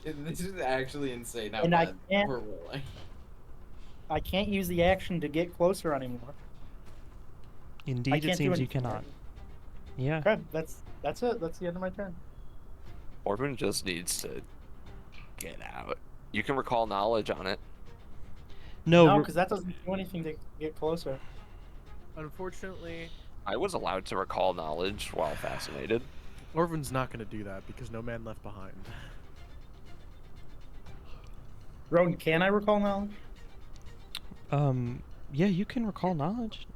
This is actually insane how
And I
bad
can't-
we're rolling.
I can't use the action to get closer anymore. I
Indeed, it
can't do
seems you
anything.
cannot. Yeah.
Okay, that's it. That's the end of my turn.
Orban just needs to get out. You can recall knowledge on it.
No.
No,
we're-
because that doesn't do anything to get closer.
Unfortunately,
I was allowed to recall knowledge while fascinated.
Orvan's not going to do that because no man left behind.
Rowan, can I recall knowledge?
Yeah, you can recall knowledge.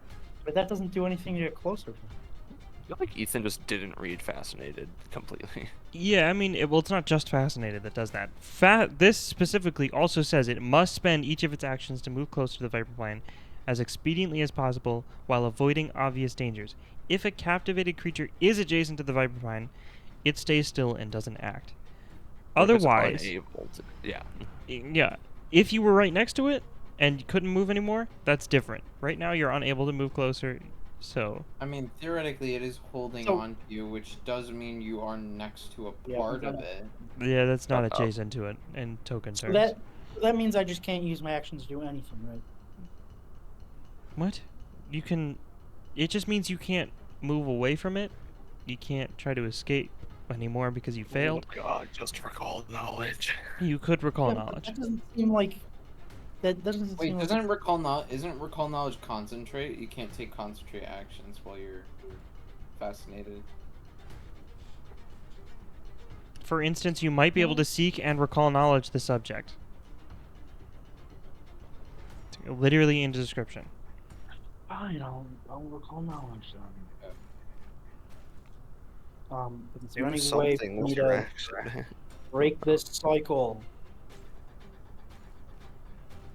But that doesn't do anything to get closer.
I feel like Ethan just didn't read fascinated completely.
Yeah, I mean, it's not just Fascinated that does that. This specifically also says it must spend each of its actions to move closer to the Viper Plane as expediently as possible while avoiding obvious dangers. If a captivated creature is adjacent to the Viper Plane, it stays still and doesn't act.
Or just
Otherwise,
unable to, yeah.
yeah, if you were right next to it and you couldn't move anymore, that's different. Right now, you're unable to move closer, so...
I mean, theoretically, it is holding
So-
on to you, which does mean you are next to a
Yeah,
part
I'm
of
gonna-
it.
Yeah, that's not
Uh-oh.
adjacent to it in token
So
terms.
that means I just can't use my actions to do anything, right?
What? You can... It just means you can't move away from it. You can't try to escape anymore because you failed.
Oh God, just recall knowledge.
You could recall
Yeah, but
knowledge.
That doesn't seem like. That doesn't
Wait,
seem like.
isn't recall knowledge concentrate? You can't take concentrate actions while you're fascinated.
For instance, you might be able to seek and recall knowledge the subject. Literally in the description.
I don't recall knowledge. Is there
Do
any way for
something
me
with your
to
action.
break this cycle?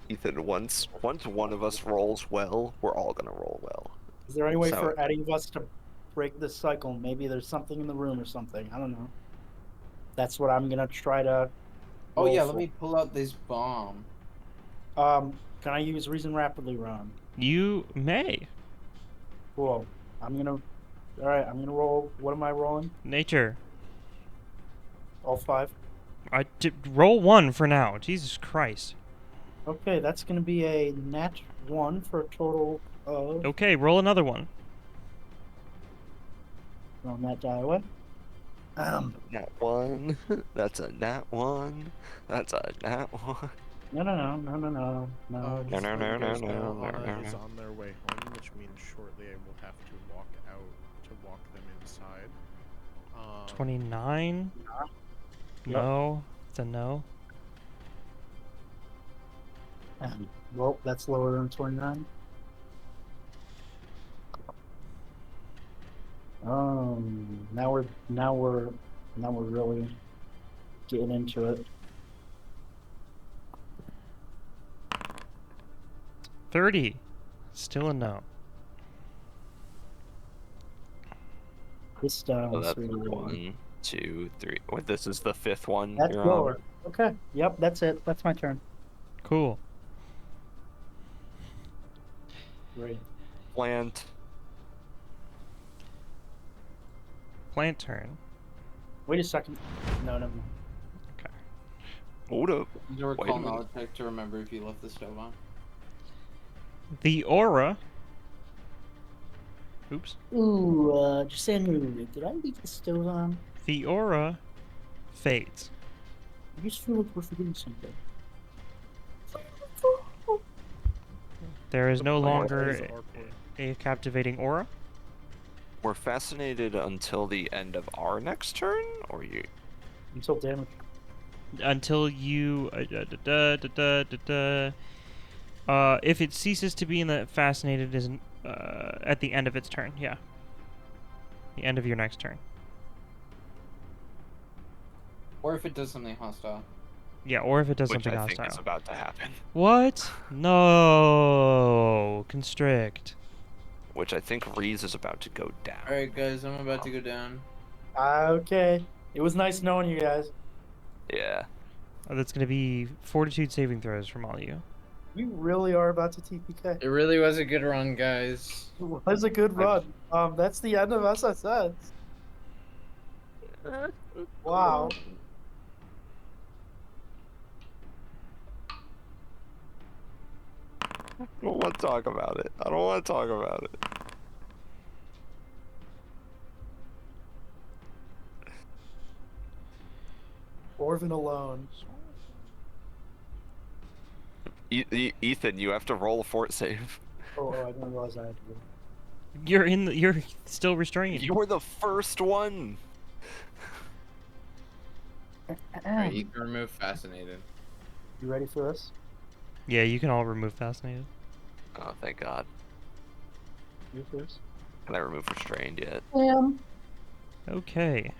Ethan, once one of us rolls well, we're all gonna roll well.
Is there any way
So-
for any of us to break this cycle? Maybe there's something in the room or something. I don't know. That's what I'm gonna try to.
Oh
roll
yeah,
for.
let me pull out this bomb.
Can I use Reason Rapidly, Ron?
You may.
Cool. I'm gonna. All right, I'm gonna roll. What am I rolling?
Nature.
All 5.
Roll 1 for now. Jesus Christ.
Okay, that's gonna be a nat 1 for a total of.
Okay, roll another one.
Throw that die away.
Nat 1. That's a nat 1. That's a nat 1.
No.
Just
no,
to let you
no,
guys
no,
know,
no,
Anna
no,
is
no.
on their way home, which means shortly I will have to walk out to walk them inside.
29? No. It's a no.
Well, that's lower than 29. Now we're really getting into it.
30. Still a no.
This
Oh, that's
really
1, 2, 3. Wait, this is the 5th one.
That's
you're
lower.
on?
Okay. Yep, that's it. That's my turn.
Cool.
Great.
Plant.
Plant turn.
Wait a second. No.
Hold up.
Use a
Wait a
recall
minute.
knowledge check to remember if you left the stove on.
The aura. Oops.
Ooh, just saying, did I leave the stove on?
The aura fades.
I just feel like we're forgetting something.
There is no
Is
longer
our point.
a captivating aura.
We're fascinated until the end of our next turn, or you?
Until damage.
Until you if it ceases to be in the fascinated is at the end of its turn. Yeah, the end of your next turn.
Or if it does something hostile.
Yeah, or if it does
Which
something
I think
hostile.
is about to happen.
What? No. Constrict.
Which I think Reese is about to go down.
Alright guys, I'm about to go down.
Okay. It was nice knowing you guys.
Yeah.
Oh, that's gonna be fortitude saving throws from all of you.
We really are about to TPK.
It really was a good run, guys.
It was a good run. That's the end of SSS. Wow.
I don't want to talk about it. I don't want to talk about it.
Orphan alone.
Ethan, you have to roll a fort save.
Oh, I didn't realize I had to do it.
You're still restrained.
You were the first one.
Alright, you can remove fascinated.
You ready for this?
Yeah, you can all remove fascinated.
Oh, thank God.
You first.
Can I remove restrained yet?
Okay.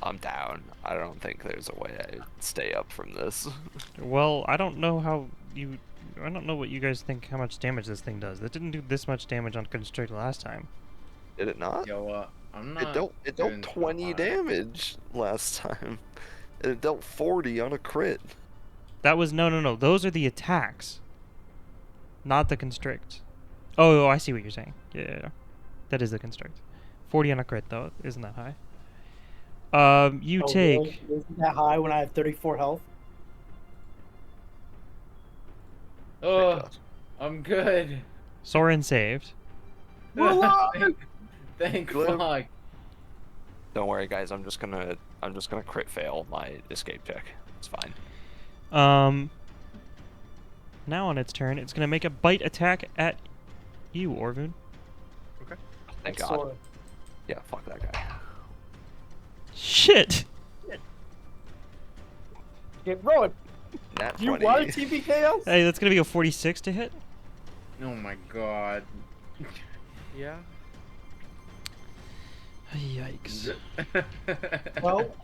I'm down. I don't think there's a way I stay up from this.
Well, I don't know what you guys think how much damage this thing does. That didn't do this much damage on Constrict last time.
Did it not?
Yo, I'm not.
It dealt
doing so
20
hot.
damage last time. It dealt 40 on a crit.
That was no. Those are the attacks, not the Constrict. Oh, I see what you're saying. Yeah. That is the Constrict. 40 on a crit though isn't that high. You
Oh,
take.
really? Isn't that high when I have 34 health?
Oh, I'm good.
Soren saved.
We're alive!
Thank
Glib.
fuck.
Don't worry, guys. I'm just gonna crit fail my escape check. It's fine.
Now on its turn, it's gonna make a bite attack at you, Orvun.
Thank
That's
God.
Sora.
Yeah, fuck that guy.
Shit!
Get rolling.
Nat
You
20.
want a TPK else?
Hey, that's gonna be a 46 to hit.
Oh my god.
Yeah.
Yikes.
Well,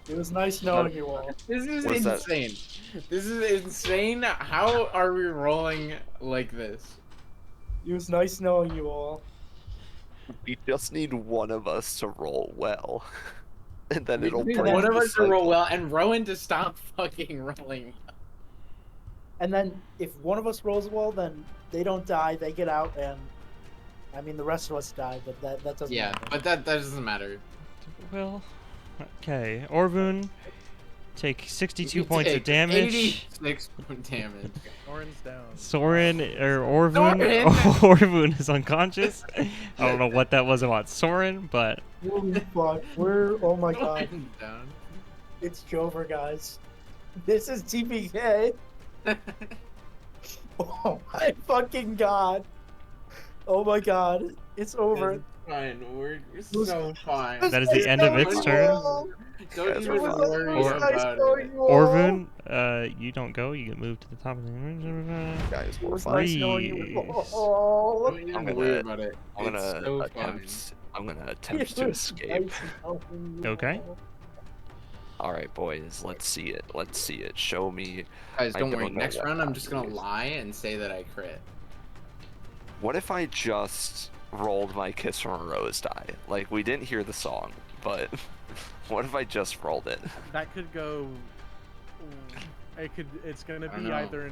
it was nice knowing you all.
This is
What's that?
insane. This is insane. How are we rolling like this?
It was nice knowing you all.
We just need one of us to roll well, and then
We
it'll
need
break
one of
the
us to roll
cycle.
well and Rowan to stop fucking rolling.
And then if one of us rolls well, then they don't die, they get out, and I mean the rest of us die, but that doesn't
Yeah,
matter.
but that doesn't matter.
Well, okay. Orvun, take 62
You
points of
take
damage.
86 damage.
Orin's down.
Soren or Orvun.
Soren!
Orvun is unconscious. I don't know what that was about Soren, but
Holy fuck, oh my god,
Soren's down.
it's Jover, guys. This is TPK. Oh my fucking god. Oh my god, it's over.
It's fine. We're so fine.
that is the end of its turn.
Don't
Guys,
even
we're fine.
worry about it.
Orvun, you don't go. You get moved to the top of the.
Guys, we're
Nice
fine.
knowing you.
Please.
Oh,
Don't even
I'm
worry
gonna-
about it.
I'm
It's
gonna
so
attempt.
fine.
I'm gonna attempt to escape.
Okay.
All right, boys. Let's see it. Let's see it. Show me.
Guys,
I
don't
don't
worry.
know
Next
what
round, I'm
that
just gonna
is.
lie and say that I crit.
What if I just rolled my Kiss from a Rose die? Like, we didn't hear the song, but what if I just rolled it?
That could go. It could. It's gonna
I don't
be
know.
either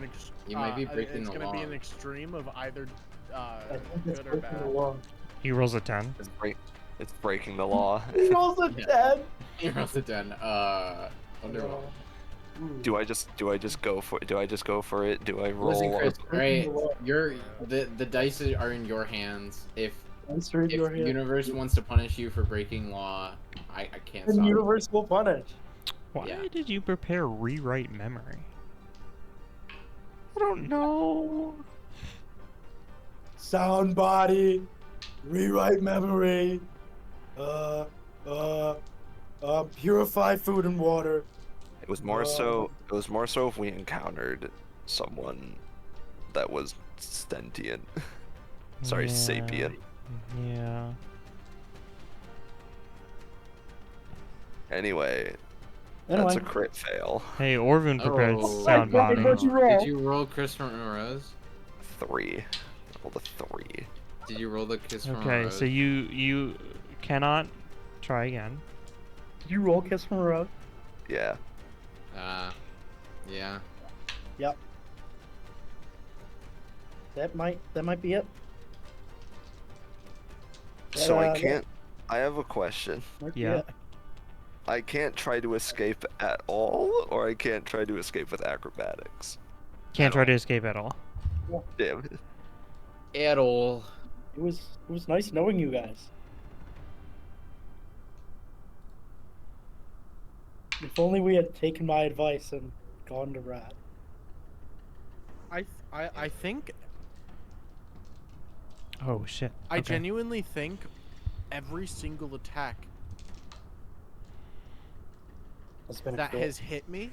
You might be breaking
It's
the
gonna be
law.
an extreme of either
I think it's
good or
breaking the
bad.
law.
He rolls a 10.
It's breaking the law.
He rolls a
Yeah.
10.
You rolled a 10. Wonderful.
Do I just go for it? Do I just go for it? Do I roll?
Listen, Chris.
breaking
Alright,
the law.
the dice are in your hands. If
Answer in your
the
hand.
universe wants to punish you for breaking law, I can't
The
stop.
universe will punish.
Why
Yeah.
did you prepare rewrite memory? I don't know.
Sound body. Rewrite memory. Purify food and water.
It was more so. It was more so if we encountered someone that was sentient. Sorry,
Yeah.
sapient.
Yeah.
Anyway, that's
Anyway.
a crit fail.
Hey, Orvun prepared
Oh.
sound
Hey,
body.
what'd you roll?
Did you roll Kiss from a Rose?
3. I rolled a 3.
Did you roll the Kiss from a
Okay,
Rose?
so you cannot try again.
Did you roll Kiss from a Rose?
Yeah.
Yeah.
Yep. That might be it.
So I
that
can't. I have a question.
might be
Yeah.
it.
I can't try to escape at all, or I can't try to escape with acrobatics.
Can't
At
try
all.
to escape at all.
Damn it.
At all.
It was nice knowing you guys. If only we had taken my advice and gone to Rat.
I think
Oh shit.
I
Okay.
genuinely think every single attack
Has been a
that
crit.
has hit me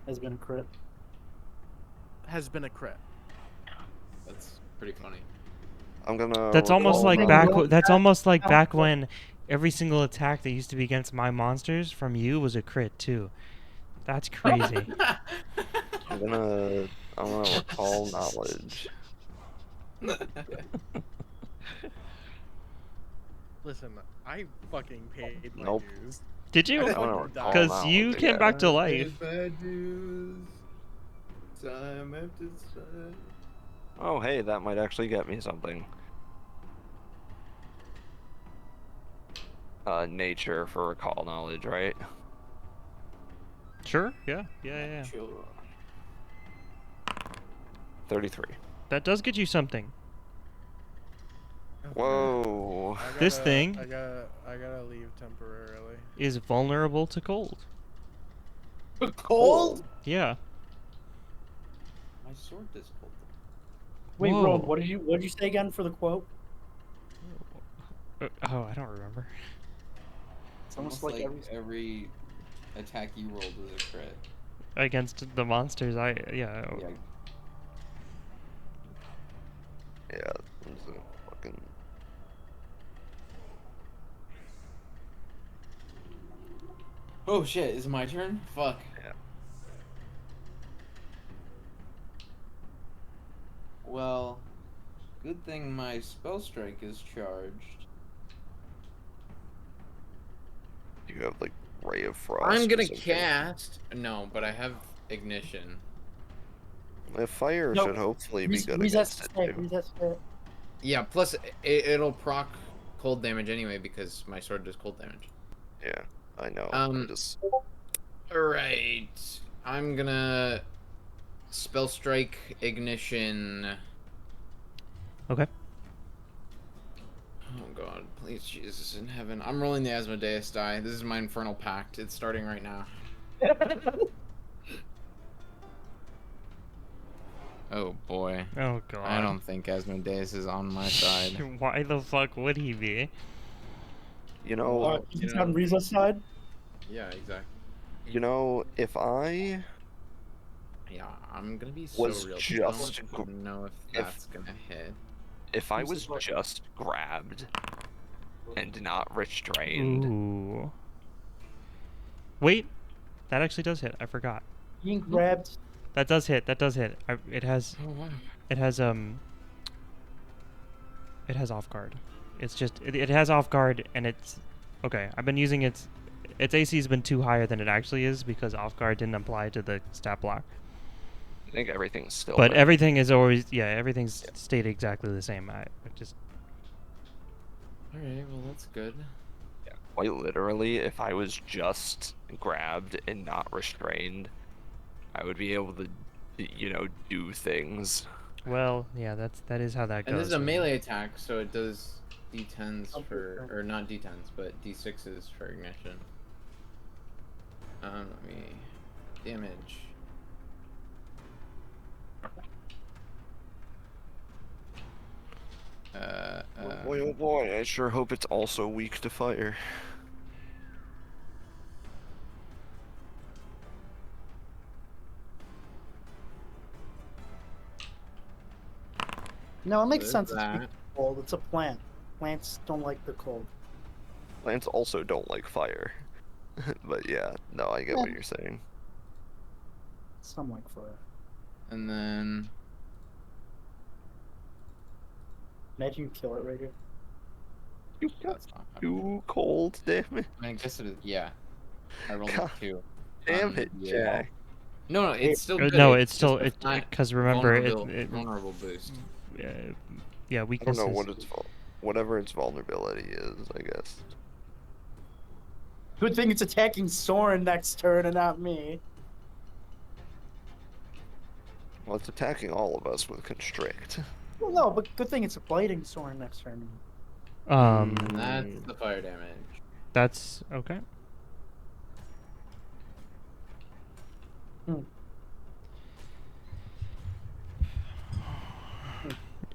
Has been a crit.
has been a crit.
That's pretty funny.
I'm gonna.
That's almost
roll
like
my-
back. That's almost like back when every single attack that used to be against my monsters from you was a crit too. That's crazy.
I'm gonna recall knowledge.
Listen, I fucking paid my
Nope.
dues.
Did you?
I wanna recall
Because you
knowledge
came
again.
back to life.
Bad news. Time after time.
Oh, hey, that might actually get me something. Nature for recall knowledge, right?
Sure. Yeah. Yeah.
Sure.
33.
That does get you something.
Whoa.
This thing-
I gotta leave temporarily.
Is vulnerable to cold.
Cold?
Yeah.
My sword is cold.
Wait,
Whoa.
Roland, what did you say again for the quote?
Oh, I don't remember.
It's almost like
every attack you rolled was a crit.
Against the monsters, yeah.
Yeah.
Yeah, I'm just gonna fucking.
Oh shit, is it my turn? Fuck.
Yeah.
Well, good thing my spell strike is charged.
You have like Ray of Frost.
I'm
or
gonna
something.
cast. No, but I have ignition.
The fire
No,
should hopefully be
Res-
good
resets
against it
state,
too.
resets state.
Yeah. Plus, it'll proc cold damage anyway because my sword does cold damage.
Yeah, I know.
Um,
I'm just
All right. I'm gonna spell strike ignition.
Okay.
Oh god, please Jesus in heaven. I'm rolling the Asmodeus die. This is my Infernal Pact. It's starting right now. Oh boy.
Oh god.
I don't think Asmodeus is on my side.
Why the fuck would he be?
you know
He's on Riza's side.
Yeah, exactly.
if I
Yeah, I'm gonna be so
Was
real.
just
I don't know if that's gonna hit.
if I
This
was
is what-
just grabbed and not restrained,
Ooh. Wait, that actually does hit. I forgot.
Being grabbed.
That does hit. That does hit. It has it has off guard. It's just it has off guard and it's okay. I've been using its AC's been too higher than it actually is because off guard didn't apply to the stat block.
I think everything's still.
But
there.
everything is always everything's stayed exactly the same. I just
Alright, well that's good.
Quite literally, if I was just grabbed and not restrained, I would be able to, do things.
well, yeah, that is how that goes.
And this is a melee attack, so it does D10s for, or not D10s, but D6s for ignition. Let me damage.
Oh boy, I sure hope it's also weak to fire.
No, it makes
What is
sense. It's
that?
weak to cold. It's a plant. Plants don't like the cold.
Plants also don't like fire. But yeah, no, I get what you're saying.
Some like fire.
And then
Imagine you kill it right here.
You got
that's not
too cold, damn it.
I guess it is. Yeah, I rolled a
God
2.
Damn it,
yeah.
Jack.
No, it's still good.
no, it's still
just a flat
because remember
vulnerable boost.
yeah
I don't
weaknesses.
know what whatever its vulnerability is, I guess.
Good thing it's attacking Soren next turn and not me.
Well, it's attacking all of us with constrict.
Well, no, but good thing it's biting Soren next turn.
And that's the fire damage.
That's okay.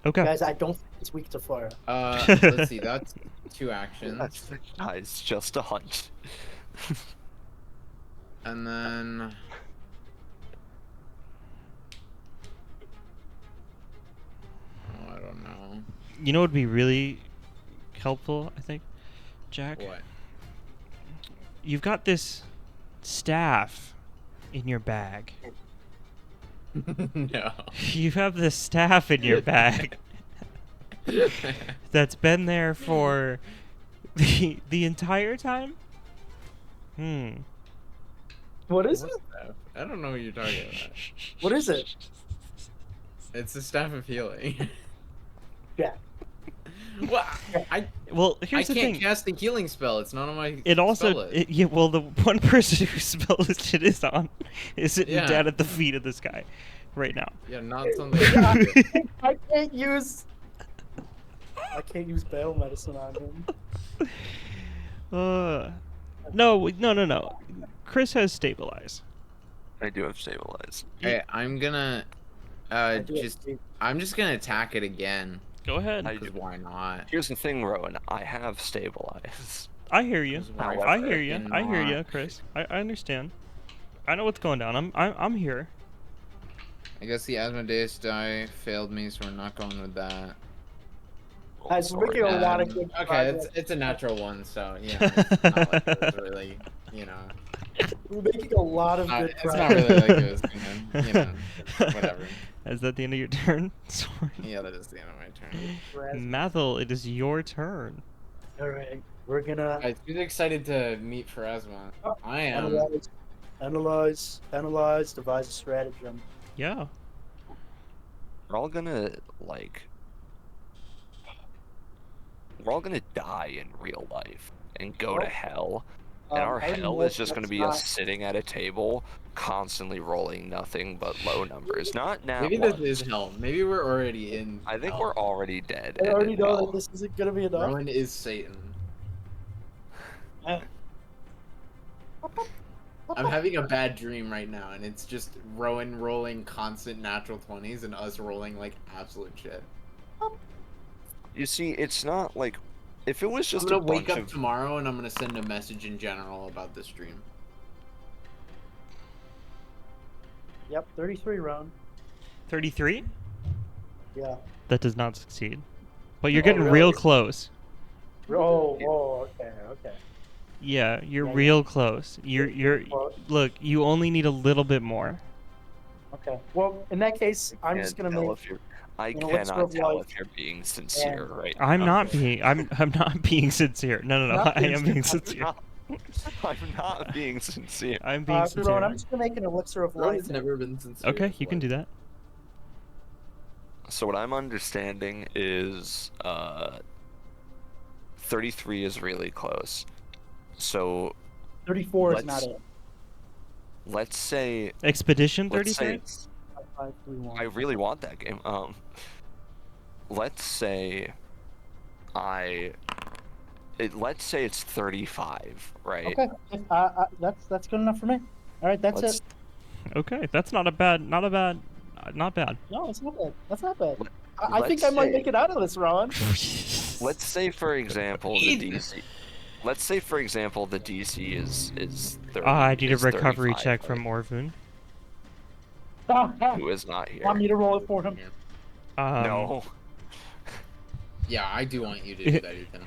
Okay.
Guys, I don't think it's weak to fire.
Let's see. That's 2 actions,
Guys, just a hunch.
and then I don't know
You know what would be really helpful, I think, Jack?
what.
You've got this staff in your bag.
No.
You have this staff in your bag that's been there for the entire time?
What is it?
What's that? I don't know what you're talking about.
What is it?
It's the staff of healing.
Yeah.
Well,
Well,
I
here's the
can't
thing.
cast the healing spell. It's not on my.
It also,
spell list.
yeah. Well, the one person whose spell list it is on is sitting
Yeah.
down at the feet of this guy, right now.
Yeah, not something. I can do.
I can't use battle medicine on him.
No. Chris has stabilize.
I do have stabilize.
Okay, I'm gonna I'm just gonna attack it again.
Go ahead.
I
Because why not?
Here's the thing, Rowan. I have stabilize.
I hear you.
Because why
I hear you.
fucking
I hear you,
not?
Chris. I understand. I know what's going down. I'm here.
I guess the Asmodeus die failed me, so we're not going with that.
Guys, we're making a lot of
Um,
good
Okay,
progress.
it's a natural one, so yeah, it's not like it was really, you know,
We're making a lot of good
it's not
progress.
really like it was gonna, you know, whatever.
Is that the end of your turn? Sorry.
Yeah, that is the end of my turn.
Mathel, it is your turn.
All right, we're gonna
I'm really excited to meet Pharasma.
Oh,
I am.
analyze, devise a stratagem.
Yeah.
We're all gonna like. We're all gonna die in real life and go to
Oh.
hell. And our
I already
hell
know
is just gonna
that's
be
not-
us sitting at a table, constantly rolling nothing but low numbers. Not nat
Maybe this
ones.
is hell. Maybe we're already in.
I think
hell.
we're already dead.
I
and
already
in
know
hell.
that this isn't gonna be enough.
Rowan is Satan. I'm having a bad dream right now, and it's just Rowan rolling constant natural 20s and us rolling like absolute shit.
You see, it's not like if it was just
I'm
a
gonna wake
bunch
up
of
tomorrow and I'm gonna send a message in general about this dream.
Yep, 33 round.
33?
Yeah.
That does not succeed. But you're
Oh,
getting
really?
real close.
Oh, okay, okay.
Yeah, you're
Yeah,
real close. You're
Well,
look, you only need a little bit more.
okay. Well, in that case, I'm just
can't
gonna
tell
make.
if you're. I
you know, let's
cannot
go
tell
life
if you're being sincere right now.
I'm not being I'm not being sincere. No,
Not
I
being
am being
sincere.
sincere.
I'm not being sincere.
I'm being
Ron,
sincere.
I'm just gonna make an elixir of
Rowan
life.
has never been sincere.
Okay, you can do that.
So what I'm understanding is 33 is really close. So
34 is not
Let's-
it.
let's say
Expedition
let's
33?
say it's,
5, 3, 1.
I really want that game. Let's say let's say it's 35, right?
Okay, that's good enough for me. All right, that's
Let's-
it.
Okay, that's not bad.
No, it's not bad. That's not bad.
Let-
I think I
let's
might
say-
make it out of this, Ron.
Let's say for example the DC. Let's say for example the DC is 30.
I need a
is
recovery
35,
check
right?
from Orvun.
Who is not here.
Want me to roll it for him?
No.
Yeah, I do want you to do that, Ethan.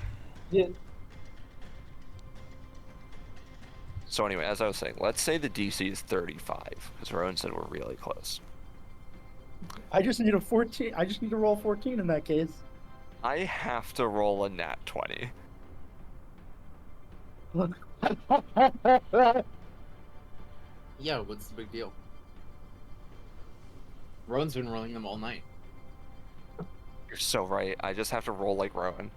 Yeah.
So anyway, as I was saying, let's say the DC is 35, because Rowan said we're really close.
I just need a 14. I just need to roll 14 in that case.
I have to roll a nat 20.
Yeah, what's the big deal? Rowan's been rolling them all night.
You're so right. I just have to roll like Rowan.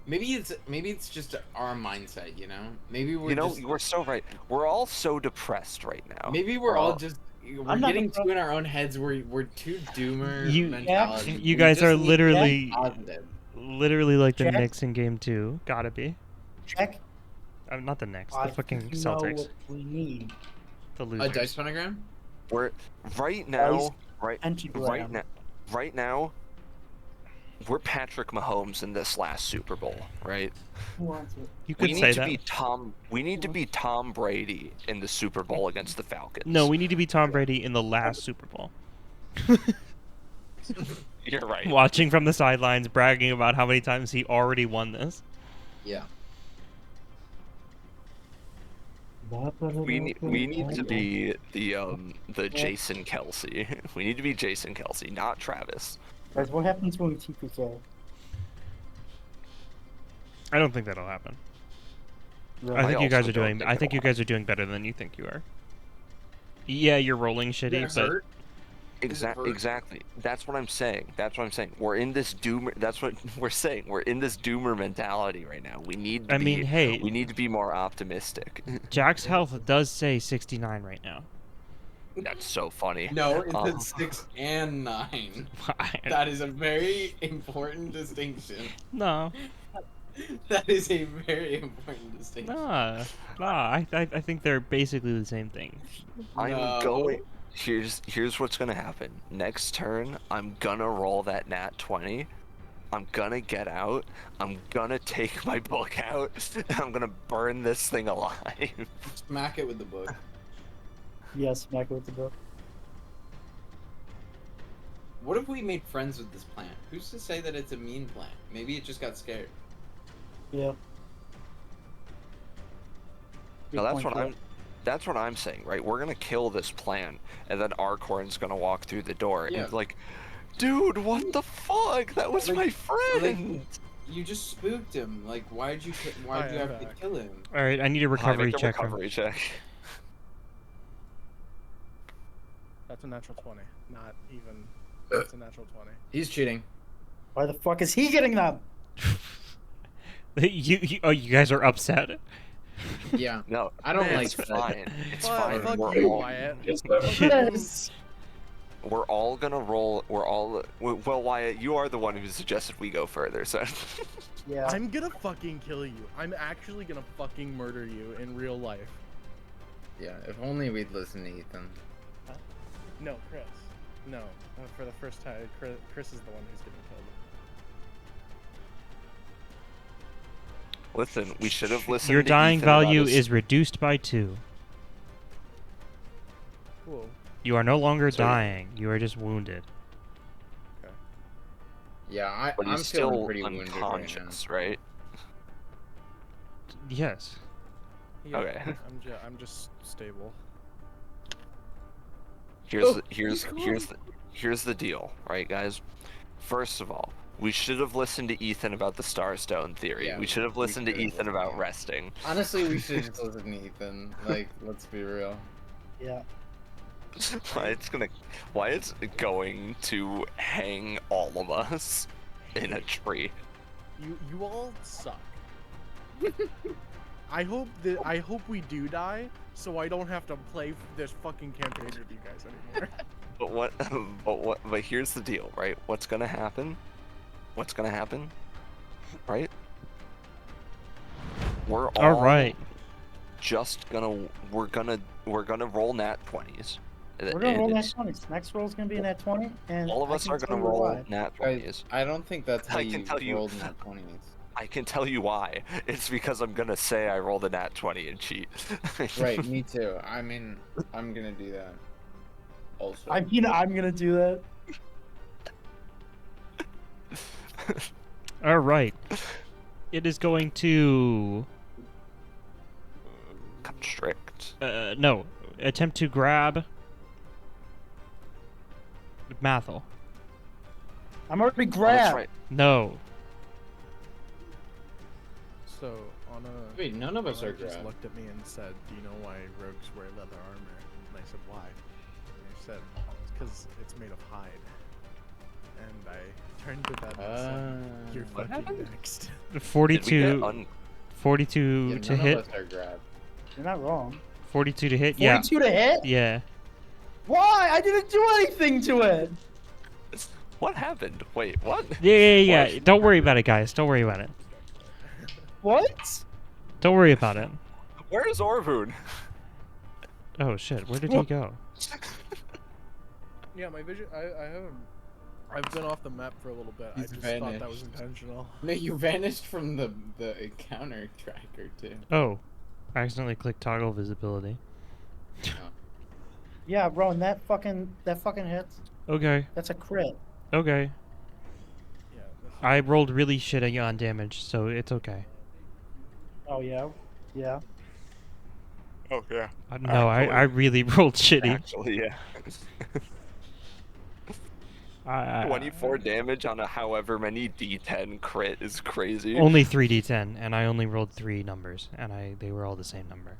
Maybe it's just our mindset, you know? Maybe we're
You know,
just,
we're so right. We're all so depressed right now.
maybe we're all
all-
just we're
I'm not
getting
depressed.
too in our own heads. We're too doomer
You-
mentality.
you
We
guys
just
are
need to be
literally-
positive.
Literally like the
Jack?
Knicks in game 2. Gotta be.
Check.
Not the Knicks,
I
the fucking
think you know
Celtics.
what we need.
The
A
losers.
dice pentagram?
We're right now. Right
Pentagram.
Right now. We're Patrick Mahomes in this last Super Bowl, right?
Who wants it?
You
We
could
need
say
to
that.
be Tom. We need to be Tom Brady in the Super Bowl against the Falcons.
No, we need to be Tom Brady in the last Super Bowl.
You're right.
Watching from the sidelines, bragging about how many times he already won this.
Yeah.
We need to be the Jason Kelsey. We need to be Jason Kelsey, not Travis.
Guys, what happens when we TPK?
I don't think that'll happen.
Really?
I think you guys
also
are
don't
doing.
think
I think
it'll
you guys are doing better than you think you are. Yeah, you're rolling shitty,
Did it
but
hurt? Does it hurt?
Exactly. That's what I'm saying. We're in this doomer. That's what we're saying. We're in this doomer mentality right now. We need. To
I mean, hey,
we need to be more optimistic.
Jack's health does say 69 right now.
That's so funny.
No, it
Um,
said 6 and 9. That is a very important distinction.
No,
That is a very important distinction.
nah. I think they're basically the same thing.
I'm
No.
going. Here's what's gonna happen. Next turn, I'm gonna roll that nat 20. I'm gonna get out. I'm gonna take my book out. And I'm gonna burn this thing alive.
Smack it with the book.
Yes, smack it with the book.
What if we made friends with this plant? Who's to say that it's a mean plant? Maybe it just got scared.
Yeah.
No,
Good point,
that's what I'm saying, right? We're gonna kill this plant, and then Arcorn's gonna walk through the door
Yeah.
and be like, dude, what the fuck? That was
Like-
my friend.
You just spooked him. Like, why'd you have to kill him?
All right, I need a
Hi,
recovery
make a
check.
recovery check.
That's a natural 20. Not even. That's a natural 20.
He's cheating.
Why the fuck is he getting them?
You guys are upset.
Yeah.
No,
I don't
Man,
like
it's
that.
fine. It's
Fuck-
fine.
Fuck
We're
you,
all,
Wyatt.
Yes.
we're all gonna roll. We're all. Well, Wyatt, you are the one who suggested we go further, so.
Yeah.
I'm gonna fucking kill you. I'm actually gonna fucking murder you in real life.
Yeah, if only we'd listen to Ethan.
No, Chris. No. For the first time, Chris is the one who's getting killed.
Listen, we should have listened.
Your
to
dying
Ethan about
value
his-
is reduced by 2.
Cool.
You are no longer
So-
dying. You are just wounded.
Yeah,
But
I'm
he's
feeling
still
pretty wounded right now.
unconscious, right?
Yes.
Yeah,
Okay.
I'm just stable.
Here's the deal, right, guys? First of all, we should have listened to Ethan about the Starstone theory.
Yeah,
we should have
we
listened to
should've
Ethan
listened to
about
him.
resting.
Honestly, we should just listen to Ethan. Like, let's be real.
Yeah.
Wyatt's going to hang all of us in a tree.
You all suck. I hope we do die, so I don't have to play this fucking campaign with you guys anymore.
But here's the deal, right? What's gonna happen? Right? We're
All right.
we're gonna roll nat 20s.
We're gonna roll nat 20s. Next roll's gonna be a nat 20, and
All of
I
us
can
are
tell
gonna
you
roll
why.
nat
Guys,
20s.
I don't think that's how
I can
you
tell you-
rolled nat 20s.
I can tell you why. It's because I'm gonna say I rolled a nat 20 and cheat.
Right, me too. I mean, I'm gonna do that. Also.
I mean, I'm gonna do that.
All right. It is going to
Constrict.
no, attempt to grab Mathel.
I'm already
Oh, that's
grabbed.
right.
No.
So on a
Wait, none of us
Anna
are
just
grabbed.
looked at me and said, "Do you know why rogues wear leather armor?" And I said, "Why?" And I said, "It's because it's made of hide." And I turned to them and said, "You're
What
fucking
happened?
next."
42 42
Yeah,
to
none
hit.
of us are grabbed.
You're not wrong.
42 to hit. Yeah.
42 to hit?
Yeah.
Why? I didn't do anything to it.
What happened? Wait, what?
Yeah.
What?
Don't worry about it, guys. Don't worry about it.
What?
Don't worry about it.
Where's Orvoon?
Oh shit, where did he go?
Yeah, my vision. I haven't. I've been off the map for a little bit. I
He's
just thought that
vanished.
was intentional.
No, you vanished from the encounter tracker too.
Oh. I accidentally clicked toggle visibility.
Yeah, bro, and that fucking hits.
Okay.
That's a crit.
Okay.
Yeah.
I rolled really shitty on damage, so it's okay.
Oh yeah. Yeah.
Oh yeah.
No, I really rolled shitty.
Actually, yeah.
I-
24 damage on a however many D10 crit is crazy.
Only 3d10, and I only rolled 3 numbers, and they were all the same number.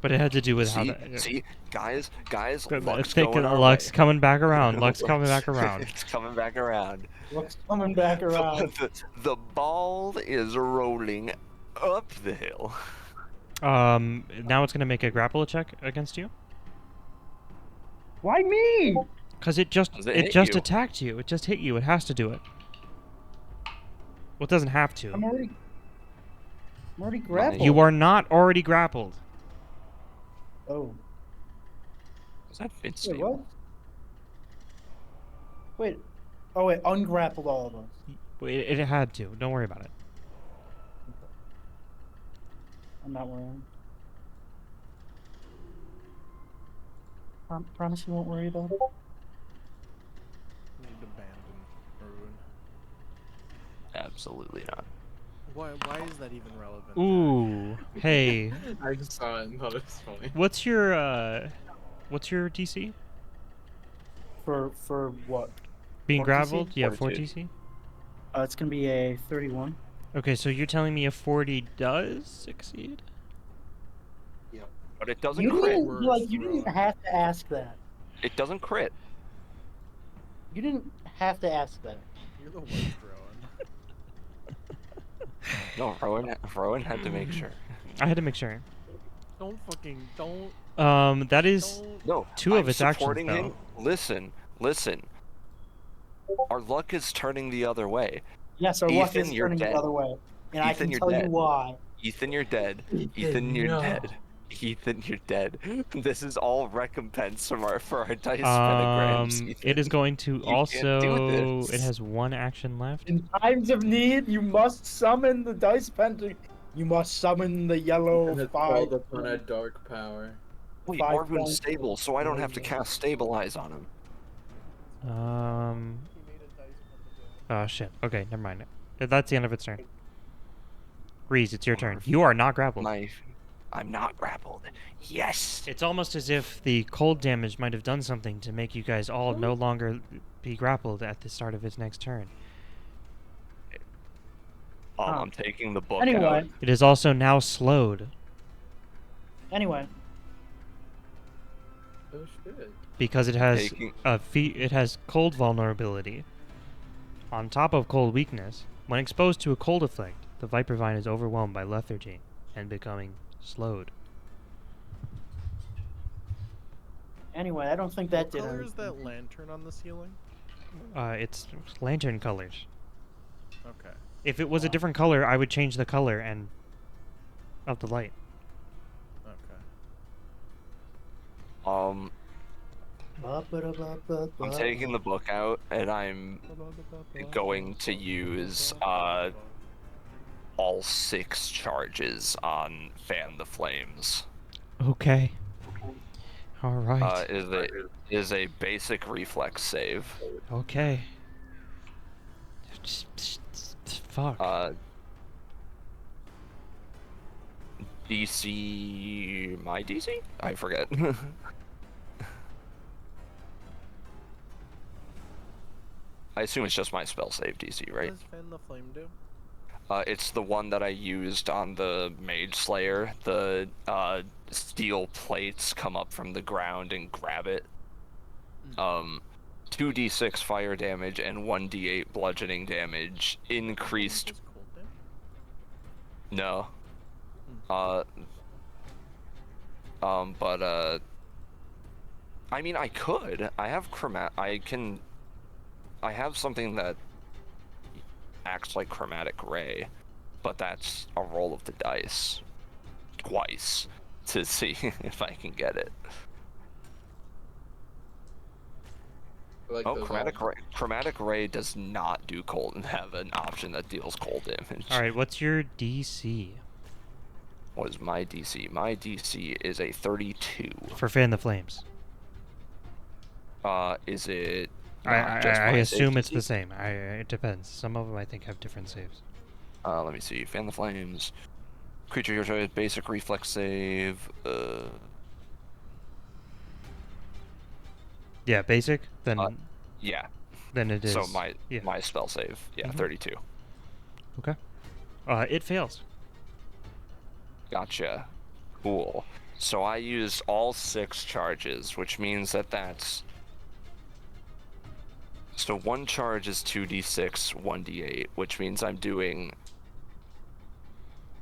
But it had to do with how
See, guys,
Good,
Luck's
think
going our
Luck's
way.
coming back around. Luck's coming back around.
It's coming back around.
What's coming back around?
The ball is rolling up the hill.
Now it's gonna make a grapple check against you.
Why me?
Cause it just
Does it hit you?
attacked you. It just hit you. It has to do it. Well, it doesn't have to.
I'm already grappled.
You are not already grappled.
Oh.
Is that Vince?
Wait, what? Wait. Oh wait, ungrappled all of us.
It had to. Don't worry about it.
I'm not worrying.
Promise you won't worry about it.
Need to abandon Maroon.
Absolutely not.
Why is that even relevant?
Ooh. Hey.
I just saw it and thought it was funny.
What's your DC?
For what?
Being
4
grappled?
TC?
Yeah, 4
42.
TC.
It's gonna be a 31.
Okay, so you're telling me a 40 does succeed?
But it doesn't
You
crit.
didn't you didn't even have to ask that.
It doesn't crit.
You didn't have to ask that.
You're the worst, Rowan.
No, Rowan had to make sure.
I had to make sure.
Don't.
That is
Don't.
No,
2 of
I'm
its actions,
supporting him.
though.
Listen. Our luck is turning the other way.
Yes, our luck
Ethan,
is
you're
turning
dead.
the other way, and I
Ethan,
can
you're
tell you
dead.
why.
Ethan, you're dead. Ethan, you're dead. Ethan, you're dead. This is all recompense for our dice pentagrams.
It is going to
can't do
also. It
this.
has 1 action left.
In times of need, you must summon the dice pentagram. You must summon the yellow
And it's
five.
called upon a dark power.
Wait,
5
Marvin's
points.
stable, so I don't have to cast stabilize on him.
Oh shit. Okay, never mind. That's the end of its turn. Reese, it's your turn. You are not grappled.
I'm not grappled. Yes.
It's almost as if the cold damage might have done something to make you guys all no longer be grappled at the start of its next turn.
I'm taking the book
Anyway,
out.
It is also now slowed
anyway,
Oh shit.
because it has
Taking-
it has cold vulnerability. On top of cold weakness, when exposed to a cold effect, the Viper Vine is overwhelmed by lethargy and becoming slowed.
anyway, I don't think that
What
did
color is
anything.
that lantern on the ceiling?
It's lantern colors.
Okay.
If it was a different color, I would change the color and of the light.
Okay.
I'm taking the book out, and I'm going to use all 6 charges on Fan the Flames.
Okay. All right.
Is a basic reflex save.
Okay. Fuck.
DC, my DC? I forget. I assume it's just my spell save DC,
What
right?
does Fan the Flame do?
It's the one that I used on the Mage Slayer. The steel plates come up from the ground and grab it. 2d6 fire damage and 1d8 bludgeoning damage increased.
Does cold damage?
No. I mean, I could. I have I have something that acts like chromatic ray, but that's a roll of the dice twice to see if I can get it.
Like
Oh,
those
chromatic ray does not do cold and have an option that deals cold damage.
All right. What's your DC
What is my DC? My DC is a 32.
for Fan the Flames?
Is it?
I
not just my
assume
save
it's the
DC?
same. It depends. Some of them I think have different saves.
Let me see. Fan the Flames. Creature your choice. Basic reflex save.
Yeah, basic. Then
Yeah.
then it is.
So my
yeah.
my spell save. Yeah,
Mhm.
32.
Okay. It fails.
Gotcha. Cool. So I used all 6 charges, which means that's. So 1 charge is 2d6, 1d8, which means I'm doing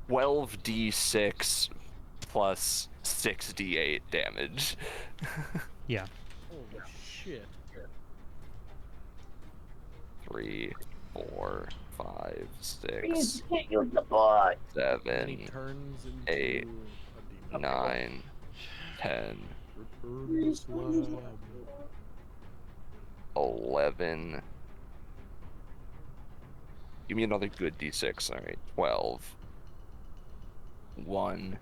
12d6 plus 6d8 damage.
Yeah.
Holy shit.
3, 4, 5, 6,
And he
7,
turns into
8,
a demon.
9, 10,
Return the slab.
11. Give me another good d6. Alright. 12. 1,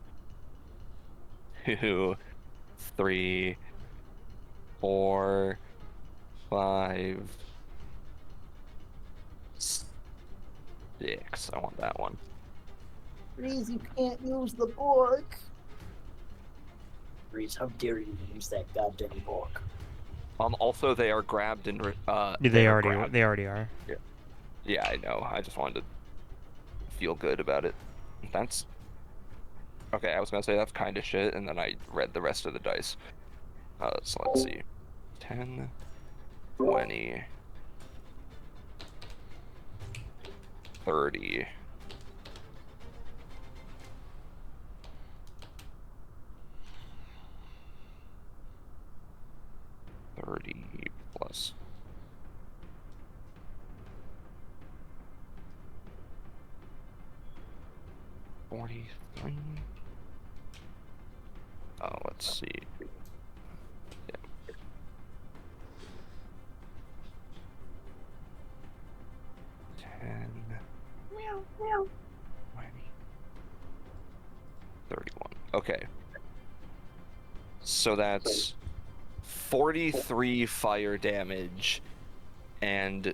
2, 3, 4, 5, 6. I want that one.
Reese, you can't use the book.
Reese, how dare you use that goddamn book?
Also, they are grabbed and
They
are
already
grabbed.
they already are.
Yeah, I know. I just wanted to feel good about it. That's okay. I was gonna say that's kind of shit, and then I read the rest of the dice. So let's see. 10, 20, 30. Plus 43. Oh, let's see. Yeah. 10, 20, 31. Okay. So that's 43 fire damage and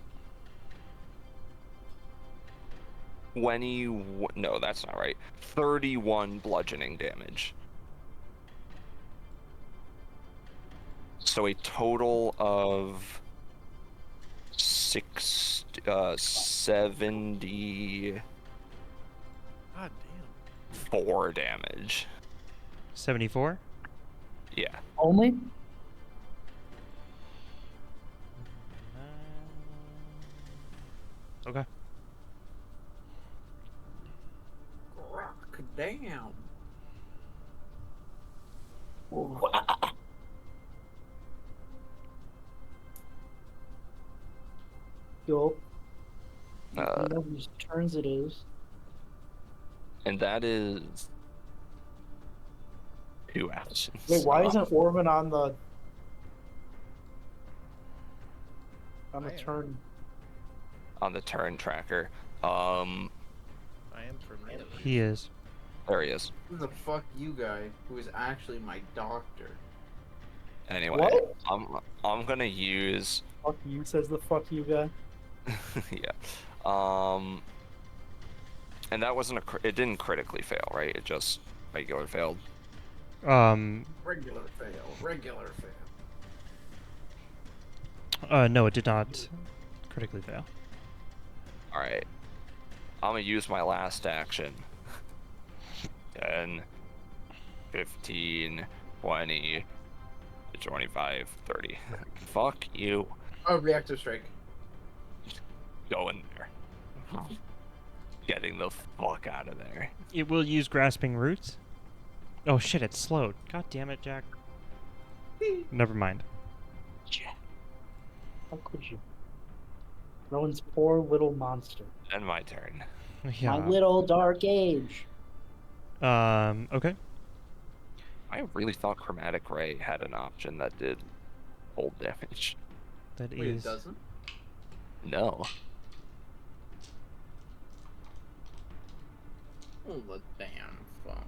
no, that's not right. 31 bludgeoning damage. So a total of 74
God damn.
damage.
74.
Yeah.
Only?
Okay.
Rock damn.
Yo.
Uh,
I know whose turns it is.
And that is 2 actions.
Wait, why isn't Orvin on the
I am.
turn?
On the turn tracker?
I am for me.
He is.
There he is.
Who the fuck you guy who is actually my doctor?
Anyway,
What?
I'm gonna use
Fuck you, says the fuck you guy.
yeah. And that wasn't it didn't critically fail, right? It just regular failed.
Regular fail.
No, it did not critically fail.
All right. I'm gonna use my last action. 10, 15, 20, 25, 30. Fuck you.
Oh, reactive strike.
Go in there. Getting the fuck out of there.
It will use grasping roots. Oh shit! It's slowed. God damn it, Jack. Never mind.
How could you? Rowan's poor little monster.
And my turn.
Yeah.
My little dark age.
Okay.
I really thought Chromatic Ray had an option that did hold damage.
That
Wait, it
is.
doesn't?
No.
Oh, the damn phone.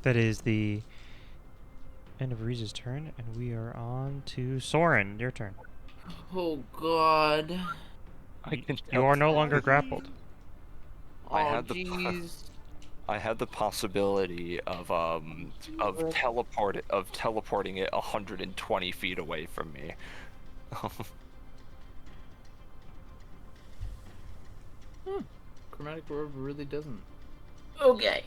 That is the end of Reese's turn, and we are on to Soren. Your turn.
Oh god.
I can
You are no longer grappled.
I
Oh
had the
jeez.
I had the possibility of teleporting it 120 feet away from me.
Chromatic orb really doesn't. Okay.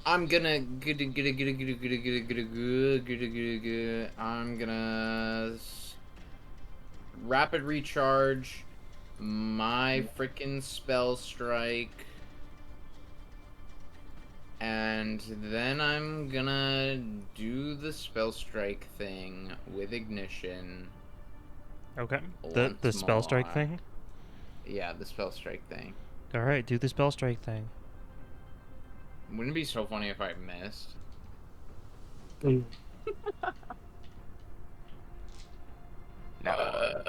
I'm gonna I'm gonna rapid recharge my freaking spell strike, and then I'm gonna do the spell strike thing with ignition.
Okay. The
Once
spell strike
more.
thing.
Yeah, the spell strike thing.
All right. Do the spell strike thing.
Wouldn't it be so funny if I missed?
No.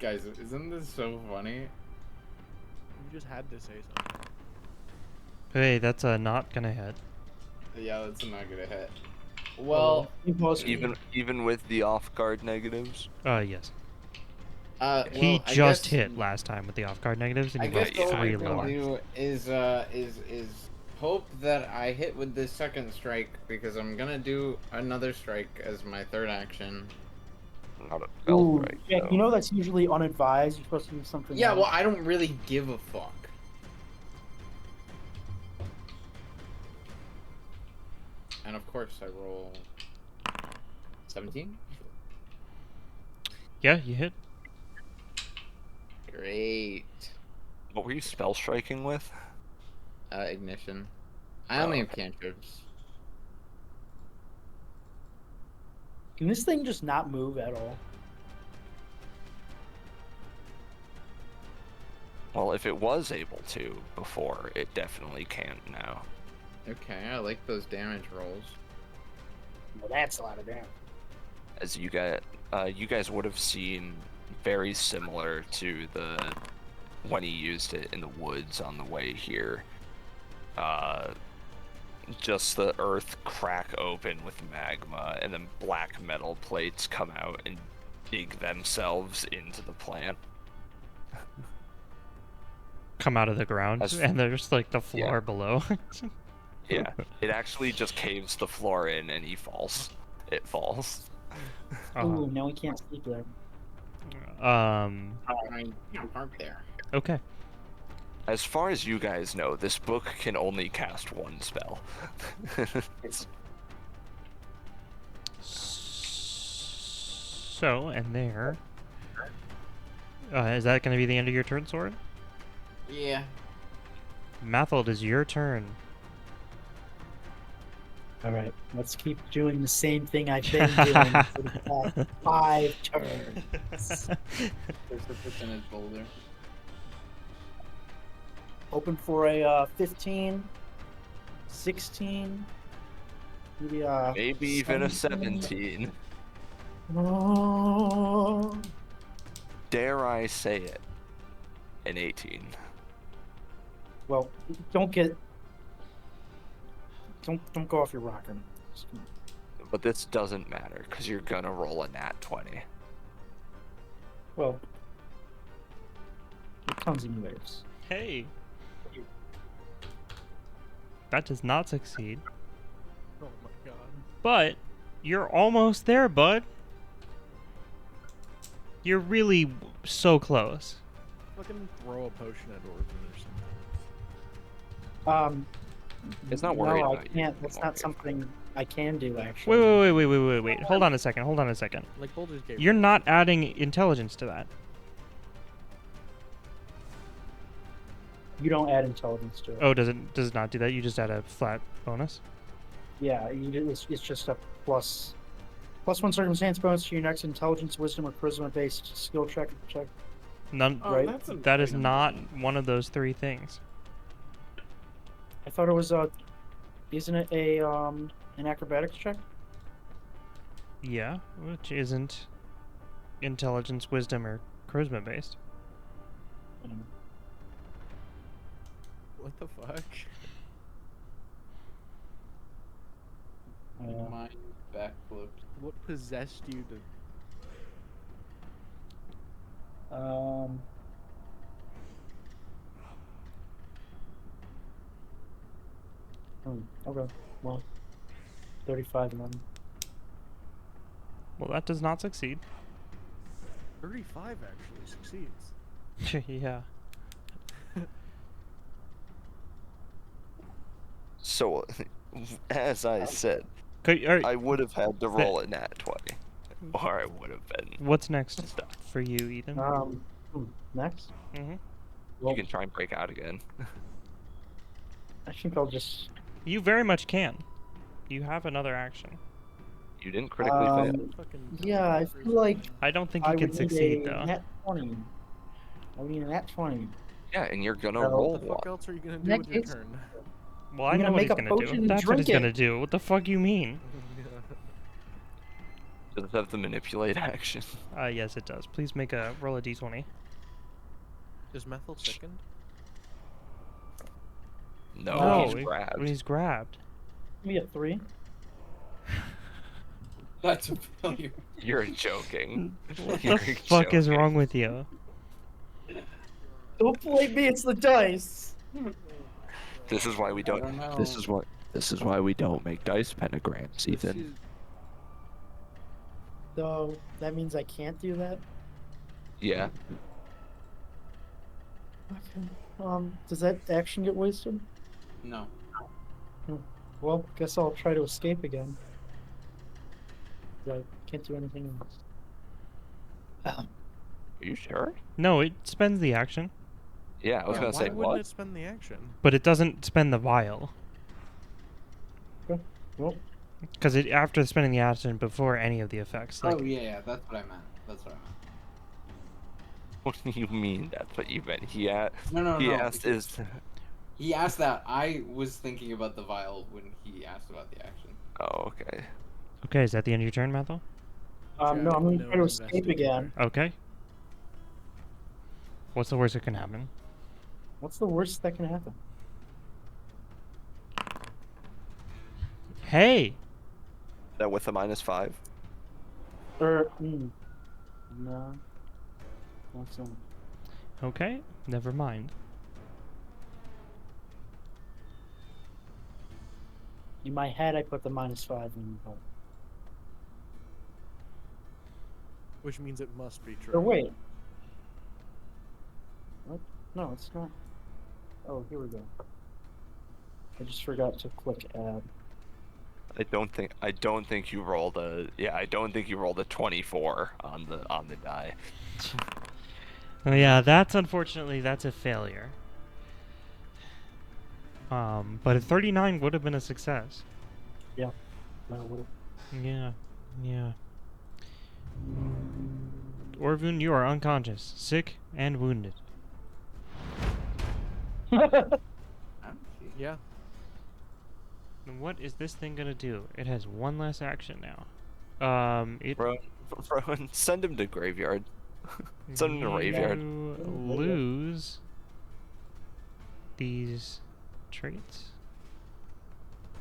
Guys, isn't this so funny?
just had to say something.
Hey, that's not gonna hit.
Yeah, that's not gonna hit. Well,
Even with the off guard negatives.
Yes.
well,
He
I
just
guess-
hit last time with the off guard negatives, and
I
he
guess
rolled
all we
3
can
lower.
do is hope that I hit with this second strike, because I'm gonna do another strike as my third action.
Not a spell
Ooh,
strike,
Jack,
though.
you know that's usually unadvised. You're supposed to do something.
Yeah,
else.
well, I don't really give a fuck. And of course, I roll 17.
Yeah, you hit.
Great.
What were you spell striking with?
Ignition. I only have cantrips.
Can this thing just not move at all?
Well, if it was able to before, it definitely can't now.
Okay, I like those damage rolls.
Well, that's a lot of damage.
As you guys would have seen, very similar to the when he used it in the woods on the way here. Just the earth crack open with magma, and then black metal plates come out and dig themselves into the plant.
Come out of the ground,
As-
and there's like the floor
Yeah.
below.
Yeah, it actually just caves the floor in, and he falls. It falls.
Ooh, now we can't sleep there.
I can't park there.
Okay.
As far as you guys know, this book can only cast one spell.
So, and there. Is that going to be the end of your turn, Sword?
Yeah.
Mathold, is your turn.
All right, let's keep doing the same thing I've been doing for the past 5 turns.
There's a percentage boulder.
Open for a 15, 16, maybe
Maybe even a 17.
Oh.
Dare I say it? An 18.
Well, don't go off your rocker.
But this doesn't matter, because you're gonna roll a nat 20.
Well, it comes in waves.
Hey. That does not succeed.
Oh my god.
But you're almost there, bud. You're really so close.
Fucking throw a potion at Orphan or something.
It's not worried
No, I
about you
can't. That's
anymore,
not something I can do, actually.
Wait. Hold on a second.
Like Baldur's Gate.
You're not adding intelligence to that.
You don't add intelligence to it.
Oh, does it not do that? You just add a flat bonus?
Yeah, it's just a plus 1 circumstance bonus to your next intelligence, wisdom, or charisma based skill check.
None.
Oh,
right?
that's a
That is
item.
not one of those 3 things.
I thought it was isn't it a an acrobatics check?
Yeah, which isn't intelligence, wisdom, or charisma based.
What the fuck?
Mine backflipped.
What possessed you to?
Okay. Well, 35 and then.
Well, that does not succeed.
35 actually succeeds.
Yeah.
So, as I said,
Are,
I would have had to roll a nat 20. Or I would have been
what's next
stuck.
for you, Ethan?
Next.
Mm-hmm.
Well,
You can try and break out again.
I think I'll just.
You very much can. You have another action.
You didn't critically fail.
Fucking
Yeah, I feel like
I don't think
I
you can
would need
succeed
a
though.
nat 20. I would need a nat 20.
Yeah, and you're gonna
Well,
roll
What the fuck
one.
else are you gonna do
That
with your
case-
turn?
Well, I
I'm
know
gonna
what
make
he's
a
gonna
potion
do.
and
That's what he's
drink
gonna
it.
do. What the fuck you mean?
Does it have the manipulate action?
Yes, it does. Please make a roll a d20.
Is methyl second?
No,
No,
he's
when
grabbed.
he's grabbed.
Give me a 3.
That's a failure.
You're joking.
What
You're
the fuck is
joking.
wrong with you?
Don't blame me. It's the dice.
This is why we
I
don't.
don't know.
This is why we don't make dice pentagrams, Ethan.
So that means I can't do that.
Yeah.
Okay. Does that action get wasted?
No.
Well, guess I'll try to escape again. I can't do anything else.
Are you sure?
No, it spends the action,
Yeah, I was
Yeah,
gonna
why
say
wouldn't
what?
it spend the action?
but it doesn't spend the vial.
Well,
Because it after spending the action before any of the effects. Like,
Oh yeah, that's what I meant. That's what I meant.
What do you mean? That's what you meant. He
No,
he
no.
asked
because
is.
He asked that. I was thinking about the vial when he asked about the action.
Oh, okay.
okay, is that the end of your turn, Mathel?
no, I'm gonna try to
No
escape again.
Okay. What's the worst that can happen?
What's the worst that can happen?
Hey!
That with a -5.
No. What's that?
Okay, never mind.
In my head, I put the -5 in. But...
Which means it must be true.
Or wait. What? No, it's not. Oh, here we go. I just forgot to click add.
I don't think you rolled a. Yeah, I don't think you rolled a 24 on the die.
Oh yeah, that's unfortunately that's a failure. But a 39 would have been a success.
That would've-
Yeah, yeah. Orvun, you are unconscious, sick, and wounded.
Yeah.
And what is this thing gonna do? It has one less action now.
Rowan, send him to graveyard. Send him to graveyard.
You lose these traits.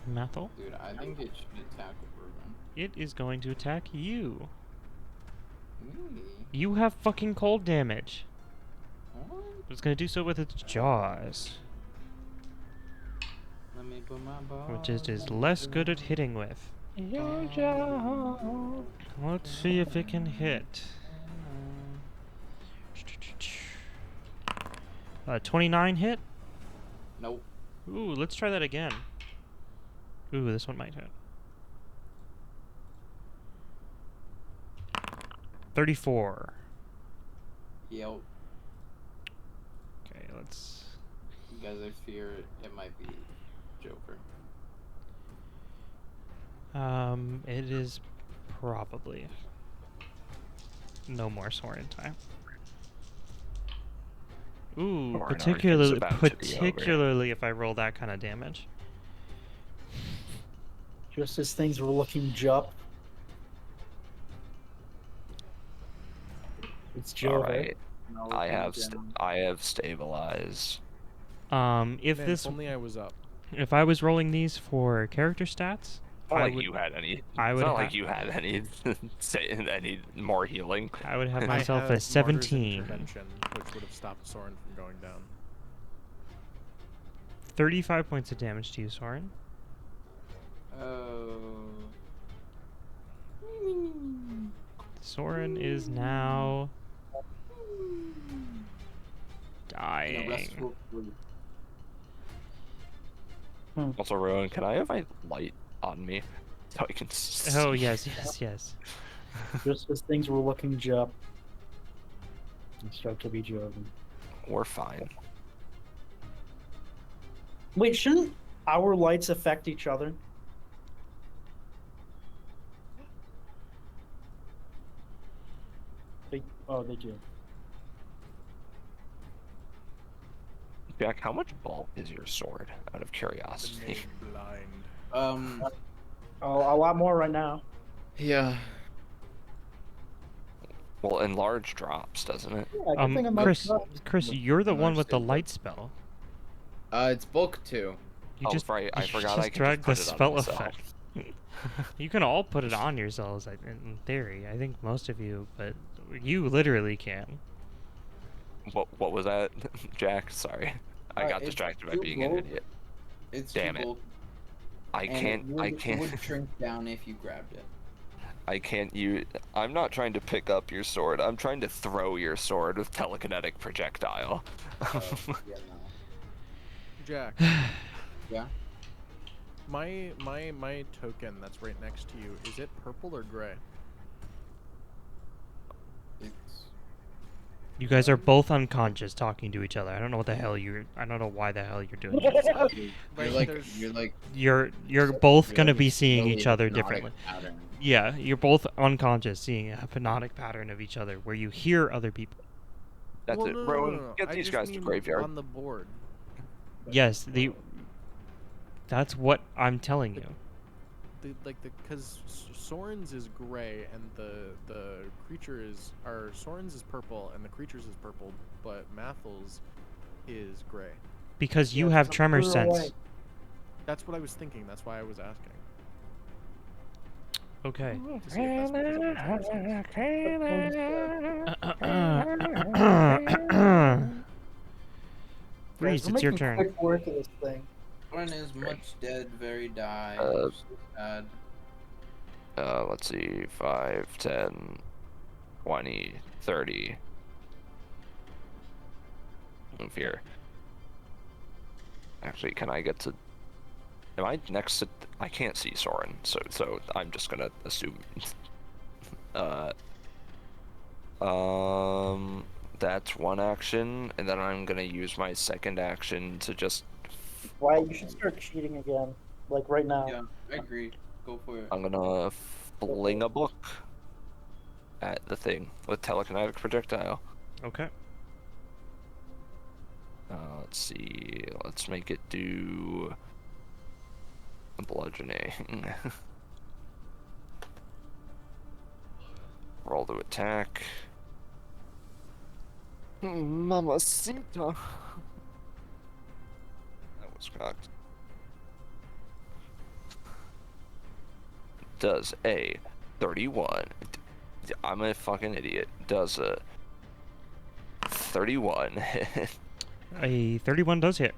Mathel,
Dude, I think it should attack Urban.
it is going to attack you.
Really?
You have fucking cold damage.
What?
It's gonna do so with its jaws,
Let me put my ball.
which it is less good at hitting with. Your jaws. Let's see if it can hit. 29 hit.
Nope.
Ooh, let's try that again. Ooh, this one might hit. 34.
Yep.
Okay, let's.
Guys, I fear it might be Joker.
It is probably no more Soren time. Ooh,
Soren arc is
particularly
about to be over.
particularly if I roll that kind of damage.
Just as things were looking jup. It's Joe.
All right.
No,
I
it's
have
down.
I have stabilized.
If
Man,
this
if only I was up.
if I was rolling these for character stats,
Not
I
like
would
you had any.
I
It's
would
not
ha-
like you had any any more healing.
I would have
I
myself
had
a
Martyr's
17.
Intervention, which would have stopped Soren from going down.
35 points of damage to you, Soren.
Oh.
Soren is now
In a
dying.
restful sleep.
Also, Rowan, can I have my light on me so I can?
Oh yes, yes, yes.
Just as things were looking jup. And start to be Joven.
We're fine.
Wait, shouldn't our lights affect each other? They do.
Jack, how much bulk is your sword? Out of
The
curiosity.
name blind.
Oh, a lot more right now.
Yeah.
Well, in large drops, doesn't it?
Yeah, good thing I'm not
Chris,
up.
you're the one
Large
with the
staple.
light spell.
It's bulk 2.
You
Oh,
just
right, I
you
forgot
just
I can
drag
just
the
put it on
spell
myself.
effect. You can all put it on yourselves in theory. I think most of you, but you literally can.
What was that, Jack? Sorry. I got
It's
distracted by
too
being an
bulk.
idiot.
It's
Damn
too
it.
bulk,
I
and
can't,
it would shrink down if you grabbed it.
I can't use. I'm not trying to pick up your sword. I'm trying to throw your sword with telekinetic projectile.
Yeah, no.
Jack,
Yeah.
my token that's right next to you, is it purple or gray?
It's
You guys are both unconscious talking to each other. I don't know what the hell you're. I don't know why the hell you're doing this. You're both
you're
gonna
like
be seeing
slowly
each other
hypnotic
differently.
pattern.
Yeah, you're both unconscious, seeing a hypnotic pattern of each other where you hear other people.
That's
Well,
it.
no,
Rowan,
no.
get
I
these
just
guys to
mean
graveyard.
on the board.
Yes, that's what I'm telling you.
Because Soren's is gray and the creature is, or Soren's is purple and the creature's is purple, but Mathel's is gray.
Because you
Yeah,
have
it's
tremor
further
sense.
away.
That's what I was thinking. That's why I was asking.
Okay.
To see if that's because of my tremor sense.
Reese,
Guys, we're
it's your
making
turn.
quick work of this thing.
one is much dead, very die.
Uh,
So sad.
Let's see. 5, 10, 20, 30. Move here. Actually, can I get to... Am I next to... I can't see Soren, so I'm just gonna assume... That's one action, and then I'm gonna use my second action to just...
Why you should start cheating again, like right now.
Yeah, I agree. Go for it.
I'm gonna fling a book at the thing with telekinetic projectile.
Okay.
Let's see. Let's make it do bludgeoning. Roll to attack. Mamacita. That was cocked. Does a 31. I'm a fucking idiot. Does a 31 hit?
A 31 does hit.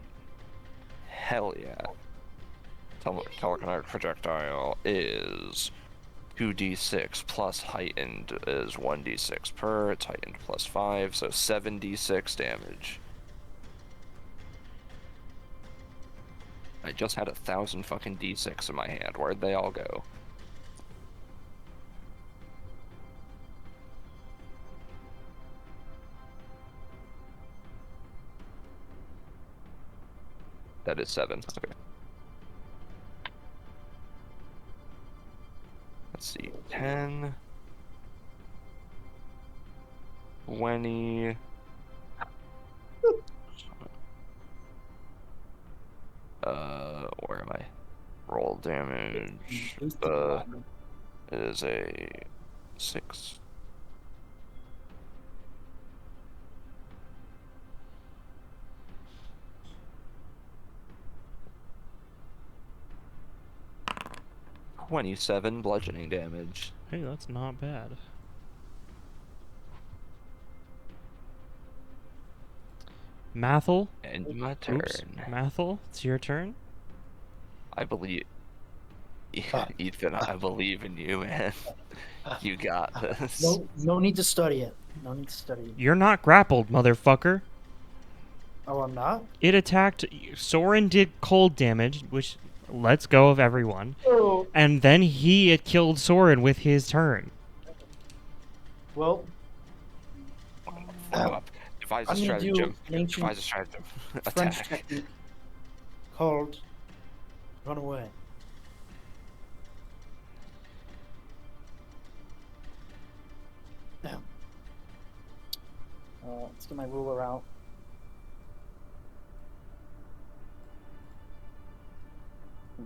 Hell yeah. Telekinetic projectile is 2d6 plus heightened is 1d6 per. It's heightened plus 5, so 7d6 damage. I just had 1,000 fucking d6 in my hand. Where'd they all go? That is 7. Okay. Let's see. 10. 20. Where am I? Roll damage. Is a 6. $27 bludgeoning damage.
Hey, that's not bad. Mathel?
And my turn.
Oops. Mathel, it's your turn.
I believe. Ethan, I believe in you, man. You got this.
No need to study it. No need to study it.
You're not grappled, motherfucker.
Oh, I'm not?
It attacked. Soren did cold damage, which lets go of everyone.
Oh.
And then he had killed Soren with his turn.
Well,
Devise a
I'm gonna do
stratagem.
an ancient
Devise a stratagem.
French
Attack.
technique called run away. Now, let's get my ruler out. Hmm.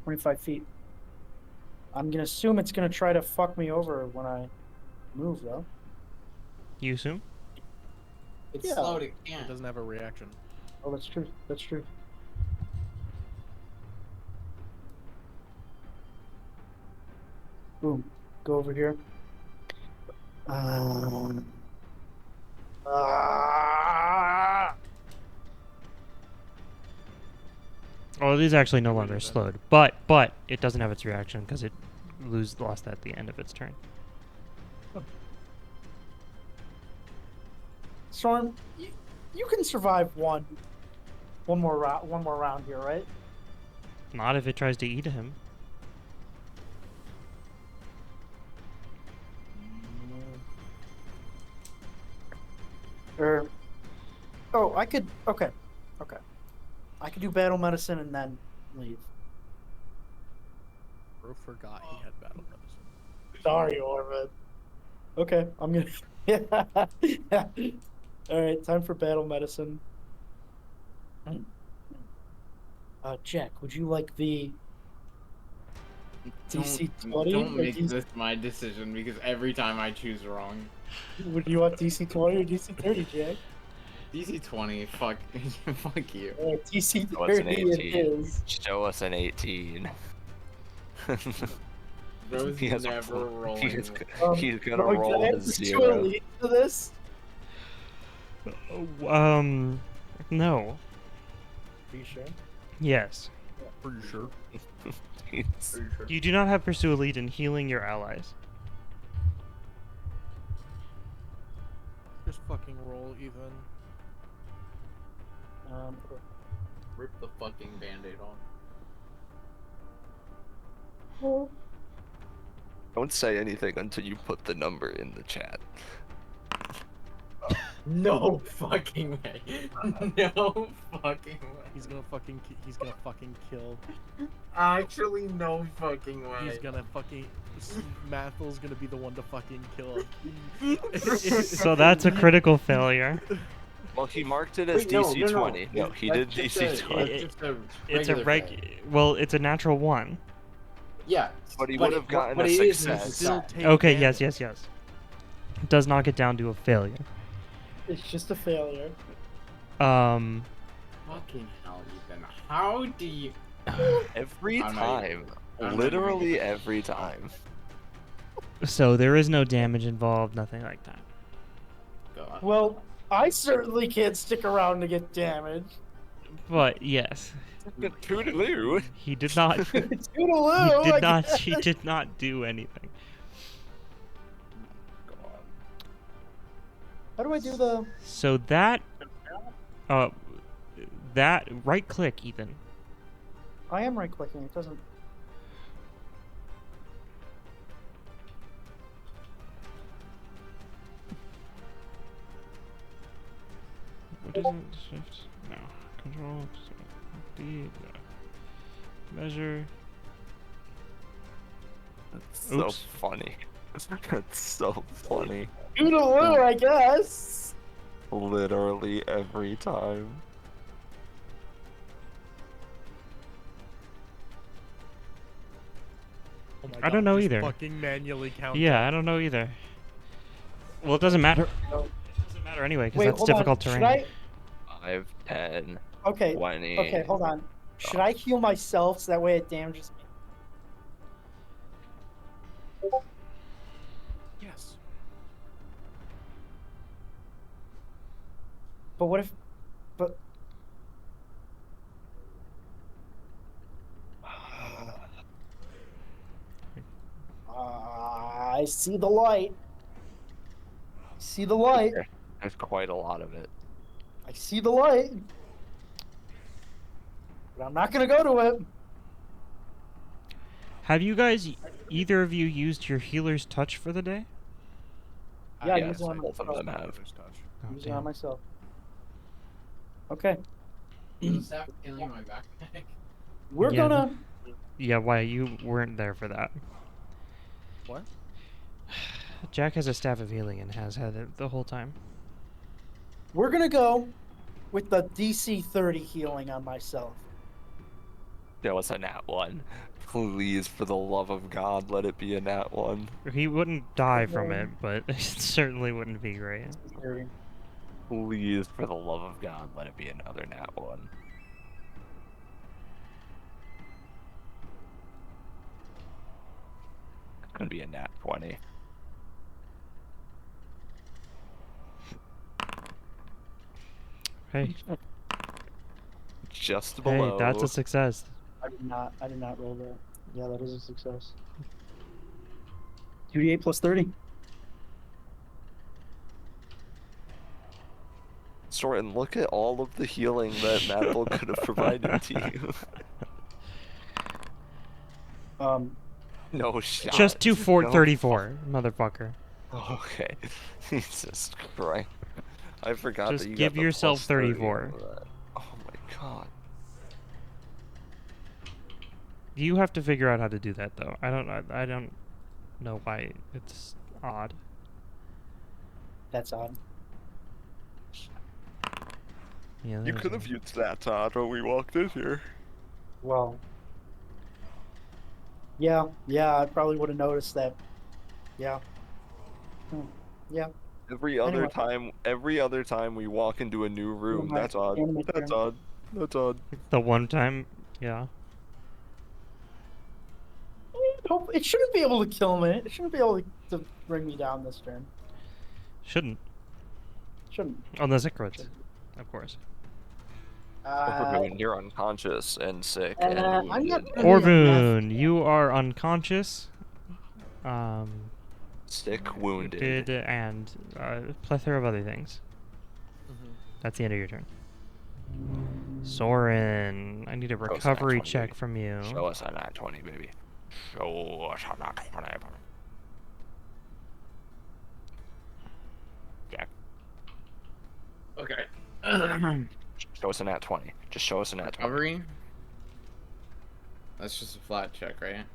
25 feet. I'm gonna assume it's gonna try to fuck me over when I move, though.
You assume?
It's
Yeah.
slowed. It
It
can't.
doesn't have a reaction.
Oh, that's true. That's true. Boom. Go over here.
Oh, it is actually no
What
longer
is it?
slowed, but it doesn't have its reaction because it lost at the end of its turn.
Storm, you can survive one more round here, right?
Not if it tries to eat him.
Or, oh, I could. Okay, I could do battle medicine and then leave.
Bro forgot he had battle medicine.
Sorry, Orvid. Okay, I'm gonna. Yeah. All right, time for battle medicine. Jack, would you like the DC 20?
Don't make this my decision because every time I choose wrong.
Would you want DC 20 or DC 30, Jack?
DC 20, fuck, fuck you.
DC
Oh, it's an
30 it
18.
is.
Show us an 18.
Bro's
He has a
never
pl-
rolling.
he's,
with-
he's gonna
Bro,
roll
can I
a
put you a
0.
lead to this?
No.
Are you sure?
Yes.
Pretty sure.
He's-
You do not have Pursue Elite in healing your allies.
Just fucking roll, Ethan.
Rip the fucking band-aid off.
Don't say anything until you put the number in the chat.
No fucking way. No fucking way.
He's gonna fucking kill.
Actually, no fucking way.
He's gonna fucking. Mathel's gonna be the one to fucking kill him.
So that's a critical failure.
Well, he marked it as
Wait, no,
DC
no, no.
20. No, he did
That's just
DC
a-
20.
that's just a
It's a
regular fail.
well, it's a natural 1.
Yeah.
But he would have gotten
but
a
it is
success.
Still
inside.
take
Okay,
damage.
yes. Does knock it down to a failure.
It's just a failure.
Um,
Fucking hell, Ethan. How do you...
Every
I'm not
time.
I'm not
Literally
even-
every time.
so there is no damage involved, nothing like that.
God.
Well, I certainly can't stick around to get damaged.
But yes,
Toodaloo.
he did not.
Toodaloo,
he
I
did not.
guess.
He did not do anything.
How do I do the?
So that, that right click, Ethan.
I am right clicking. It doesn't.
What is it? Shift? No. Control. D. Measure.
That's so
Oops.
funny. That's so funny.
Toodaloo, I guess.
Literally every time.
Oh my
I
God,
don't know
just
either.
Fucking manually count.
Yeah, I don't know either. Well, it doesn't matter. It doesn't matter anyway, because
Wait,
that's
hold
difficult
on.
terrain.
Should
5, 10,
I? Okay.
20.
Okay, hold on. Should I heal myself so that way it damages me?
Yes.
But what if? But. I see the light. I see the light.
There's quite a lot of it.
I see the light. But I'm not gonna go to it.
Have you guys, either of you, used your healer's touch for the day?
Yeah, I
yes,
use it on
both of
myself.
them have.
Oh,
Use it on
damn.
myself. Okay.
Stop killing my backpack.
We're
Yeah.
gonna.
Yeah, why you weren't there for that?
What?
Jack has a staff of healing and has had it the whole time.
We're gonna go with the DC 30 healing on myself.
That was a nat 1. Please, for the love of God, let it be a nat 1.
He wouldn't die from it, but it certainly wouldn't be great.
Please, for the love of God, let it be another nat 1. It's gonna be a nat 20.
Hey,
Just
hey,
below.
that's a success.
I did not roll that. Yeah, that is a success. 2d8 plus 30.
Soren, look at all of the healing that Mathel could have provided to you. No shot.
Just do
No
434, motherfucker.
Okay. Jesus Christ. I forgot
Just
that you
give
got the
yourself
plus 30
34.
on that. Oh my god.
You have to figure out how to do that, though. I don't know why it's odd.
That's odd.
Yeah,
You
there's
could
a-
have used that, Todd, when we walked in here.
Well. Yeah, I probably would have noticed that. Yeah. Yeah.
Every other
Anyway.
time we walk into a new room,
my
that's odd.
anime
That's
turn.
odd. That's odd.
The one time, yeah.
It shouldn't be able to kill me. It shouldn't be able to bring me down this turn.
Shouldn't.
Shouldn't.
Unless it crits, of course.
Orvun, you're unconscious and sick and
I'm not
wounded.
really a
Orvun, you are unconscious.
Sick, wounded.
And a plethora of other things.
Mm-hmm.
That's the end of your turn. Soren, I need a
us that
recovery
20,
check
baby.
from you.
Show us a nat 20, baby. Show us a nat 20. Jack,
Okay.
show us a nat 20. Just show us a nat 20.
Recovery. That's just a flat check, right?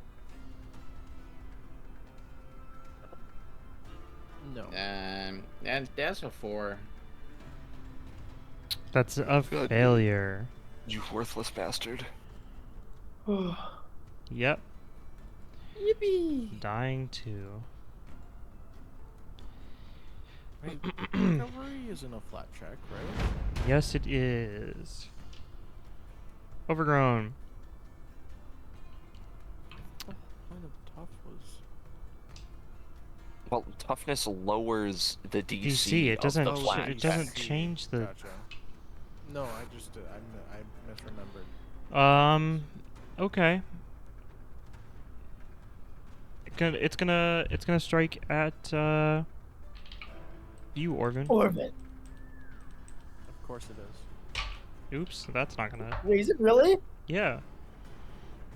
No.
And that's a 4.
That's a
Good.
failure.
You worthless bastard.
Yep.
Yippee!
Dying 2.
Wait, recovery isn't a flat check, right?
Yes, it is. Overgrown.
What kind of tough was?
Well, toughness lowers the DC.
DC, it
of
doesn't.
the flat
It doesn't
check.
change the.
Gotcha. No, I misremembered.
Okay. It's gonna strike at you, Orvin.
Orbit.
Of course it is.
Oops, that's not gonna.
Wait, is it really?
Yeah.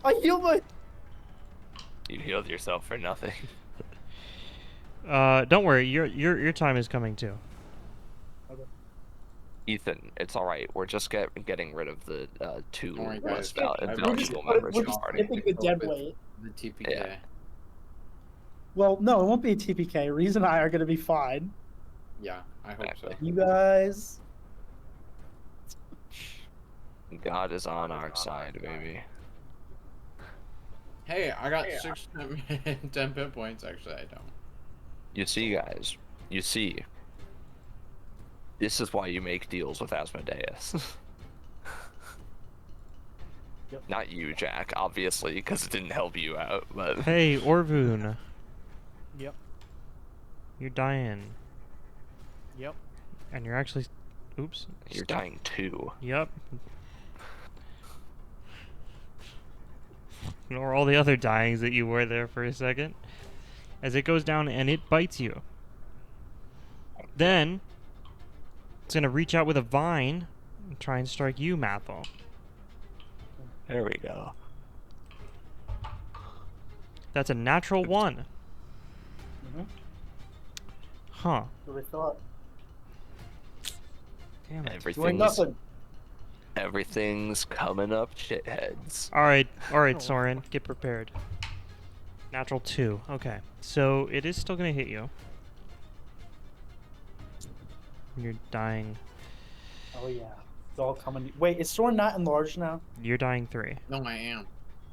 I heal my.
You healed yourself for nothing.
Don't worry. Your time is coming too.
Ethan, it's alright. We're just getting rid of the 2
Don't worry,
less
guys.
valuable
We're
members of the
just
party.
skipping the dead weight.
The TPK.
Yeah.
Well, no, it won't be a TPK. Reese and I are gonna be fine.
Yeah, I hope so.
You guys.
God is on our side, baby.
Hey, I got 6 10 hit points. Actually, I don't.
You see, guys. You see. This is why you make deals with Asmodeus.
Yep.
Not you, Jack, obviously, because it didn't help you out, but...
Hey, Orvun.
Yep.
You're dying,
Yep.
and you're actually. Oops.
You're dying too.
Yep. Ignore all the other dyings that you were there for a second. As it goes down and it bites you. Then it's gonna reach out with a vine and try and strike you, Mathel.
There we go.
That's a natural 1.
Mhm.
Huh.
What I thought.
Damn it.
Doing nothing.
Everything's coming up, shitheads.
Alright, Soren, get prepared. Natural 2. Okay. So it is still gonna hit you. You're dying.
Oh yeah, it's all coming. Wait, is Soren not enlarged now?
You're dying 3.
No, I am.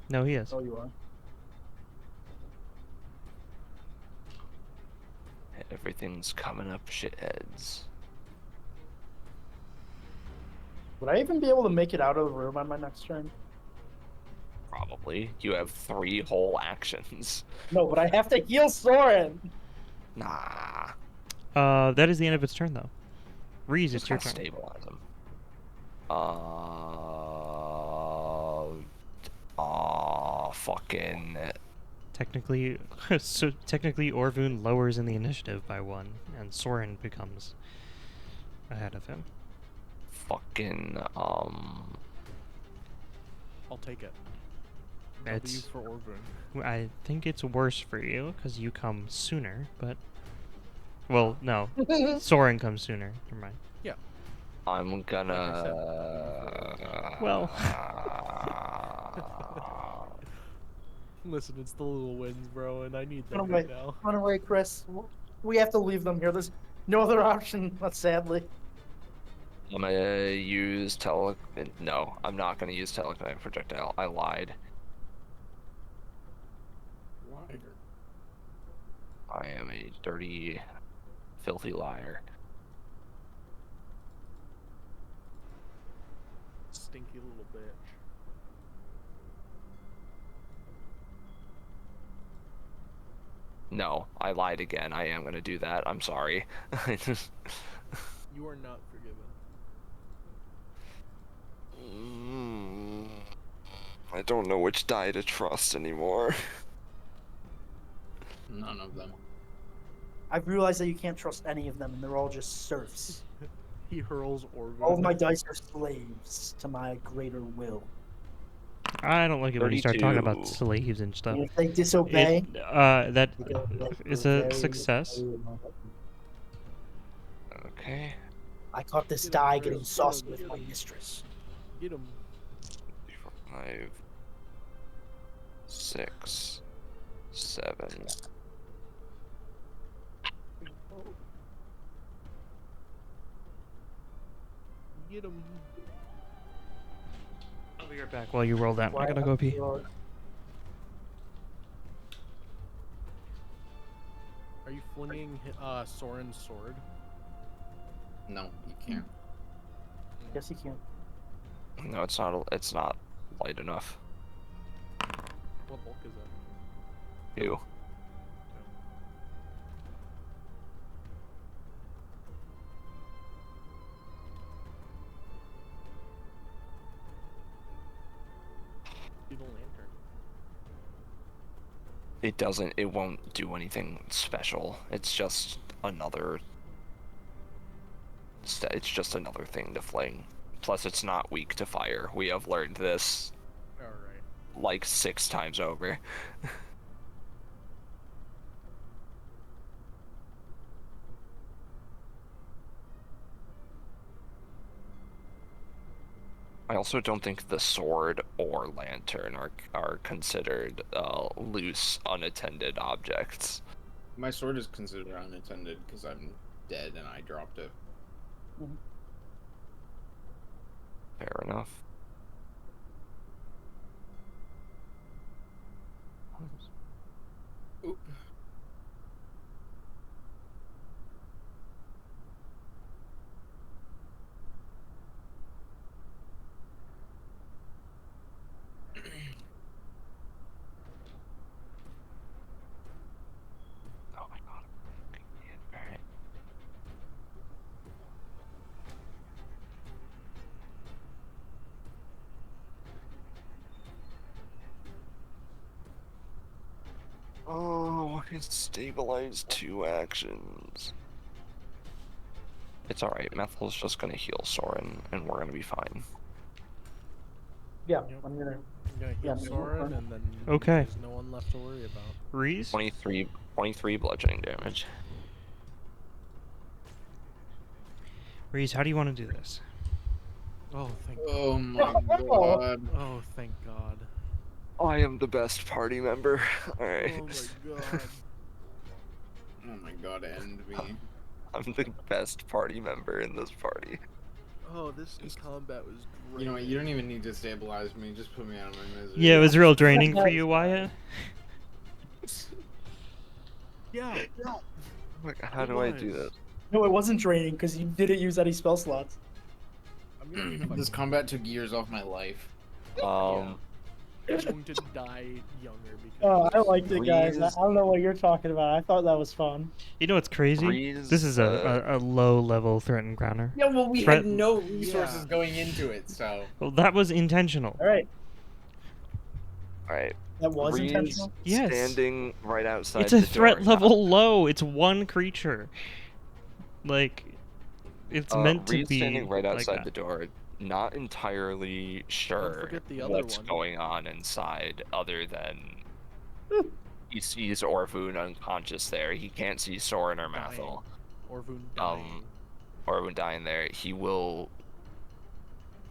No, he is.
Oh, you are.
Everything's coming up, shitheads.
Would I even be able to make it out of the room on my next turn?
Probably. You have 3 whole actions.
No, but I have to heal Soren.
Nah.
That is the end of its turn, though. Reese,
Just
it's your
gotta
turn.
stabilize him. Fucking.
Technically, so technically, Orvun lowers in the initiative by 1, and Soren becomes ahead of him.
Fucking.
I'll take it. W
It's,
for Orvun.
I think it's worse for you because you come sooner, but well, no, Soren comes sooner. Never mind.
I'm gonna.
Well.
Listen, it's the little wins, bro, and I need them
Run
right
away,
now.
run away, Chris. We have to leave them here. There's no other option, sadly.
I'm gonna use No, I'm not gonna use telekinetic projectile. I lied. I am a dirty, filthy liar.
Stinky little bitch.
No, I lied again. I am gonna do that. I'm sorry. I just.
You are not forgiven.
I don't know which die to trust anymore.
None of them.
I've realized that you can't trust any of them, and they're all just serfs.
He hurls Orvun.
All of my dice are slaves to my greater will.
I don't like it when you start talking about
32.
slaves and stuff.
And if they disobey,
That
they go
is
very,
a success.
very-
Okay.
I caught this
Get him,
die
Chris,
getting
get
sauced
him,
with
get
my
him.
mistress.
Get him.
5, 6, 7.
Get him.
I'll be right back while you roll that. I gotta go pee.
Are you flinging Soren's sword?
No, you can't.
Yes, you can.
No, it's not. It's not light enough.
What bulk is that?
Ew.
Do the lantern.
It doesn't. It won't do anything special. It's just another. It's just another thing to fling. Plus, it's not weak to fire. We have learned this
Alright.
like 6 times over. I also don't think the sword or lantern are considered loose, unattended objects.
My sword is considered unattended because I'm dead and I dropped it.
Fair enough.
Oop.
Oh my god. Alright. Oh, it's stabilized 2 actions. It's alright, Methel's just gonna heal Soren, and we're gonna be fine.
Yeah,
Yep.
I'm gonna.
I'm gonna
Yeah,
heal
no,
Soren,
no.
and then
Okay.
there's no one left to worry about.
Reese?
23 bludgeoning damage.
Reese, how do you want to do this?
Oh, thank
Oh my
Oh.
god.
Oh, thank God.
I am the best party member. Alright.
Oh my God.
Oh my god, end me.
I'm the best party member in this party.
Oh, this combat was great.
You know what, you don't even need to stabilize me, just put me out of my misery.
Yeah, it was real draining for you, Wyatt.
Yeah.
How do I do this?
No, it wasn't draining because you didn't use any spell slots.
I'm I'm gonna fucking
This combat took years off my life.
Um,
I'm going to die younger because.
Oh,
of
I
this.
liked it, guys. I
Breeze-
don't know what you're talking about. I thought that was fun.
You know what's crazy?
Breeze,
This is a low level threat encounter.
Yeah, well, we
Threat-
had no resources
Yeah.
going into it, so.
Well, that was intentional.
All right,
all right.
that was
Breeze
intentional.
Yes.
standing right outside.
It's a
the
threat
door.
level low. It's one creature. Like, it's meant to
Reed's
be
standing right
like
outside
that.
the door, not entirely sure
forget the other
what's
one.
going on inside, other than he sees Orvun unconscious there. He can't see Soren or Mathel.
Orvun dying.
Orvun dying there. He will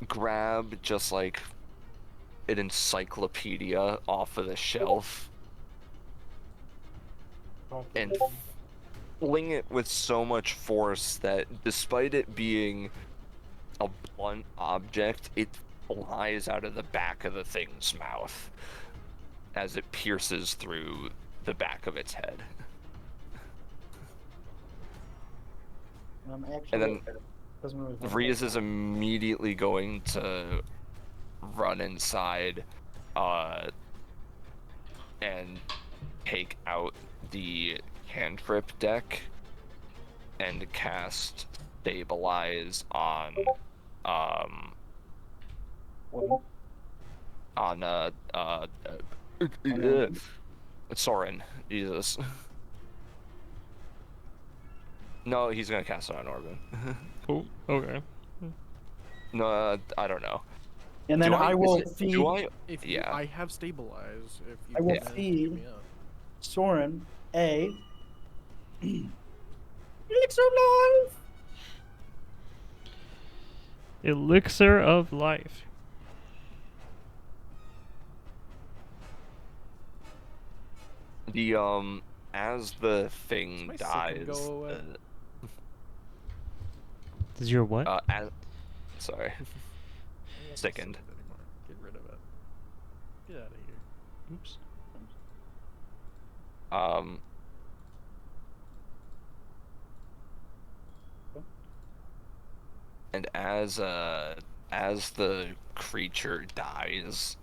grab just like an encyclopedia off of the shelf and fling it with so much force that despite it being a blunt object, it flies out of the back of the thing's mouth as it pierces through the back of its head.
Actually,
And then
doesn't really matter.
Vriz is immediately going to run inside and take out the cantrip deck and cast Stabilize on Soren. Jesus. No, he's gonna cast it on Orvun.
Oh, okay.
No, I don't know.
And then
Do
I will
is it-
feed
Do I?
If you,
Yeah.
I have stabilize. If you
I will
can hit
feed-
me up.
Soren a elixir of life.
Elixir of life.
The as the thing
my sick
dies,
go away?
Is your what?
Sorry,
I don't have to
Sickened.
save it anymore. Get rid of it. Get out of here.
Oops.
And as the creature dies,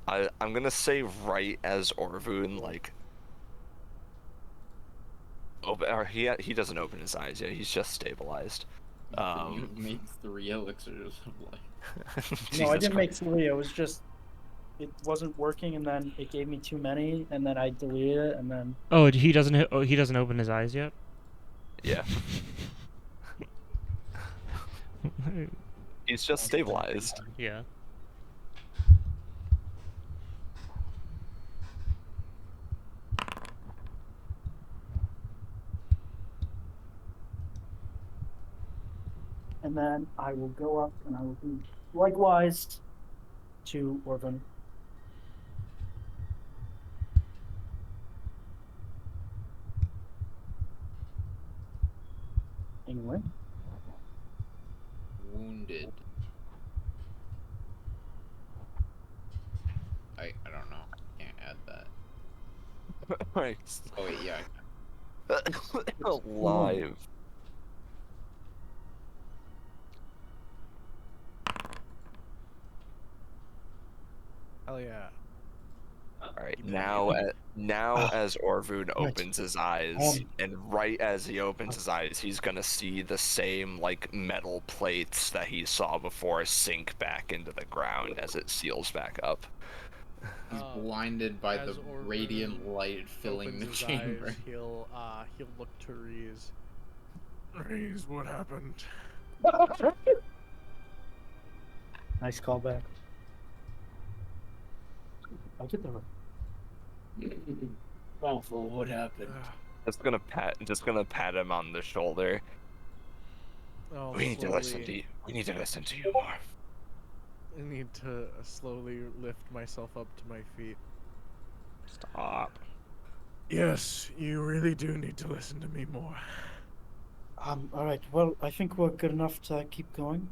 I'm gonna say right as Orvun like or he doesn't open his eyes yet. He's just stabilized.
Make 3 elixirs of life.
No, I
Jesus
didn't make
Christ.
3. It was just it wasn't working, and then it gave me too many, and then I deleted it, and then
Oh, he doesn't. Oh, he doesn't open his eyes yet.
Yeah, he's just stabilized.
Yeah.
and then I will go up and I will do likewise to Orvin. Anyway,
Wounded. I don't know. Can't add that.
Right.
Oh wait, yeah.
Alive.
Hell yeah.
All right,
Keep it
now as Orvun
Right.
opens his eyes, and right as he opens his eyes, he's gonna see the same like metal plates that he saw before sink back into the ground as it seals back up.
He's
Uh,
blinded by the
as Orvun
radiant light filling the
Opens his
chamber.
eyes, he'll look to Reese. Reese, what happened?
nice callback. I'll get there.
Awful, what happened?
Just gonna pat him on the shoulder.
Oh,
We need to listen to you. We need to listen to you more.
I need to slowly lift myself up to my feet.
Stop.
Yes, you really do need to listen to me more.
All right. Well, I think we're good enough to keep going.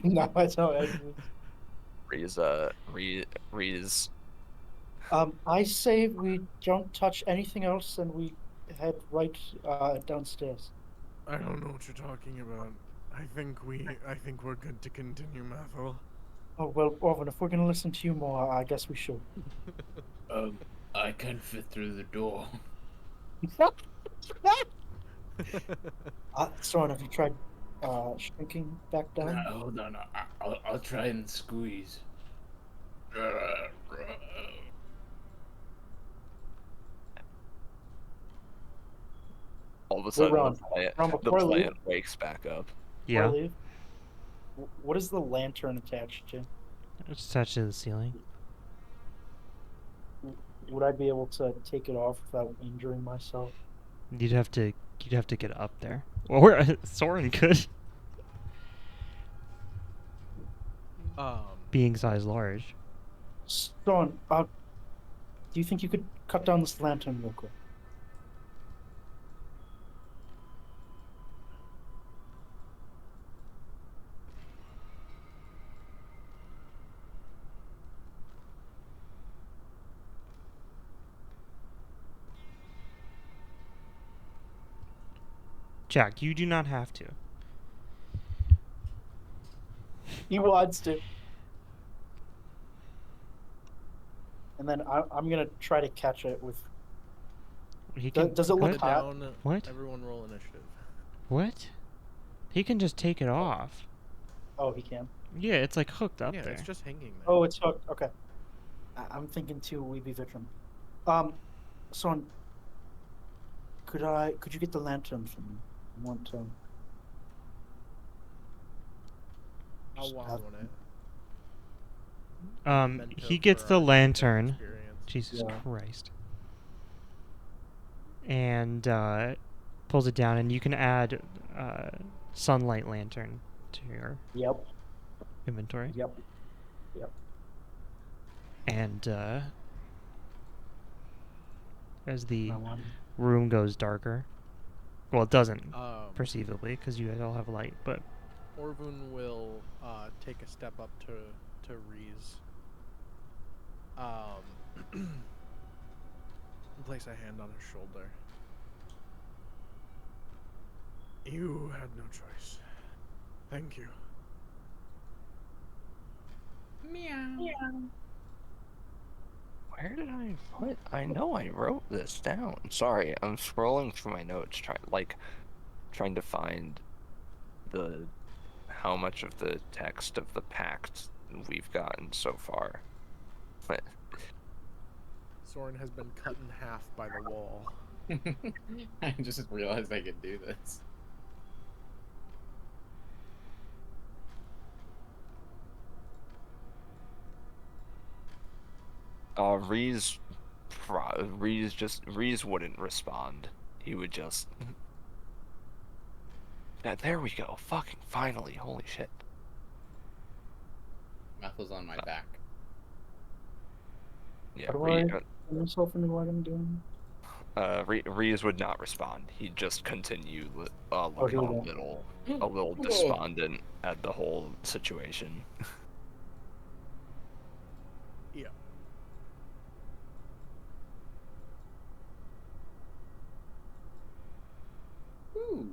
No, I don't.
Reese.
I say we don't touch anything else, and we
head right downstairs.
I don't know what you're talking about. I think we're good to continue, Mathel.
Oh well, Orvin, if we're gonna listen to you more, I guess we should.
I can't fit through the door.
Soren, have you tried shrinking back down?
No, hold on. I'll try and squeeze.
All of a
Wait,
sudden,
Ron,
the
before I leave-
plant wakes back up.
Before I
Yeah,
leave, what is the lantern attached to?
it's attached to the ceiling.
Would I be able to take it off without injuring myself?
You'd have to get up there. Or Soren could, being size large.
Soren, do you think you could cut down this lantern real quick?
Jack, you do not have to.
He wants to. And then I'm gonna try to catch it with.
He
Does it look
what?
hot?
Down.
What?
Everyone roll initiative.
What? He can just take it off.
Oh, he can.
Yeah, it's like hooked up
Yeah,
there.
it's just hanging there.
Oh, it's hooked. Okay. I'm thinking too. We be vigilant. Soren, could you get the lantern for me? I want to.
I'll wallow in it.
He
Memento
gets
for
the
our
lantern.
experience.
Jesus
Yeah.
Christ. And pulls it down, and you can add sunlight lantern to your
Yep.
inventory.
Yep. Yep.
And as the
I want.
room goes darker, well, it doesn't
Um,
perceivably because you guys all have light, but
Orvun will take a step up to Reese. And place a hand on his shoulder. You had no choice. Thank you.
Where did I put? I know I wrote this down. Sorry, I'm scrolling through my notes, trying to find how much of the text of the pact we've gotten so far. But
Soren has been cut in half by the wall.
I just realized I could do this.
Reese wouldn't respond. He would just. Yeah, there we go. Fucking finally! Holy shit!
Methel's on my back.
Yeah,
How do I turn myself into what I'm doing?
Reese would not respond. He'd just continue looking
here we
a little despondent at the whole situation.
Yeah.
Ooh.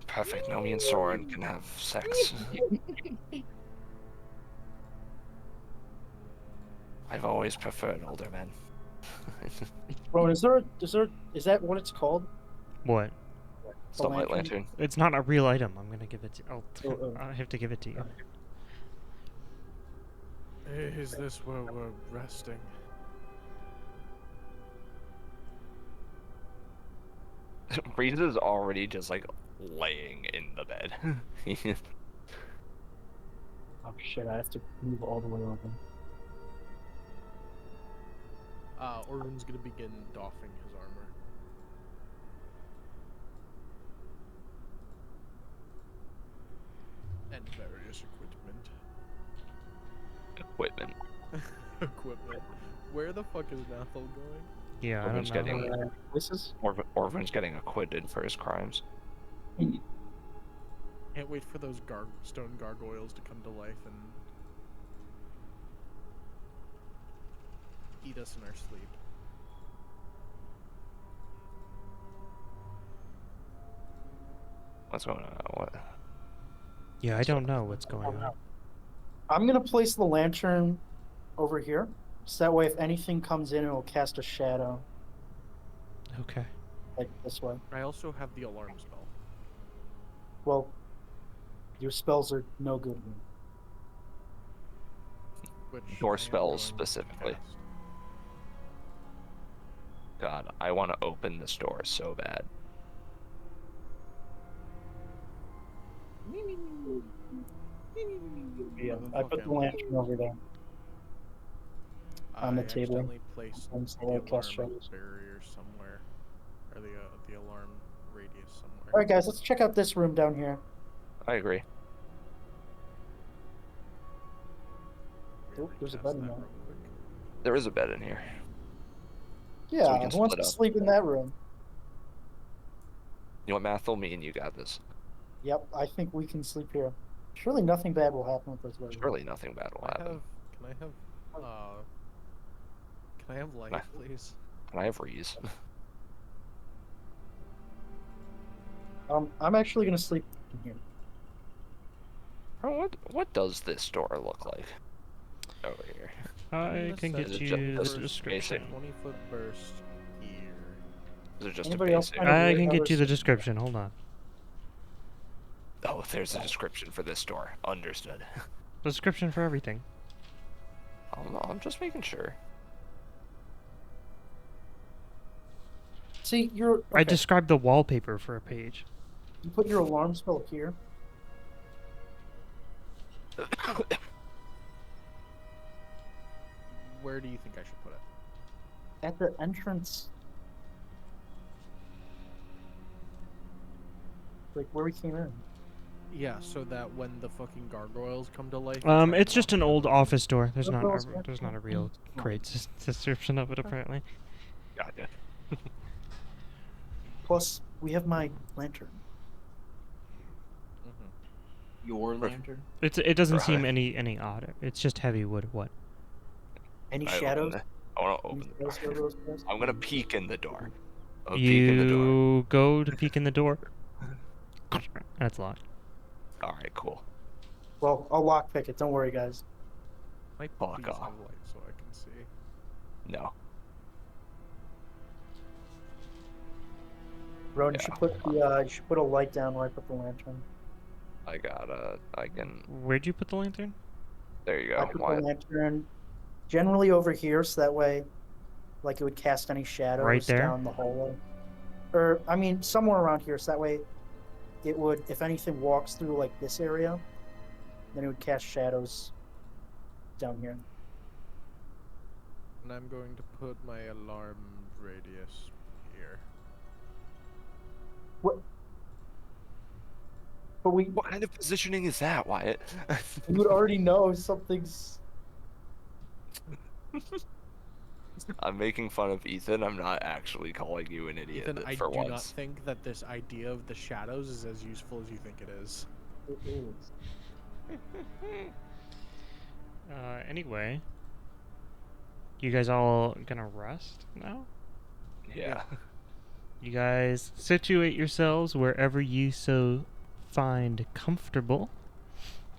Perfect. Now me and Soren can have sex. I've always preferred older men.
Bro, is that what it's called?
what?
Sunlight
lantern?
lantern.
It's not a real item. I'm gonna give it to.
Oh.
I have to give it to you.
Is this where we're resting?
Reese is already just like laying in the bed.
Oh shit! I have to move all the way over.
Orvun's gonna begin doffing his armor. And various
Equipment.
equipment. Where the fuck is Nathal going?
Yeah, I
Orvun's
don't know.
getting
This is.
Orvun's getting acquitted for his crimes.
Can't wait for those stone gargoyles to come to life and eat us in our sleep.
What's going on? What?
Yeah, I don't know what's going on.
I'm gonna place the lantern over here, so that way if anything comes in, it will cast a shadow,
Okay.
like this way.
I also have the alarm spell.
Well, your spells are no good.
Which
Door
I am
spells
going to
specifically.
cast.
God, I want to open this door so bad.
Yeah, I put the lantern over there. On the
I
table.
accidentally placed
And
the
so I cast
alarm
shadows.
barrier somewhere, or the alarm radius somewhere.
All right, guys, let's check out this room down here.
I agree.
Oh, there's a
Cast
bed in
that
there.
real quick.
There is a bed in here.
Yeah,
can
who wants
split
to
up.
sleep in that room?
You know what, Mathel? Me and you got this.
Yep, I think we can sleep here. Surely nothing bad will happen with this room.
Surely nothing bad will happen.
Can I have light,
Nah.
please?
And I have Reese.
I'm actually gonna sleep in here.
What does this door look like? Over here.
I can get
Is it
you
just-
the
is it
description.
20-foot burst here.
Is it just
Anybody
a
else
basic?
find a
I
weird
can get
other
you the
s-
description. Hold on.
Oh, there's a description for this door. Understood.
Description for everything.
I'm just making sure.
See, you're.
I
okay,
described the wallpaper for a page.
You put your alarm spell here.
Where do you think I should put it?
At the entrance. Like where we came in.
Yeah, so that when the fucking gargoyles come to life.
It's just an old office door. There's not
Gargoyles
a,
are-
there's not a real great description of it apparently.
Gotcha.
Plus, we have my lantern.
Your lantern?
It doesn't seem
Right.
any odder. It's just heavy wood. What?
Any
I
shadows?
want to open the door.
Shadows, guys?
I'm gonna peek in the door. I'll peek in the door.
You go to peek in the door. That's locked.
All right, cool.
Well, I'll lockpick it. Don't worry, guys.
Might
Fuck
please
off.
have light so I can see.
No.
Rowan,
Yeah.
you should put a light down where I put the lantern.
I can.
Where'd you put the lantern?
There you
I
go.
put
Why-
the lantern generally over here, so that way, like, it would cast any shadows
Right there?
down the hallway. Or, I mean, somewhere around here, so that way, it would, if anything walks through, like, this area, then it would cast shadows down here.
And I'm going to put my alarm radius here.
But we
What kind of positioning is that, Wyatt?
you would already know something's.
I'm making fun of Ethan. I'm not actually calling you an idiot
Ethan, I
for
do
once.
not think that this idea of the shadows is as useful as you think it is.
It is.
Anyway. You guys all gonna rest now?
Yeah.
You guys situate yourselves wherever you so find comfortable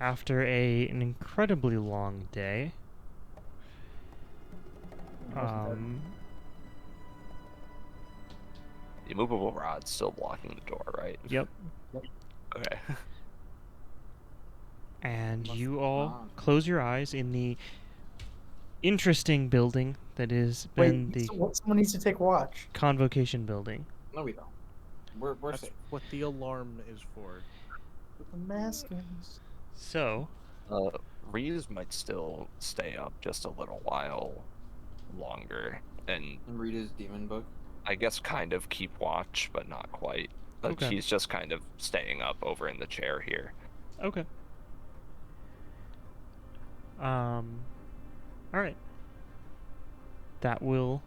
after an incredibly long day.
The immovable rod's still blocking the door, right?
Yep.
Okay.
And
Must
you all
not.
close your eyes in the interesting building that has been
Wait,
the
someone needs to take watch.
Convocation building.
No, we don't. We're
That's
safe.
what the alarm is for.
With the maskers.
So,
Reese might still stay up just a little while longer, and
And read his demon book.
I guess kind of keep watch, but not quite. But
Okay.
he's just kind of staying up over in the chair here.
okay. Alright. That will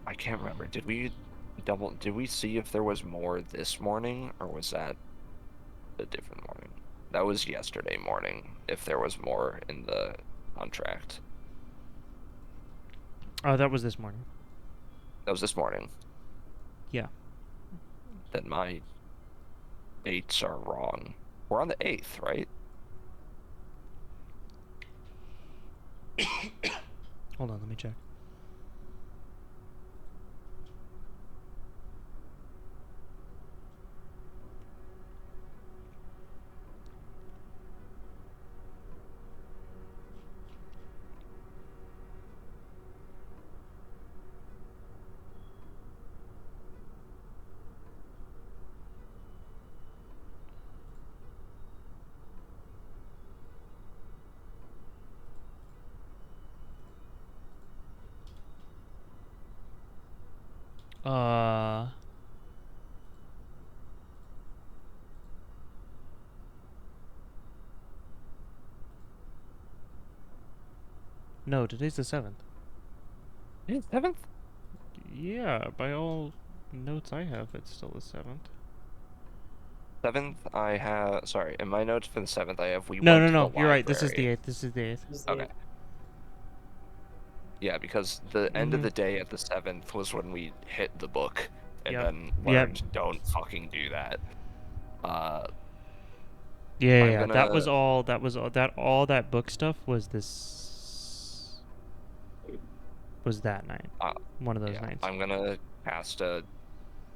I can't remember. Did we see if there was more this morning, or was that a different morning? That was yesterday morning. If there was more in the contract,
Oh, that was this morning.
that was this morning.
Yeah.
Then my dates are wrong. We're on the 8th, right?
Hold on, let me check. No, today's the 7th.
It's 7th?
Yeah, by all notes I have, it's still the 7th.
7th, I have. Sorry, in my notes for the 7th, I have.
No, you're right. This is the 8th. This is the 8th.
Okay. Yeah, because the end of the day at the 7th was when we hit the book, and
Yep.
then
Yep.
learned don't fucking do that.
Yeah,
I'm
that was
gonna-
all. That was all. All that book stuff was this. Was that night? One of those
Yeah,
nights.
I'm gonna cast a.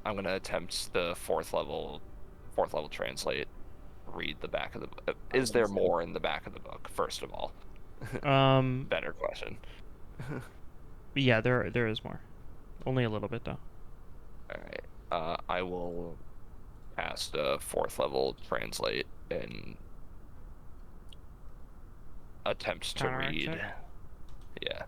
I'm gonna attempt the fourth level translate. Read the back of the book. Is there more in the back of the book? First of all, better question.
Yeah, there is more. Only a little bit though.
All right. I will cast a fourth level translate and attempt to
Counteract
read.
check?
Yeah.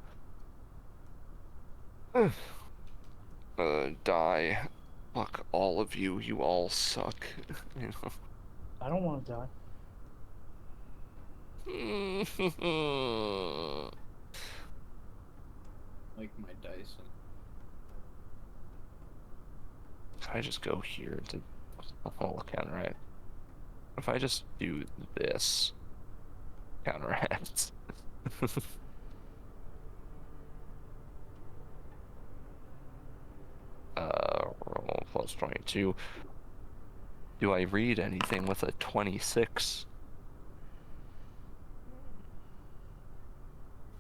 Die. Fuck all of you. You all suck. You know.
I don't want to die.
Like my dice.
If I just go here to counteract. If I just do this, counteract. Roll plus 22. Do I read anything with a 26?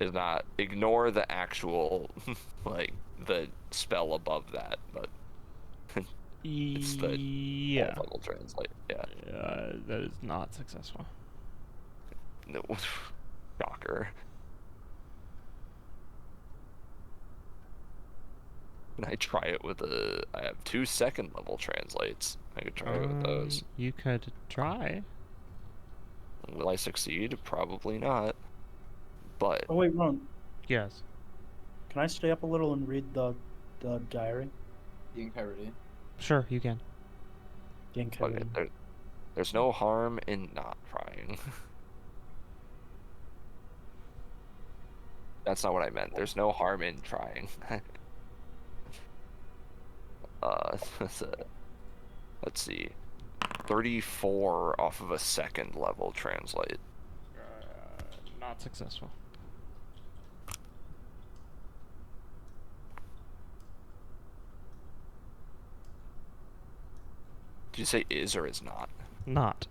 Is not. Ignore the actual, like, the spell above that, but it's the
Yeah.
level translate. Yeah.
That is not successful.
No. Shocker. Can I try it with a... I have 2 second level translates. I could try it with those.
You could try.
Will I succeed? Probably not. But
Oh wait, Ron.
Yes.
Can I stay up a little and read the diary?
The Enchiridion.
Sure, you can.
The
okay,
Enchiridion.
there's no harm in not trying. That's not what I meant. There's no harm in trying. Let's see. 34 off of a second level translate.
Not successful.
Did you say is or is not?
Not.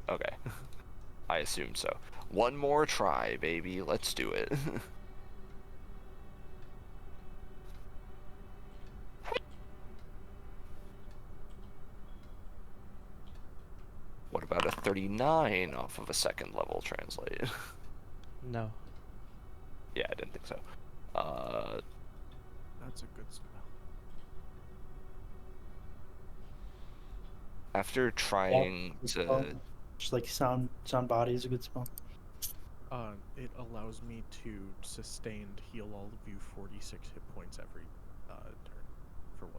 Okay. I assumed so. One more try, baby. Let's do it. What about a 39 off of a second level translate?
No.
Yeah, I didn't think so.
That's a good spell.
After trying
good
to...
spell. Just like sound body is a good spell.
It allows me to sustained heal all of you 46 hit points every turn for 1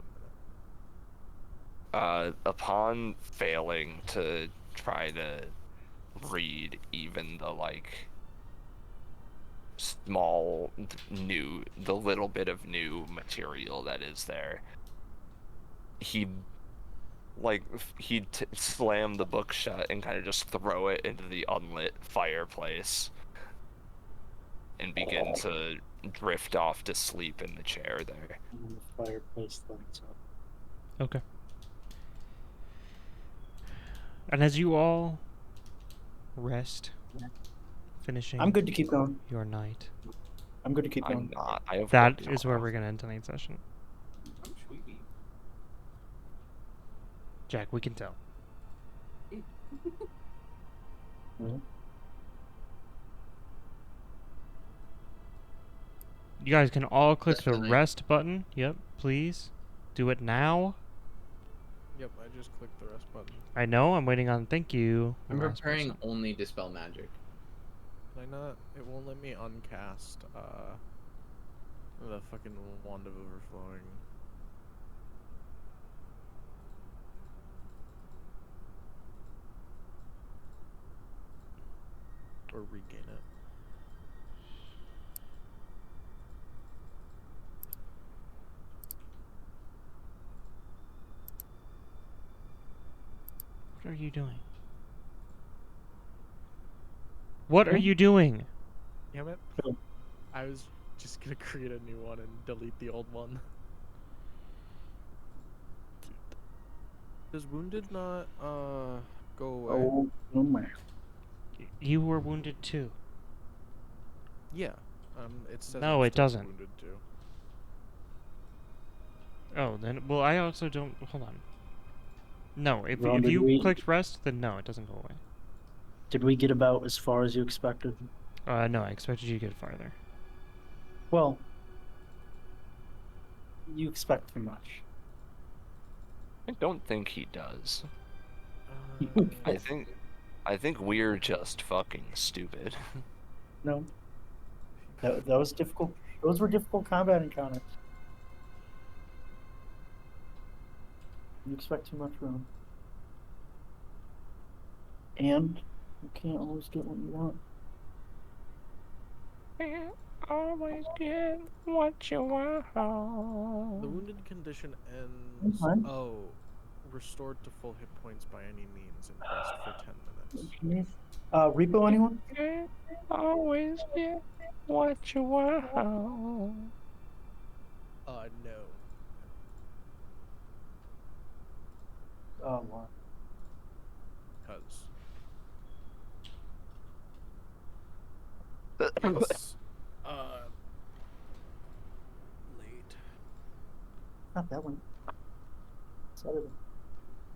minute.
Upon failing to try to read even the, like, small new, the little bit of new material that is there, he like he'd slam the book shut and kind of just throw it into the unlit fireplace and begin to drift off to sleep in the chair there.
And the fireplace lights up.
Okay. And as you all rest, finishing
I'm good to keep going.
your night,
I'm good to keep
I'm
going.
not. I have
that
work
is where
tomorrow.
we're gonna end tonight's session.
I'm sleepy.
Jack, we can tell.
Mhm.
You guys can all click
Just
the
tonight.
rest button. Yep, please. Do it now.
Yep, I just clicked the rest button.
I know, I'm waiting on thank you. the
I'm
last
preparing
person.
only Dispel Magic.
Can I not? It won't let me uncast, the fucking Wand of Overflowing. Or regain it.
What are you doing? What are
Hmm?
you doing?
Damn it.
Oh.
I was just gonna create a new one and delete the old one. Does Wounded not, go away?
Oh my.
You were wounded too.
Yeah. It says
No,
I'm
it
still
doesn't.
Wounded too.
Oh, then well, I also don't. Hold on. No, if
Ron, did
you
we-
clicked rest, then no, it doesn't go away.
Did we get about as far as you expected?
No, I expected you to get farther.
Well, you expect too much.
I don't think he does.
Uh,
I think we're just fucking stupid.
No. That was difficult. Those were difficult combat encounters. You expect too much from them. And you can't always get what you want.
Always get what you want.
The wounded condition ends.
fine.
Oh, restored to full hit points by any means and rest for 10 minutes.
Repo, anyone?
Always get what you want.
No.
Oh, wow.
Cause it's late,
Not that one. Saturday.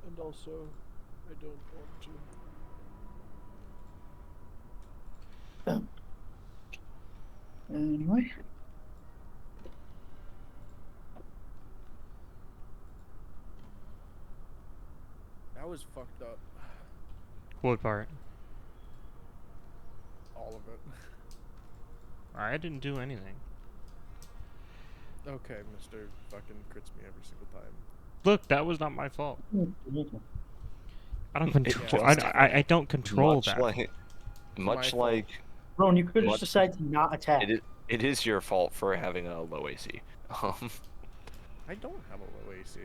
and also I don't want to.
Anyway.
That was fucked up.
What part?
All of it.
I didn't do anything.
Okay, Mr. fucking crits me every single time.
Look, that was not my fault. I don't control.
just-
I don't control
much
that.
like, much
fault.
like
Ron, you could
What?
just decide to not attack.
it is your fault for having a low AC.
I don't have a low AC.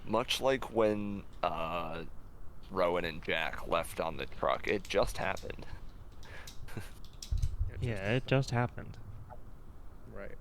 Much like when Rowan and Jack left on the truck, it just happened.
Yeah, it just happened.
Right.